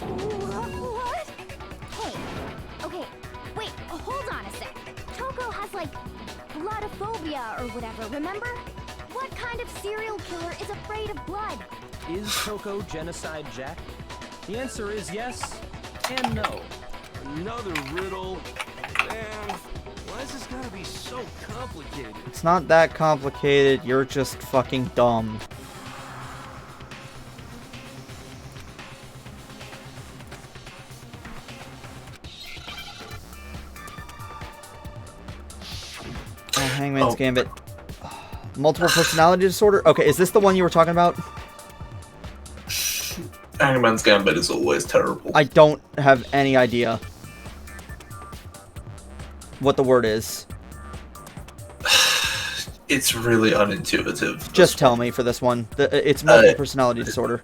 What? Hey, okay, wait, hold on a sec. Toko has like bloodophobia or whatever, remember? What kind of serial killer is afraid of blood? Is Toko Genocide Jack? The answer is yes and no. Another riddle. Man, why is this gotta be so complicated? It's not that complicated, you're just fucking dumb. Oh, Hangman's Gambit. Multiple personality disorder? Okay, is this the one you were talking about? Hangman's Gambit is always terrible. I don't have any idea what the word is. It's really unintuitive. Just tell me for this one. It's multiple personality disorder.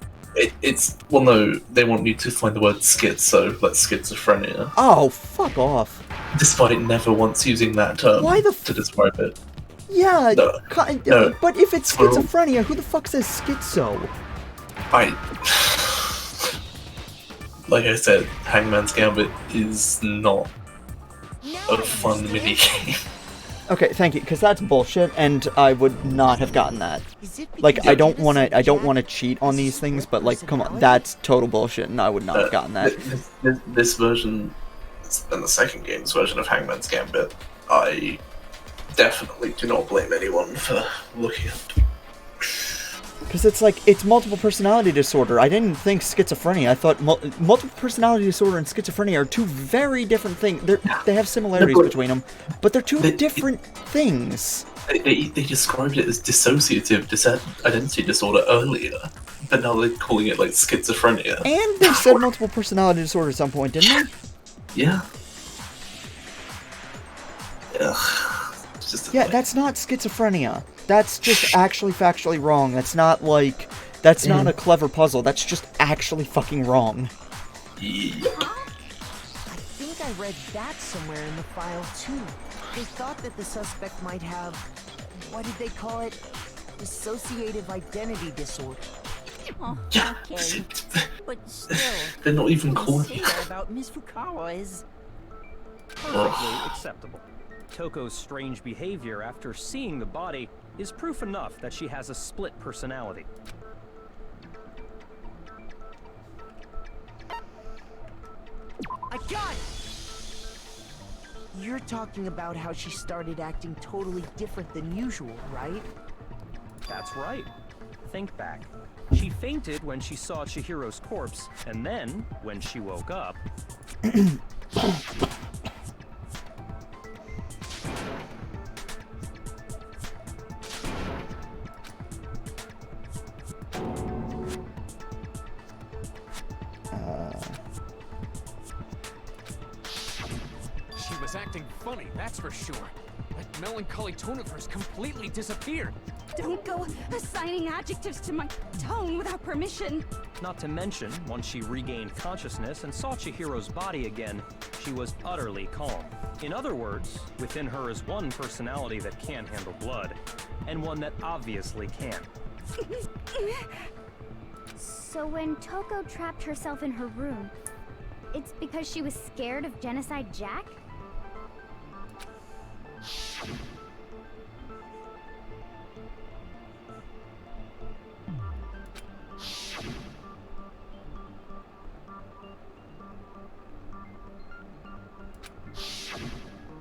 Well, no, they want you to find the word schizo, like schizophrenia. Oh, fuck off. Despite never once using that term to describe it. Yeah, No. but if it's schizophrenia, who the fuck says schizo? Like I said, Hangman's Gambit is not a fun minigame. Okay, thank you, because that's bullshit, and I would not have gotten that. Like, I don't want to cheat on these things, but like, come on, that's total bullshit, and I would not have gotten that. This version, and the second game's version of Hangman's Gambit, I definitely do not blame anyone for looking at. Because it's like, it's multiple personality disorder. I didn't think schizophrenia. I thought multiple personality disorder and schizophrenia are two very different things. They have similarities between them, but they're two different things. They described it as dissociative identity disorder earlier, but now they're calling it like schizophrenia. And they said multiple personality disorder at some point, didn't they? Yeah. Yeah, that's not schizophrenia. That's just actually factually wrong. That's not like... That's not a clever puzzle. That's just actually fucking wrong. Yep. I think I read that somewhere in the file, too. They thought that the suspect might have... What did they call it? Dissociative identity disorder. Oh, Yeah. okay. But still, They're not even what calling you it. say about Miss Fukawa is... Perfectly acceptable. Toko's strange behavior after seeing the body is proof enough that she has a split personality. I got it! You're talking about how she started acting totally different than usual, right? That's right. Think back. She fainted when she saw Chihiro's corpse, and then, when she woke up... She was acting funny, that's for sure. That melancholy tone of hers completely disappeared. Don't go assigning adjectives to my tone without permission. Not to mention, once she regained consciousness and saw Chihiro's body again, she was utterly calm. In other words, within her is one personality that can't handle blood, and one that obviously can. So when Toko trapped herself in her room, it's because she was scared of Genocide Jack?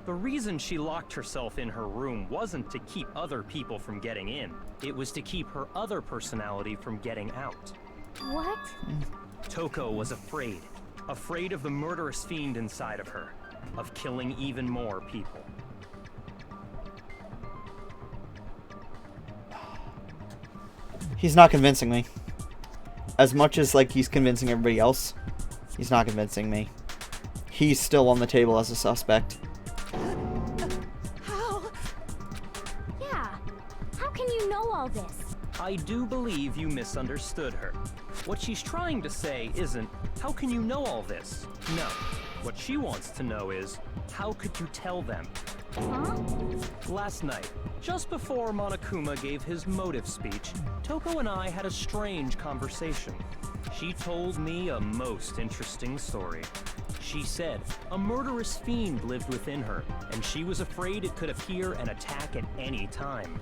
The reason she locked herself in her room wasn't to keep other people from getting in. It was to keep her other personality from getting out. What? Toko was afraid. Afraid of the murderous fiend inside of her. of killing even more people. He's not convincing me. As much as, like, he's convincing everybody else, he's not convincing me. He's still on the table as a suspect. How? Yeah. How can you know all this? I do believe you misunderstood her. What she's trying to say isn't, how can you know all this? No. What she wants to know is, how could you tell them? Huh? Last night, just before Monokuma gave his motive speech, Toko and I had a strange conversation. She told me a most interesting story. She said a murderous fiend lived within her, and she was afraid it could appear and attack at any time.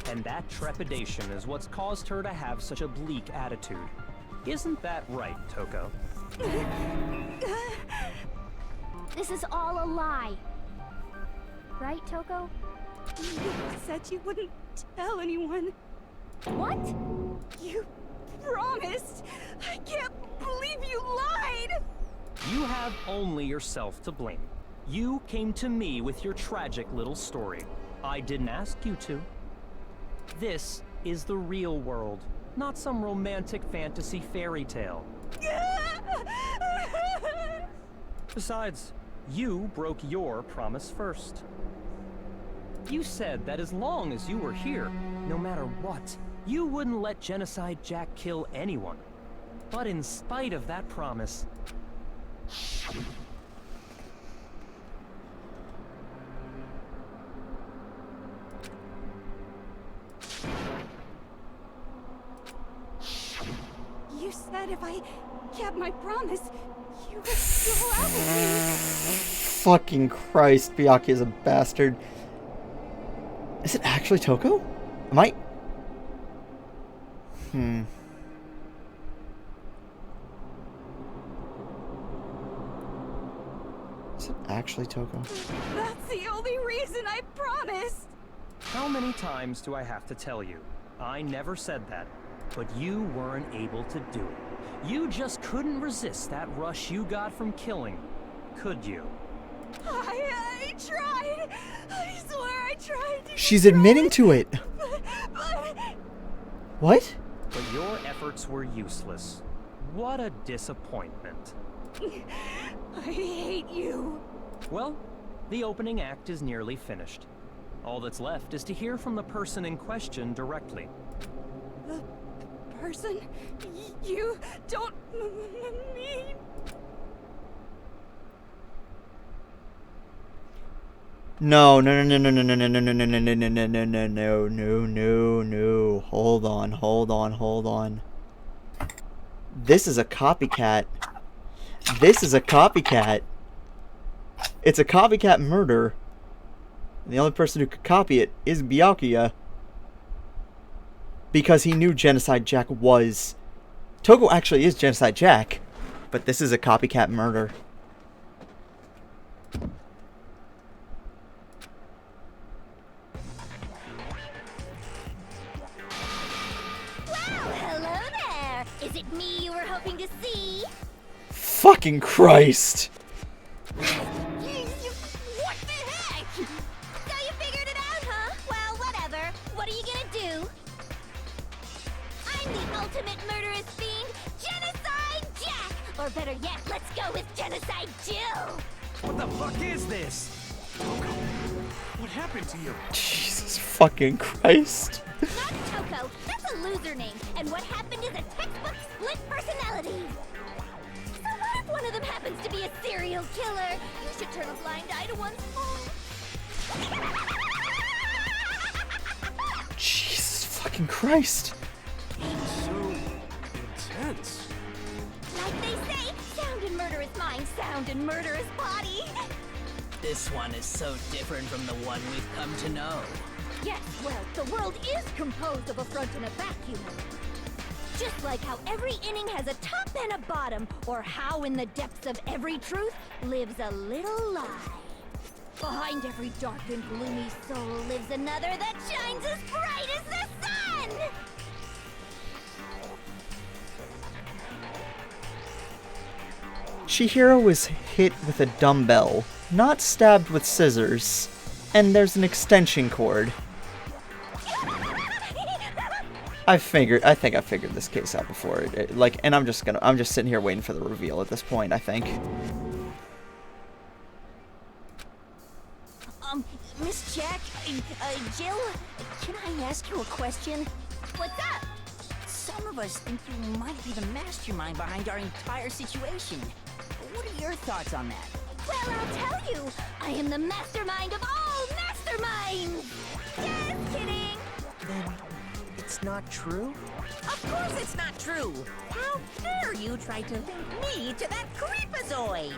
And that trepidation is what's caused her to have such a bleak attitude. Isn't that right, Toko? This is all a lie. Right, Toko? You said you wouldn't tell anyone. What? You promised. I can't believe you lied. You have only yourself to blame. You came to me with your tragic little story. I didn't ask you to. This is the real world, not some romantic fantasy fairy tale. Besides, you broke your promise first. You said that as long as you were here, no matter what, you wouldn't let Genocide Jack kill anyone. But in spite of that promise, You said if I kept my promise, you would go out with me. Fucking Christ, Byakuya is a bastard. Is it actually Toko? Am I... Is it actually Toko? That's the only reason I promised. how many times do I have to tell you? I never said that, but you weren't able to do it. You just couldn't resist that rush you got from killing, could you? I tried. I swear I tried to. She's admitting to it. What? But your efforts were useless. What a disappointment. I hate you. Well, the opening act is nearly finished. All that's left is to hear from the person in question directly. The person you don't mean. No. Hold on. This is a copycat. It's a copycat murder. And the only person who could copy it is Byakuya. Because he knew Genocide Jack was... Toko actually is Genocide Jack. But this is a copycat murder. Hello there! Is it me you were hoping to see? Fucking Christ! What the heck? So you figured it out, huh? Well, whatever. What are you gonna do? I'm the ultimate murderous fiend, Genocide Jack! Or better yet, let's go with Genocide Jill! What the fuck is this? What happened to you? Jesus fucking Christ. Not Toko, that's a loser name, and what happened is a textbook split personality. So what if one of them happens to be a serial killer? You should turn a blind eye to one's fault. Jesus fucking Christ. So intense. Like they say, sound in murderous mind, sound in murderous body. This one is so different from the one we've come to know. Yes, well, the world is composed of a front and a back human. Just like how every inning has a top and a bottom, or how in the depths of every truth lives a little lie. Behind every dark and gloomy soul lives another that shines as bright as the sun! Chihiro was hit with a dumbbell, not stabbed with scissors, and there's an extension cord. I think I figured this case out before. And I'm just sitting here waiting for the reveal at this point, I think. Miss Jack, Jill, can I ask you a question? What's up? Some of us think you might be the mastermind behind our entire situation. What are your thoughts on that? Well, I'll tell you, I am the mastermind of all masterminds! Just kidding! Then it's not true? Of course it's not true. How dare you try to link me to that creepazoid?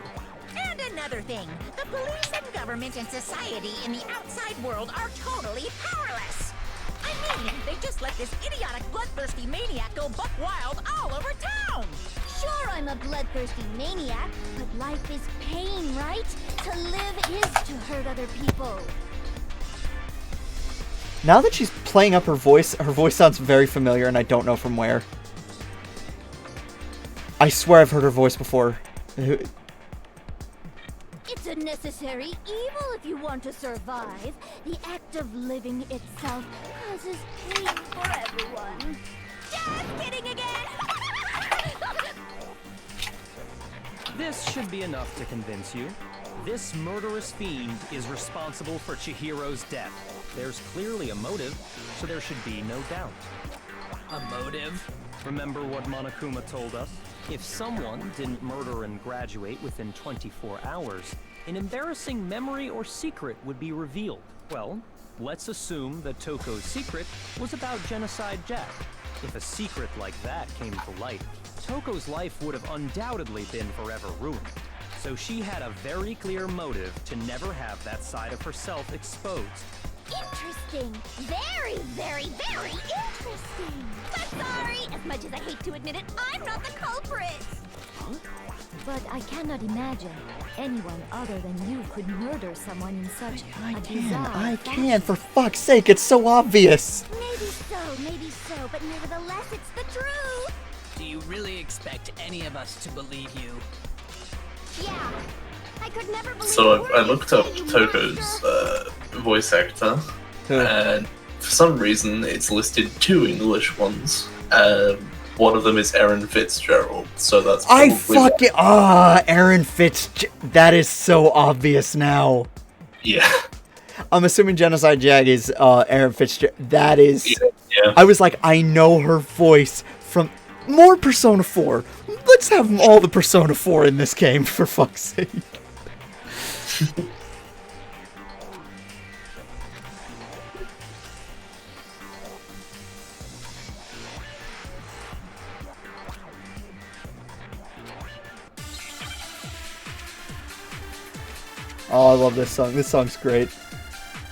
And another thing, the police and government and society in the outside world are totally powerless. I mean, they just let this idiotic, bloodthirsty maniac go buck wild all over town. Sure, I'm a bloodthirsty maniac, but life is pain, right? To live is to hurt other people. Now that she's playing up her voice sounds very familiar, and I don't know from where. I swear I've heard her voice before. It's a necessary evil if you want to survive. The act of living itself causes pain for everyone. Just kidding again! This should be enough to convince you. This murderous fiend is responsible for Chihiro's death. There's clearly a motive, so there should be no doubt. A motive? Remember what Monokuma told us? If someone didn't murder and graduate within 24 hours, an embarrassing memory or secret would be revealed. Well, let's assume that Toko's secret was about Genocide Jack. If a secret like that came to light, Toko's life would have undoubtedly been forever ruined. So she had a very clear motive to never have that side of herself exposed. Interesting. Very, very, very interesting. But sorry, as much as I hate to admit it, I'm not the culprit. Huh? But I cannot imagine anyone other than you could murder someone in such a bizarre I fashion. can, for fuck's sake, it's so obvious. Maybe so, but nevertheless, it's the truth. Do you really expect any of us to believe you? Yeah. I could never believe So I looked up Toko's voice actor, and for some reason it's listed 2 English ones. One of them is Aaron Fitzgerald, so that's probably Aaron Fitzgerald. That is so obvious now. Yeah. I'm assuming Genocide Jag is Aaron Fitzgerald. That is... Yeah. I was like, I know her voice from more Persona 4. Let's have all the Persona 4 in this game, for fuck's sake. Oh, I love this song. This song's great.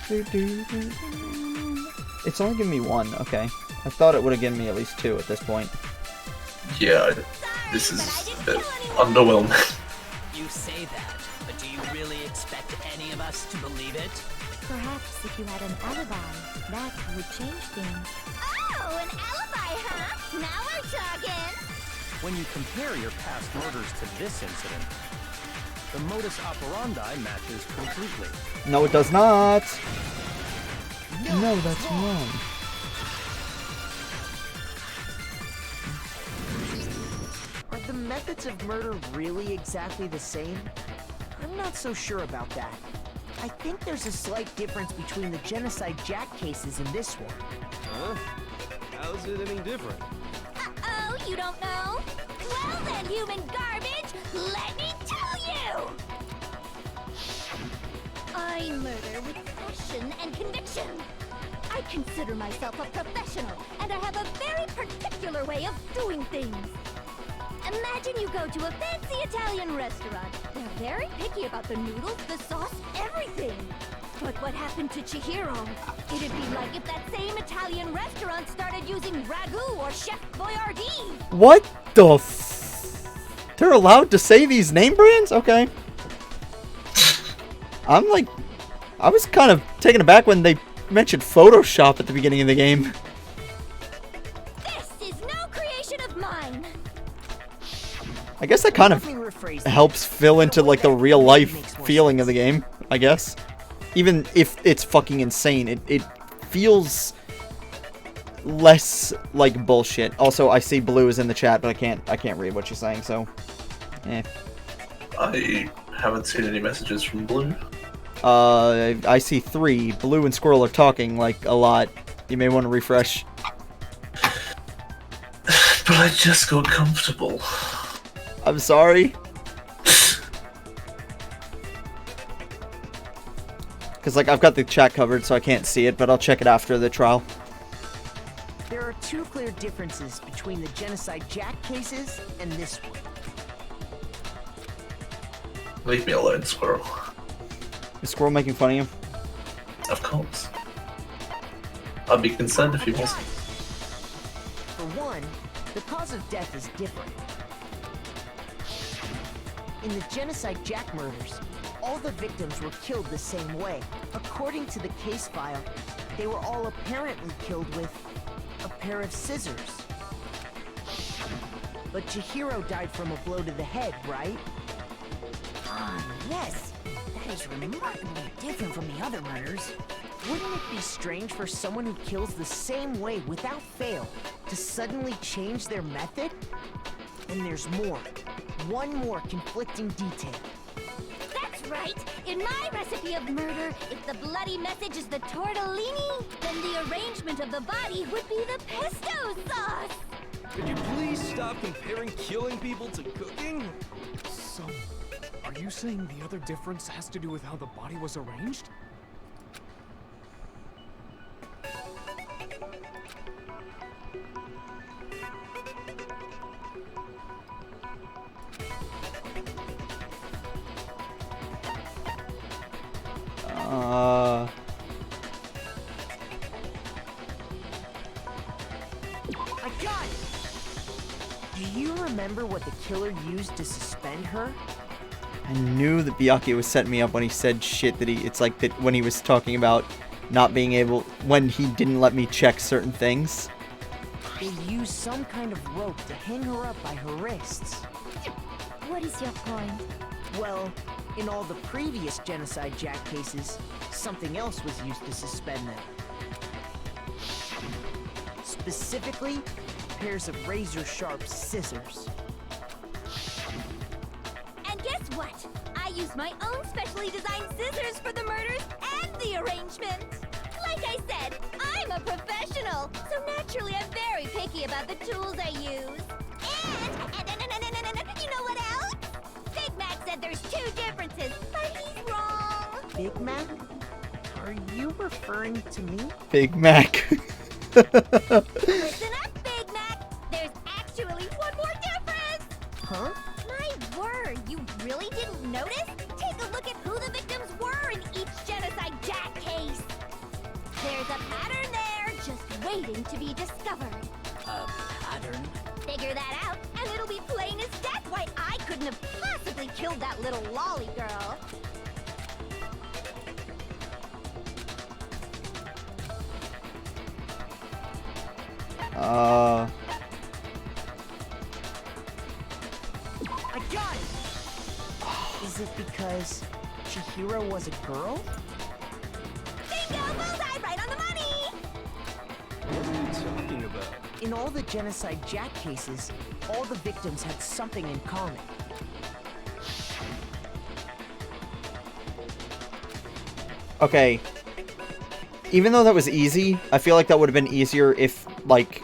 It's only giving me 1. Okay. I thought it would have given me at least 2 at this point. Yeah, this is a bit underwhelming. You say that, but do you really expect any of us to believe it? Perhaps if you had an alibi, that would change things. Oh, an alibi, huh? Now we're talking. When you compare your past murders to this incident, the modus operandi matches completely. No, it does not. No, that's wrong. Are the methods of murder really exactly the same? I'm not so sure about that. I think there's a slight difference between the Genocide Jack cases and this one. Huh? How's it any different? Uh-oh, you don't know? Well then, human garbage, let me tell you! I murder with passion and conviction. I consider myself a professional, and I have a very particular way of doing things. Imagine you go to a fancy Italian restaurant. They're very picky about the noodles, the sauce, everything. But what happened to Chihiro? It'd be like if that same Italian restaurant started using Ragu or Chef Boyardee. What the They're allowed to say these name brands? Okay. I was kind of taken aback when they mentioned Photoshop at the beginning of the game. This is no creation of mine. I guess that kind of helps fill into like the real life feeling of the game, I guess. Even if it's fucking insane, it feels less like bullshit. Also, I see Blue is in the chat, but I can't read what she's saying, so I haven't seen any messages from Blue. I see 3. Blue and Squirrel are talking like a lot. You may want to refresh. But I just got comfortable. I'm sorry. Because, like, I've got the chat covered, so I can't see it, but I'll check it after the trial. There are 2 clear differences between the Genocide Jack cases and this one. Leave me alone, Squirrel. Is Squirrel making fun of you? Of course. I'd be concerned if he wasn't. For one, the cause of death is different. In the Genocide Jack murders, all the victims were killed the same way. According to the case file, they were all apparently killed with a pair of scissors. But Chihiro died from a blow to the head, right? Yes. That is remarkably different from the other murders. Wouldn't it be strange for someone who kills the same way without fail to suddenly change their method? And there's more. One more conflicting detail. That's right! In my recipe of murder, if the bloody message is the tortellini, then the arrangement of the body would be the pesto sauce! Could you please stop comparing killing people to cooking? So, are you saying the other difference has to do with how the body was arranged? I got it! Do you remember what the killer used to suspend her? I knew that Byakuya was setting me up when he said shit that it's like that when he was talking about not being able, when he didn't let me check certain things. They used some kind of rope to hang her up by her wrists. What is your point? Well, in all the previous Genocide Jack cases, something else was used to suspend them. Specifically, pairs of razor-sharp scissors. And guess what? I used my own specially designed scissors for the murders and the arrangement. Like I said, I'm a professional, so naturally I'm very picky about the tools I use. And you know what else? Big Mac said there's 2 differences, but he's wrong. Big Mac? Are you referring to me? Big Mac. Listen up, Big Mac. There's actually one more difference. Huh? My word, you really didn't notice? Take a look at who the victims were in each Genocide Jack case. There's a pattern there, just waiting to be discovered. A pattern? Figure that out, and it'll be plain as death why I couldn't have possibly killed that little lolly girl. I got it! Is it because Chihiro was a girl? Bingo! Bullseye! Right on the money! What are you talking about? In all the Genocide Jack cases, all the victims had something in common. Okay. Even though that was easy, I feel like that would have been easier if, like,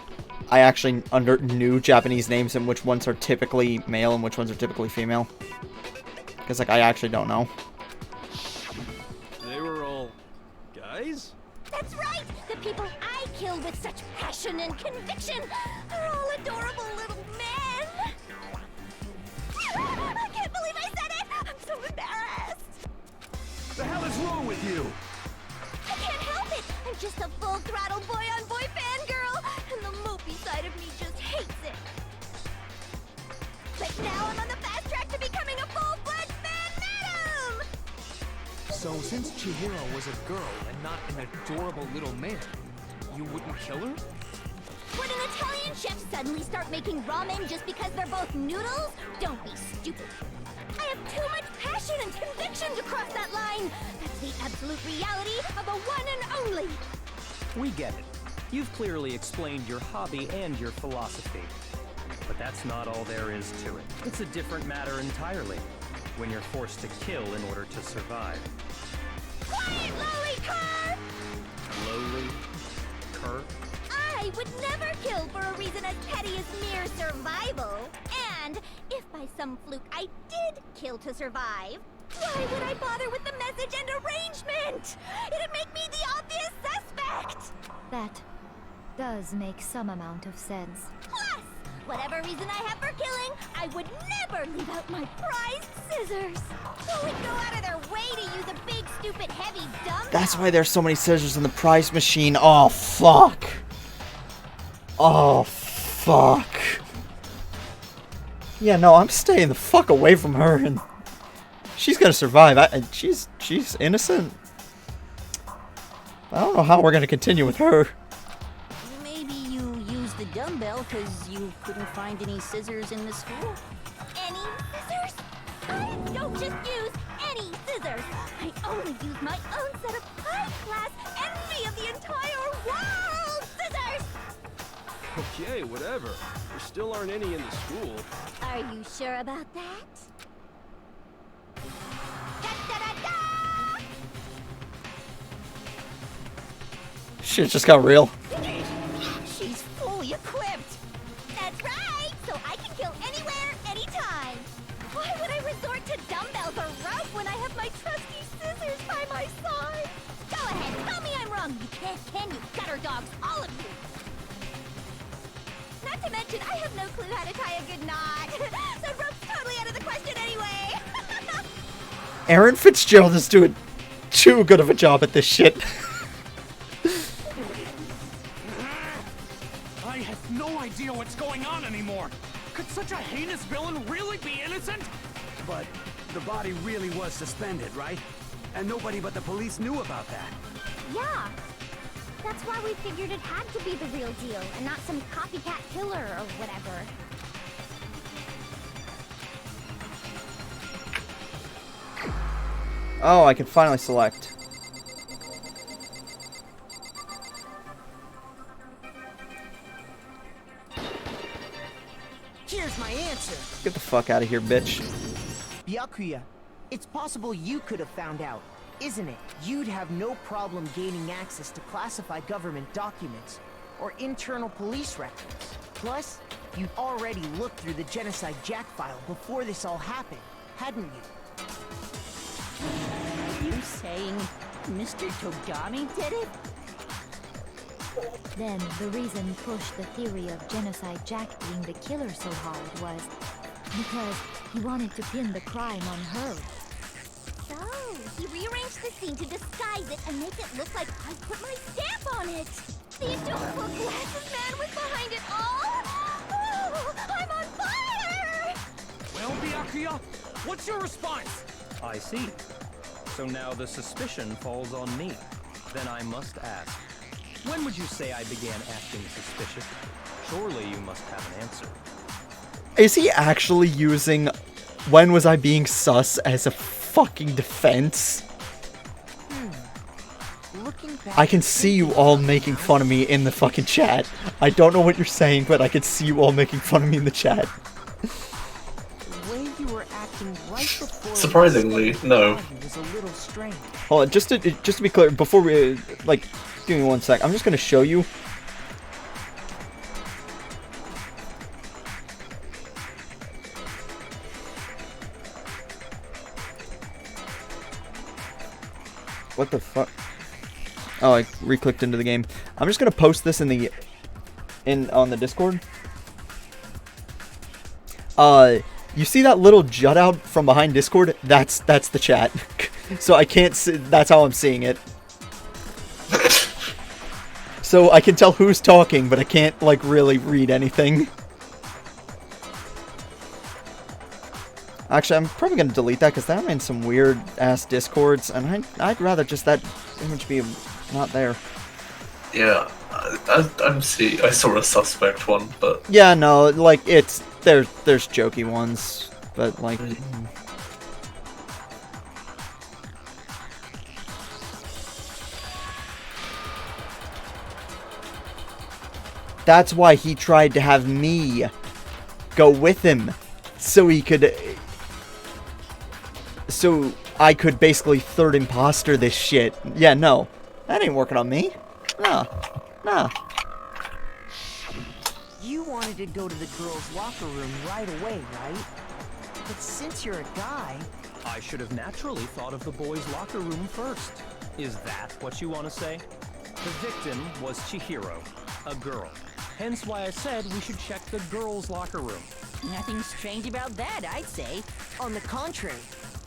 I actually knew Japanese names and which ones are typically male and which ones are typically female. Because, like, I actually don't know. They were all guys? That's right! The people I killed with such passion and conviction are all adorable little men! I can't believe I said it! I'm so embarrassed! The hell is wrong with you? I can't help it! I'm just a full-throttle boy-on-boy fangirl, and the mopey side of me just hates it. But now I'm on the fast track to becoming a full-fledged fan madam! So since Chihiro was a girl and not an adorable little man, you wouldn't kill her? Would an Italian chef suddenly start making ramen just because they're both noodles? Don't be stupid. have too much passion and conviction to cross that line. That's the absolute reality of a one and only. We get it. You've clearly explained your hobby and your philosophy. But that's not all there is to it. It's a different matter entirely. When you're forced to kill in order to survive. Quiet, lowly cur! Lowly? Cur? I would never kill for a reason as petty as mere survival. And if by some fluke I did kill to survive, why would I bother with the message and arrangement? It'd make me the obvious suspect! That does make some amount of sense. Plus, whatever reason I have for killing, I would never leave out my prized scissors. Who would go out of their way to use a big, stupid, heavy dumbbell? That's why there's so many scissors in the prize machine. Oh, fuck. Oh, fuck. Yeah, no, I'm staying the fuck away from her, and she's gonna survive. She's innocent. I don't know how we're gonna continue with her. Maybe you used the dumbbell because you couldn't find any scissors in the school? Any scissors? I don't just use any scissors. I only use my own set of high-class envy of the entire world scissors! Okay, whatever. There still aren't any in the school. Are you sure about that? Shit just got real. She's fully equipped! That's right! So I can kill anywhere, anytime! Why would I resort to dumbbells or rope when I have my trusty scissors by my side? Go ahead, tell me I'm wrong! You can't, can you, gutter dogs, all of you! Not to mention, I have no clue how to tie a good knot! So rope's totally out of the question anyway! Aaron Fitzgerald is doing too good of a job at this shit. I have no idea what's going on anymore. Could such a heinous villain really be innocent? But the body really was suspended, right? And nobody but the police knew about that. Yeah. That's why we figured it had to be the real deal and not some copycat killer or whatever. Oh, I can finally select. Here's my answer. Get the fuck out of here, bitch. Byakuya, it's possible you could have found out, isn't it? You'd have no problem gaining access to classified government documents or internal police records. Plus, you'd already looked through the Genocide Jack file before this all happened, hadn't you? Are you saying Mr. Togami did it? Then the reason pushed the theory of Genocide Jack being the killer so hard was because he wanted to pin the crime on her. So, he rearranged the scene to disguise it and make it look like I put my stamp on it! The adorable glasses man was behind it all! Oh, I'm on fire! Well, Byakuya, what's your response? I see. So now the suspicion falls on me. Then I must ask, when would you say I began acting suspicious? Surely you must have an answer. Is he actually using when was I being sus as a fucking defense? I can see you all making fun of me in the fucking chat. I don't know what you're saying, but I can see you all making fun of me in the chat. The way you were acting right before Surprisingly, no. was a little strange. Hold on, just to be clear, before we like, give me 1 sec. I'm just gonna show you. What the fuck? Oh, I re-clicked into the game. I'm just gonna post this on the Discord. You see that little jut out from behind Discord? That's the chat. So I can't see, that's how I'm seeing it. So I can tell who's talking, but I can't like really read anything. Actually, I'm probably gonna delete that because I'm in some weird ass Discords, and I'd rather just that image be not there. Yeah, I saw a suspect one, but yeah, no, like there's jokey ones, but like That's why he tried to have me go with him, so he could... So I could basically third imposter this shit. Yeah, no. That ain't working on me. Nah. Nah. You wanted to go to the girls' locker room right away, right? But since you're a guy... I should have naturally thought of the boys' locker room first. Is that what you want to say? The victim was Chihiro, a girl. Hence why I said we should check the girls' locker room. Nothing strange about that, I'd say. On the contrary,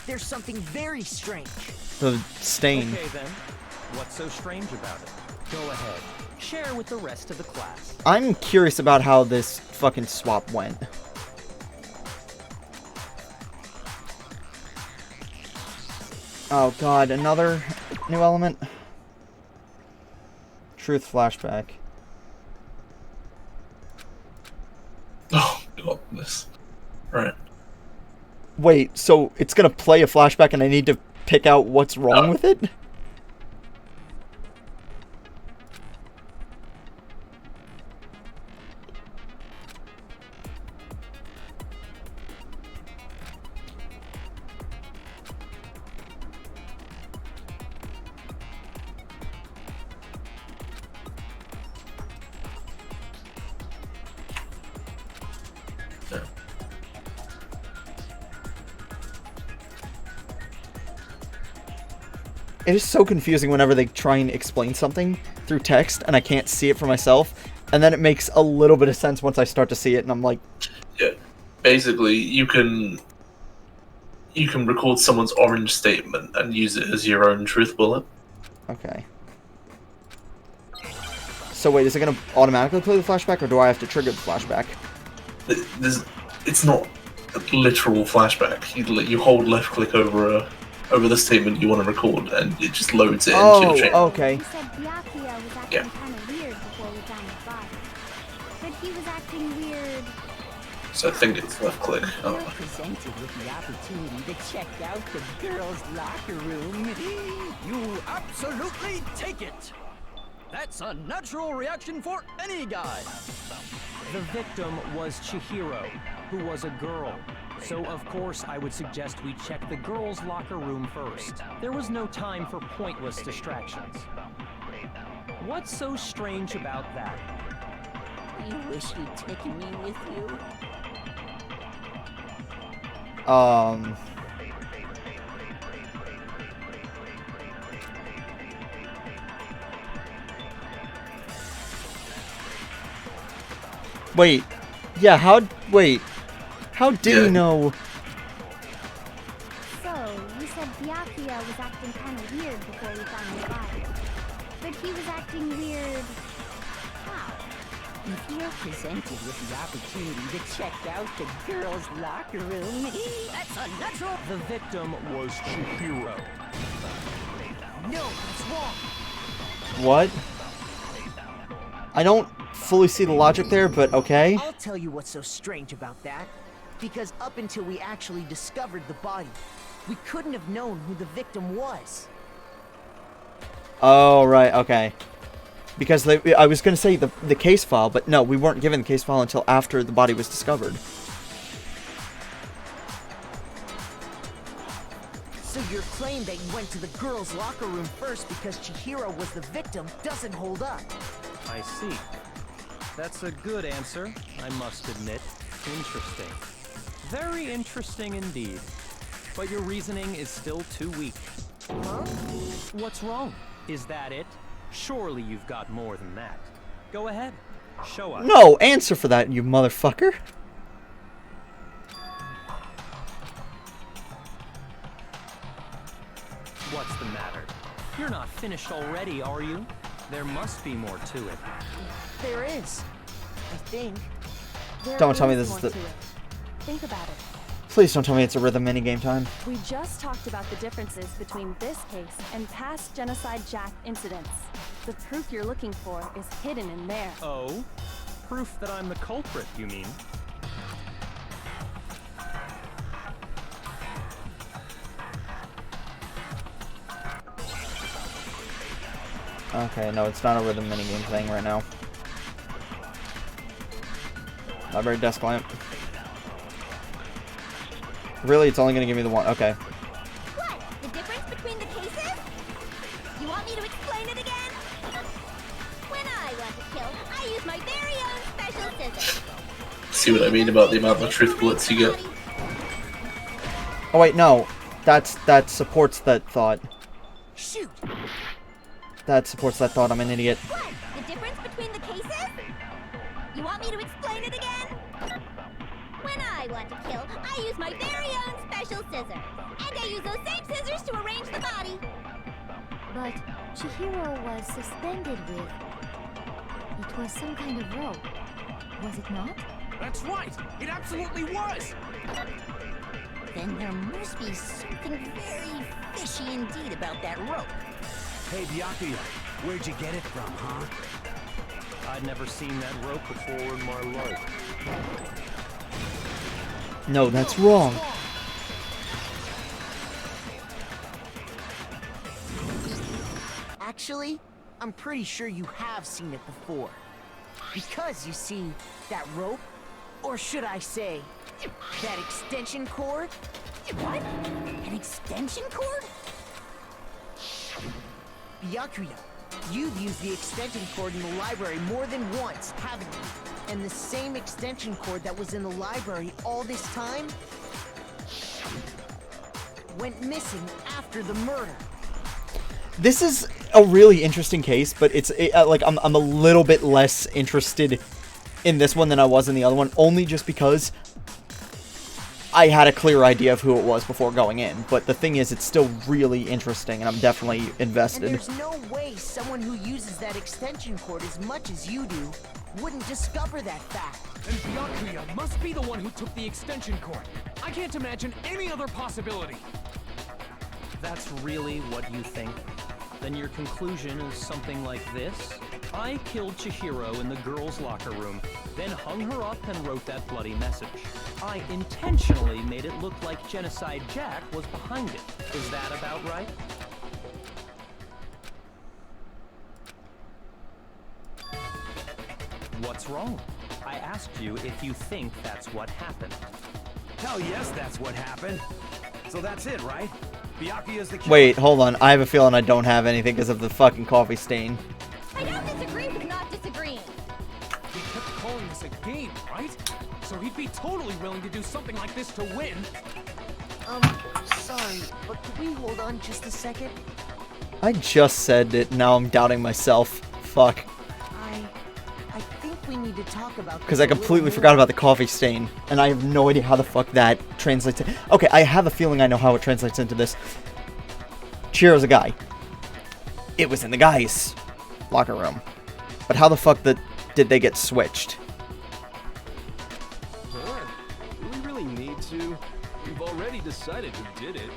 there's something very strange. The stain. Okay then, what's so strange about it? Go ahead, share with the rest of the class. I'm curious about how this fucking swap went. Oh god, another new element? Truth flashback. Oh, goodness. Right. Wait, so it's gonna play a flashback and I need to pick out what's wrong with it? It is so confusing whenever they try and explain something through text and I can't see it for myself, and then it makes a little bit of sense once I start to see it and I'm like... Yeah, basically you can record someone's orange statement and use it as your own truth bullet. Okay. So wait, is it going to automatically play the flashback or do I have to trigger the flashback? It's not a literal flashback. You hold left click over the statement you want to record, and it just loads it into your chain. Okay. You said Byakuya was acting Yeah. kind of weird before we found his body. But he was acting weird. So I think it's left click. You're presented with the opportunity to check out the girls' locker room. You absolutely take it! That's a natural reaction for any guy! The victim was Chihiro, who was a girl. So of course I would suggest we check the girls' locker room first. There was no time for pointless distractions. What's so strange about that? You wish you'd taken me with you. Wait. Yeah, how did he know? So, you said Byakuya was acting kind of weird before we found his body. But he was acting weird... how? If you're presented with the opportunity to check out the girls' locker room, that's a natural... The victim was Chihiro. No, it's wrong. What? I don't fully see the logic there, but okay. I'll tell you what's so strange about that. Because up until we actually discovered the body, we couldn't have known who the victim was. Oh, right, okay. Because I was going to say the case file, but no, we weren't given the case file until after the body was discovered. So your claim that you went to the girls' locker room first because Chihiro was the victim doesn't hold up. I see. That's a good answer, I must admit. Interesting. Very interesting indeed. But your reasoning is still too weak. Huh? What's wrong? Is that it? Surely you've got more than that. Go ahead. Show us. No, answer for that, you motherfucker. What's the matter? You're not finished already, are you? There must be more to it. There is. I think. Don't tell me this is the... Think about it. Please don't tell me it's a rhythm minigame time. We just talked about the differences between this case and past Genocide Jack incidents. The proof you're looking for is hidden in there. Oh? Proof that I'm the culprit, you mean? Okay, no, it's not a rhythm minigame thing right now. Library desk lamp. Really? It's only gonna give me the one. Okay. What? The difference between the cases? You want me to explain it again? When I want to kill, I use my very own special scissors. See what I mean about the amount of truth bullets you get? Oh wait, no. That supports that thought. Shoot. That supports that thought. I'm an idiot. What? The difference between the cases? You want me to explain it again? When I want to kill, I use my very own special scissors. And I use those same scissors to arrange the body. But Chihiro was suspended with... It was some kind of rope. Was it not? That's right! It absolutely was! Then there must be something very fishy indeed about that rope. Hey, Byakuya, where'd you get it from, huh? I'd never seen that rope before in my life. No, that's wrong. Actually, I'm pretty sure you have seen it before. Because, you see, that rope, or should I say, that extension cord? What? An extension cord? Byakuya, you've used the extension cord in the library more than once, haven't you? And the same extension cord that was in the library all this time went missing after the murder. This is a really interesting case, but it's like I'm a little bit less interested in this one than I was in the other one, only just because I had a clear idea of who it was before going in. But the thing is, it's still really interesting, and I'm definitely invested. And there's no way someone who uses that extension cord as much as you do wouldn't discover that fact. And Byakuya must be the one who took the extension cord. I can't imagine any other possibility. That's really what you think? Then your conclusion is something like this? I killed Chihiro in the girls' locker room, then hung her up and wrote that bloody message. I intentionally made it look like Genocide Jack was behind it. Is that about right? What's wrong? I asked you if you think that's what happened. Hell yes, that's what happened. So that's it, right? Byakuya's the killer. Wait, hold on. I have a feeling I don't have anything because of the fucking coffee stain. I don't disagree with not disagreeing. He kept calling this a game, right? So he'd be totally willing to do something like this to win. Sorry, but could we hold on just a second? I just said it, now I'm doubting myself. Fuck. I think we need to talk about this Because I a little completely more. forgot about the coffee stain, and I have no idea how the fuck that translates to... Okay, I have a feeling I know how it translates into this. Chihiro's a guy. It was in the guys' locker room. But how the fuck did they get switched? Huh? Do we really need to? We've already decided who did it.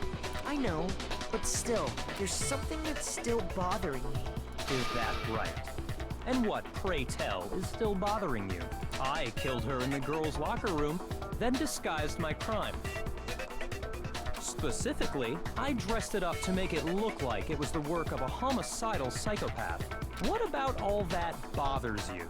I know, but still, there's something that's still bothering me. Is that right? And what, pray tell, is still bothering you? I killed her in the girls' locker room, then disguised my crime. Specifically, I dressed it up to make it look like it was the work of a homicidal psychopath. What about all that bothers you?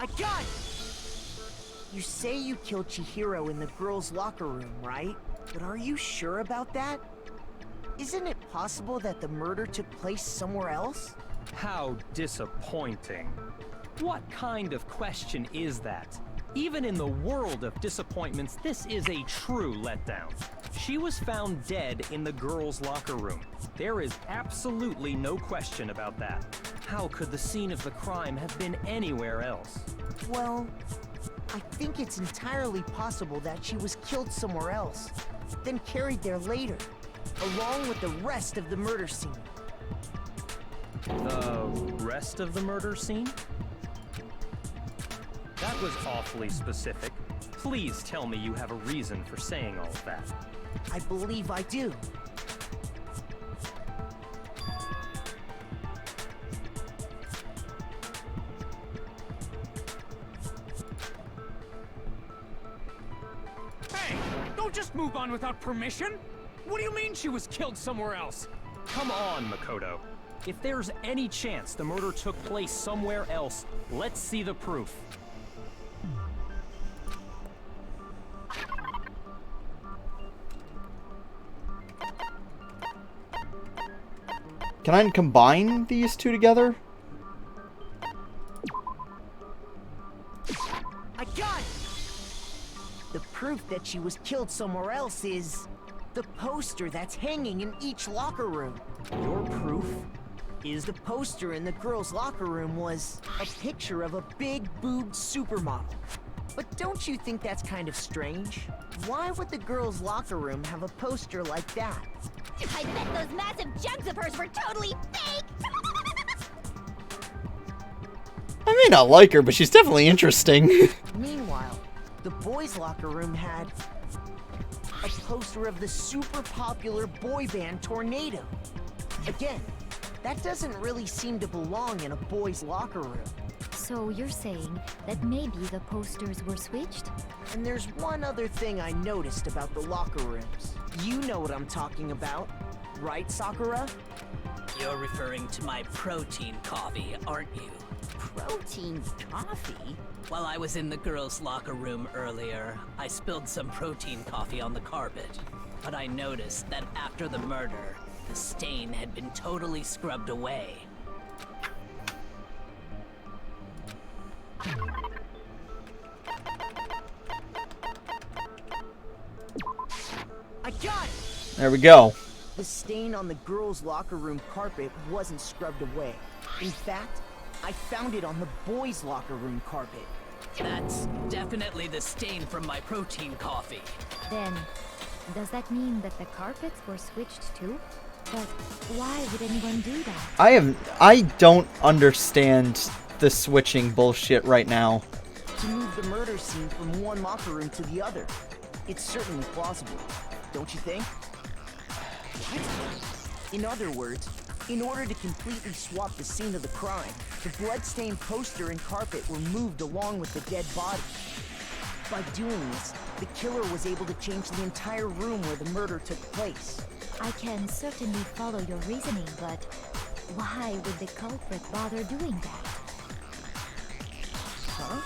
I got it! You say you killed Chihiro in the girls' locker room, right? But are you sure about that? Isn't it possible that the murder took place somewhere else? How disappointing. What kind of question is that? Even in the world of disappointments, this is a true letdown. She was found dead in the girls' locker room. There is absolutely no question about that. How could the scene of the crime have been anywhere else? Well, I think it's entirely possible that she was killed somewhere else, then carried there later, along with the rest of the murder scene. The rest of the murder scene? That was awfully specific. Please tell me you have a reason for saying all of that. I believe I do. just move on without permission? What do you mean she was killed somewhere else? Come on, Makoto. If there's any chance the murder took place somewhere else, let's see the proof. Can I combine these two together? I got it! The proof that she was killed somewhere else is the poster that's hanging in each locker room. Your proof is the poster in the girls' locker room was a picture of a big-boobed supermodel. But don't you think that's kind of strange? Why would the girls' locker room have a poster like that? I bet those massive jugs of hers were totally fake! I may not like her, but she's definitely interesting. Meanwhile, the boys' locker room had a poster of the super popular boy band Tornado. Again, that doesn't really seem to belong in a boys' locker room. So you're saying that maybe the posters were switched? And there's one other thing I noticed about the locker rooms. You know what I'm talking about, right, Sakura? You're referring to my protein coffee, aren't you? Protein coffee? While I was in the girls' locker room earlier, I spilled some protein coffee on the carpet. But I noticed that after the murder, the stain had been totally scrubbed away. I got it! There we go. The stain on the girls' locker room carpet wasn't scrubbed away. In fact, I found it on the boys' locker room carpet. That's definitely the stain from my protein coffee. Then, does that mean that the carpets were switched too? But why would anyone do that? I don't understand the switching bullshit right now. To move the murder scene from one locker room to the other. It's certainly plausible, don't you think? In other words, in order to completely swap the scene of the crime, the blood-stained poster and carpet were moved along with the dead body. By doing this, the killer was able to change the entire room where the murder took place. I can certainly follow your reasoning, but why would the culprit bother doing that? Huh?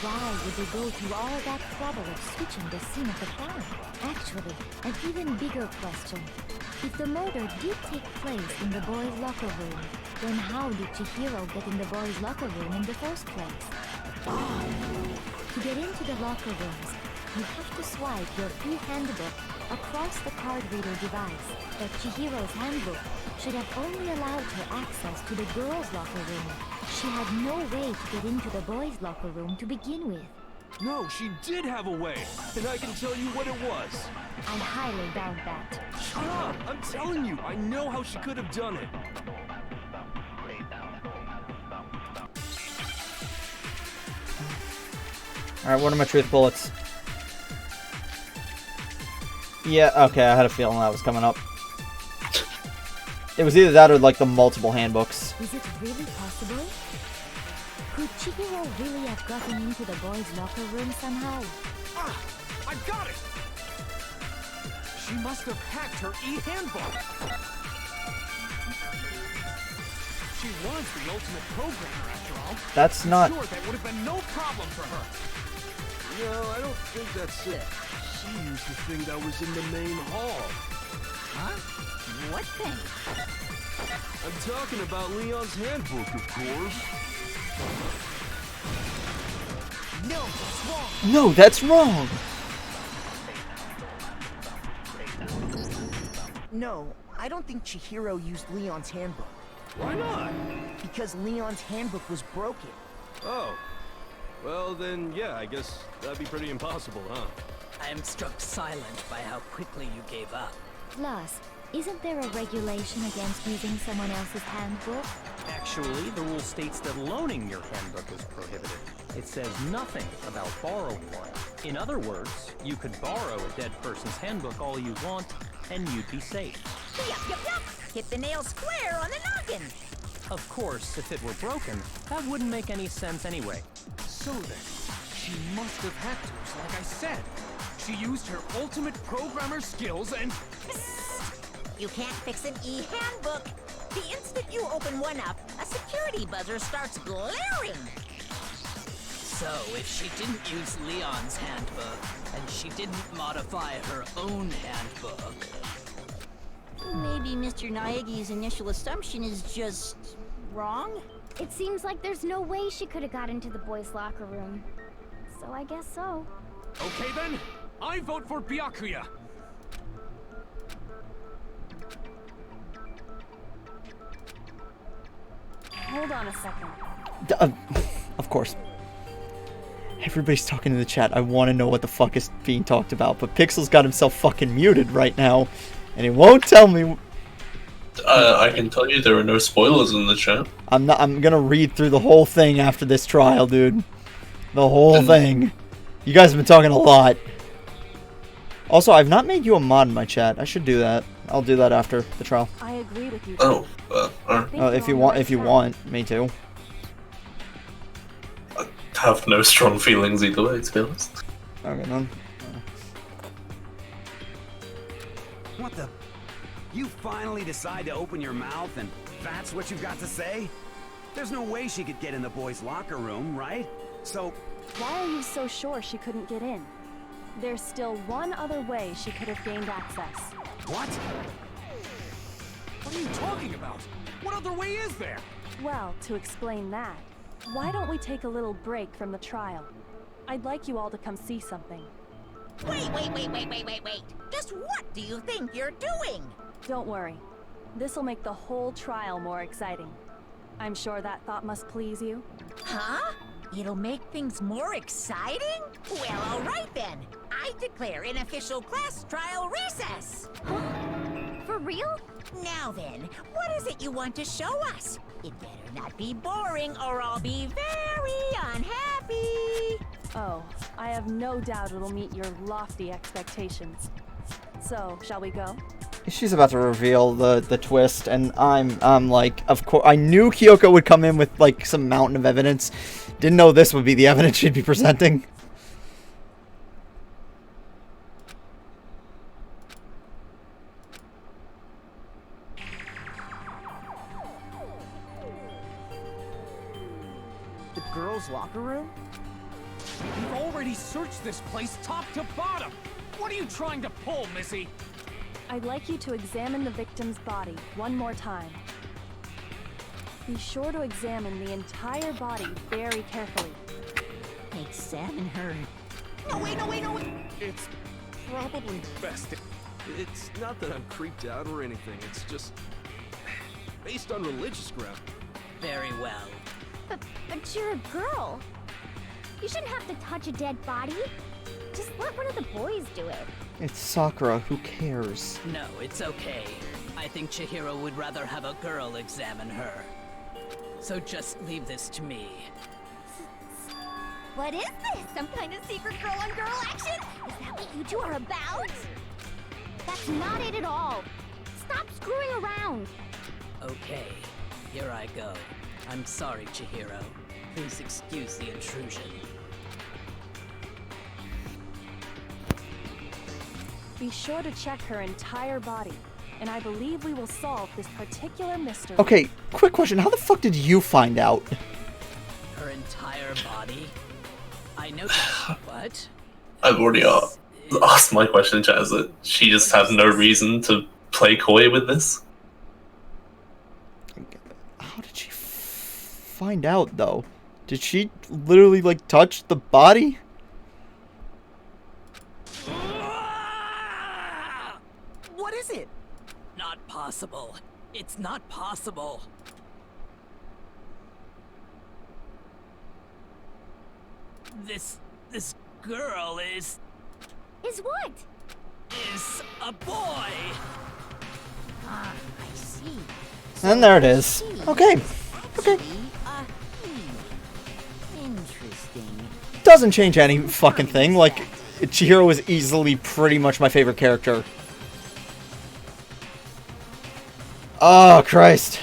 Why would they go through all that trouble of switching the scene of the crime? Actually, an even bigger question. If the murder did take place in the boys' locker room, then how did Chihiro get in the boys' locker room in the first place? To get into the locker rooms, you have to swipe your e-handbook across the card reader device. But Chihiro's handbook should have only allowed her access to the girls' locker room. She had no way to get into the boys' locker room to begin with. No, she did have a way, and I can tell you what it was. I highly doubt that. Shut up! I'm telling you, I know how she could have done it. Alright, what are my truth bullets? Yeah, okay, I had a feeling that was coming up. It was either that or like the multiple handbooks. Is it really possible? Could Chihiro really have gotten into the boys' locker room somehow? Ah! I got it! She must have hacked her e-handbook. She was the ultimate programmer, after all. That's not... I'm sure that would have been no problem for her. No, I don't think that's it. She used the thing that was in the main hall. Huh? What thing? I'm talking about Leon's handbook, of course. No, that's wrong! No, that's wrong! No, I don't think Chihiro used Leon's handbook. Why not? Because Leon's handbook was broken. Oh. Well, then, yeah, I guess that'd be pretty impossible, huh? I am struck silent by how quickly you gave up. Plus, isn't there a regulation against using someone else's handbook? Actually, the rule states that loaning your handbook is prohibited. It says nothing about borrowing one. In other words, you could borrow a dead person's handbook all you want, and you'd be safe. Yup. Hit the nail square on the noggin. Of course, if it were broken, that wouldn't make any sense anyway. So then, she must have hacked hers, like I said. She used her ultimate programmer skills and... You can't fix an e-handbook. The instant you open one up, a security buzzer starts glaring. So, if she didn't use Leon's handbook, and she didn't modify her own handbook... Maybe Mr. Naegi's initial assumption is just... wrong? It seems like there's no way she could have got into the boys' locker room. So I guess so. Okay then, I vote for Byakuya. Hold on a second. Of course. Everybody's talking in the chat. I want to know what the fuck is being talked about, but Pixel's got himself fucking muted right now, and he won't tell me. I can tell you there are no spoilers in the chat. I'm gonna read through the whole thing after this trial, dude. The whole thing. You guys have been talking a lot. Also, I've not made you a mod in my chat. I should do that. I'll do that after the trial. I agree with you. Oh, if you want me to. I have no strong feelings either way, to be honest. Okay, then. What the? You finally decide to open your mouth and that's what you've got to say? There's no way she could get in the boys' locker room, right? So... Why are you so sure she couldn't get in? There's still one other way she could have gained access. What? What are you talking about? What other way is there? Well, to explain that, why don't we take a little break from the trial? I'd like you all to come see something. Wait. Just what do you think you're doing? Don't worry. This'll make the whole trial more exciting. I'm sure that thought must please you. Huh? It'll make things more exciting? Well, all right then. I declare an official class trial recess. For real? Now then, what is it you want to show us? It better not be boring or I'll be very unhappy. Oh, I have no doubt it'll meet your lofty expectations. So, shall we go? She's about to reveal the twist, and I'm like, of course, I knew Kyoko would come in with like some mountain of evidence. Didn't know this would be the evidence she'd be presenting. The girls' locker room? We've already searched this place top to bottom. What are you trying to pull, Missy? I'd like you to examine the victim's body one more time. Be sure to examine the entire body very carefully. Examine her. No, wait. It's probably best. It's not that I'm creeped out or anything. It's just based on religious ground. Very well. But you're a girl. You shouldn't have to touch a dead body. Just let one of the boys do it. It's Sakura. Who cares? No, it's okay. I think Chihiro would rather have a girl examine her. So just leave this to me. What is this? Some kind of secret girl-on-girl action? Is that what you two are about? That's not it at all. Stop screwing around. Okay, here I go. I'm sorry, Chihiro. Please excuse the intrusion. Be sure to check her entire body, and I believe we will solve this particular mystery. Okay, quick question. How the fuck did you find out? Her entire body? I noticed, what? I've already asked my question, Chaz, that she just has no reason to play coy with this. How did she find out, though? Did she literally, like, touch the body? What is it? Not possible. It's not possible. This girl is what? Is a boy. Ah, I see. And there it is. Okay. Okay. Interesting. Doesn't change any fucking thing. Like, Chihiro is easily pretty much my favorite character. Oh, Christ.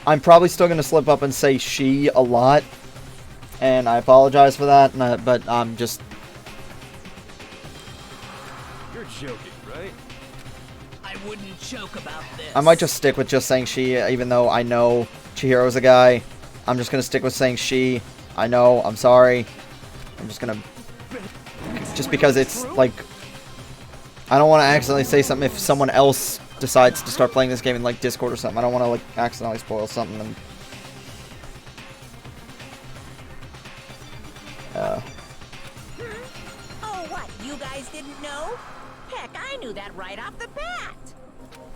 I'm probably still going to slip up and say she a lot. and I apologize for that. But I'm just. You're joking, right? I wouldn't joke about this. I might just stick with just saying she, even though I know Chihiro's a guy. I'm just gonna stick with saying she. I know. I'm sorry. I'm just gonna. Just because it's like. I don't want to accidentally say something if someone else decides to start playing this game in like Discord or something. I don't want to like accidentally spoil something. And, Oh, what? You guys didn't know? Heck, I knew that right off the bat.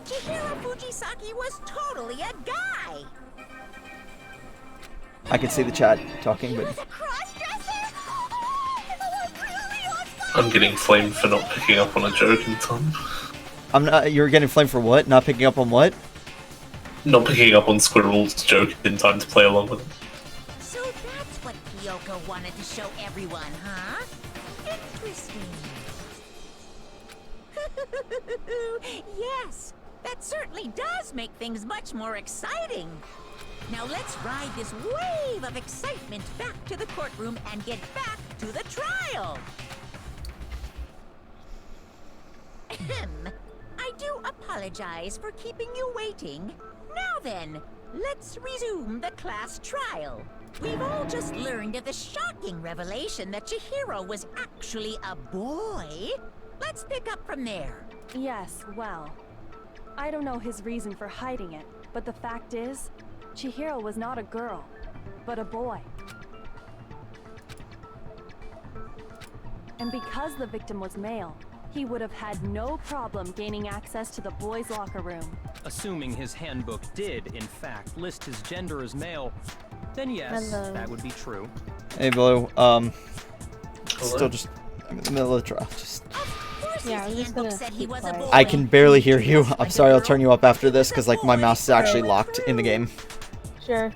Chihiro Fujisaki was totally a guy. I can see the chat talking, but I'm getting flamed for not picking up on a joke in time. I'm not. You're getting flamed for what? Not picking up on what? Not picking up on Squirrel's joke in time to play along with it. So that's what Kyoko wanted to show everyone, huh? Interesting. Yes, that certainly does make things much more exciting. Now let's ride this wave of excitement back to the courtroom and get back to the trial. Ahem. I do apologize for keeping you waiting. Now then, let's resume the class trial. We've all just learned of the shocking revelation that Chihiro was actually a boy. Let's pick up from there. Yes, well, I don't know his reason for hiding it, but the fact is, Chihiro was not a girl, but a boy. And because the victim was male, he would have had no problem gaining access to the boys' locker room. Assuming his handbook did, in fact, list his gender as male, then yes, Hello. that would be true. Hey, Blue. Still just. I'm in the middle of the trial. Just. Yeah, I'm just gonna Said he was a quiet. boy. I can barely hear you. I'm sorry. I'll turn you up after this because like my mouse is actually locked in the game. Sure.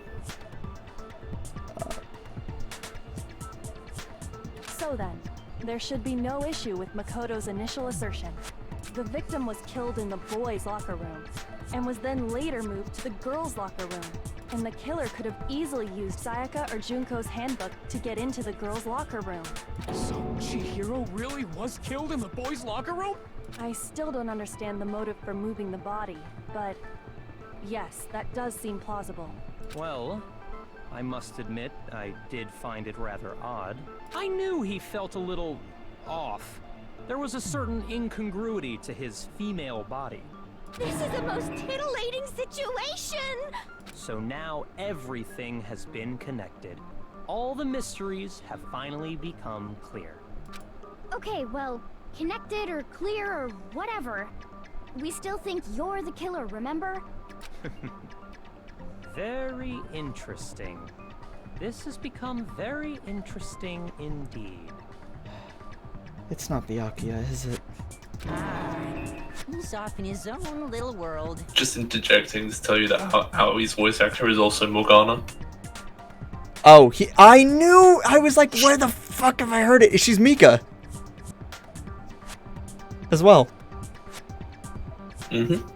So then, there should be no issue with Makoto's initial assertion. The victim was killed in the boys' locker room, and was then later moved to the girls' locker room. And the killer could have easily used Sayaka or Junko's handbook to get into the girls' locker room. So Chihiro really was killed in the boys' locker room? I still don't understand the motive for moving the body, but yes, that does seem plausible. Well, I must admit, I did find it rather odd. I knew he felt a little off. There was a certain incongruity to his female body. This is the most titillating situation! So now everything has been connected. All the mysteries have finally become clear. Okay, well, connected or clear or whatever. We still think you're the killer, remember? Very interesting. This has become very interesting indeed. It's not Byakuya, is it? He's off in his own little world. Just interjecting to tell you that Aoi's voice actor is also Morgana. Oh, I knew. I was like, where the fuck have I heard it? She's Mika. As well. Mm-hmm.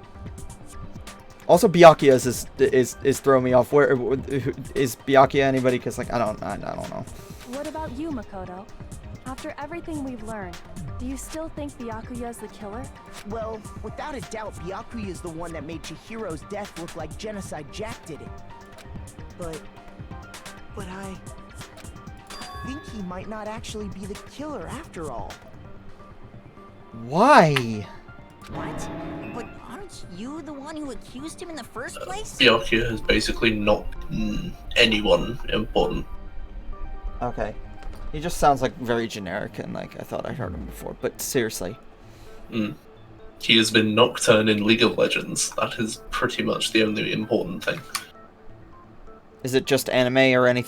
Also, Byakuya is throwing me off. Where is Byakuya anybody? Because like I don't know. What about you, Makoto? After everything we've learned, do you still think Byakuya's the killer? Well, without a doubt, Byakuya is the one that made Chihiro's death look like Genocide Jack did it. But I think he might not actually be the killer after all. Why? What? But aren't you the one who accused him in the first place? Byakuya has basically not anyone important. Okay. He just sounds like very generic, and like I thought I heard him before. But seriously. He has been Nocturne in League of Legends. That is pretty much the only important thing. Is it just anime or any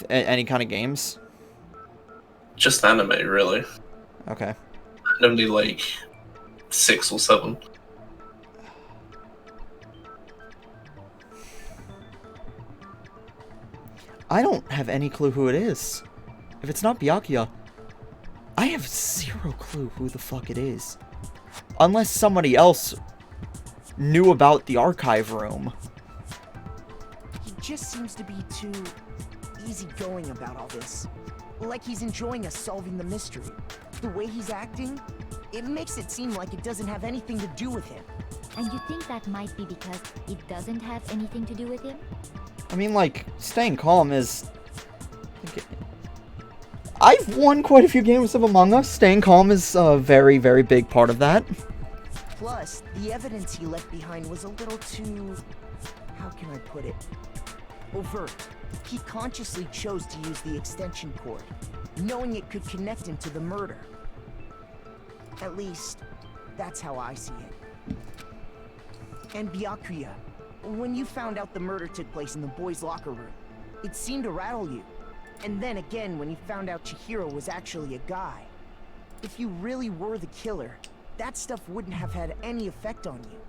kind of games? Just anime, really. Okay. And only like 6 or 7. I don't have any clue who it is. If it's not Byakuya, I have zero clue who the fuck it is. Unless somebody else knew about the archive room. He just seems to be too easygoing about all this. Like he's enjoying us solving the mystery. The way he's acting, it makes it seem like it doesn't have anything to do with him. And you think that might be because it doesn't have anything to do with him? I mean, like, staying calm is... I've won quite a few games of Among Us. Staying calm is a very, very big part of that. Plus, the evidence he left behind was a little too... how can I put it? Overt. He consciously chose to use the extension cord, knowing it could connect him to the murder. At least, that's how I see it. And Byakuya, when you found out the murder took place in the boys' locker room, it seemed to rattle you. And then again when you found out Chihiro was actually a guy. If you really were the killer, that stuff wouldn't have had any effect on you.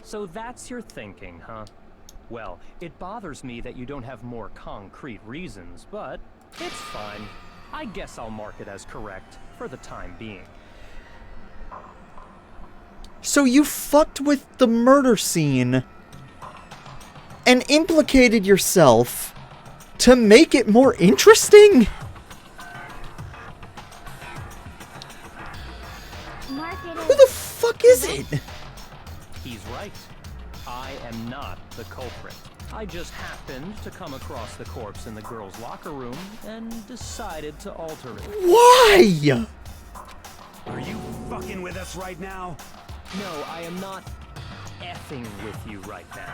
So that's your thinking, huh? Well, it bothers me that you don't have more concrete reasons, but it's fine. I guess I'll mark it as correct for the time being. So you fucked with the murder scene and implicated yourself to make it more interesting? Who the fuck is it? He's right. I am not the culprit. I just happened to come across the corpse in the girls' locker room and decided to alter it. Why? Are you fucking with us right now? No, I am not effing with you right now.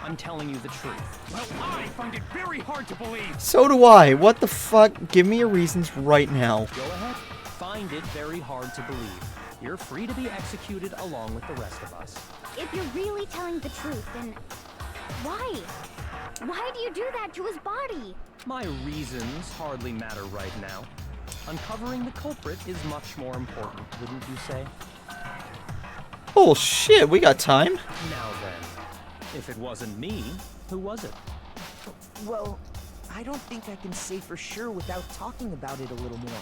I'm telling you the truth. Well, I find it very hard to believe. So do I. What the fuck? Give me your reasons right now. Go ahead. Find it very hard to believe. You're free to be executed along with the rest of us. If you're really telling the truth, then why? Why do you do that to his body? My reasons hardly matter right now. Uncovering the culprit is much more important, wouldn't you say? Oh shit, we got time. Now then, if it wasn't me, who was it? Well, I don't think I can say for sure without talking about it a little more.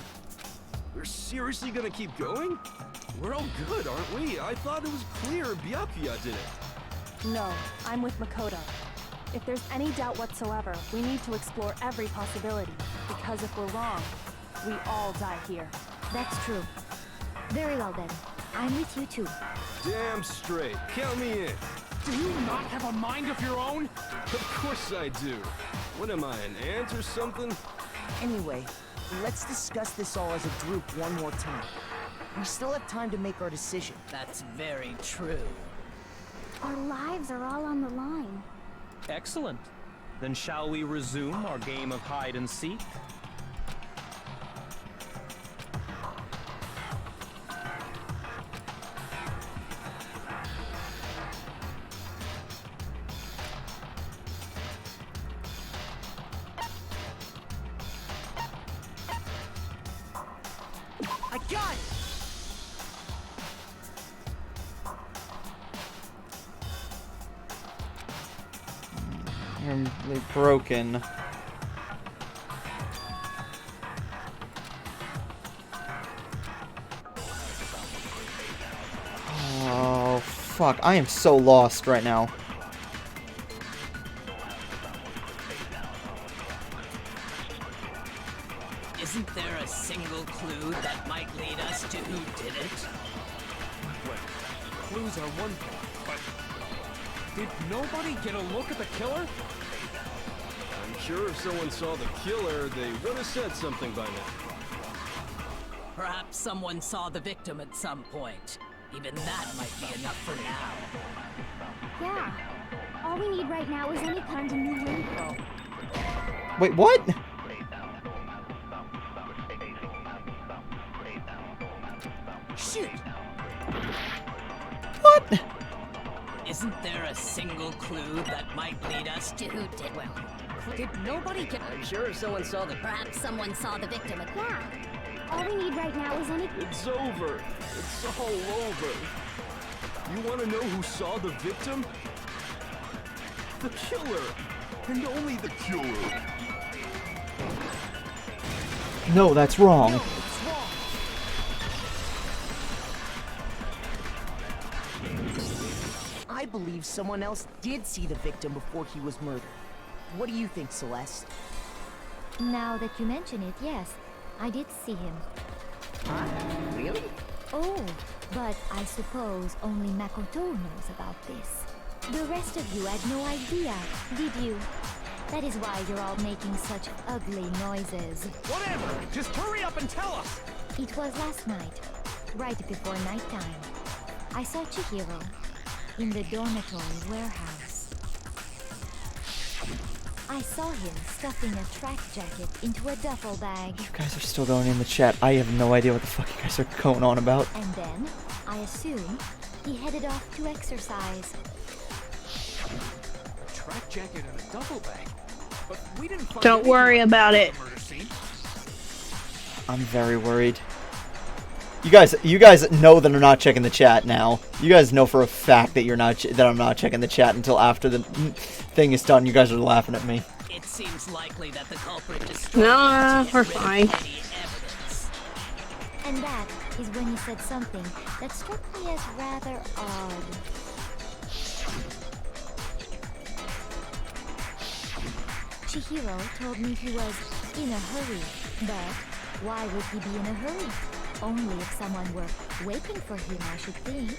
We're seriously gonna keep going? We're all good, aren't we? I thought it was clear Byakuya did it. No, I'm with Makoto. If there's any doubt whatsoever, we need to explore every possibility. Because if we're wrong, we all die here. That's true. Very well then. I'm with you too. Damn straight. Count me in. Do you not have a mind of your own? Of course I do. What am I, an ant or something? Anyway, let's discuss this all as a group one more time. We still have time to make our decision. That's very true. Our lives are all on the line. Excellent. Then shall we resume our game of hide and seek? I got it! They're broken. Oh, fuck. I am so lost right now. Isn't there a single clue that might lead us to who did it? Well, clues are one thing, but did nobody get a look at the killer? I'm sure if someone saw the killer, they would have said something by now. Perhaps someone saw the victim at some point. Even that might be enough for now. Yeah. All we need right now is any kind of new info. Wait, what? Shit! What? Isn't there a single clue that might lead us to who did well? Did nobody get... I'm sure if someone saw the... Perhaps someone saw the victim at... Yeah. All we need right now is any... It's over. It's all over. You want to know who saw the victim? The killer. And only the killer. No, that's wrong. I believe someone else did see the victim before he was murdered. What do you think, Celeste? Now that you mention it, yes. I did see him. Huh? Really? Oh, but I suppose only Makoto knows about this. The rest of you had no idea, did you? That is why you're all making such ugly noises. Whatever! Just hurry up and tell us! It was last night, right before nighttime. I saw Chihiro in the dormitory warehouse. I saw him stuffing a track jacket into a duffel bag. You guys are still going in the chat. I have no idea what the fuck you guys are going on about. And then, I assume, he headed off to exercise. A track jacket and a duffel bag. But we didn't find Don't worry about it. murder scene. I'm very worried. You guys know that I'm not checking the chat now. You guys know for a fact that that I'm not checking the chat until after the thing is done. You guys are laughing at me. It seems likely that the culprit destroyed No, we're fine. any evidence. And that is when he said something that struck me as rather odd. Chihiro told me he was in a hurry, but why would he be in a hurry? Only if someone were waiting for him, I should think.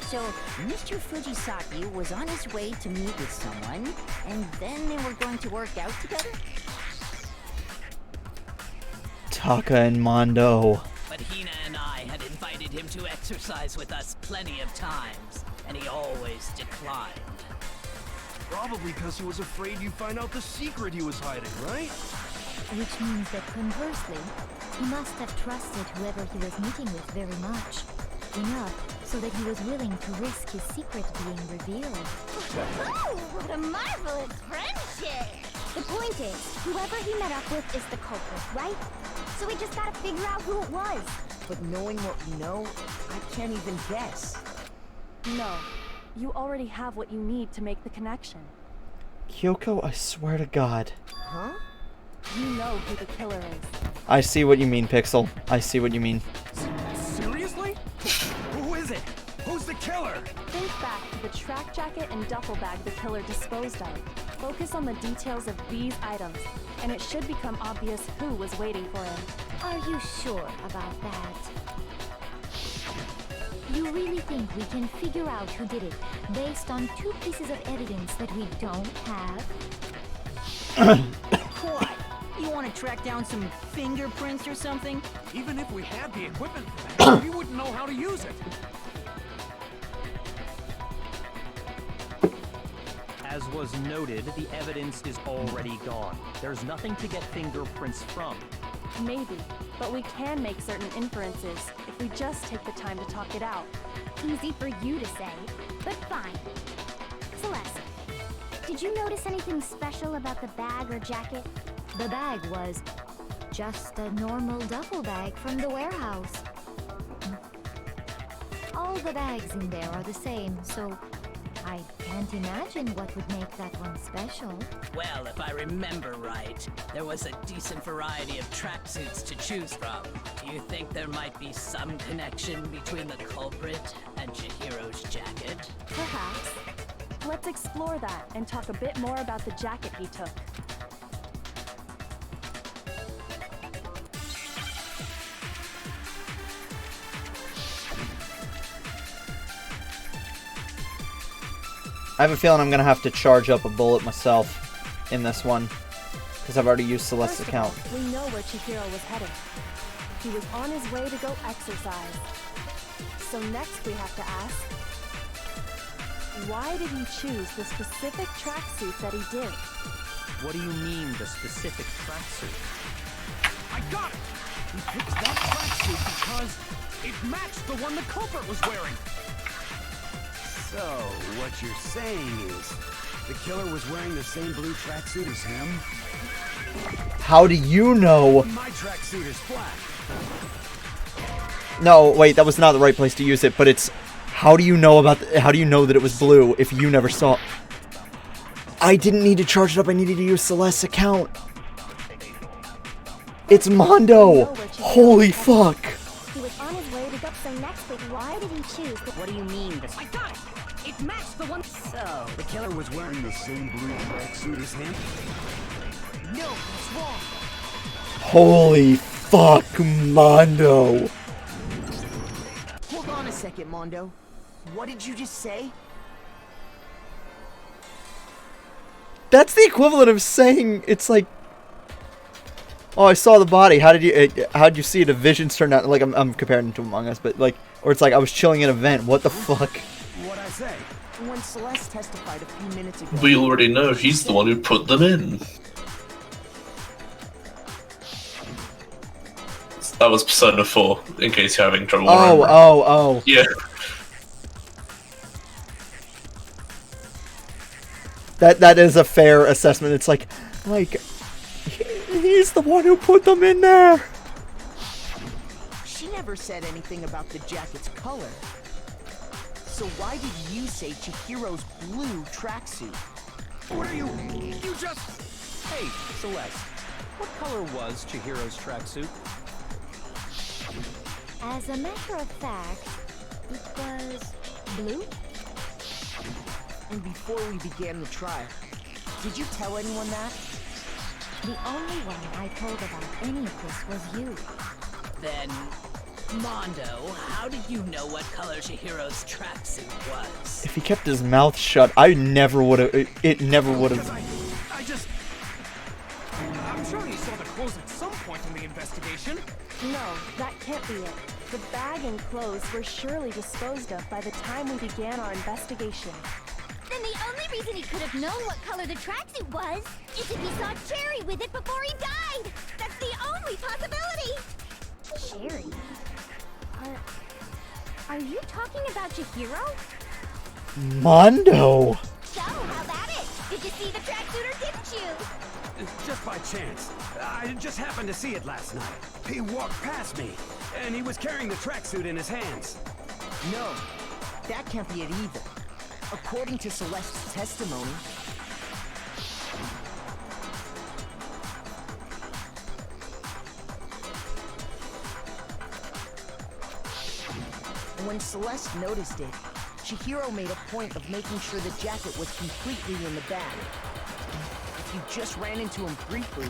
So, Mr. Fujisaki was on his way to meet with someone, and then they were going to work out together? Taka and Mondo. But Hina and I had invited him to exercise with us plenty of times, and he always declined. Probably because he was afraid you'd find out the secret he was hiding, right? Which means that conversely, he must have trusted whoever he was meeting with very much. Enough so that he was willing to risk his secret being revealed. Oh, what a marvelous friendship! The point is, whoever he met up with is the culprit, right? So we just gotta figure out who it was. But knowing what we know, I can't even guess. No. You already have what you need to make the connection. Kyoko, I swear to God. Huh? You know who the killer is. I see what you mean, Pixel. I see what you mean. Seriously? Who is it? Who's the killer? Think back to the track jacket and duffel bag the killer disposed of. Focus on the details of these items, and it should become obvious who was waiting for him. Are you sure about that? You really think we can figure out who did it based on 2 pieces of evidence that we don't have? What? You want to track down some fingerprints or something? Even if we had the equipment for that, we wouldn't know how to use it. As was noted, the evidence is already gone. There's nothing to get fingerprints from. Maybe, but we can make certain inferences if we just take the time to talk it out. Easy for you to say, but fine. Celeste, did you notice anything special about the bag or jacket? The bag was just a normal duffel bag from the warehouse. All the bags in there are the same, so I can't imagine what would make that one special. Well, if I remember right, there was a decent variety of tracksuits to choose from. Do you think there might be some connection between the culprit and Chihiro's jacket? Perhaps. Let's explore that and talk a bit more about the jacket he took. I have a feeling I'm gonna have to charge up a bullet myself in this one, because I've already used Celeste's First of all, account. we know where Chihiro was heading. He was on his way to go exercise. So next we have to ask, why did he choose the specific tracksuit that he did? What do you mean, the specific tracksuit? I got it! He picked that tracksuit because it matched the one the culprit was wearing. So, what you're saying is, the killer was wearing the same blue tracksuit as him? How do you know? My tracksuit is black. No, wait, that was not the right place to use it, but it's... How do you know how do you know that it was blue if you never saw... I didn't need to charge it up, I needed to use Celeste's account. It's Mondo! Holy fuck! He was on his way to go. So next week, why did he choose? What do you mean? I got it! It matched the one. So, The killer was wearing the same blue tracksuit as him? No, that's wrong. Holy Fuck Mondo. Hold on a second, Mondo. What did you just say? That's the equivalent of saying it's like, oh, I saw the body. How did you see it? The visions turn out like I'm comparing it to Among Us, but like, or it's like I was chilling at an event. What the fuck? What'd I say? When Celeste testified a few minutes ago. We already know he's the one who put them in. That was Persona 4, in case you're having trouble remembering. Oh. Yeah. That is a fair assessment. It's like he's the one who put them in there. She never said anything about the jacket's color. So why did you say Chihiro's blue tracksuit? What are you just... Hey, Celeste. What color was Chihiro's tracksuit? As a matter of fact, it was blue. And before we began the trial, did you tell anyone that? The only one I told about any of this was you. Then, Mondo, how did you know what color Chihiro's tracksuit was? If he kept his mouth shut, I never would have. It never would have. I'm sure you saw the clothes at some point in the investigation. No, that can't be it. The bag and clothes were surely disposed of by the time we began our investigation. Then the only reason he could have known what color the tracksuit was is if he saw Cherry with it before he died. That's the only possibility. Cherry? Are you talking about Chihiro? Mondo. So, how about it? Did you see the tracksuit or didn't you? Just by chance. I just happened to see it last night. He walked past me, and he was carrying the tracksuit in his hands. No, that can't be it either. According to Celeste's testimony, when Celeste noticed it, Chihiro made a point of making sure the jacket was completely in the bag. If you just ran into him briefly,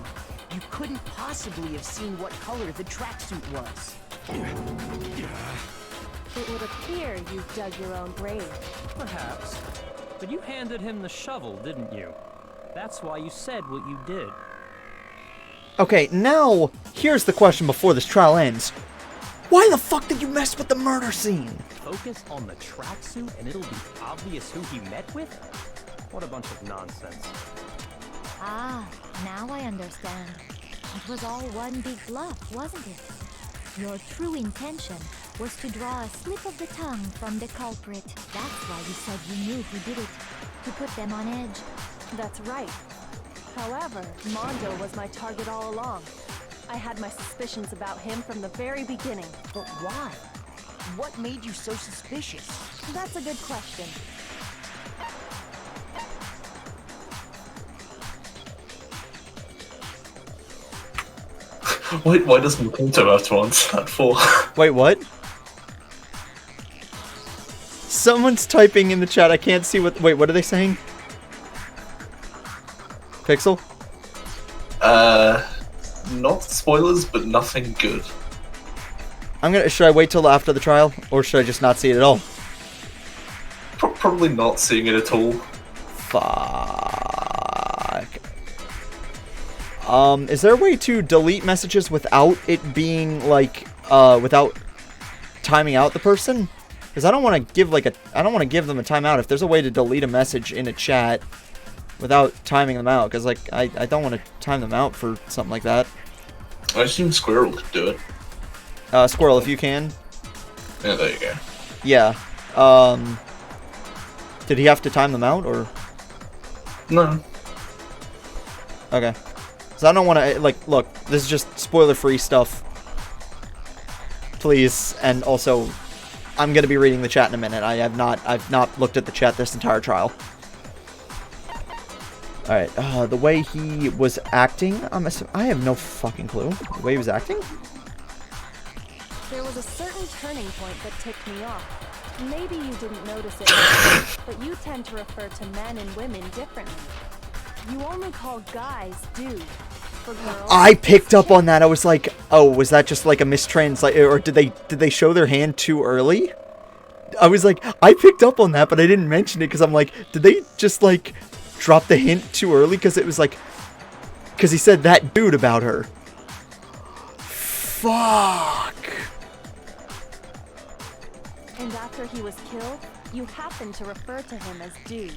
you couldn't possibly have seen what color the tracksuit was. It would appear you dug your own grave. Perhaps. But you handed him the shovel, didn't you? That's why you said what you did. Okay, now here's the question before this trial ends. Why the fuck did you mess with the murder scene? Focus on the tracksuit and it'll be obvious who he met with? What a bunch of nonsense. Ah, now I understand. It was all one big bluff, wasn't it? Your true intention was to draw a slip of the tongue from the culprit. That's why you said you knew who did it, to put them on edge. That's right. However, Mondo was my target all along. I had my suspicions about him from the very beginning. But why? What made you so suspicious? That's a good question. Wait, why does Makoto have to answer that for? Wait, what? Someone's typing in the chat. I can't see what. Wait, what are they saying? Pixel? Not spoilers, but nothing good. Should I wait till after the trial, or should I just not see it at all? Probably not seeing it at all. Fuck. Is there a way to delete messages without it being like, without timing out the person? Because I don't want to give I don't want to give them a timeout. If there's a way to delete a message in a chat without timing them out, because like I don't want to time them out for something like that. I assume Squirrel could do it. Squirrel, if you can. Yeah, there you go. Yeah. Did he have to time them out, or? No. Okay. So I don't want to, like, look, this is just spoiler-free stuff. Please, and also, I'm gonna be reading the chat in a minute. I've not looked at the chat this entire trial. Alright, the way he was acting, I have no fucking clue. The way he was acting? There was a certain turning point that ticked me off. Maybe you didn't notice it, but you tend to refer to men and women differently. You only call guys dude. for girls. I picked up on that. I was like, oh, was that just like a mistranslation, or did they show their hand too early? I was like, I picked up on that, but I didn't mention it because I'm like, did they just like drop the hint too early? Because it was like, because he said that dude about her. Fuck. And after he was killed, you happened to refer to him as dude.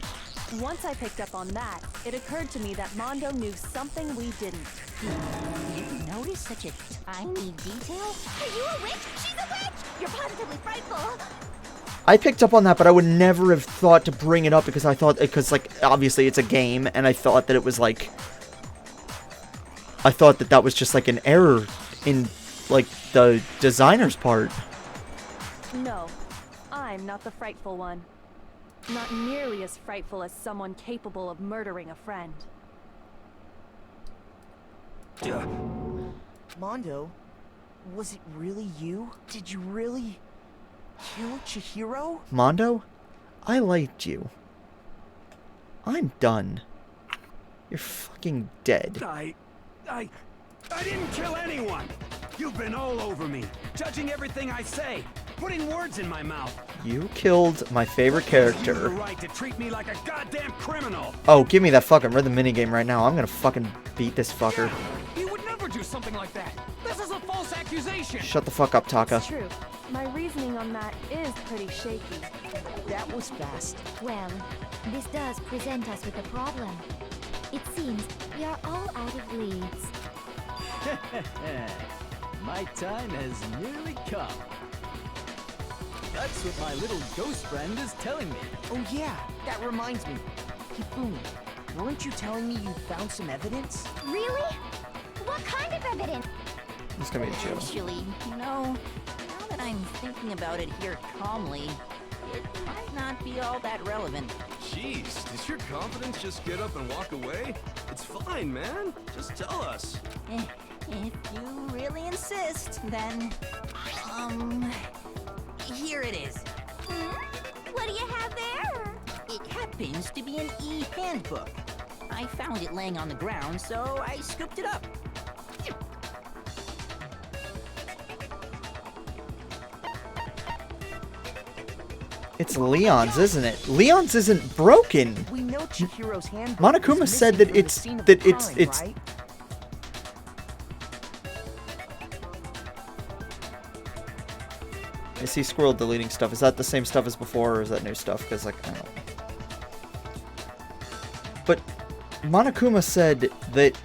Once I picked up on that, it occurred to me that Mondo knew something we didn't. You notice such a tiny detail? Are you a witch? She's a witch! You're positively frightful! I picked up on that, but I would never have thought to bring it up because I thought, because like, obviously it's a game, and I thought that it was like, I thought that that was just like an error in like the designer's part. No, I'm not the frightful one. Not nearly as frightful as someone capable of murdering a friend. Mondo, was it really you? Did you really kill Chihiro? Mondo, I liked you. I'm done. You're fucking dead. I didn't kill anyone! You've been all over me, judging everything I say, putting words in my mouth. You killed my favorite You have the character. right to treat me like a goddamn criminal. Oh, give me that fucking rhythm minigame right now. I'm gonna fucking beat this fucker. He would never do something like that. This is a false accusation. Shut the fuck up, Taka. It's true. My reasoning on that is pretty shaky. That was fast. Well, this does present us with a problem. It seems we are all out of leads. My time has nearly come. That's what my little ghost friend is telling me. Oh yeah, that reminds me. Hifumi, weren't you telling me you found some evidence? Really? What kind of evidence? It's gonna be a chill. Actually, now that I'm thinking about it here calmly, it might not be all that relevant. Jeez, does your confidence just get up and walk away? It's fine, man. Just tell us. If you really insist, then, here it is. What do you have there? It happens to be an e-handbook. I found it laying on the ground, so I scooped it up. It's Leon's, isn't it? Leon's isn't broken. We know Chihiro's handbook. Monokuma was said missing that from the it's scene of the crime, right? I see Squirrel deleting stuff. Is that the same stuff as before, or is that new stuff? Because, like, I don't know. But Monokuma said that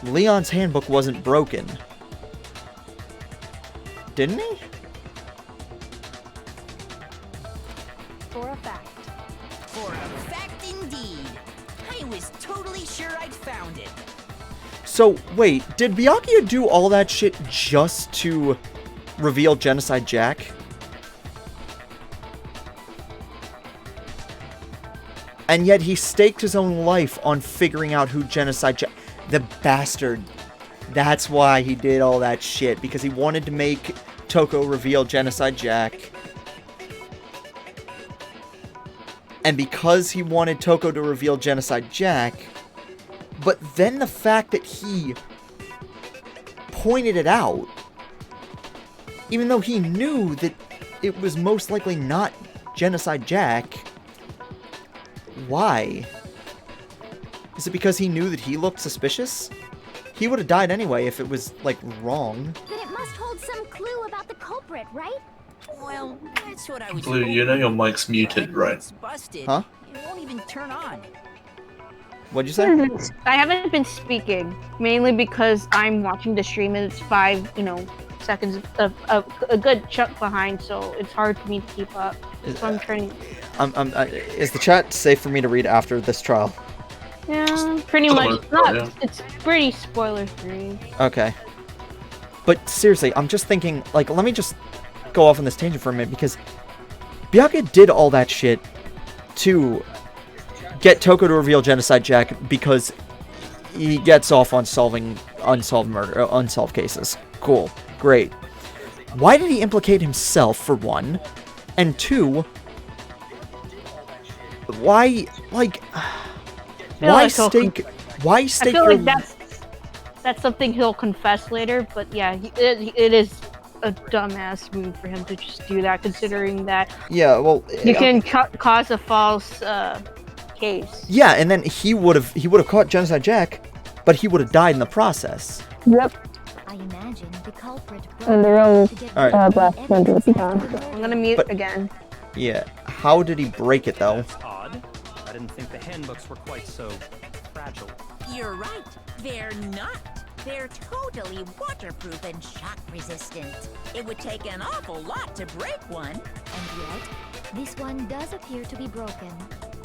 Leon's handbook wasn't broken. Didn't he? For a fact. For a fact indeed. I was totally sure I'd found it. So, wait, did Byakuya do all that shit just to reveal Genocide Jack? And yet he staked his own life on figuring out who Genocide Jack... The bastard. That's why he did all that shit, because he wanted to make Toko reveal Genocide Jack. And because he wanted Toko to reveal Genocide Jack, but then the fact that he pointed it out, even though he knew that it was most likely not Genocide Jack, why? Is it because he knew that he looked suspicious? He would have died anyway if it was, like, wrong. Then it must hold some clue about the culprit, right? Well, that's what I was Blue, you know your mic's muted, right? It's busted. Huh? It won't even turn on. What'd you say? I haven't been speaking, mainly because I'm watching the stream and it's 5, seconds of a good chunk behind, so it's hard for me to keep up. So I'm turning. Is the chat safe for me to read after this trial? Yeah, pretty much. It's pretty spoiler free. Okay. But seriously, I'm just thinking, like, let me just go off on this tangent for a minute, because Byakuya did all that shit to get Toko to reveal Genocide Jack because he gets off on solving unsolved cases. Cool. Great. Why did he implicate himself, for one? And two, why, like, why stake I feel your... like that's something he'll confess later. But yeah, it is a dumbass move for him to just do that, considering that Yeah, well, you can cause a false case. yeah, and then he would have caught Genocide Jack, but he would have died in the process. Yep. I imagine the culprit And their own Alright. breath under the I'm gonna mute again. Yeah, how did he break it though? Odd. I didn't think the handbooks were quite so fragile. You're right. They're not. They're totally waterproof and shock resistant. It would take an awful lot to break one. And yet, this one does appear to be broken,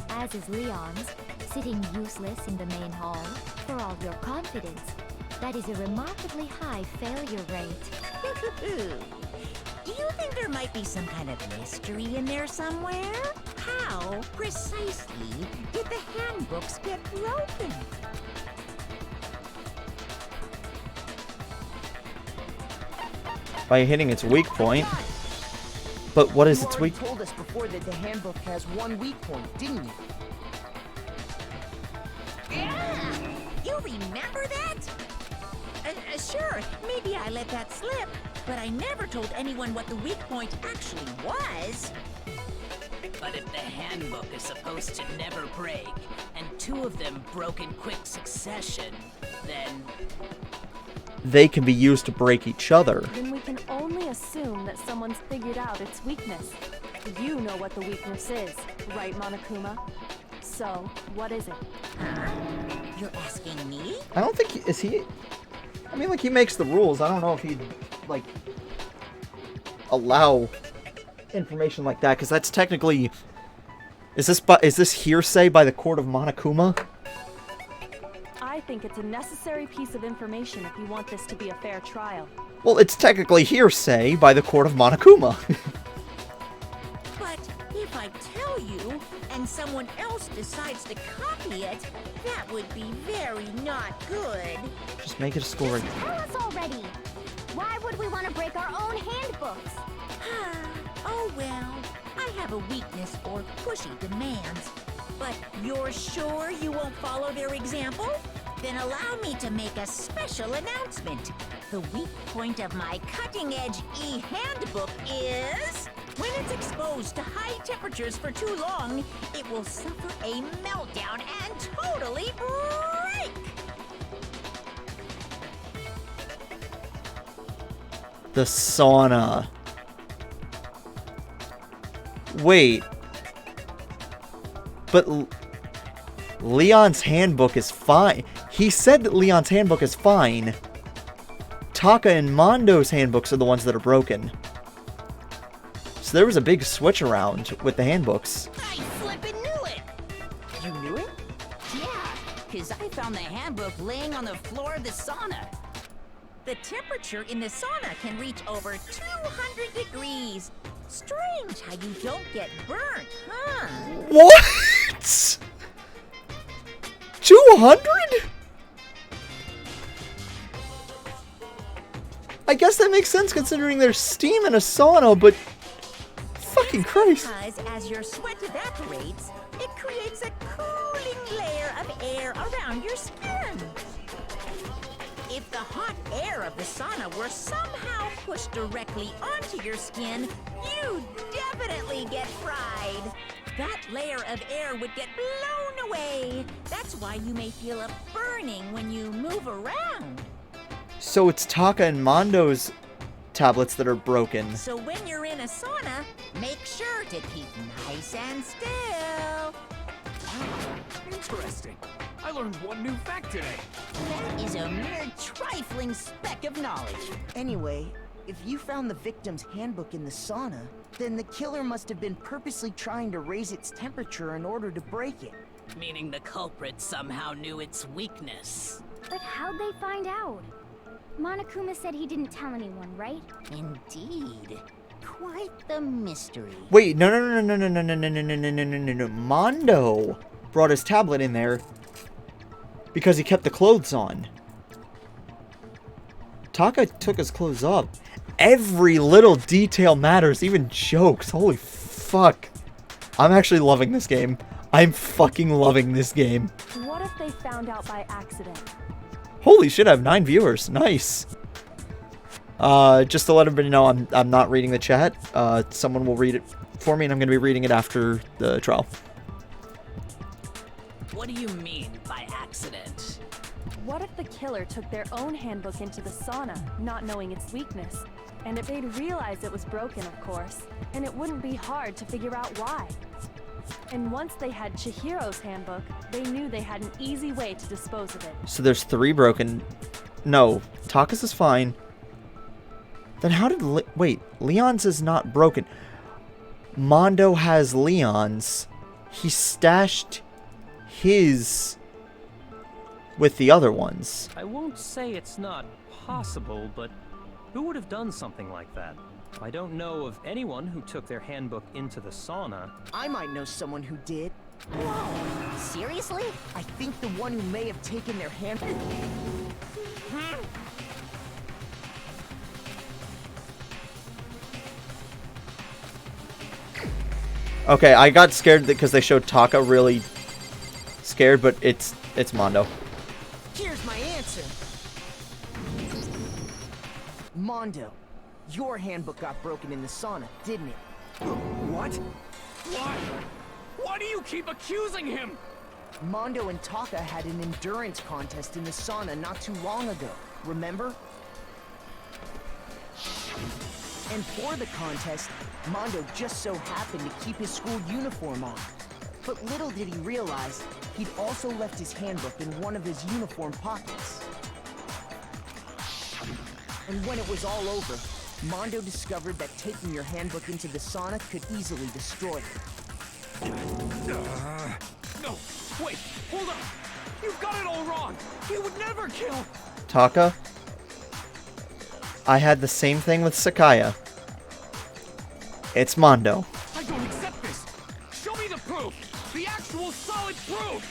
as is Leon's, sitting useless in the main hall. For all your confidence, that is a remarkably high failure rate. Do you think there might be some kind of mystery in there somewhere? How precisely did the handbooks get broken? By hitting its weak point. But what is its weak? You told us before that the handbook has one weak point, didn't you? Yeah! You remember that? Sure, maybe I let that slip, but I never told anyone what the weak point actually was. But if the handbook is supposed to never break, and two of them broke in quick succession, then... They can be used to break each other. Then we can only assume that someone's figured out its weakness. You know what the weakness is, right, Monokuma? So, what is it? You're asking me? I don't think is he. I mean, like, he makes the rules. I don't know if he'd like allow information like that, because that's technically. Is this hearsay by the court of Monokuma? I think it's a necessary piece of information if you want this to be a fair trial. Well, it's technically hearsay by the court of Monokuma. But if I tell you, and someone else decides to copy it, that would be very not good. Just make it a score. Tell us already. Why would we want to break our own handbooks? Oh well, I have a weakness for pushy demands. But you're sure you won't follow their example? Then allow me to make a special announcement. The weak point of my cutting-edge e-handbook is... when it's exposed to high temperatures for too long, it will suffer a meltdown and totally break! The sauna. Wait. But Leon's handbook is fine. He said that Leon's handbook is fine. Taka and Mondo's handbooks are the ones that are broken. So there was a big switch around with the handbooks. I flippin' knew it! You knew it? Yeah, because I found the handbook laying on the floor of the sauna. The temperature in the sauna can reach over 200 degrees. Strange how you don't get burnt, huh? What? 200? I guess that makes sense considering there's steam in a sauna, but fucking Christ. Because as your sweat evaporates, it creates a cooling layer of air around your skin. If the hot air of the sauna were somehow pushed directly onto your skin, you'd definitely get fried. That layer of air would get blown away. That's why you may feel a burning when you move around. So it's Taka and Mondo's tablets that are broken. So when you're in a sauna, make sure to keep nice and still. Interesting. I learned one new fact today. That is a mere trifling speck of knowledge. Anyway, if you found the victim's handbook in the sauna, then the killer must have been purposely trying to raise its temperature in order to break it. Meaning the culprit somehow knew its weakness. But how'd they find out? Monokuma said he didn't tell anyone, right? Indeed. Quite the mystery. Wait, no. Mondo brought his tablet in there because he kept the clothes on. Taka took his clothes off. Every little detail matters, even jokes. Holy fuck. I'm actually loving this game. I'm fucking loving this game. What if they found out by accident? Holy shit, I have 9 viewers. Nice. Just to let everybody know, I'm not reading the chat. Someone will read it for me, and I'm going to be reading it after the trial. What do you mean by accident? What if the killer took their own handbook into the sauna, not knowing its weakness? And if they'd realize it was broken, of course, and it wouldn't be hard to figure out why. And once they had Chihiro's handbook, they knew they had an easy way to dispose of it. So there's 3 broken. No, Taka's is fine. Then how did wait, Leon's is not broken. Mondo has Leon's. He stashed his with the other ones. I won't say it's not possible, but who would have done something like that? I don't know of anyone who took their handbook into the sauna. I might know someone who did. Whoa! Seriously? I think the one who may have taken their handbook. Okay, I got scared because they showed Taka really scared, but it's Mondo. Here's my answer. Mondo, your handbook got broken in the sauna, didn't it? What? Why? Why do you keep accusing him? Mondo and Taka had an endurance contest in the sauna not too long ago, remember? And for the contest, Mondo just so happened to keep his school uniform on. But little did he realize, he'd also left his handbook in one of his uniform pockets. And when it was all over, Mondo discovered that taking your handbook into the sauna could easily destroy it. No, wait, hold on. You've got it all wrong. He would never kill. Taka, I had the same thing with Sakaya. It's Mondo. I don't accept this. Show me the proof. The actual solid proof.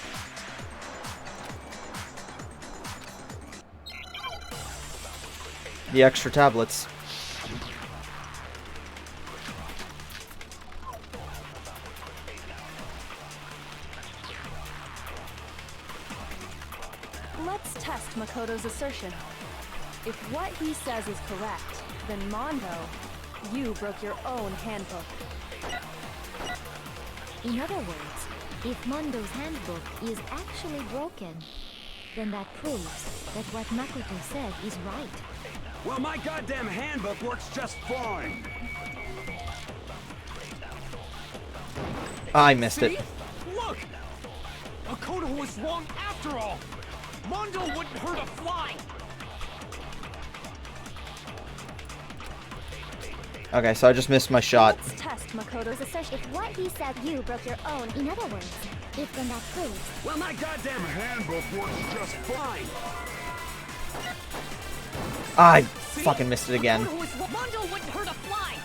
The extra tablets. Let's test Makoto's assertion. If what he says is correct, then Mondo, you broke your own handbook. In other words, if Mondo's handbook is actually broken, then that proves that what Makoto said is right. Well, my goddamn handbook works just fine. I missed See? it. Look! Makoto was wrong after all. Mondo wouldn't hurt a fly. Okay, so I just missed my shot. Let's test Makoto's assertion. If what he said you broke your own, in other words, if then that proves. Well, my goddamn handbook works just fine. I fucking missed it again. Mondo wouldn't hurt a fly.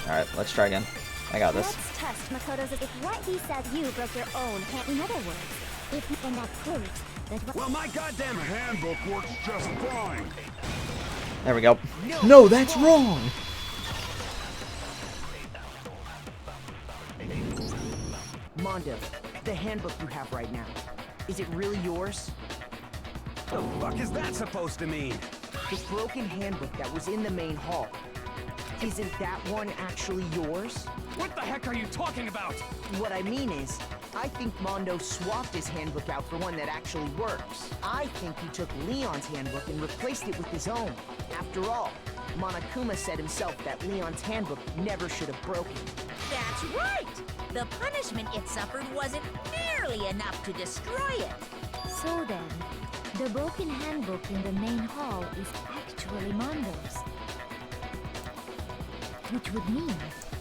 Alright, let's try again. I got this. Let's test Makoto's. If what he said you broke your own hand. In other words, if then that proves that what. Well, my goddamn handbook works just fine. There we go. No, that's wrong! Mondo, the handbook you have right now, is it really yours? The fuck is that supposed to mean? The broken handbook that was in the main hall. Isn't that one actually yours? What the heck are you talking about? What I mean is, I think Mondo swapped his handbook out for one that actually works. I think he took Leon's handbook and replaced it with his own. After all, Monokuma said himself that Leon's handbook never should have broken. That's right! The punishment it suffered wasn't nearly enough to destroy it. So then, the broken handbook in the main hall is actually Mondo's. Which would mean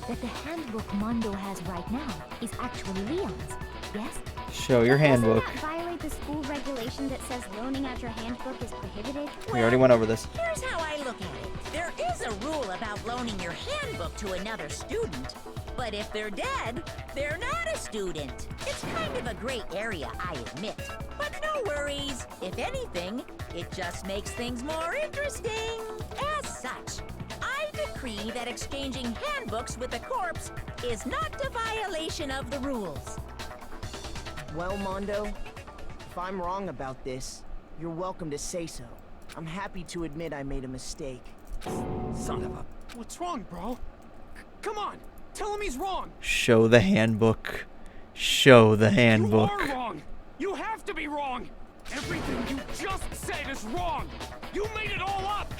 that the handbook Mondo has right now is actually Leon's, yes? Show your handbook. Doesn't that violate the school regulation that says loaning out your handbook is prohibited? We already went over this. Here's how I look at it. There is a rule about loaning your handbook to another student. But if they're dead, they're not a student. It's kind of a gray area, I admit. But no worries. If anything, it just makes things more interesting. As such, I decree that exchanging handbooks with a corpse is not a violation of the rules. Well, Mondo, if I'm wrong about this, you're welcome to say so. I'm happy to admit I made a mistake. Son of a... What's wrong, bro? Come on! Tell him he's wrong! Show the handbook. Show the handbook. You are wrong! You have to be wrong! Everything you just said is wrong! You made it all up!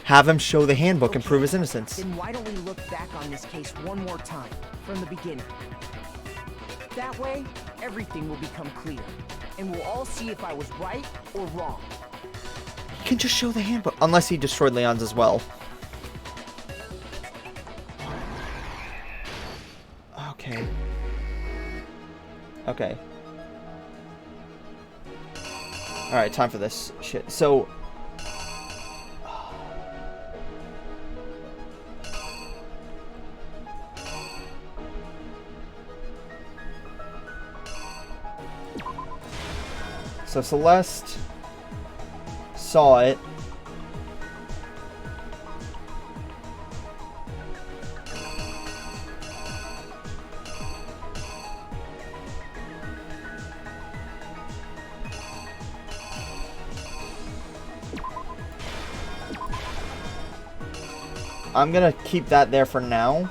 Have him show the handbook and prove his innocence. Then why don't we look back on this case one more time, from the beginning? That way, everything will become clear, and we'll all see if I was right or wrong. You can just show the handbook. Unless he destroyed Leon's as well. Okay. Okay. Alright, time for this shit. So... So Celeste saw it. I'm gonna keep that there for now.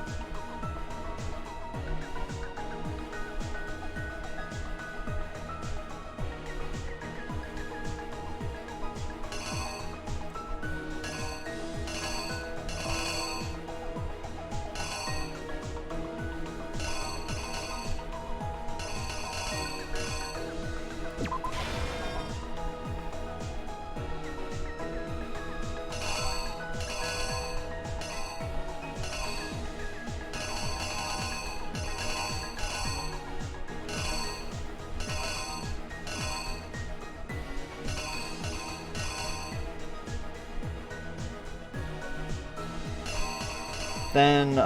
Then,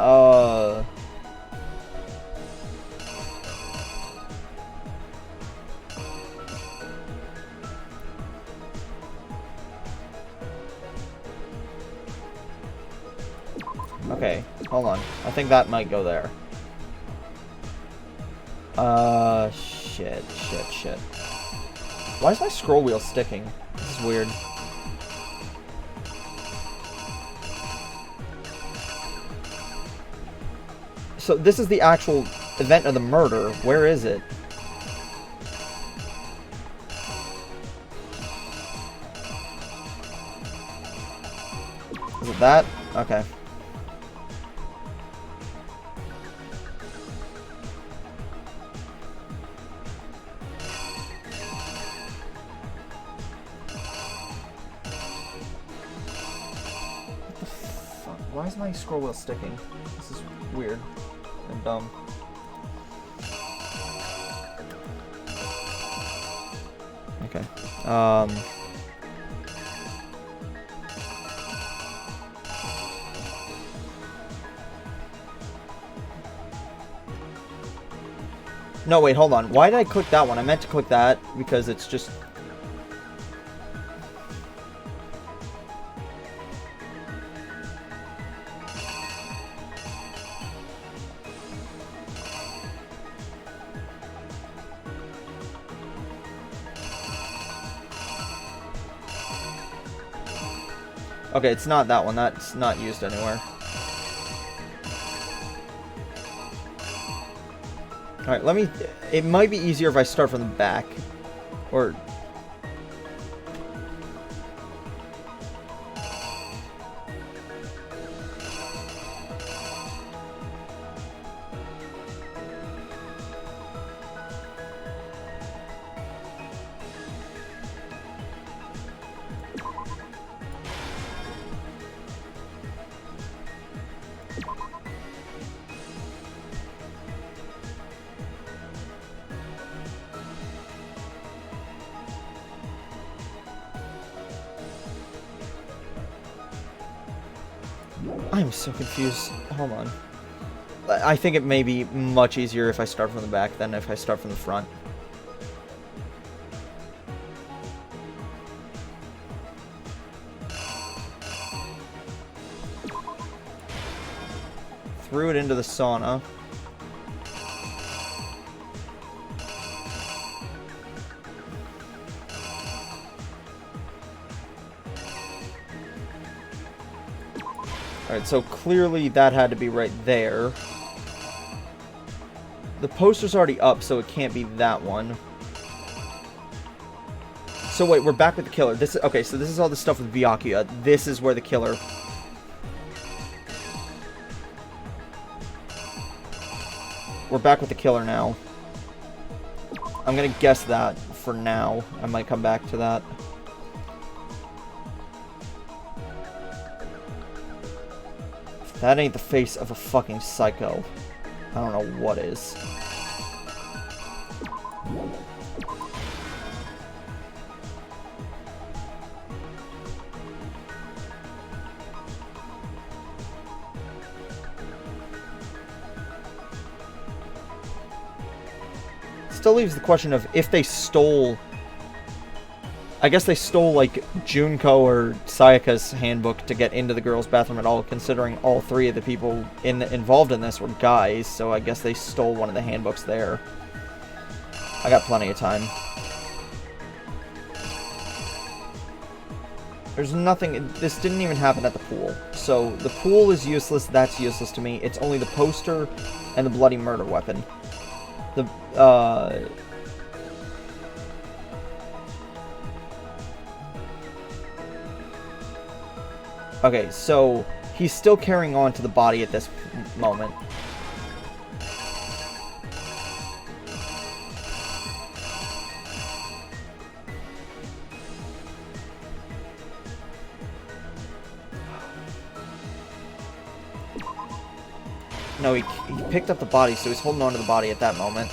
okay, hold on. I think that might go there. Shit. Why is my scroll wheel sticking? This is weird. So this is the actual event of the murder. Where is it? Is it that? Okay. What the fuck? Why is my scroll wheel sticking? This is weird and dumb. Okay. No, wait, hold on. Why did I click that one? I meant to click that because it's just... Okay, it's not that one. That's not used anywhere. Alright, let me... It might be easier if I start from the back. Or... I'm so confused. Hold on. I think it may be much easier if I start from the back than if I start from the front. Threw it into the sauna. Alright, so clearly that had to be right there. The poster's already up, so it can't be that one. So wait, we're back with the killer. This is, okay, so this is all the stuff with Byakuya. This is where the killer... We're back with the killer now. I'm gonna guess that for now. I might come back to that. If that ain't the face of a fucking psycho, I don't know what is. Still leaves the question of if they stole... I guess they stole, like, Junko or Sayaka's handbook to get into the girls' bathroom at all, considering all three of the people involved in this were guys, so I guess they stole one of the handbooks there. I got plenty of time. There's nothing... This didn't even happen at the pool. So, the pool is useless, that's useless to me. It's only the poster and the bloody murder weapon. The, okay, so he's still carrying on to the body at this moment. No, he picked up the body, so he's holding on to the body at that moment.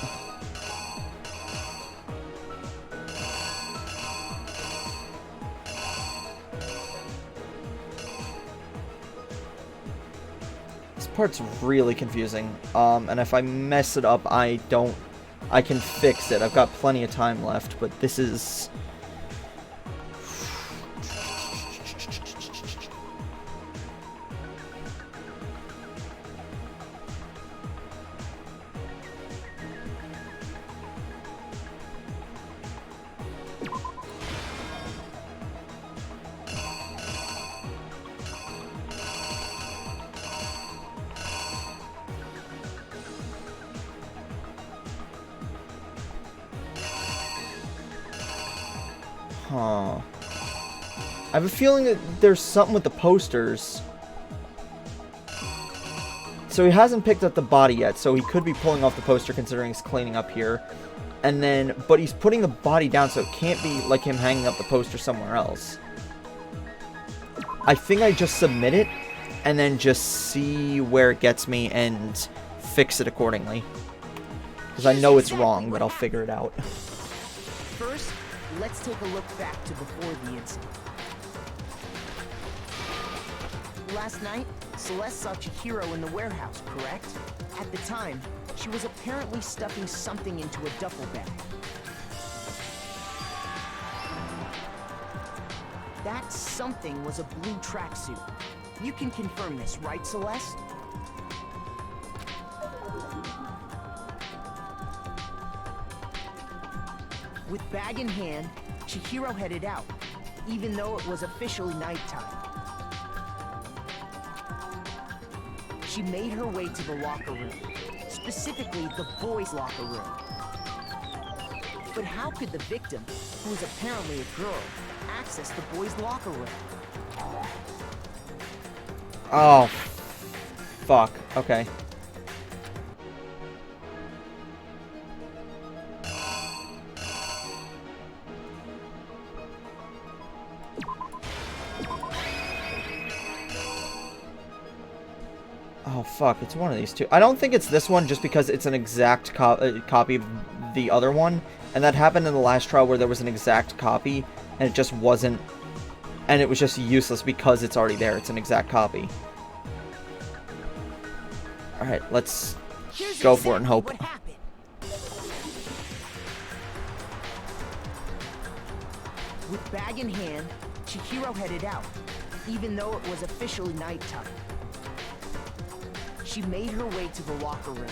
This part's really confusing. And if I mess it up, I can fix it. I've got plenty of time left, but this is... Huh. I have a feeling that there's something with the posters. So he hasn't picked up the body yet, so he could be pulling off the poster considering he's cleaning up here. And then, but he's putting the body down, so it can't be like him hanging up the poster somewhere else. I think I just submit it, and then just see where it gets me and fix it accordingly. Because I know it's wrong, but I'll figure it out. First, let's take a look back to before the incident. Last night, Celeste saw Chihiro in the warehouse, correct? At the time, she was apparently stuffing something into a duffel bag. That something was a blue tracksuit. You can confirm this, right, Celeste? With bag in hand, Chihiro headed out, even though it was officially nighttime. She made her way to the locker room, specifically the boys' locker room. But how could the victim, who was apparently a girl, access the boys' locker room? Oh, fuck. Okay. Oh, fuck. It's one of these two. I don't think it's this one just because it's an exact copy of the other one. And that happened in the last trial where there was an exact copy and it just wasn't... And it was just useless because it's already there. It's an exact copy. Alright, let's go for it and hope. With bag in hand, Chihiro headed out, even though it was officially nighttime. She made her way to the locker room.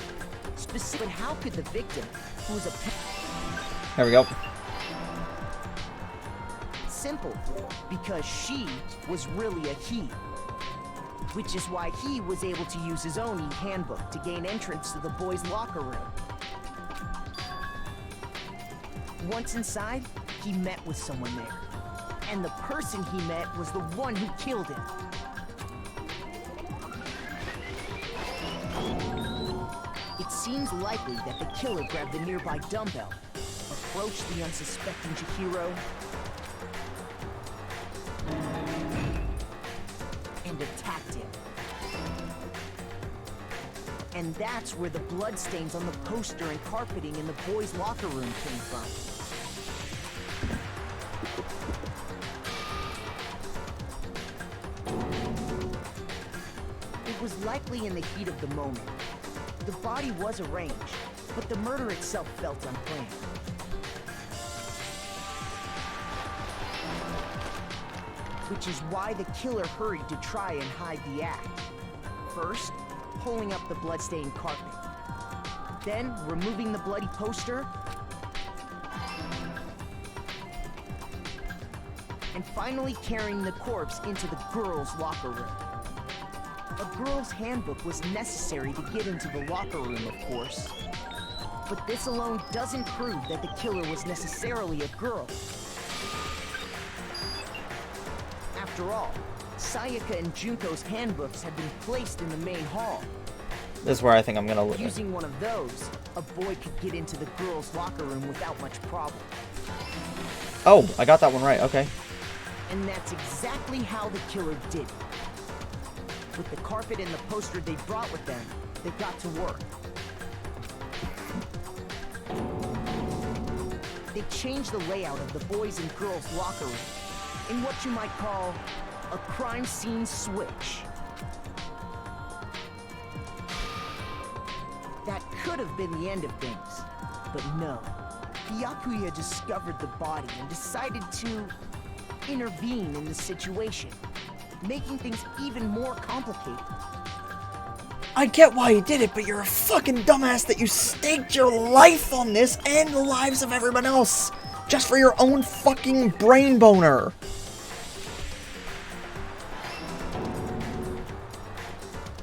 But how could the victim, who was a... There we go. Simple, because she was really a he. which is why he was able to use his own e-handbook to gain entrance to the boys' locker room. Once inside, he met with someone there. And the person he met was the one who killed him. It seems likely that the killer grabbed the nearby dumbbell, approached the unsuspecting Chihiro, and attacked him. And that's where the bloodstains on the poster and carpeting in the boys' locker room came from. It was likely in the heat of the moment. The body was arranged, but the murder itself felt unplanned. Which is why the killer hurried to try and hide the act. First, pulling up the bloodstained carpet. Then, removing the bloody poster. And finally carrying the corpse into the girls' locker room. A girl's handbook was necessary to get into the locker room, of course. But this alone doesn't prove that the killer was necessarily a girl. After all, Sayaka and Junko's handbooks had been placed in the main hall. This is where I think I'm gonna Using one of those, a boy could get into the girls' locker room without much problem. Oh, I got that one right, okay. And that's exactly how the killer did it. With the carpet and the poster they brought with them, they got to work. They changed the layout of the boys' and girls' locker room in what you might call a crime scene switch. That could have been the end of things, but no. Byakuya discovered the body and decided to intervene in the situation, making things even more complicated. I get why you did it, but you're a fucking dumbass that you staked your life on this and the lives of everyone else just for your own fucking brain boner.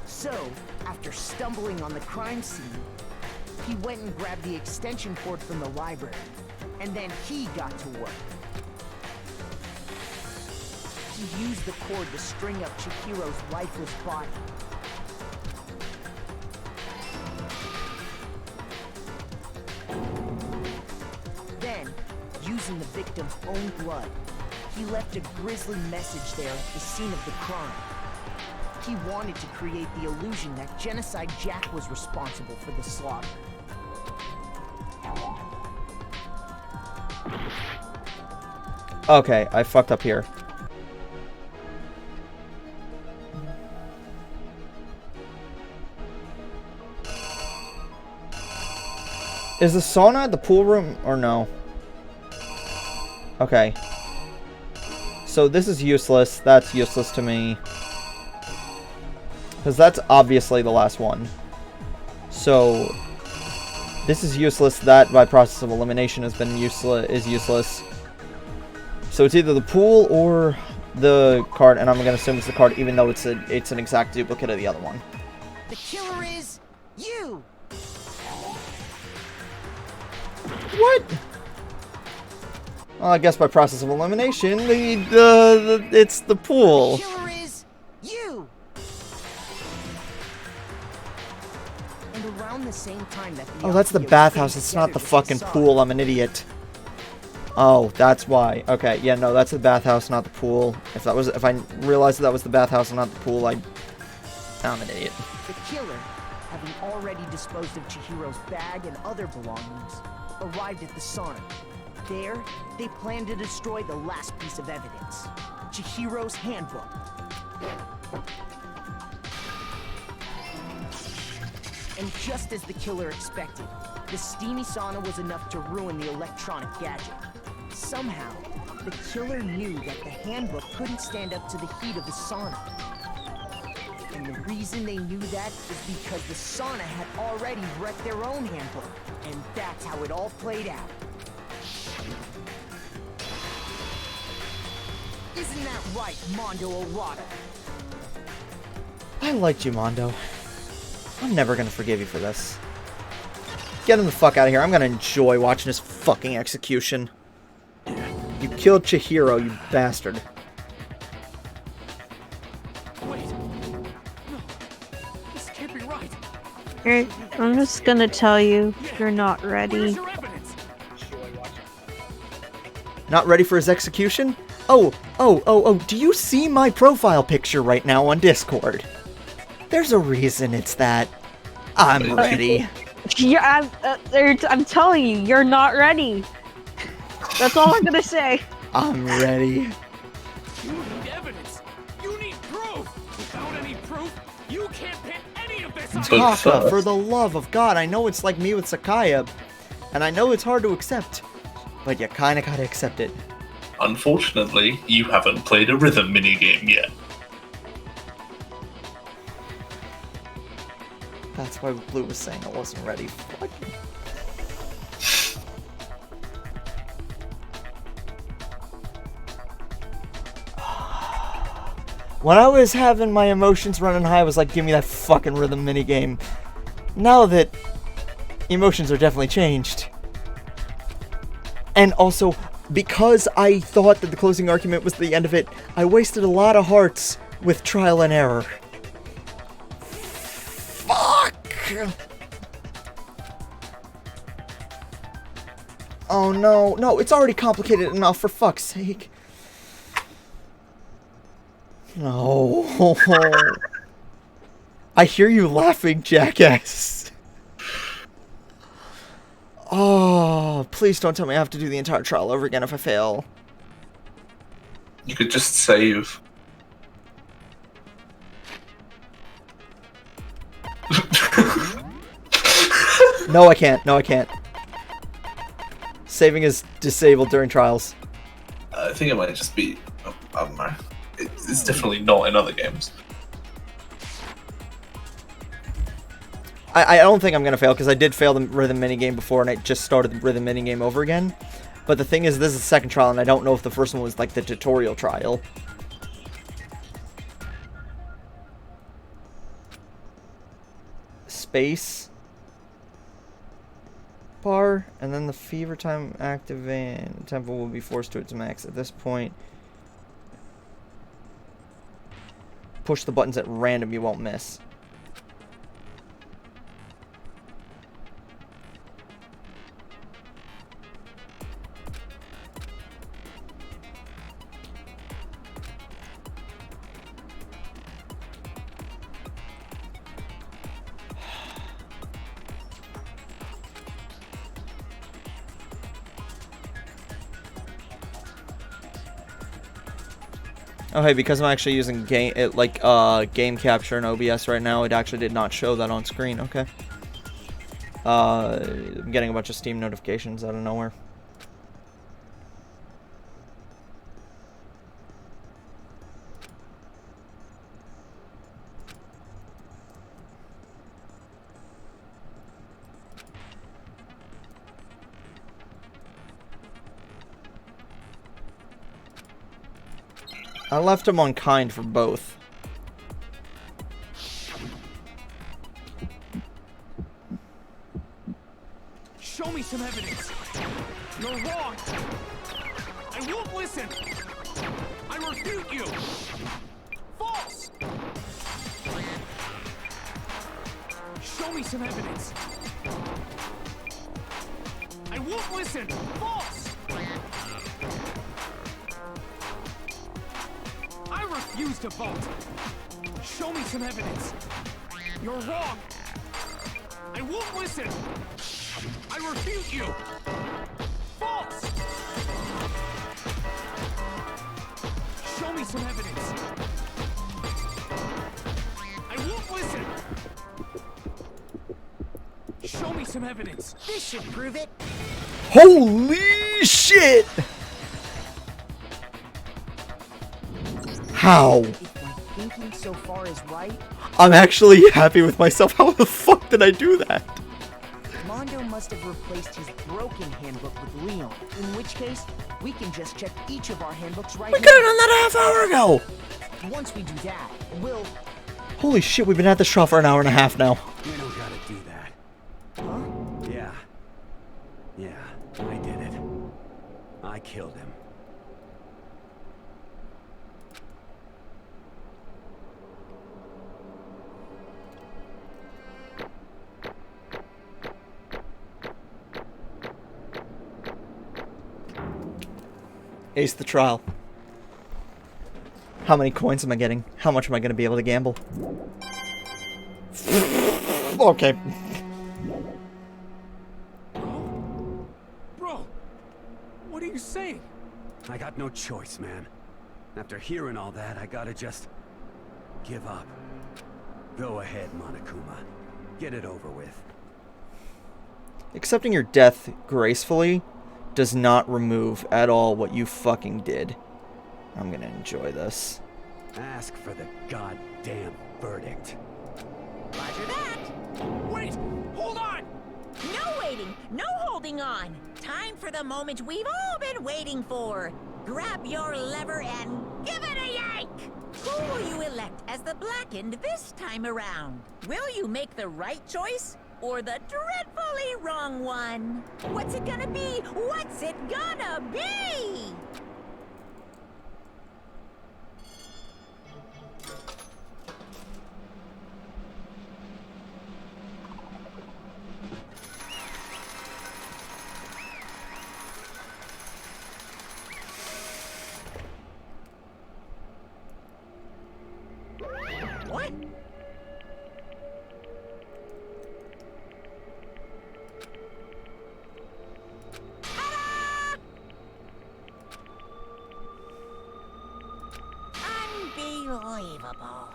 So, after stumbling on the crime scene, he went and grabbed the extension cord from the library, and then he got to work. He used the cord to string up Chihiro's lifeless body. Then, using the victim's own blood, he left a grisly message there at the scene of the crime. He wanted to create the illusion that Genocide Jack was responsible for the slaughter. Okay, I fucked up here. Is the sauna at the pool room or no? Okay. So this is useless. That's useless to me. Because that's obviously the last one. So this is useless. That by process of elimination has been useless. So it's either the pool or the card, and I'm gonna assume it's the card, even though it's an exact duplicate of the other one. The killer is you. What? Well, I guess by process of elimination, it's the pool. The killer is you. And around the same time that Oh, that's the bathhouse. It's not the fucking pool. I'm an idiot. Oh, that's why. Okay, yeah, no, that's the bathhouse, not the pool. If I realized that was the bathhouse and not the pool, I'm an idiot. The killer, having already disposed of Chihiro's bag and other belongings, arrived at the sauna. There, they planned to destroy the last piece of evidence, Chihiro's handbook. And just as the killer expected, the steamy sauna was enough to ruin the electronic gadget. Somehow, the killer knew that the handbook couldn't stand up to the heat of the sauna. And the reason they knew that is because the sauna had already wrecked their own handbook. And that's how it all played out. Isn't that right, Mondo Orada? I liked you, Mondo. I'm never gonna forgive you for this. Get him the fuck out of here. I'm gonna enjoy watching his fucking execution. You killed Chihiro, you bastard. Wait. No. This can't be right. I'm just gonna tell you, you're not ready. Where's your evidence? Not ready for his execution? Oh, do you see my profile picture right now on Discord? There's a reason it's that. I'm ready. Yeah, I'm telling you, you're not ready. That's all I'm gonna say. I'm ready. You need evidence. You need proof. Without any proof, you can't pin any of this on Taka, for the love of God, I know it's like me with Sakaya, and I know it's hard to accept, but you kinda gotta accept it. Unfortunately, you haven't played a rhythm minigame yet. That's why Blue was saying I wasn't ready. Fuck. When I was having my emotions running high, I was like, give me that fucking rhythm minigame. Now that emotions are definitely changed. And also, because I thought that the closing argument was the end of it, I wasted a lot of hearts with trial and error. Fuck! Oh no, no, it's already complicated enough, for fuck's sake. No. I hear you laughing, jackass. Oh, please don't tell me I have to do the entire trial over again if I fail. You could just save. No, I can't. No, I can't. Saving is disabled during trials. I think it might just be... I don't know. It's definitely not in other games. I don't think I'm going to fail, because I did fail the rhythm minigame before, and I just started the rhythm minigame over again. But the thing is, this is the second trial, and I don't know if the first one was, like, the tutorial trial. Space bar, and then the fever time activate tempo will be forced to its max. At this point, push the buttons at random, you won't miss. Oh hey, because I'm actually using game capture and OBS right now, it actually did not show that on screen. Okay. I'm getting a bunch of Steam notifications out of nowhere. I left him on kind for both. Show me some evidence. You're wrong. I won't listen. I refute you. False. Show me some evidence. I won't listen. False. I refuse to vote. Show me some evidence. You're wrong. I won't listen. I refute you. False. Show me some evidence. I won't listen. Show me some evidence. This should prove it. Holy shit! How? If my thinking so far is right, I'm actually happy with myself. How the fuck did I do that? Mondo must have replaced his broken handbook with Leon. In which case, we can just check each of our handbooks right now. We could have done that a half hour ago! Once we do that, we'll... Holy shit, we've been at this trial for an hour and a half now. We don't gotta do that. Huh? Yeah. Yeah, I did it. I killed him. Ace the trial. How many coins am I getting? How much am I going to be able to gamble? Okay. Bro, what are you saying? I got no choice, man. After hearing all that, I gotta just give up. Go ahead, Monokuma. Get it over with. Accepting your death gracefully does not remove at all what you fucking did. I'm gonna enjoy this. Ask for the goddamn verdict. Roger that. Wait! Hold on! No waiting, no holding on. Time for the moment we've all been waiting for. Grab your lever and give it a yank! Who will you elect as the Blackened this time around? Will you make the right choice or the dreadfully wrong one? What's it gonna be? What's it gonna be? What? Unbelievable.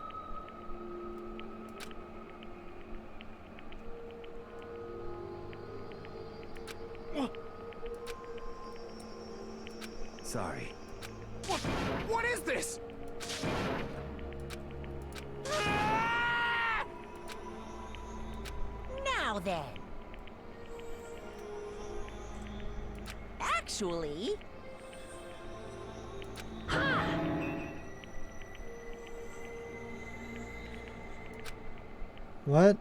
Sorry. What is this? Now then. Actually... What?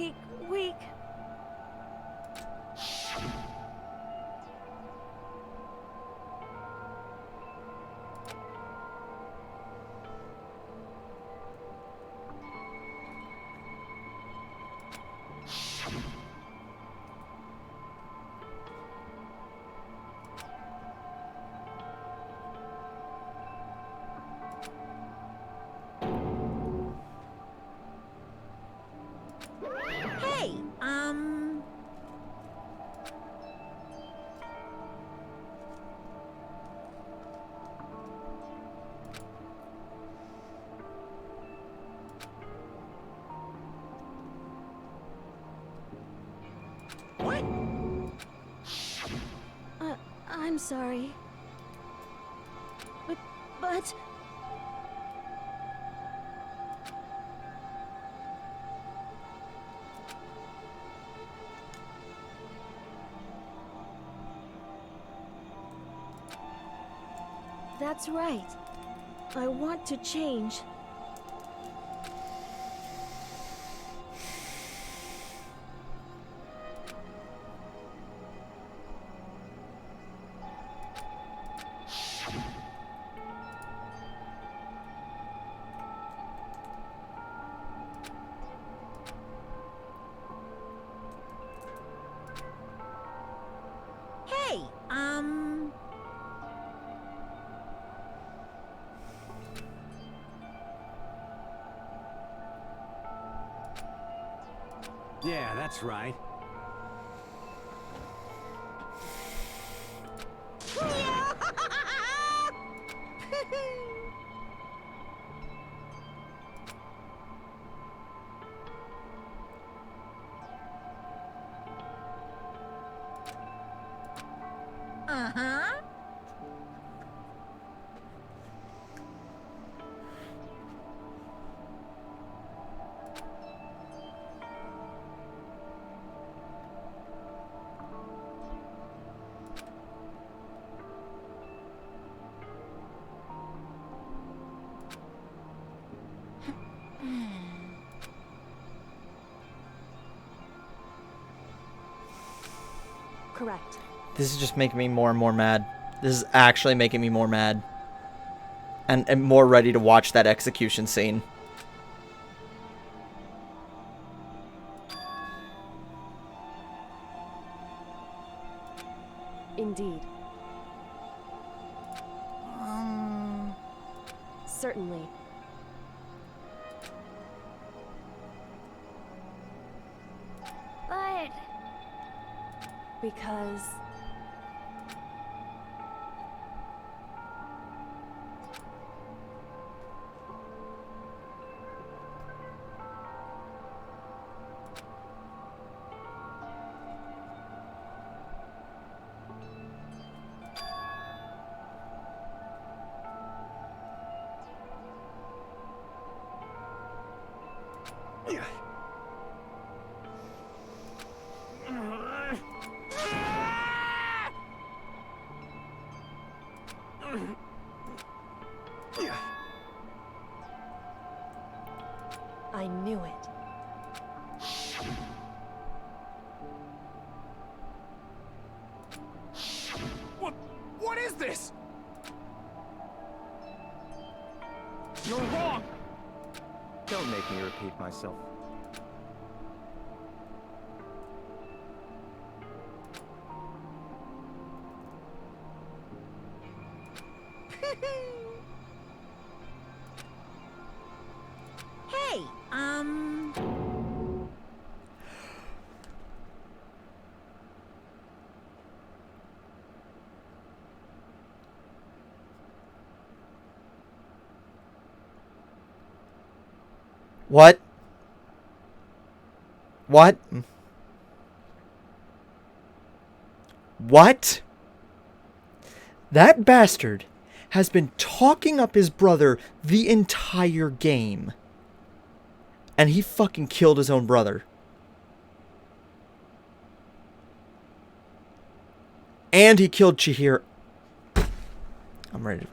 Weak. Hey, What? I'm sorry. But... That's right. I want to change. Yeah, that's right. Uh-huh. Correct. This is just making me more and more mad. This is actually making me more mad. And more ready to watch that execution scene. Indeed. Certainly. But... Because... I knew it. What is this? You're wrong! Don't make me repeat myself. Hey, What? What? What? That bastard has been talking up his brother the entire game. And he fucking killed his own brother. And he killed Chihiro. I'm ready to...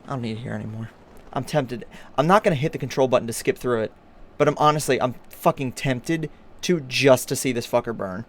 I don't need to hear anymore. I'm tempted. I'm not going to hit the control button to skip through it. But I'm fucking tempted just to see this fucker burn.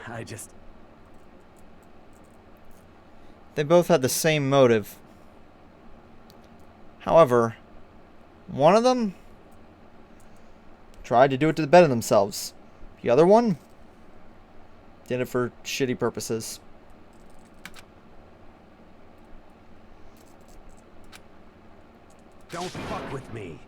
I just... They both had the same motive. However, one of them tried to do it to the better themselves. The other one did it for shitty purposes. Don't fuck with me.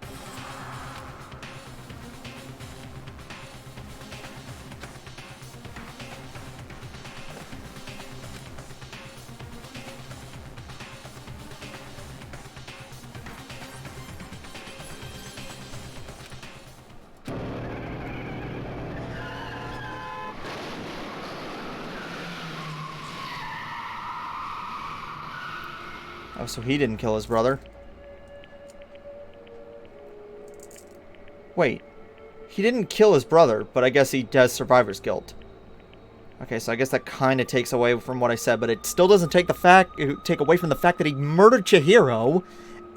Oh, so he didn't kill his brother. Wait. He didn't kill his brother, but I guess he has survivor's guilt. Okay, so I guess that kind of takes away from what I said, but it still doesn't take away from the fact that he murdered Chihiro,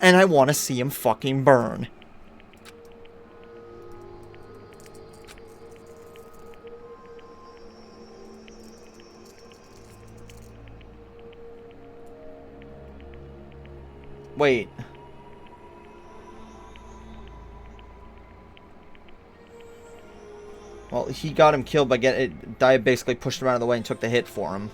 and I want to see him fucking burn. Wait. Well, he got him killed by Dia basically pushed him out of the way and took the hit for him.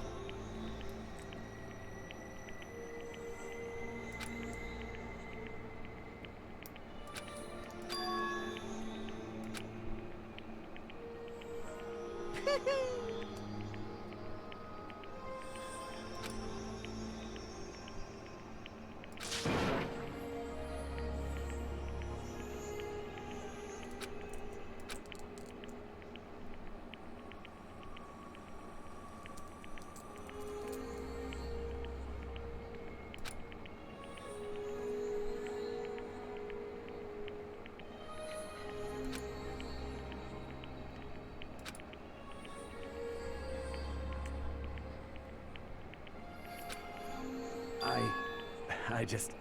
I just...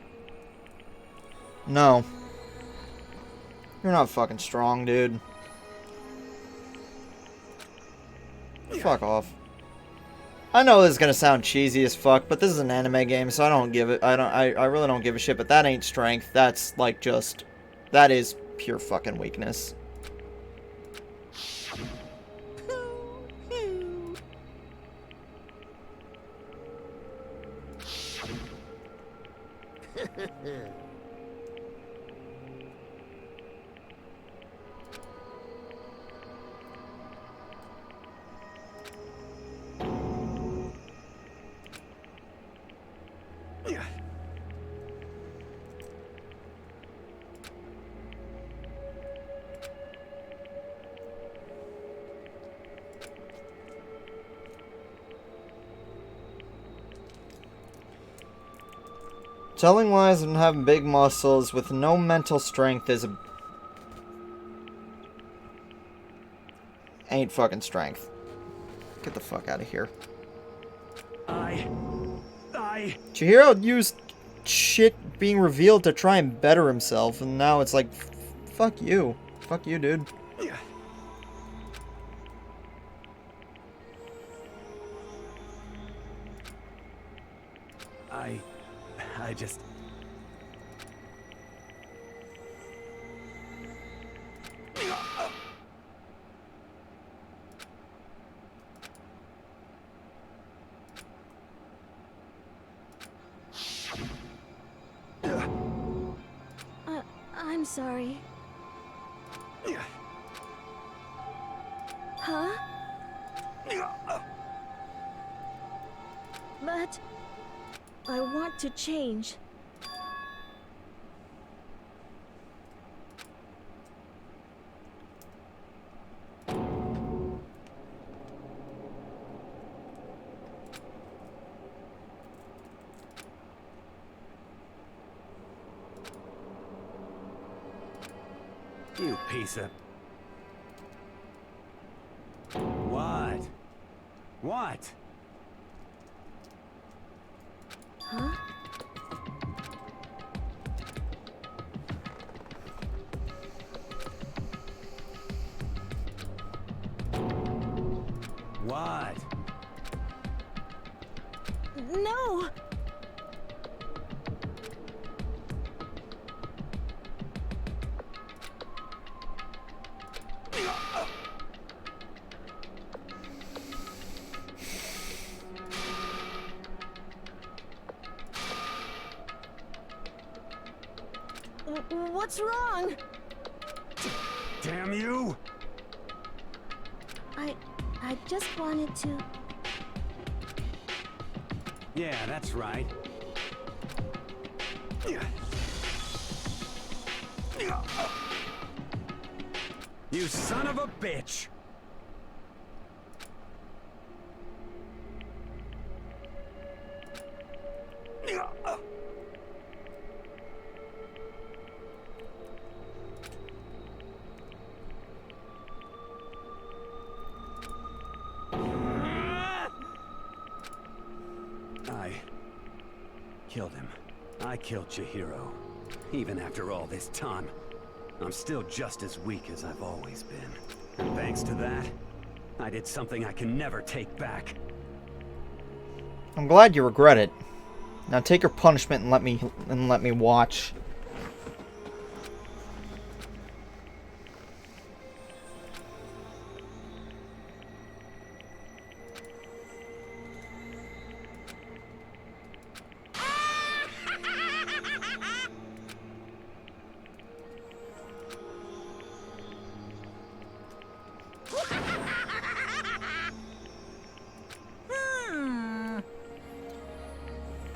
No. You're not fucking strong, dude. Fuck off. I know this is gonna sound cheesy as fuck, but this is an anime game, so I don't give it. I really don't give a shit. But that ain't strength. That's like just, that is pure fucking weakness. Telling lies and having big muscles with no mental strength is a... ain't fucking strength. Get the fuck out of here. Chihiro used shit being revealed to try and better himself, and now it's like, fuck you. Fuck you, dude. I just... I'm sorry. Huh? But I want to change. You piece of... What? What? Huh? What? No! What's wrong? Damn you! I just wanted to... Yeah, that's right. You son of a bitch! I killed him. I killed Chihiro. Even after all this time, I'm still just as weak as I've always been. And thanks to that, I did something I can never take back. I'm glad you regret it. Now take your punishment and let me watch.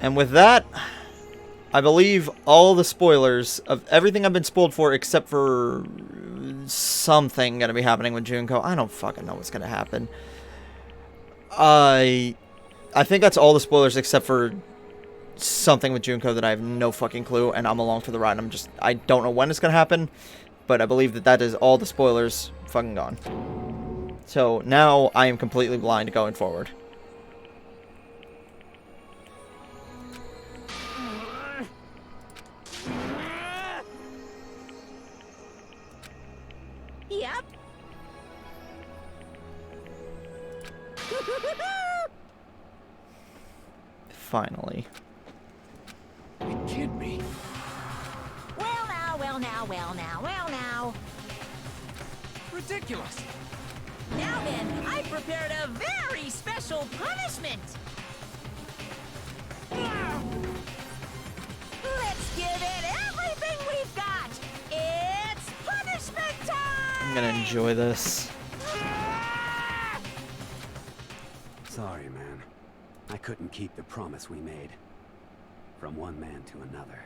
And with that, I believe all the spoilers of everything I've been spoiled for except for something gonna be happening with Junko. I don't fucking know what's gonna happen. I think that's all the spoilers except for something with Junko that I have no fucking clue, and I'm along for the ride. I don't know when it's gonna happen, but I believe that is all the spoilers fucking gone. So now I am completely blind going forward. Yep. Finally. You kid me. Well now, well now, well now, well now. Ridiculous. Now then, I prepared a very special punishment. Let's give it everything we've got. It's punishment time. I'm gonna enjoy this. Sorry, man. I couldn't keep the promise we made. From one man to another.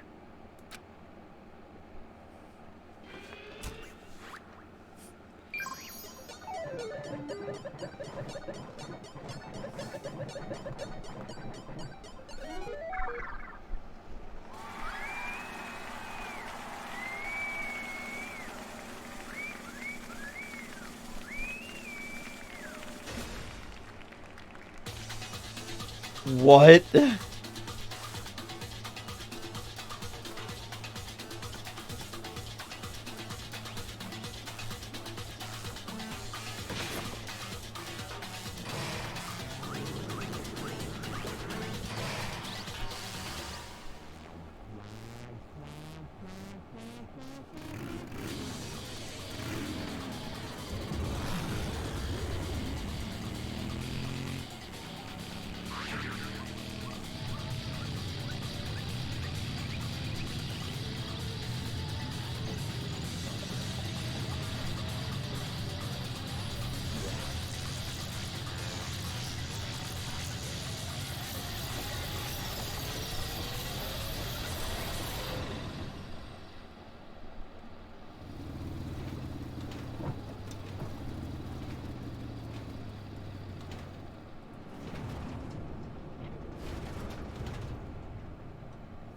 What?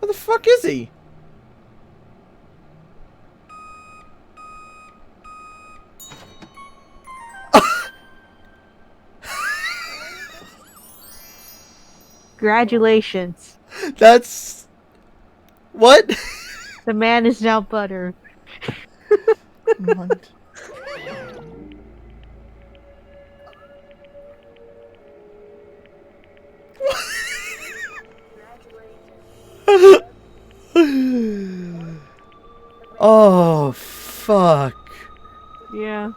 Where the fuck is he? Congratulations. That's... What? The man is now butter. What? Oh, fuck. Yeah.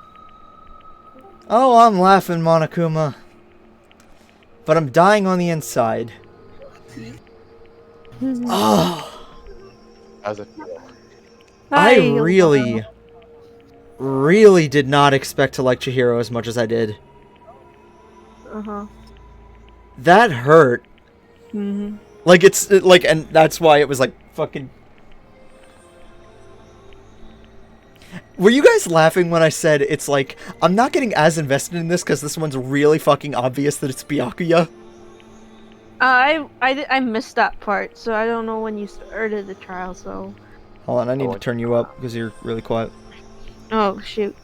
Oh, I'm laughing, Monokuma. But I'm dying on the inside. Oh. How's it feel? I Hi, really, really did not expect to like Chihiro as much as I did. Uh-huh. That hurt. Mm-hmm. Like, and that's why it was like fucking. Were you guys laughing when I said it's like, I'm not getting as invested in this because this one's really fucking obvious that it's Byakuya? I missed that part, so I don't know when you started the trial, so... Hold on, I need to turn you up because you're really quiet. Oh, shoot.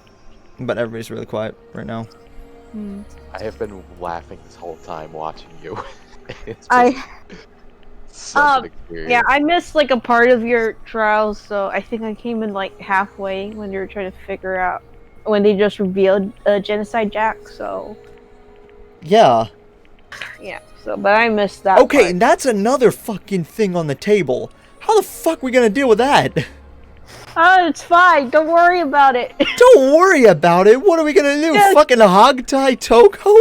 But everybody's really quiet right now. Hmm. I have been laughing this whole time watching you. It's I... such an experience. Yeah, I missed like a part of your trial, so I think I came in like halfway when you were trying to figure out when they just revealed Genocide Jack, so... Yeah. Yeah, so, but I missed that Okay, part. and that's another fucking thing on the table. How the fuck are we gonna deal with that? Oh, it's fine. Don't worry about it. Don't worry about it. What are we gonna do? Yes. Fucking hog tie Toko?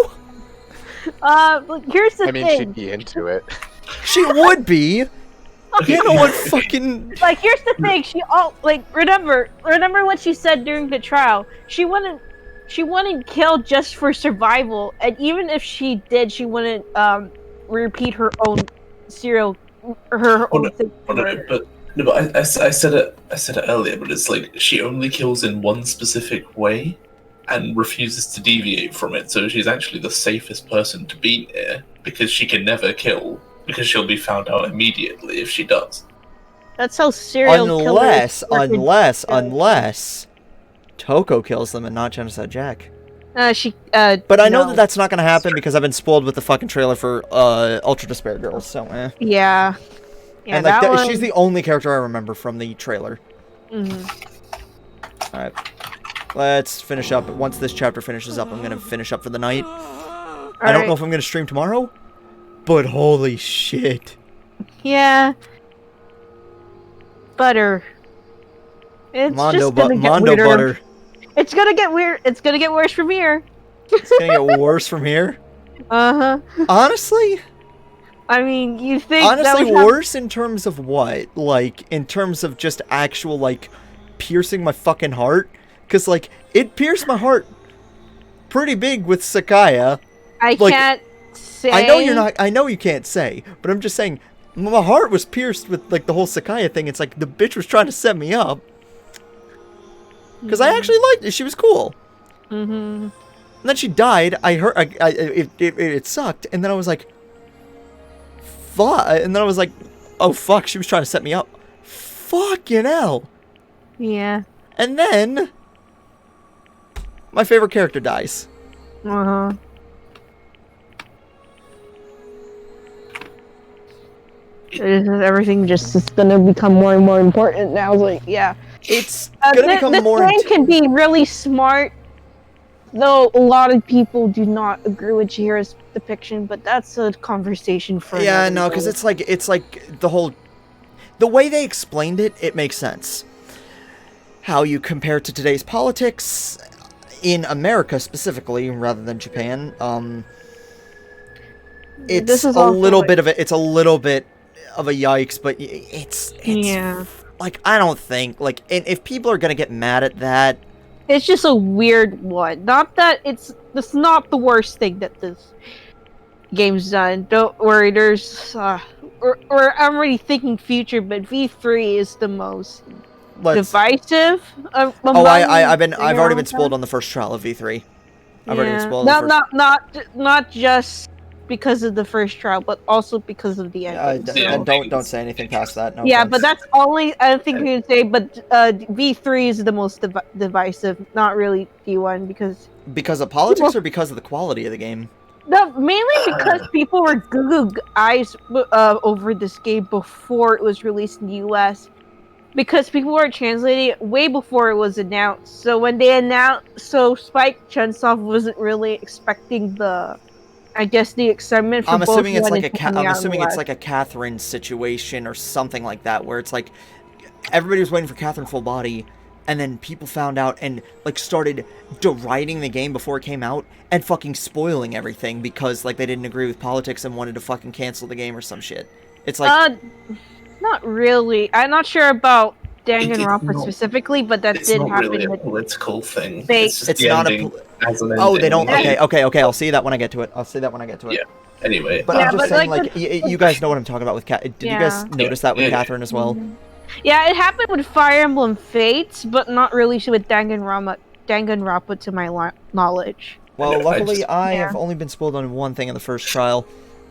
Look, here's the I mean, thing. she'd be into it. She would be. You know what fucking... Like, here's the thing. Remember what she said during the trial. She wouldn't kill just for survival, and even if she did, she wouldn't repeat her own thing. But I said it earlier, but it's like she only kills in one specific way and refuses to deviate from it, so she's actually the safest person to be near because she can never kill, because she'll be found out immediately if she does. That's how serial killers... Unless Toko kills them and not Genocide Jack. But I know that that's not gonna happen because I've been spoiled with the fucking trailer for Ultra Despair Girls, so Yeah. Yeah, and like that one... she's the only character I remember from the trailer. Mm-hmm. Alright. Let's finish up. Once this chapter finishes up, I'm gonna finish up for the night. I don't know if I'm gonna stream tomorrow, but holy shit. Yeah. Butter. It's Mondo just gonna get Mondo weirder. butter. It's gonna get weird. It's gonna get worse from here. It's gonna get worse from here. Uh-huh. Honestly? I mean, you think Honestly, that would worse in terms of what? Like, in terms of just actual, like, piercing my fucking heart? Because, like, it pierced my heart pretty big with Sakaya. I like, can't say... I know you can't say, but I'm just saying, my heart was pierced with, like, the whole Sakaya thing. It's like, the bitch was trying to set me up. Because I actually liked it. She was cool. Mm-hmm. And then she died. I heard... it sucked. And then I was like... Fuck. And then I was like... Oh, fuck. She was trying to set me up. Fucking hell. Yeah. And then... my favorite character dies. Uh-huh. Everything just is gonna become more and more important now. Like, yeah. It's gonna become more... This game can be really smart, though a lot of people do not agree with Chihiro's depiction, but that's a conversation for Yeah, another no, because day. it's like the whole... the way they explained it, it makes sense. How you compare it to today's politics, in America specifically, rather than Japan, it's a little bit of a yikes, but it's yeah. Like, I don't think, like, if people are gonna get mad at that... It's just a weird one. Not that it's not the worst thing that this game's done. Don't worry, there's, or I'm already thinking future, but V3 is the most divisive. I've already been spoiled on the first trial of V3. I've already been spoiled on the first... Not just because of the first trial, but also because of the end. Don't say anything past that. No yeah, offense. but that's only I think you can say. But V3 is the most divisive, not really D1 because of politics or because of the quality of the game. No, mainly because people were Google eyes over this game before it was released in the US. Because people were translating it way before it was announced. So when they announced, Spike Chunsoft wasn't really expecting the excitement for I'm both assuming it's like a a Catherine situation or something like that, where it's like everybody was waiting for Catherine full body, and then people found out and like started deriding the game before it came out and fucking spoiling everything because like they didn't agree with politics and wanted to fucking cancel the game or some shit. It's like not really. I'm not sure about Danganronpa specifically, but that It's did not happen really a with political thing. Fate. It's just It's the not ending as an Oh, ending. they don't. Okay. I'll see that when I get to it. Yeah. Anyway. But I'm just saying, like, you guys know what I'm talking about with Cat. Did you guys Yeah. notice that with Catherine as well? Yeah, it happened with Fire Emblem Fates, but not really with Danganronpa to my knowledge. Well, luckily, I have only been spoiled on one thing in the first trial,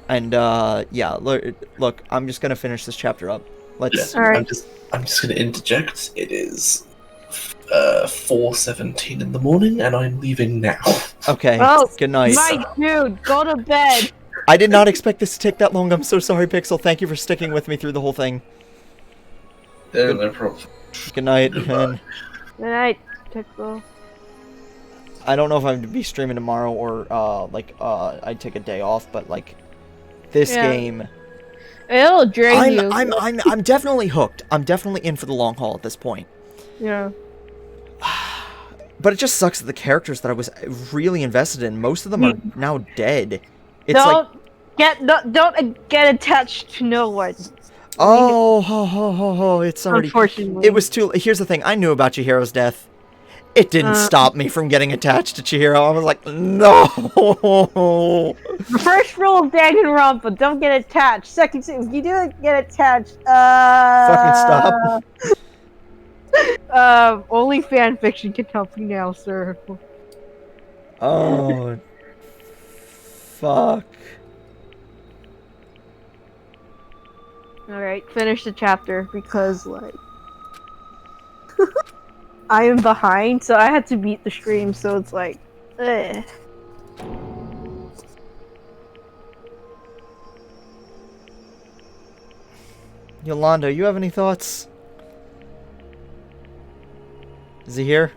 and yeah. Look, I'm just gonna finish this chapter up. Let's. I'm just gonna interject. It is 4:17 in the morning, and I'm leaving now. Okay. Oh, good night. My dude, go to bed. I did not expect this to take that long. I'm so sorry, Pixel. Thank you for sticking with me through the whole thing. Yeah, no problem. Good night, man. Good night, Pixel. I don't know if I'm going to be streaming tomorrow or I'd take a day off, but like this game, it'll drain you. I'm definitely hooked. I'm definitely in for the long haul at this point. Yeah. But it just sucks that the characters that I was really invested in, most of them are now dead. It's don't get attached to no one. It's already. Unfortunately. It was too. Here's the thing. I knew about Chihiro's death. It didn't stop me from getting attached to Chihiro. I was like, no. The first rule of Danganronpa: don't get attached. Second, if you do get attached, fucking stop. Only fan fiction can help you now, sir. Oh, fuck. Alright, finish the chapter, because, like... I am behind, so I had to beat the stream, so it's like... Ugh. Yolanda, you have any thoughts? Is he here?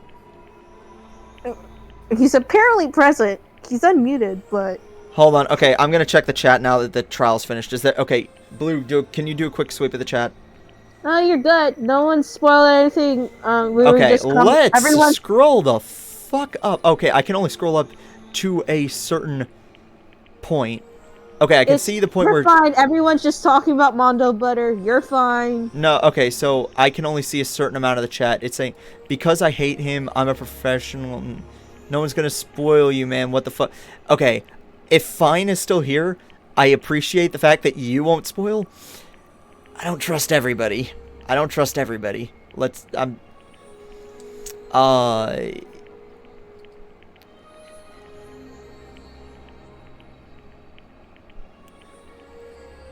He's apparently present. He's unmuted, but... Hold on. Okay, I'm gonna check the chat now that the trial's finished. Is that okay? Blue, can you do a quick sweep of the chat? Oh, you're good. No one spoiled anything. We were Okay, just let's scroll the fuck up. Okay, I can only scroll up to a certain point. Okay, I can see the point you're where... fine. Everyone's just talking about Mondo Butter. You're fine. No, okay, so I can only see a certain amount of the chat. It's saying, because I hate him, I'm a professional. No one's gonna spoil you, man. What the fuck? Okay, if Fine is still here, I appreciate the fact that you won't spoil. I don't trust everybody. I don't trust everybody.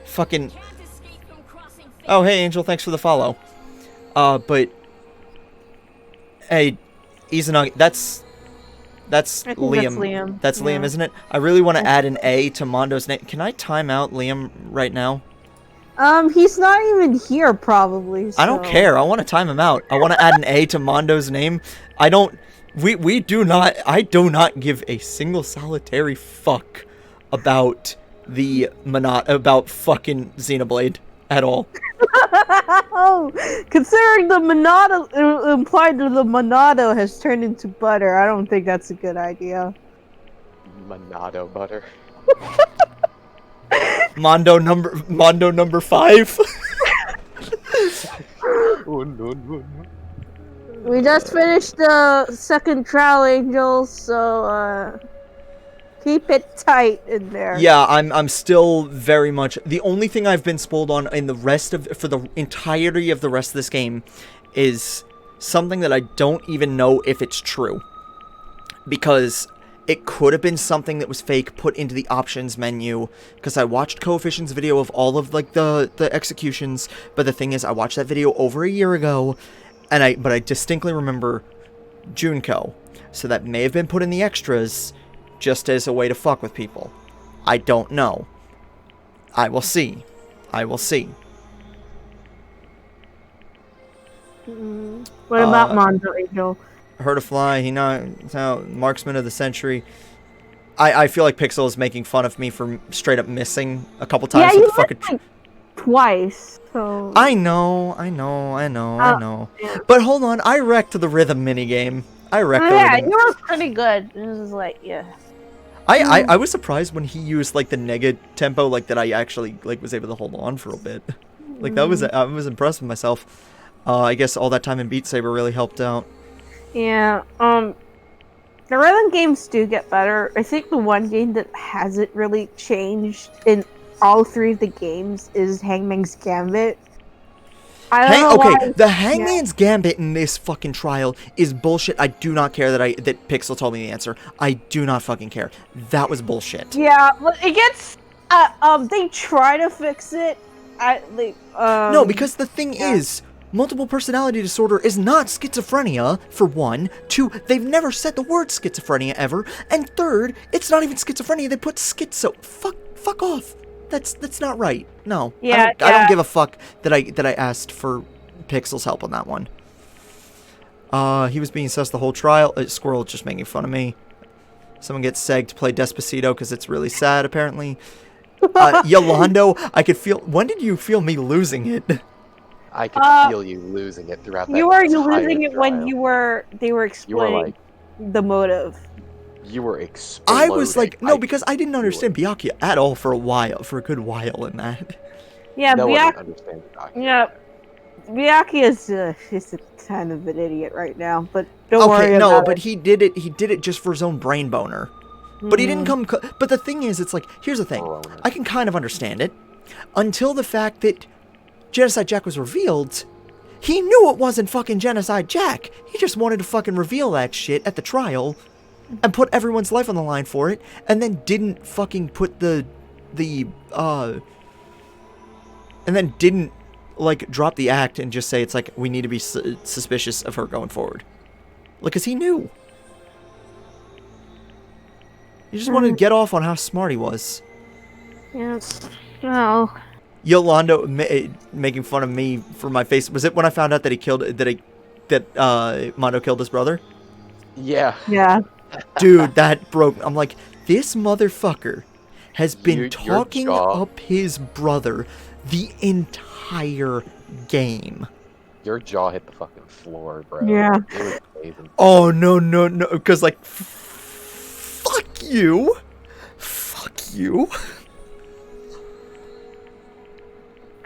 Fucking... Oh, hey, Angel, thanks for the follow. But... Hey, Izanagi, that's Liam. That's Liam. That's Liam, isn't it? I really want to add an A to Mondo's name. Can I time out Liam right now? He's not even here, probably. So. I don't care. I want to time him out. I want to add an A to Mondo's name. I do not give a single solitary fuck about about fucking Xenoblade at all. Oh, considering the Monado implied that the Monado has turned into butter, I don't think that's a good idea. Monado butter. Mondo number 5. Oh, no. We just finished the second trial, Angel, so keep it tight in there. Yeah, I'm still very much... The only thing I've been spoiled on in the rest of... For the entirety of the rest of this game is something that I don't even know if it's true. Because it could have been something that was fake put into the options menu. Because I watched Coefficient's video of all of, like, the executions. But the thing is, I watched that video over a year ago. But I distinctly remember Junko. So that may have been put in the extras... just as a way to fuck with people. I don't know. I will see. I will see. What about Mondo, Angel? Heard a fly. He knocked out Marksman of the Century. I feel like Pixel is making fun of me for straight up missing a couple times. Yeah, you fucking like twice. So I know. Yeah. But hold on, I wrecked the rhythm minigame. Yeah, you were pretty good. It was like, yeah. I was surprised when he used like the nega tempo, like that I actually like was able to hold on for a bit. Like that was I was impressed with myself. I guess all that time in Beat Saber really helped out. Yeah, the rhythm games do get better. I think the one game that hasn't really changed in all 3 of the games is Hangman's Gambit. I don't know why. The Hangman's Gambit in this fucking trial is bullshit. I do not care that Pixel told me the answer. I do not fucking care. That was bullshit. Yeah, it gets. They try to fix it. No, because the thing is, multiple personality disorder is not schizophrenia, for one. 2, they've never said the word schizophrenia ever. And 3rd, it's not even schizophrenia. They put schizo. Fuck off. That's not right. No. Yeah, I don't give a fuck that I asked for Pixel's help on that one. He was being sus the whole trial. Squirrel just making fun of me. Someone gets segged to play Despacito because it's really sad, apparently. Yolando, I could feel... When did you feel me losing it? I could feel you losing it throughout that You were entire losing it trial. when they were explaining the motive. You were exploding. I was like, no, because I didn't understand Byakuya at all for a good while in that. Yeah, no one understands Byakuya. Yeah, Byakuya is just a kind of an idiot right now, but don't worry about it. But he did it just for his own brain boner. But he didn't come... But the thing is, it's like, here's the thing. I can kind of understand it. Until the fact that Genocide Jack was revealed, he knew it wasn't fucking Genocide Jack. He just wanted to fucking reveal that shit at the trial and put everyone's life on the line for it, and then didn't fucking put and then didn't, like, drop the act and just say it's like, we need to be suspicious of her going forward. Like, because he knew. He just wanted to get off on how smart he was. Yeah, no. Yolando making fun of me for my face. Was it when I found out that Mondo killed his brother? Yeah. Yeah. Dude, that broke. I'm like, this motherfucker has been talking up his brother the entire game. Your jaw hit the fucking floor, bro. Yeah. It was amazing. Oh, no. Because, like, fuck you. Fuck you.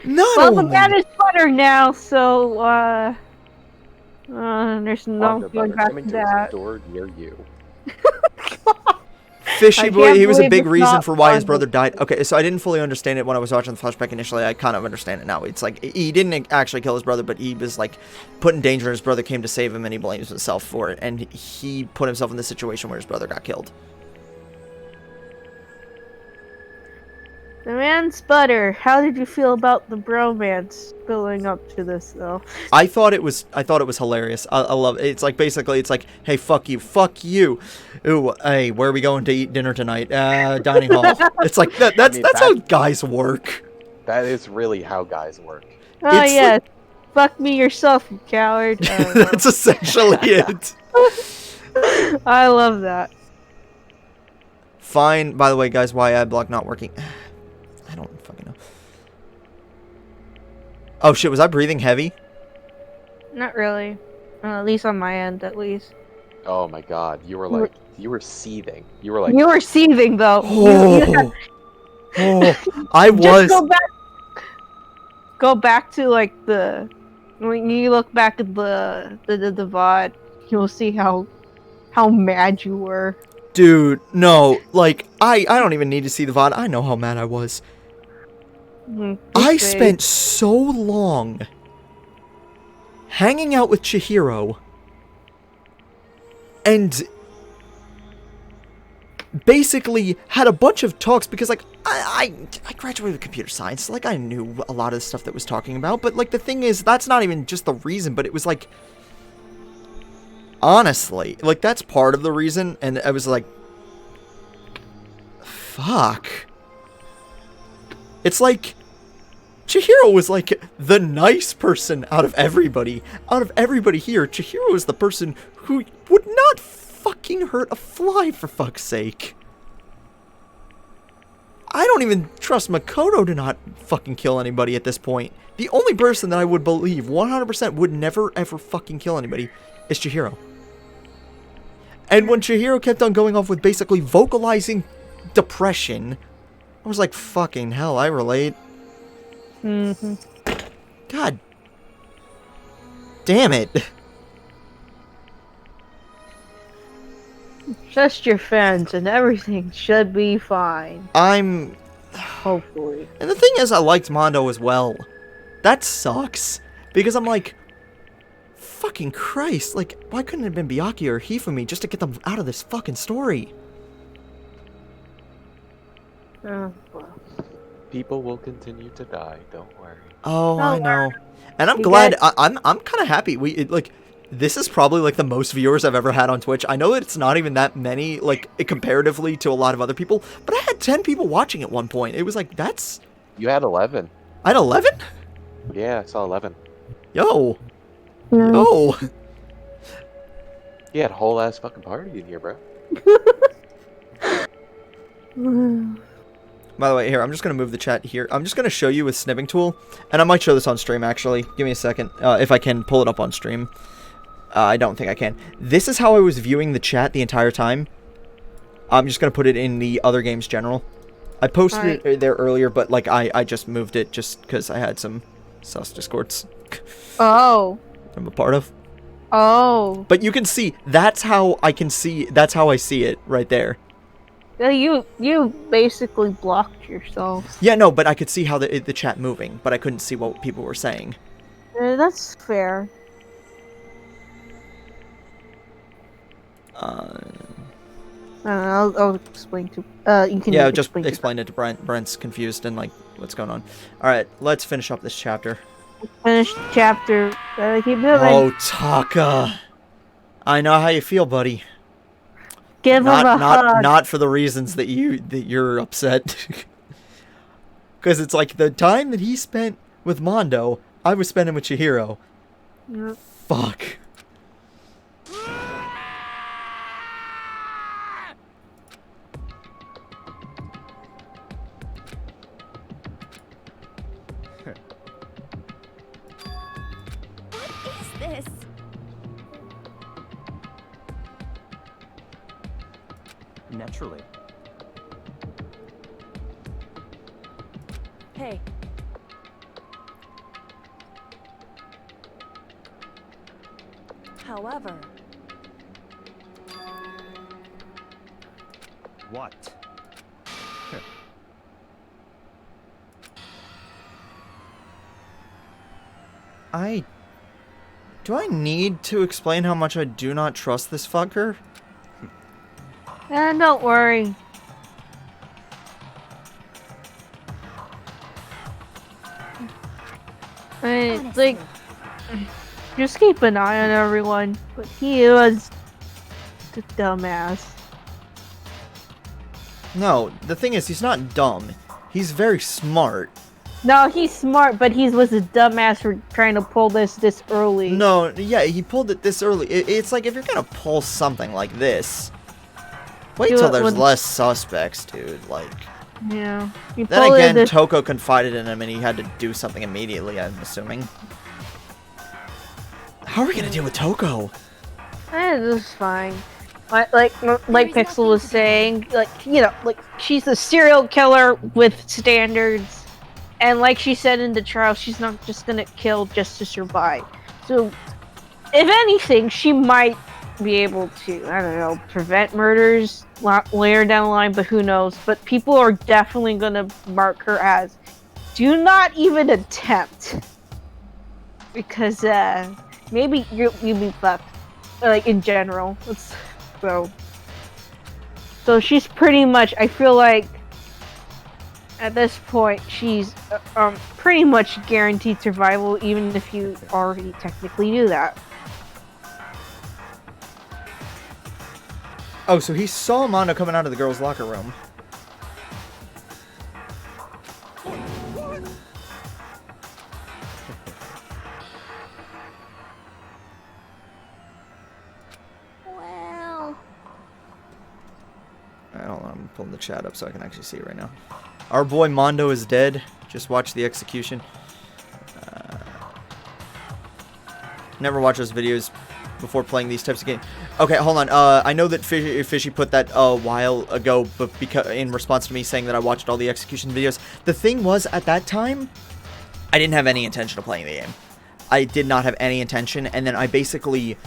Well, the man is butter now, so, there's no going back to that. Door near you. Fishy boy, he was a big reason for why his brother died. Okay, so I didn't fully understand it when I was watching the flashback initially. I kind of understand it now. It's like, he didn't actually kill his brother, but he was, like, put in danger. His brother came to save him, and he blames himself for it. And he put himself in this situation where his brother got killed. The man's butter. How did you feel about the bromance building up to this, though? I thought it was hilarious. I love it. It's like, basically, it's like, hey, fuck you. Ooh, hey, where are we going to eat dinner tonight? Dining hall. It's like, that's how guys work. That is really how guys work. Oh, It's yeah. Fuck me yourself, you coward. That's essentially it. I love that. Fine. By the way, guys, why ad block not working? I don't fucking know. Oh shit, was I breathing heavy? Not really. At least on my end, at least. Oh my god, you were like, you were seething. You were like... You were seething, though. Oh, I was... Just go back to, like, when you look back at the VOD, you'll see how mad you were. Dude, no, like, I don't even need to see the VOD. I know how mad I was. I spent so long hanging out with Chihiro and basically had a bunch of talks because, like, I graduated with computer science. Like, I knew a lot of the stuff that was talking about, but, like, the thing is, that's not even just the reason, but it was, like, honestly, like, that's part of the reason, and I was like, fuck. It's like, Chihiro was, like, the nice person out of everybody. Out of everybody here, Chihiro is the person who would not fucking hurt a fly, for fuck's sake. I don't even trust Makoto to not fucking kill anybody at this point. The only person that I would believe 100% would never ever fucking kill anybody is Chihiro. And when Chihiro kept on going off with basically vocalizing depression, I was like, fucking hell, I relate. Mm-hmm. God. damn it. Just your fence and everything should be fine. Hopefully. And the thing is, I liked Mondo as well. That sucks. Because I'm like, fucking Christ, like, why couldn't it have been Byakuya or Hifumi just to get them out of this fucking story? Well. People will continue to die, don't worry. Oh, I know. And I'm glad, I'm kind of happy. This is probably, like, the most viewers I've ever had on Twitch. I know that it's not even that many, like, comparatively to a lot of other people, but I had 10 people watching at one point. It was like, that's... You had 11. I had 11? Yeah, I saw 11. Yo. Yo. You had a whole ass fucking party in here, bro. By the way, here, I'm just going to move the chat here. I'm just going to show you with snipping tool, and I might show this on stream, actually. Give me a second, if I can pull it up on stream. I don't think I can. This is how I was viewing the chat the entire time. I'm just going to put it in the other games general. I posted it there earlier, but, like, I just moved it just because I had some sus discords. Oh. I'm a part of. Oh. But you can see, that's how I see it right there. You basically blocked yourself. Yeah, no, but I could see how the chat moving, but I couldn't see what people were saying. That's fair. I'll explain to you can. Yeah, just explain it to Brent. Brent's confused and like, what's going on? All right, let's finish up this chapter. Finish the chapter. Keep moving. Oh, Taka, I know how you feel, buddy. Give him a hug. Not for the reasons that you're upset. Because it's like the time that he spent with Mondo, I was spending with Chihiro. Yep. Fuck. What is this? Naturally. Hey. However... What? Do I need to explain how much I do not trust this fucker? Don't worry. Like, just keep an eye on everyone. But he was a dumbass. No, the thing is, he's not dumb. He's very smart. No, he's smart, but he was a dumbass for trying to pull this early. No, yeah, he pulled it this early. It's like, if you're gonna pull something like this, wait till there's less suspects, dude. Like, yeah. Then again, Toko confided in him and he had to do something immediately, I'm assuming. How are we gonna deal with Toko? This is fine. Like Pixel was saying, like, you know, like, she's a serial killer with standards. And like she said in the trial, she's not just gonna kill just to survive. So, if anything, she might be able to, I don't know, prevent murders later down the line, but who knows. But people are definitely gonna mark her as, do not even attempt. Because, maybe you'll be fucked. Like, in general. So she's pretty much, I feel like, at this point, she's pretty much guaranteed survival, even if you already technically knew that. Oh, so he saw Mondo coming out of the girls' locker room. Well... Alright, hold on, I'm pulling the chat up so I can actually see it right now. Our boy Mondo is dead. Just watch the execution. Never watch those videos before playing these types of games. Okay, hold on. I know that Fishy put that a while ago, but because in response to me saying that I watched all the execution videos. The thing was, at that time, I didn't have any intention of playing the game. I did not have any intention, and then I basically,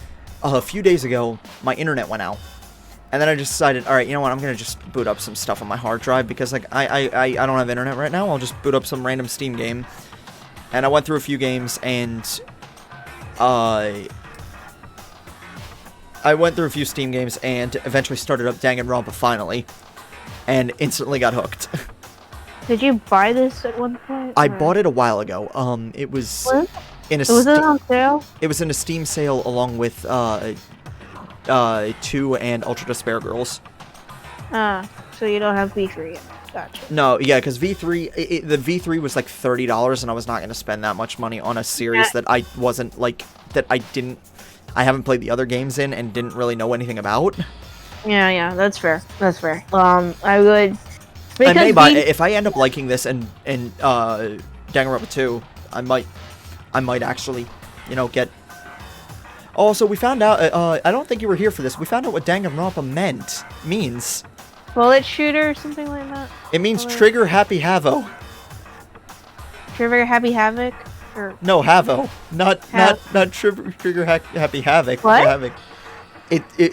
a few days ago, my internet went out. And then I just decided, alright, you know what, I'm going to just boot up some stuff on my hard drive, because, like, I don't have internet right now, I'll just boot up some random Steam game. And I went through a few games, and, I went through a few Steam games, and eventually started up Danganronpa finally, and instantly got hooked. Did you buy this at one point? I bought it a while ago. It was in a Was it on sale? It was in a Steam sale along with 2 and Ultra Despair Girls. So you don't have V3 yet. Gotcha. No, yeah, because V3, the V3 was like $30, and I was not going to spend that much money on a series that I wasn't, like, I haven't played the other games in and didn't really know anything about. Yeah, that's fair. That's fair. I would... I may buy, if I end up liking this and Danganronpa 2, I might actually, you know, get... Also, we found out, I don't think you were here for this, we found out what Danganronpa means. Bullet shooter or something like that? It means Trigger Happy Havo. Trigger Happy Havoc? Or... No, Havo. Not Trigger Happy Havoc. What? Havoc.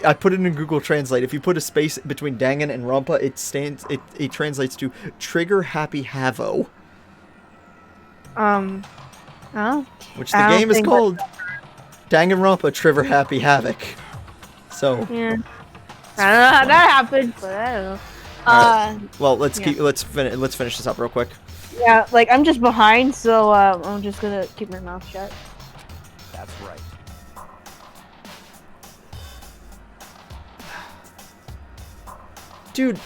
I put it in Google Translate. If you put a space between Dangan and Rampa, it translates to Trigger Happy Havo. Oh. Which the game is called Danganronpa Trigger Happy Havoc. So. Yeah. I don't know how that happened, but I don't know. Right. Well, let's finish this up real quick. Yeah, like I'm just behind, so I'm just gonna keep my mouth shut. That's right. Dude.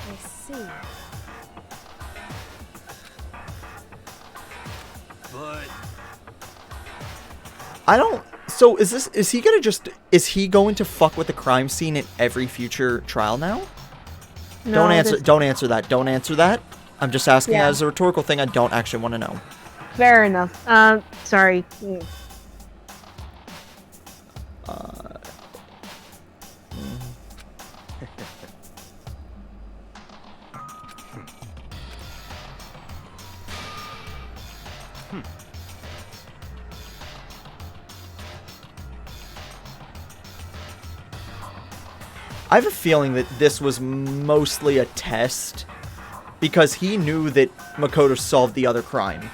I see. But I don't. So is he going to fuck with the crime scene in every future trial now? No, Don't answer that. Don't answer that. I'm just asking Yeah. as a rhetorical thing. I don't actually want to know. Fair enough. Sorry. I have a feeling that this was mostly a test because he knew that Makoto solved the other crime.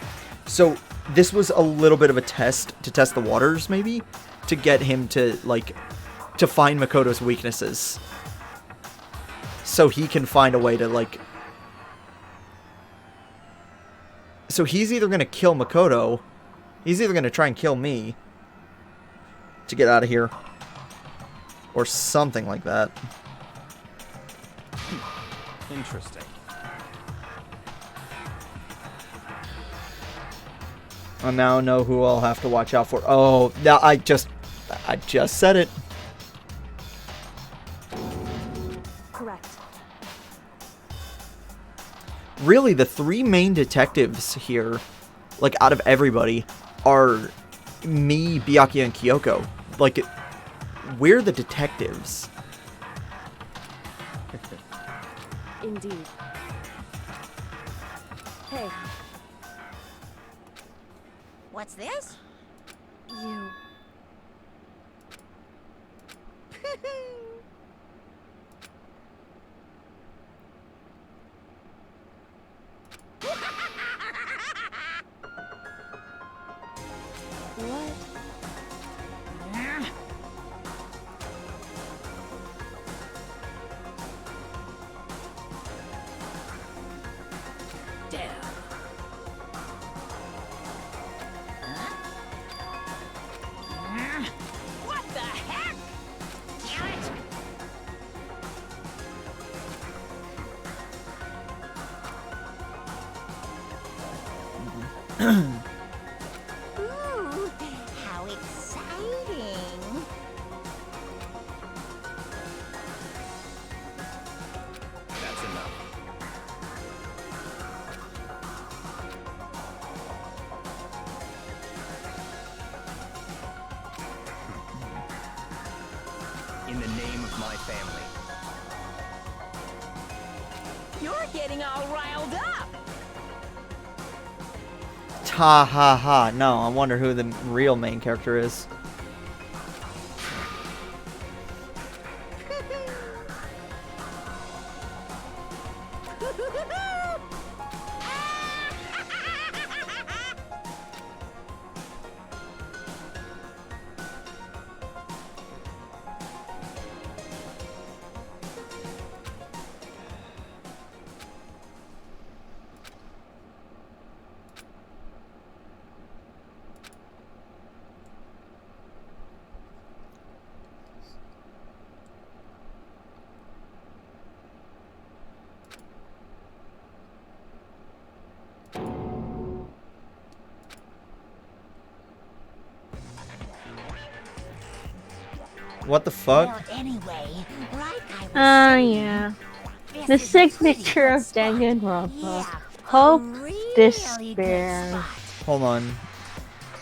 So this was a little bit of a test to test the waters, maybe, to get him to, like, to find Makoto's weaknesses. So he can find a way to, like... So he's either going to kill Makoto, he's either going to try and kill me to get out of here. Or something like that. Interesting. I now know who I'll have to watch out for. Oh, now I just said it. Correct. Really, the 3 main detectives here, like, out of everybody, are me, Byakuya, and Kyoko. Like, we're the detectives. Indeed. Hey. What's this? You. What? Damn. What the heck? Damn it. Ooh, how exciting. That's enough. in the name of my family. You're getting all riled up. Ha ha ha. No, I wonder who the real main character is. What the fuck? Well, anyway, like I was Oh saying, yeah. this The is a signature of Danganronpa. Hope, despair. Hold on.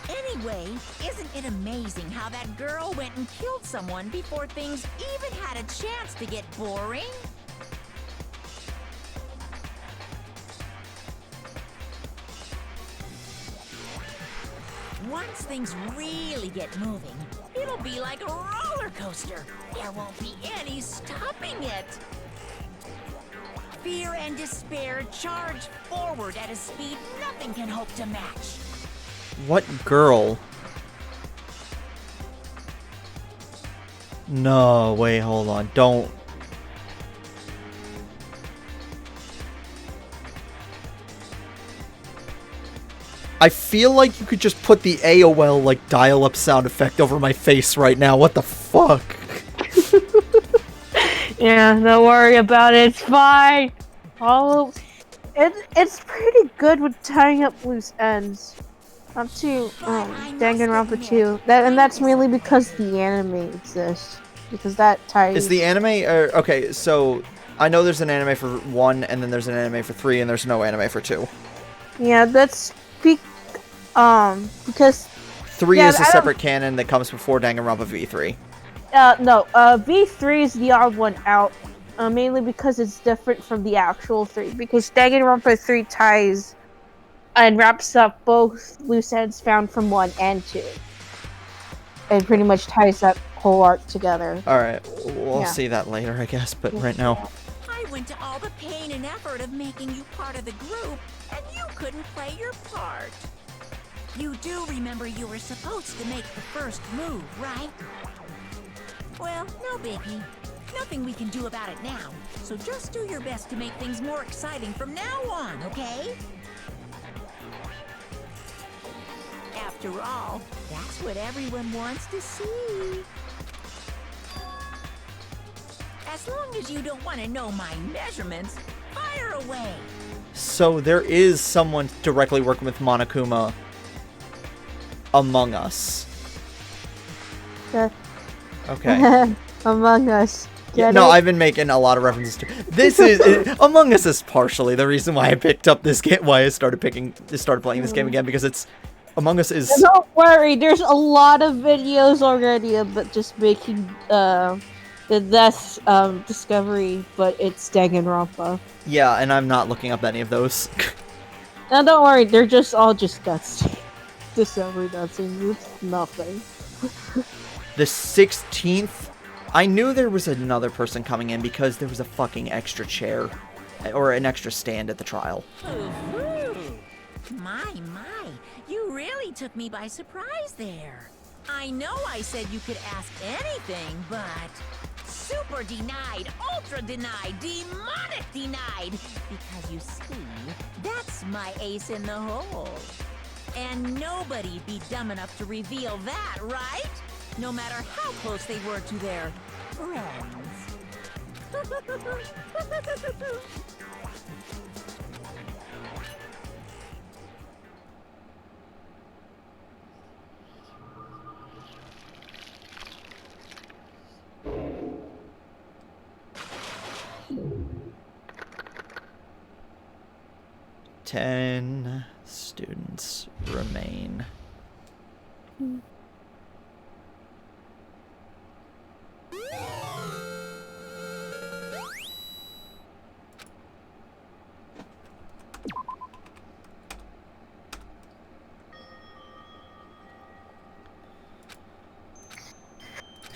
Anyway, isn't it amazing how that girl went and killed someone before things even had a chance to get boring? Once things really get moving, it'll be like a roller coaster. There won't be any stopping it. Fear and despair charge forward at a speed nothing can hope to match. What girl? No, wait, hold on. Don't. I feel like you could just put the AOL, like, dial-up sound effect over my face right now. What the fuck? Yeah, don't worry about it. It's fine. It's pretty good with tying up loose ends. Up to Danganronpa 2. That's mainly because the anime exists. Because that ties. Is the anime... okay, so I know there's an anime for 1, and then there's an anime for 3, and there's no anime for 2. Yeah, that's because 3 is a separate canon that comes before Danganronpa V3. No, V3 is the odd one out, mainly because it's different from the actual 3. Because Danganronpa 3 ties and wraps up both loose ends found from 1 and 2. It pretty much ties that whole arc together. Alright, we'll see that later, I guess, but right now... I went to all the pain and effort of making you part of the group, and you couldn't play your part. You do remember you were supposed to make the first move, right? Well, no biggie. Nothing we can do about it now, so just do your best to make things more exciting from now on, okay? After all, that's what everyone wants to see. As long as you don't want to know my measurements, fire away. So there is someone directly working with Monokuma Among Us. Okay. Among Us. No, I've been making a lot of references to this. Among Us is partially the reason why I picked up this game. Why I started playing this game again, because it's Among Us is. Don't worry, there's a lot of videos already about just making the death discovery, but it's Danganronpa. Yeah, and I'm not looking up any of those. Now don't worry, they're just all guts. Discovery dancing, it's nothing. The 16th. I knew there was another person coming in because there was a fucking extra chair or an extra stand at the trial. My, you really took me by surprise there. I know I said you could ask anything, but super denied, ultra denied, demonic denied. Because you see, that's my ace in the hole. And nobody'd be dumb enough to reveal that, right? No matter how close they were to their friends. Ten students remain.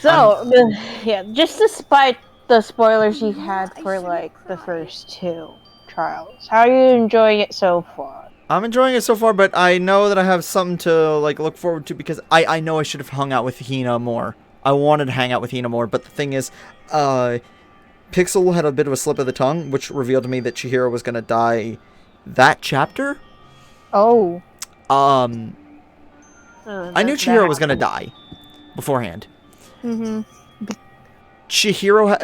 So, just despite the spoilers you had for like the first 2 trials, how are you enjoying it so far? I'm enjoying it so far, but I know that I have something to like look forward to because I know I should have hung out with Hina more. I wanted to hang out with Hina more, but the thing is, Pixel had a bit of a slip of the tongue, which revealed to me that Chihiro was gonna die that chapter. Oh. I knew Chihiro was gonna die beforehand. Chihiro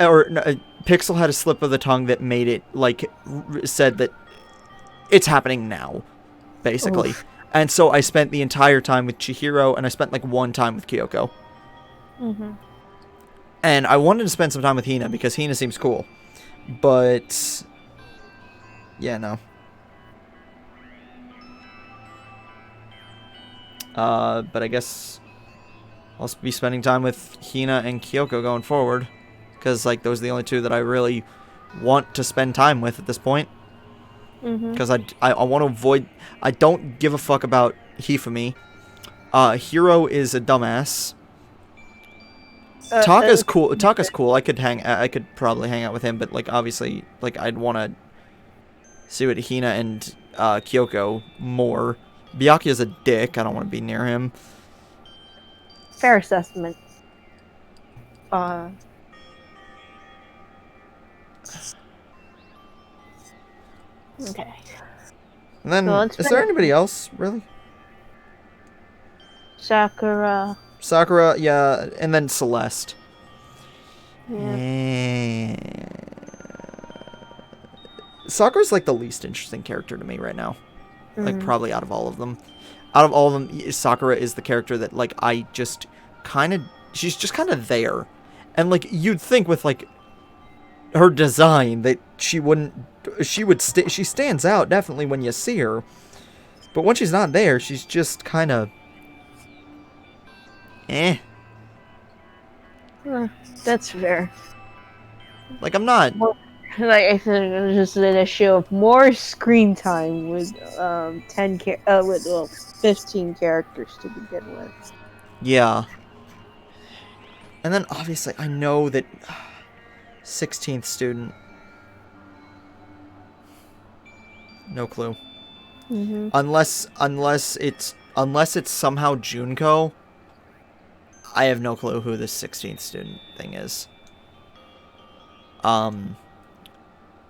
Pixel had a slip of the tongue that made it like said that it's happening now, basically. Oof. And so I spent the entire time with Chihiro, and I spent like 1 time with Kyoko. And I wanted to spend some time with Hina because Hina seems cool, but yeah, no. But I guess I'll be spending time with Hina and Kyoko going forward, because like those are the only 2 that I really want to spend time with at this point. Because I want to avoid. I don't give a fuck about Hifumi. Hiro is a dumbass. Taka's cool. Taka's cool. I could probably hang out with him, but like obviously, like I'd want to see what Hina and Kyoko more. Byakuya's a dick. I don't want to be near him. Fair assessment. Okay. And then, is there anybody else, really? Sakura, yeah, and then Celeste. Yeah. Sakura's like the least interesting character to me right now. Like, probably out of all of them. Out of all of them, Sakura is the character that, like, I just kind of... She's just kind of there. And, like, you'd think with, like, her design that she wouldn't... She stands out, definitely, when you see her. But when she's not there, she's just kind of... That's fair. Like, I'm not... Like, I think it was just an issue of more screen time with 15 characters to begin with. Yeah. And then, obviously, I know that 16th student. No clue. Unless it's somehow Junko. I have no clue who this 16th student thing is.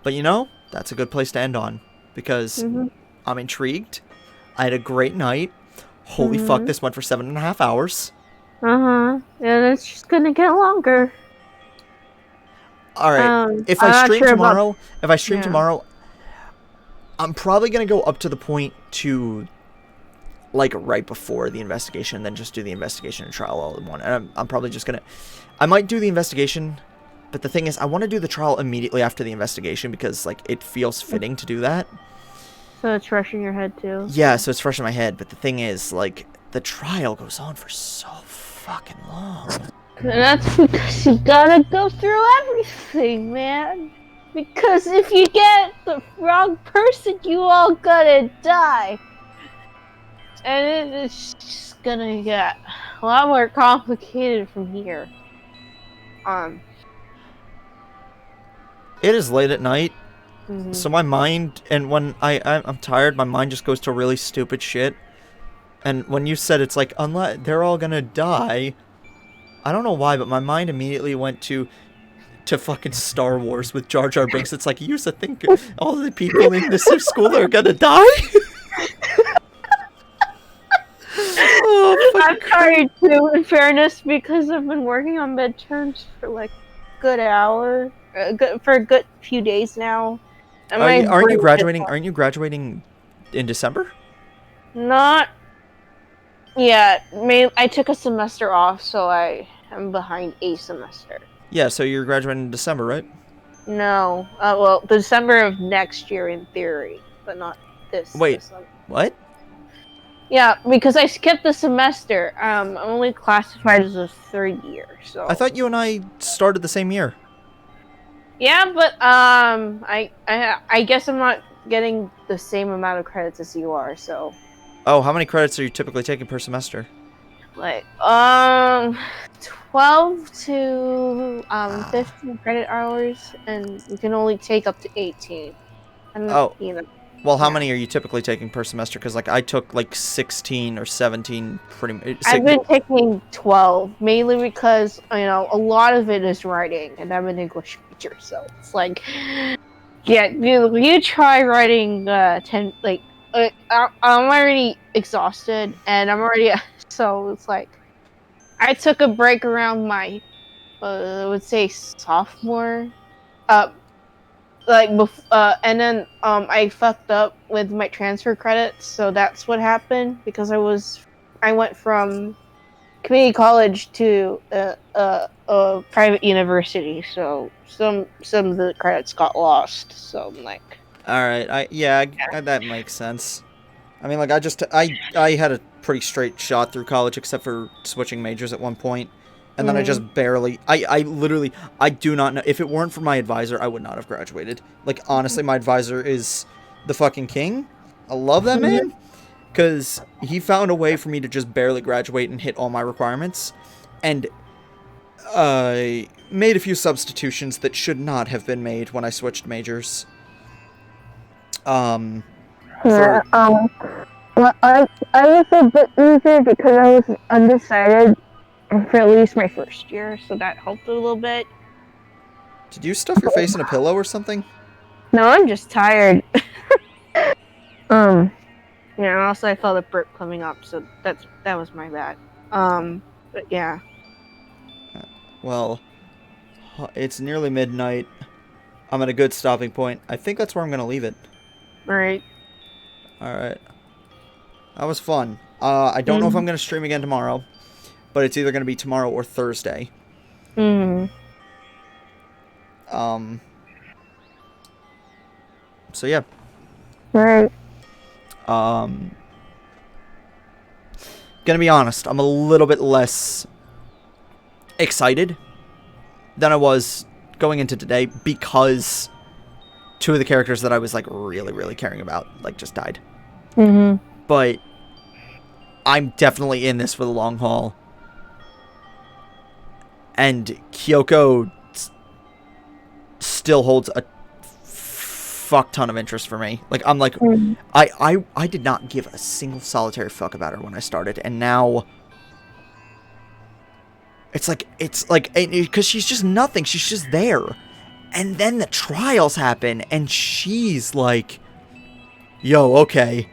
But you know, that's a good place to end on. Because I'm intrigued. I had a great night. Holy fuck, this went for 7.5 hours. Yeah, it's just gonna get longer. Alright, if I stream tomorrow, I'm probably gonna go up to the point to, like, right before the investigation, and then just do the investigation and trial all in one. And I'm probably just gonna... I might do the investigation, but the thing is, I want to do the trial immediately after the investigation, because, like, it feels fitting to do that. So it's fresh in your head, too? Yeah, so it's fresh in my head, but the thing is, like, the trial goes on for so fucking long. And that's because you gotta go through everything, man. Because if you get the wrong person, you all gonna die. And it's just gonna get a lot more complicated from here. It is late at night, so my mind, and when I'm tired, my mind just goes to really stupid shit. And when you said it's like, unless they're all gonna die, I don't know why, but my mind immediately went to fucking Star Wars with Jar Jar Binks. It's like, you used to think all the people in this school are gonna die? I'm tired too, in fairness, because I've been working on midterms for like a good hour, for a good few days now. Aren't you graduating in December? Not yet. I took a semester off, so I am behind a semester. Yeah, so you're graduating in December, right? No. Well, December of next year in theory, but not this. Wait, what? Yeah, because I skipped the semester. I'm only classified as a third year, so... I thought you and I started the same year. Yeah, but, I guess I'm not getting the same amount of credits as you are, so... Oh, how many credits are you typically taking per semester? Like 12 to 15 credit hours, and you can only take up to 18. And Oh. you know. Well, how Yeah. many are you typically taking per semester? Because like I took like 16 or 17 pretty much. I've been taking 12, mainly because, you know, a lot of it is writing, and I'm an English teacher, so it's like, yeah, you try writing 10, like, I'm already exhausted, and I'm already, so it's like, I took a break around my, I would say sophomore, and then I fucked up with my transfer credits, so that's what happened, because I went from community college to a private university, so some of the credits got lost. So I'm like, All right, that makes sense. I mean, like I had a pretty straight shot through college, except for switching majors at one point, and then I just barely. I literally I do not know if it weren't for my advisor, I would not have graduated. Like honestly, my advisor is the fucking king. I love that man. Because he found a way for me to just barely graduate and hit all my requirements. And I made a few substitutions that should not have been made when I switched majors. well, I was a bit easier because I was undecided for at least my first year, so that helped a little bit. Did you stuff your face in a pillow or something? No, I'm just tired. Yeah, also I felt a burp coming up, so that was my bad. But yeah. Well, it's nearly midnight. I'm at a good stopping point. I think that's where I'm going to leave it. Alright. Alright. That was fun. I don't know if I'm going to stream again tomorrow, but it's either going to be tomorrow or Thursday. So yeah. Right. Gonna be honest, I'm a little bit less excited than I was going into today because two of the characters that I was like really caring about like just died. But I'm definitely in this for the long haul. And Kyoko still holds a fuck ton of interest for me. Like I'm like I did not give a single solitary fuck about her when I started, and now it's like because she's just nothing, she's just there. And then the trials happen and she's like, yo, okay.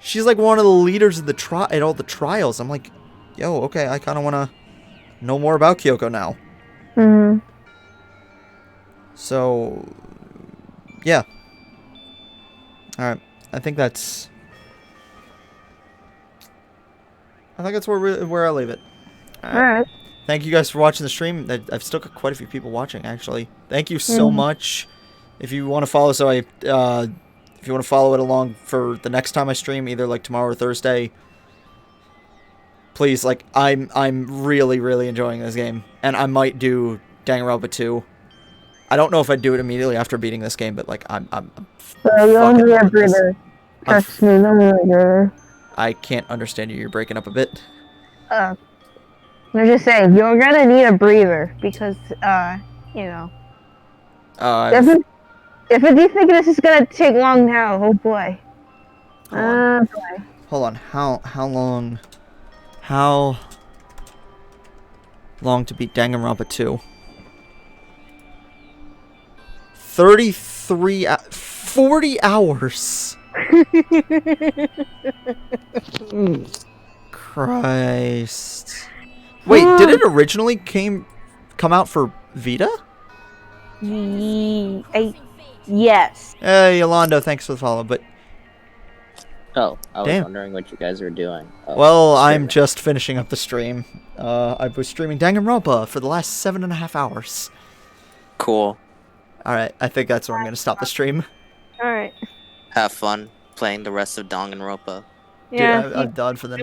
She's like one of the leaders of the at all the trials. I'm like, yo, okay, I kind of want to know more about Kyoko now. So yeah. Alright. I think that's where I leave it. Alright. Thank you guys for watching the stream. I've still got quite a few people watching, actually. Thank you so much. If you want to follow, if you want to follow it along for the next time I stream, either like tomorrow or Thursday, please, like, I'm really enjoying this game. And I might do Danganronpa 2. I don't know if I'd do it immediately after beating this game, but like I'm fucking loving this. Trust me, don't be a breather. I can't understand you. You're breaking up a bit. I'm just saying, you're gonna need a breather because, you know. If you think this is gonna take long now, oh boy. Boy. Hold on. How long to beat Danganronpa 2? 40 hours. Christ. Wait, did it originally come out for Vita? Yes. Hey, Yolando, thanks for the follow, but... Oh, I was Damn. wondering what you guys were doing. Oh, well, I'm just finishing up the stream. I was streaming Danganronpa for the last 7.5 hours. Cool. Alright, I think that's where I'm going to stop the stream. Alright. Have fun playing the rest of Danganronpa. Yeah. Dude, I'm done for the